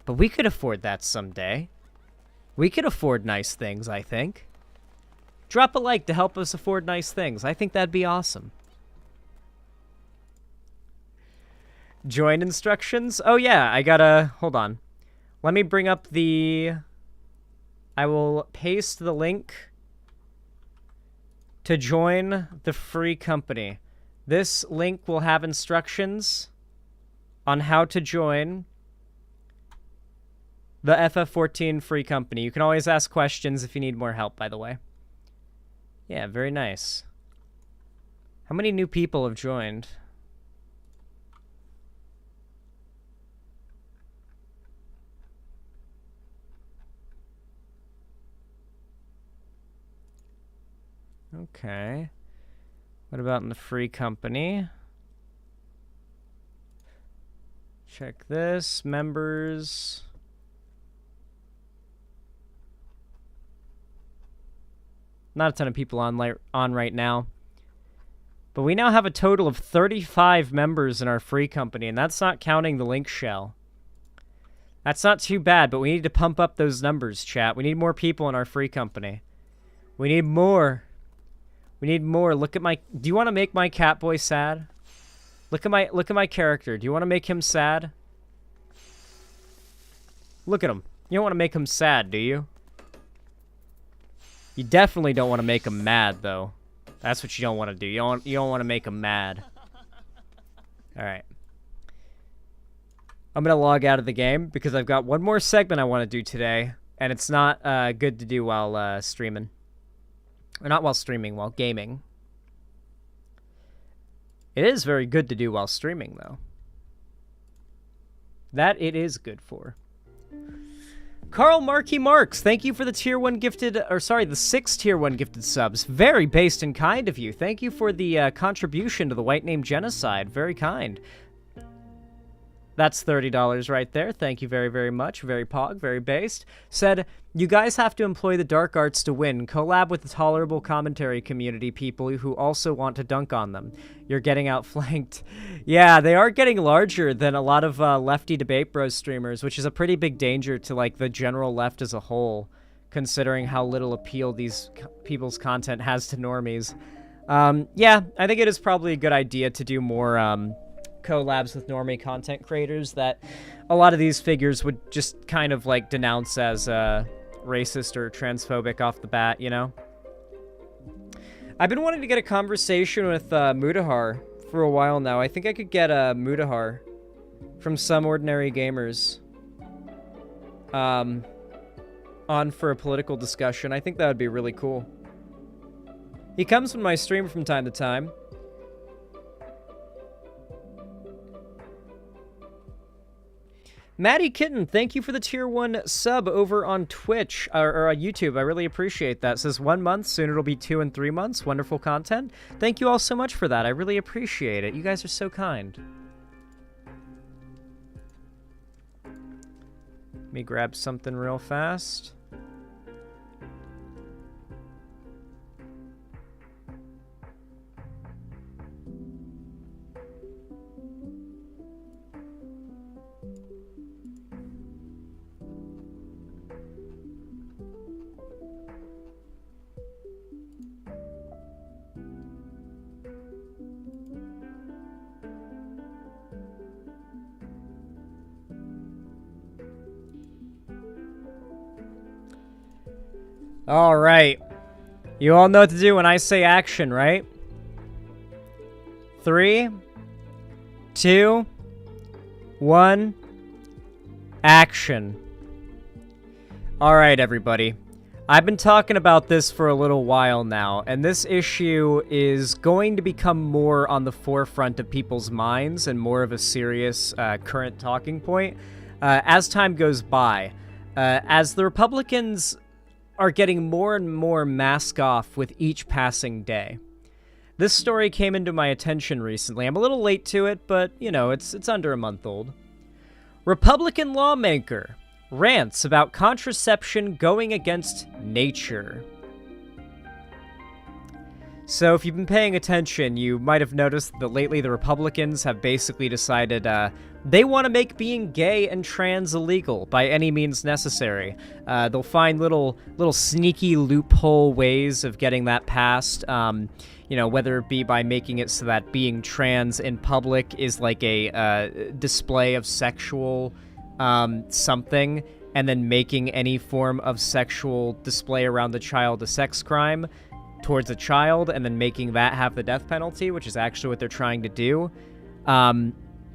but we could afford that someday. We could afford nice things, I think. Drop a like to help us afford nice things. I think that'd be awesome. Join instructions? Oh, yeah, I gotta... Hold on. Let me bring up the... I will paste the link to join the free company. This link will have instructions on how to join the FF14 free company. You can always ask questions if you need more help, by the way. Yeah, very nice. How many new people have joined? Okay. What about in the free company? Check this. Members... Not a ton of people on right now. But we now have a total of 35 members in our free company, and that's not counting the link shell. That's not too bad, but we need to pump up those numbers, chat. We need more people in our free company. We need more. We need more. Look at my... Do you want to make my Catboy sad? Look at my character. Do you want to make him sad? Look at him. You don't want to make him sad, do you? You definitely don't want to make him mad, though. That's what you don't want to do. You don't want to make him mad. All right. I'm going to log out of the game because I've got one more segment I want to do today, and it's not good to do while streaming. Or not while streaming, while gaming. It is very good to do while streaming, though. That it is good for. Carl Markey Marks, thank you for the tier 1 gifted, or sorry, the 6 tier 1 gifted subs. Very based and kind of you. Thank you for the contribution to the White Name Genocide. Very kind. That's $30 right there. Thank you very, very much. Very pog, very based. Said, you guys have to employ the dark arts to win. Collab with the tolerable commentary community people who also want to dunk on them. You're getting outflanked. Yeah, they are getting larger than a lot of lefty debate bros streamers, which is a pretty big danger to like the general left as a whole, considering how little appeal these people's content has to normies. Yeah, I think it is probably a good idea to do more collabs with normie content creators that a lot of these figures would just kind of like denounce as racist or transphobic off the bat, you know? I've been wanting to get a conversation with Mudahar for a while now. I think I could get Mudahar from Some Ordinary Gamers on for a political discussion. I think that would be really cool. He comes from my stream from time to time. Maddie Kitten, thank you for the tier 1 sub over on Twitch, or YouTube. I really appreciate that. It says 1 month, soon it'll be 2 and 3 months. Wonderful content. Thank you all so much for that. I really appreciate it. You guys are so kind. Let me grab something real fast. All right. You all know what to do when I say action, right? 3, 2, 1, action. All right, everybody. I've been talking about this for a little while now, and this issue is going to become more on the forefront of people's minds and more of a serious current talking point as time goes by. As the Republicans are getting more and more mask off with each passing day. This story came into my attention recently. I'm a little late to it, but, you know, it's under a month old. Republican lawmaker rants about contraception going against nature. So if you've been paying attention, you might have noticed that lately the Republicans have basically decided they want to make being gay and trans illegal by any means necessary. They'll find little sneaky loophole ways of getting that passed. You know, whether it be by making it so that being trans in public is like a display of sexual something, and then making any form of sexual display around the child a sex crime towards a child, and then making that have the death penalty, which is actually what they're trying to do.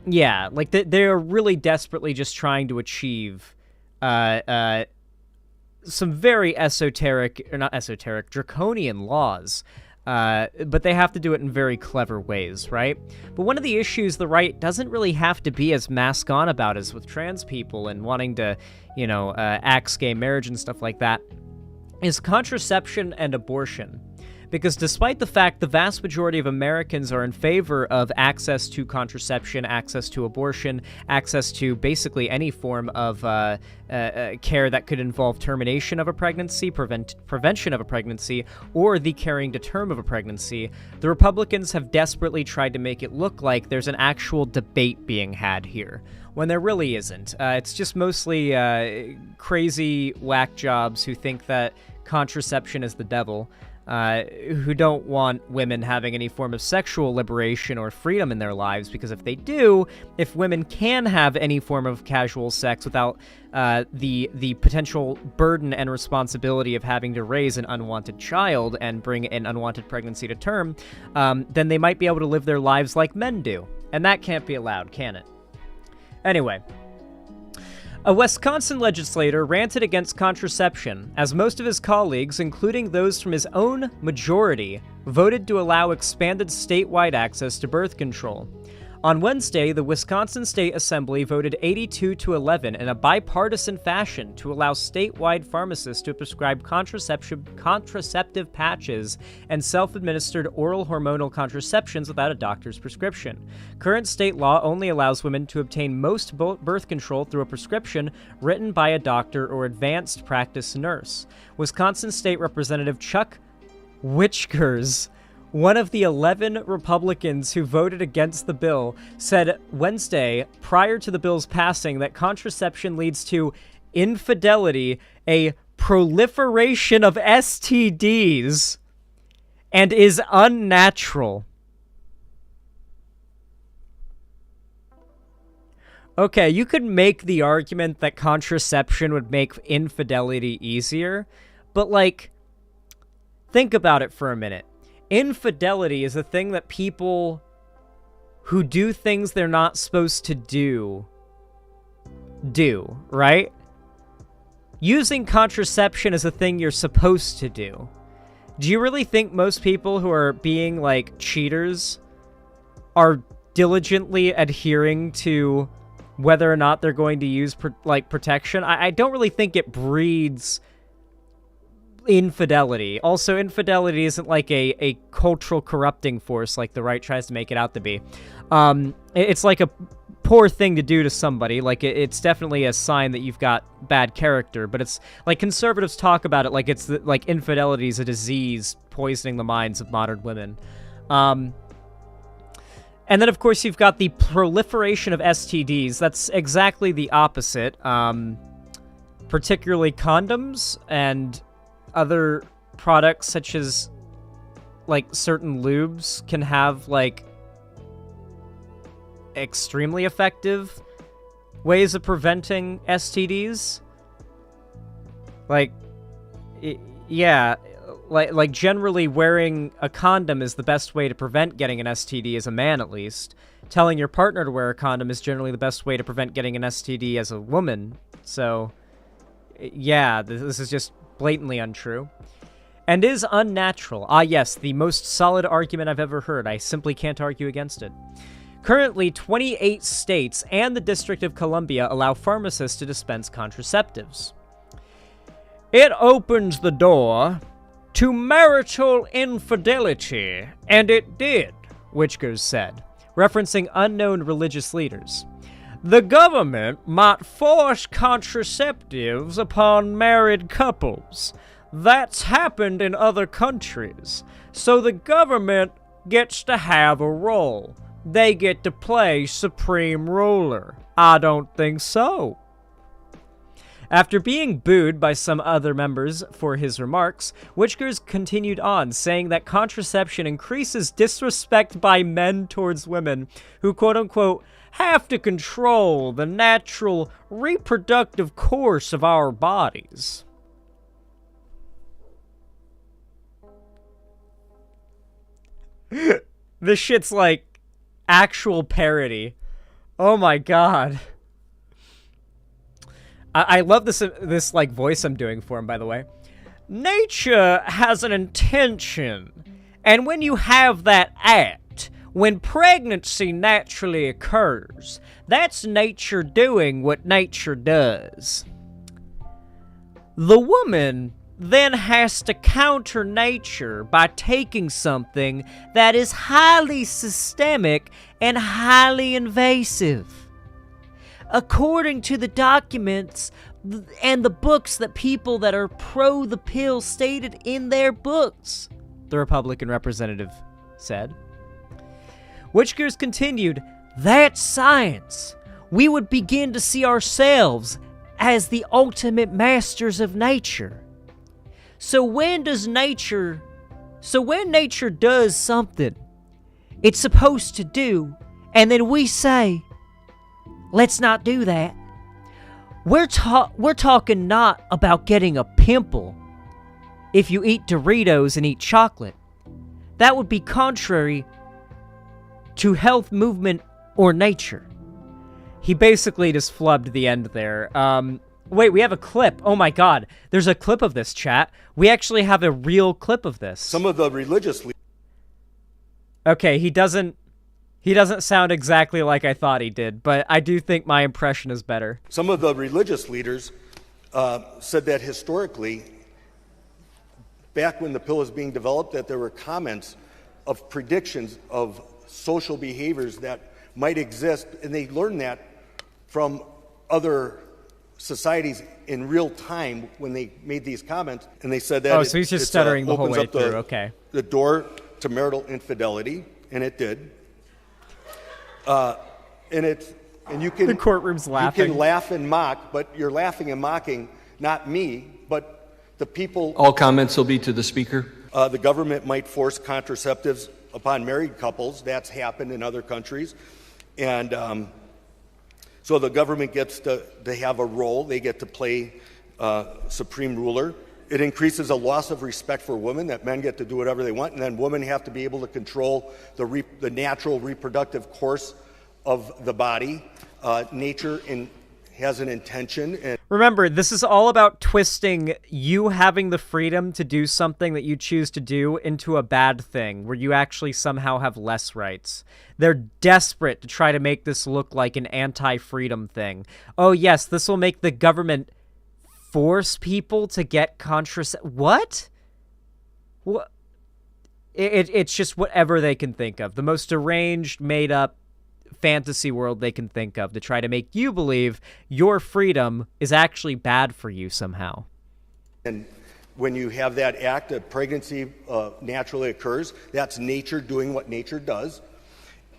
Yeah, like they're really desperately just trying to achieve some very esoteric, or not esoteric, draconian laws. But they have to do it in very clever ways, right? But one of the issues the right doesn't really have to be as mask on about as with trans people and wanting to, you know, axe gay marriage and stuff like that, is contraception and abortion. Because despite the fact the vast majority of Americans are in favor of access to contraception, access to abortion, access to basically any form of care that could involve termination of a pregnancy, prevention of a pregnancy, or the carrying to term of a pregnancy, the Republicans have desperately tried to make it look like there's an actual debate being had here, when there really isn't. It's just mostly crazy whack jobs who think that contraception is the devil. Who don't want women having any form of sexual liberation or freedom in their lives, because if they do, if women can have any form of casual sex without the potential burden and responsibility of having to raise an unwanted child and bring an unwanted pregnancy to term, then they might be able to live their lives like men do. And that can't be allowed, can it? Anyway. A Wisconsin legislator ranted against contraception, as most of his colleagues, including those from his own majority, voted to allow expanded statewide access to birth control. On Wednesday, the Wisconsin State Assembly voted 82-11 in a bipartisan fashion to allow statewide pharmacists to prescribe contraceptive patches and self-administered oral hormonal contraceptions without a doctor's prescription. Current state law only allows women to obtain most birth control through a prescription written by a doctor or advanced practice nurse. Wisconsin State Representative Chuck Witchkers, one of the 11 Republicans who voted against the bill, said Wednesday, prior to the bill's passing, that contraception leads to infidelity, a proliferation of STDs, and is unnatural. Okay, you could make the argument that contraception would make infidelity easier, but, like, think about it for a minute. Infidelity is a thing that people who do things they're not supposed to do, right? Using contraception is a thing you're supposed to do. Do you really think most people who are being, like, cheaters are diligently adhering to whether or not they're going to use, protection? I don't really think it breeds infidelity. Also, infidelity isn't like a cultural corrupting force like the right tries to make it out to be. It's like a poor thing to do to somebody. Like, it's definitely a sign that you've got bad character, but it's like conservatives talk about it like it's like infidelity is a disease poisoning the minds of modern women. And then, of course, you've got the proliferation of STDs. That's exactly the opposite. Particularly condoms and other products such as, like, certain lubes can have, like, extremely effective ways of preventing STDs. Like, yeah, like generally wearing a condom is the best way to prevent getting an STD as a man, at least. Telling your partner to wear a condom is generally the best way to prevent getting an STD as a woman. So, yeah, this is just blatantly untrue. And is unnatural. Ah, yes, the most solid argument I've ever heard. I simply can't argue against it. Currently, 28 states and the District of Columbia allow pharmacists to dispense contraceptives. It opens the door to marital infidelity, and it did, Witchkers said, referencing unknown religious leaders. The government might force contraceptives upon married couples. That's happened in other countries. So the government gets to have a role. They get to play supreme ruler. I don't think so. After being booed by some other members for his remarks, Witchkers continued on, saying that contraception increases disrespect by men towards women who, quote-unquote, have to control the natural reproductive course of our bodies. This shit's like actual parody. Oh my god. I love this like voice I'm doing for him, by the way. Nature has an intention, and when you have that act, when pregnancy naturally occurs, that's nature doing what nature does. The woman then has to counter nature by taking something that is highly systemic and highly invasive. According to the documents and the books that people that are pro the pill stated in their books, the Republican representative said. Witchkers continued, that's science. We would begin to see ourselves as the ultimate masters of nature. So when nature does something it's supposed to do, and then we say, let's not do that, we're talking not about getting a pimple if you eat Doritos and eat chocolate. That would be contrary to health movement or nature. He basically just flubbed the end there. Wait, we have a clip. Oh my god. There's a clip of this, chat. We actually have a real clip of this. Some of the religious leaders. Okay, he doesn't He doesn't sound exactly like I thought he did, but I do think my impression is better. Some of the religious leaders said that historically, back when the pill was being developed, that there were comments of predictions of social behaviors that might exist, and they learned that from other societies in real time when they made these comments, and they said that so he's just stuttering the whole way through. Okay. The door to marital infidelity, and it did. And you can The courtroom's laughing. You can laugh and mock, but you're laughing and mocking not me, but the people. All comments will be to the speaker. The government might force contraceptives upon married couples. That's happened in other countries, and so the government gets to have a role. They get to play supreme ruler. It increases a loss of respect for women, that men get to do whatever they want, and then women have to be able to control the natural reproductive course of the body. Nature has an intention. And remember, this is all about twisting you having the freedom to do something that you choose to do into a bad thing, where you actually somehow have less rights. They're desperate to try to make this look like an anti-freedom thing. Oh yes, this will make the government force people to get contraceptives. What? It's just whatever they can think of. The most deranged, made-up fantasy world they can think of to try to make you believe your freedom is actually bad for you somehow. And when you have that act, a pregnancy naturally occurs. That's nature doing what nature does.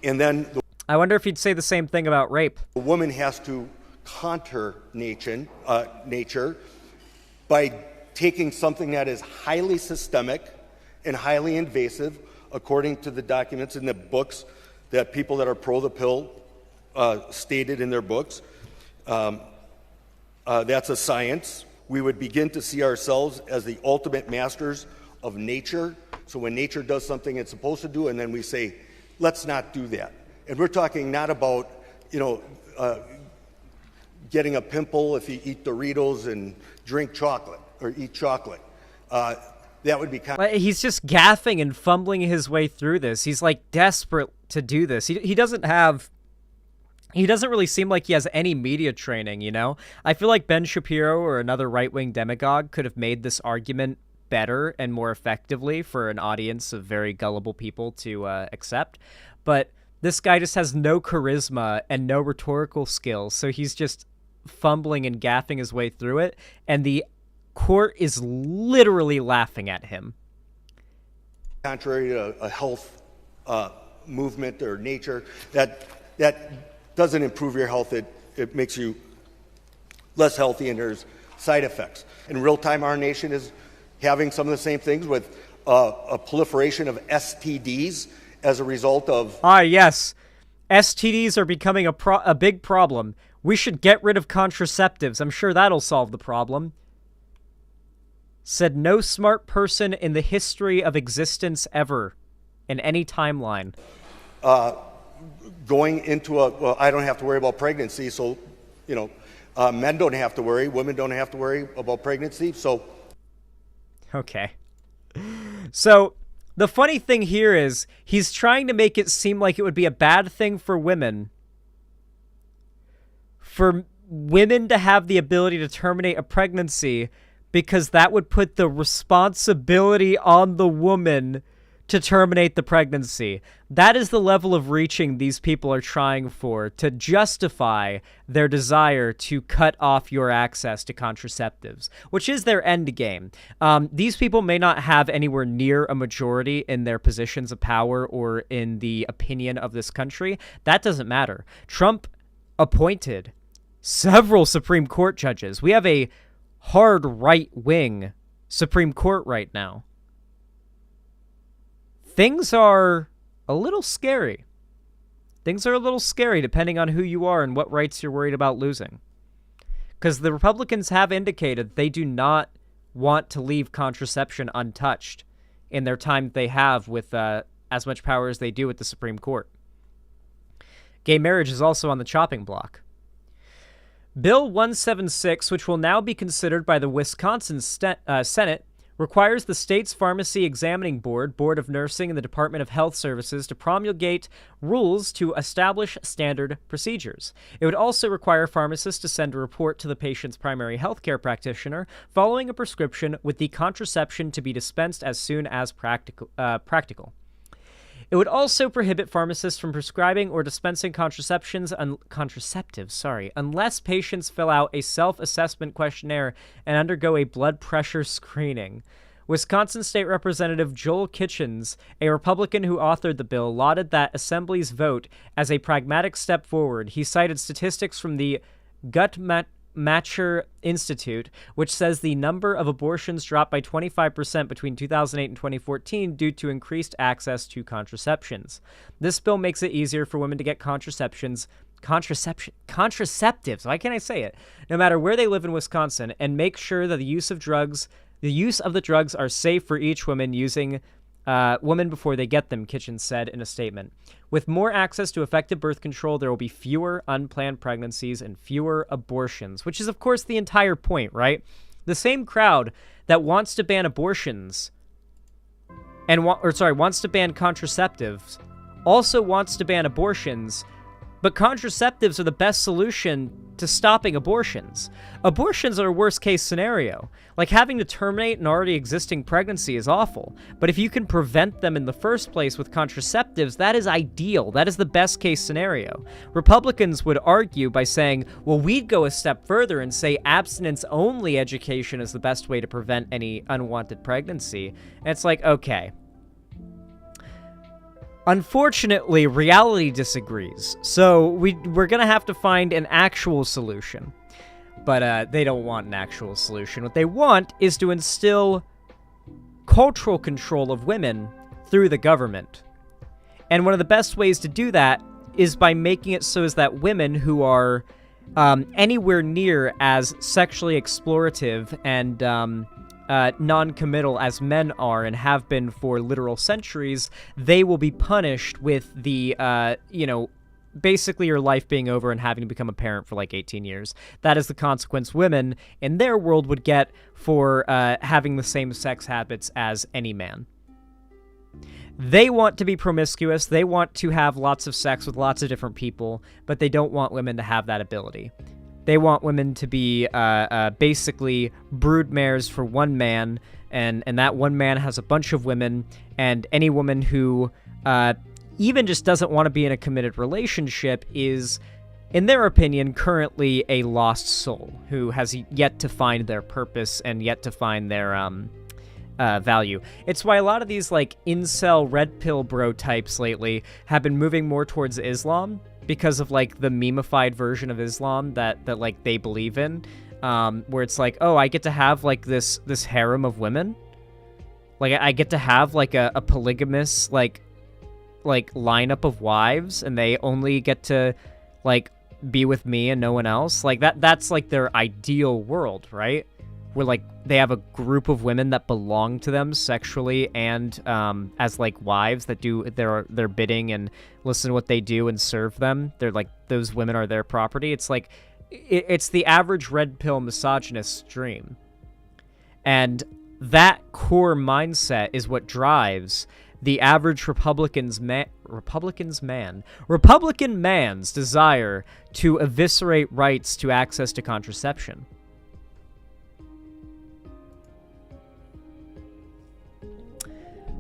And then I wonder if you'd say the same thing about rape. The woman has to counter nature by taking something that is highly systemic and highly invasive, according to the documents in the books that people that are pro the pill stated in their books. That's a science. We would begin to see ourselves as the ultimate masters of nature. So when nature does something it's supposed to do, and then we say, let's not do that. And we're talking not about, getting a pimple if you eat Doritos and drink chocolate or eat chocolate. That would be kind of... He's just gaffing and fumbling his way through this. He's like desperate to do this. He doesn't really seem like he has any media training, you know? I feel like Ben Shapiro or another right-wing demagogue could have made this argument better and more effectively for an audience of very gullible people to accept. But this guy just has no charisma and no rhetorical skills, so he's just fumbling and gaffing his way through it, and the court is literally laughing at him. Contrary to a health movement or nature, that doesn't improve your health. It makes you less healthy, and there's side effects. In real time, our nation is having some of the same things with a proliferation of STDs as a result of... Yes. STDs are becoming a big problem. We should get rid of contraceptives. I'm sure that'll solve the problem. Said no smart person in the history of existence ever, in any timeline. Going into I don't have to worry about pregnancy, so, men don't have to worry, women don't have to worry about pregnancy, so... Okay. So, the funny thing here is, he's trying to make it seem like it would be a bad thing for women to have the ability to terminate a pregnancy, because that would put the responsibility on the woman to terminate the pregnancy. That is the level of reaching these people are trying for, to justify their desire to cut off your access to contraceptives, which is their end game. These people may not have anywhere near a majority in their positions of power or in the opinion of this country. That doesn't matter. Trump appointed several Supreme Court judges. We have a hard right-wing Supreme Court right now. Things are a little scary. Things are a little scary depending on who you are and what rights you're worried about losing. Because the Republicans have indicated they do not want to leave contraception untouched in their time they have with as much power as they do at the Supreme Court. Gay marriage is also on the chopping block. Bill 176, which will now be considered by the Wisconsin Senate, requires the state's pharmacy examining board, Board of Nursing, and the Department of Health Services to promulgate rules to establish standard procedures. It would also require pharmacists to send a report to the patient's primary healthcare practitioner following a prescription with the contraception to be dispensed as soon as practical. It would also prohibit pharmacists from prescribing or dispensing contraceptives, unless patients fill out a self-assessment questionnaire and undergo a blood pressure screening. Wisconsin State Representative Joel Kitchens, a Republican who authored the bill, lauded that Assembly's vote as a pragmatic step forward. He cited statistics from the Guttmacher Institute, which says the number of abortions dropped by 25% between 2008 and 2014 due to increased access to contraceptions. This bill makes it easier for women to get contraceptives, why can't I say it, no matter where they live in Wisconsin, and make sure that the use of the drugs are safe for each woman before they get them, Kitchens said in a statement. With more access to effective birth control, there will be fewer unplanned pregnancies and fewer abortions, which is, of course, the entire point, right? The same crowd that wants to ban abortions wants to ban contraceptives also wants to ban abortions, but contraceptives are the best solution to stopping abortions. Abortions are a worst-case scenario. Like, having to terminate an already existing pregnancy is awful, but if you can prevent them in the first place with contraceptives, that is ideal. That is the best-case scenario. Republicans would argue by saying, well, we'd go a step further and say abstinence-only education is the best way to prevent any unwanted pregnancy. And it's like, okay. Unfortunately, reality disagrees, so we're going to have to find an actual solution. But they don't want an actual solution. What they want is to instill cultural control of women through the government. And one of the best ways to do that is by making it so as that women who are anywhere near as sexually explorative and non-committal as men are and have been for literal centuries, they will be punished with the, basically your life being over and having to become a parent for like 18 years. That is the consequence women in their world would get for having the same sex habits as any man. They want to be promiscuous, they want to have lots of sex with lots of different people, but they don't want women to have that ability. They want women to be basically broodmares for one man, and that one man has a bunch of women, and any woman who even just doesn't want to be in a committed relationship is, in their opinion, currently a lost soul who has yet to find their purpose and yet to find their value. It's why a lot of these like incel red pill bro types lately have been moving more towards Islam, because of like the memified version of Islam that like they believe in, where it's like, oh, I get to have like this harem of women, like I get to have like a polygamous like lineup of wives, and they only get to like be with me and no one else. Like that's like their ideal world, right? Where like they have a group of women that belong to them sexually and as like wives that do their bidding and listen to what they do and serve them. They're like, those women are their property. It's like it's the average red pill misogynist dream, and that core mindset is what drives the average Republican man's desire to eviscerate rights to access to contraception.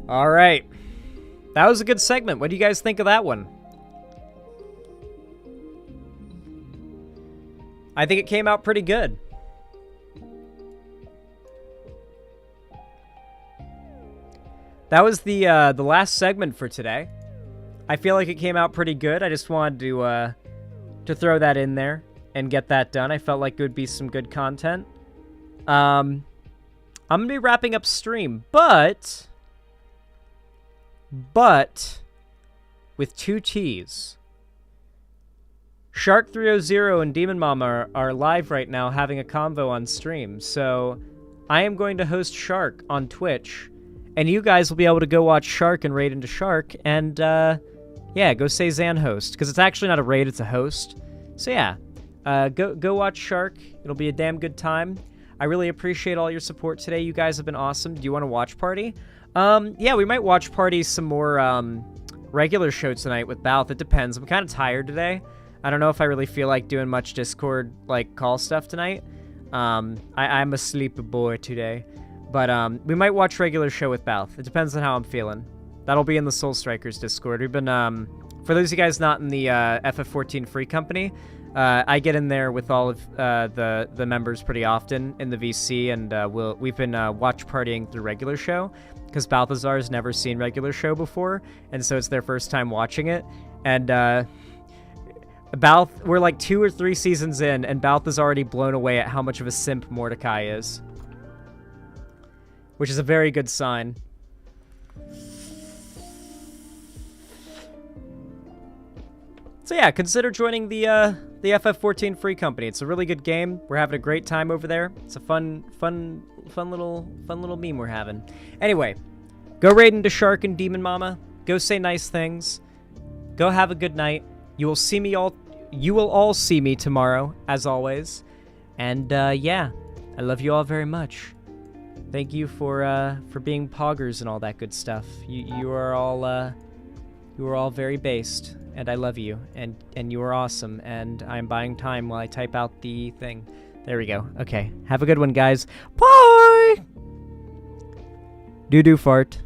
All right. That was a good segment. What do you guys think of that one? I think it came out pretty good. That was the last segment for today. I feel like it came out pretty good. I just wanted to throw that in there and get that done. I felt like it would be some good content. I'm going to be wrapping up stream, but with two T's. Shark 300 and Demon Mama are live right now having a convo on stream, so I am going to host Shark on Twitch, and you guys will be able to go watch Shark and raid into Shark, and yeah, go say Zan host, because it's actually not a raid, it's a host. So yeah, go watch Shark. It'll be a damn good time. I really appreciate all your support today. You guys have been awesome. Do you want to watch party? Yeah, we might watch party some more regular show tonight with Balth. It depends. I'm kind of tired today. I don't know if I really feel like doing much Discord like call stuff tonight. I'm a sleepy boy today. But we might watch regular show with Balth. It depends on how I'm feeling. That'll be in the Soul Strikers Discord. We've been, for those of you guys not in the FF14 free company, I get in there with all of the members pretty often in the VC, and we've been watch partying through regular show, because Balthazar's never seen regular show before, and so it's their first time watching it. And Balth, we're like 2 or 3 seasons in, and Balth is already blown away at how much of a simp Mordecai is, which is a very good sign. So yeah, consider joining the FF14 free company. It's a really good game. We're having a great time over there. It's a fun little meme we're having. Anyway, go raid into Shark and Demon Mama. Go say nice things. Go have a good night. You will all see me tomorrow, as always. And yeah, I love you all very much. Thank you for being poggers and all that good stuff. You are all very based, and I love you, and you are awesome. And I'm buying time while I type out the thing. There we go. Okay, have a good one, guys. Bye. Doo doo fart.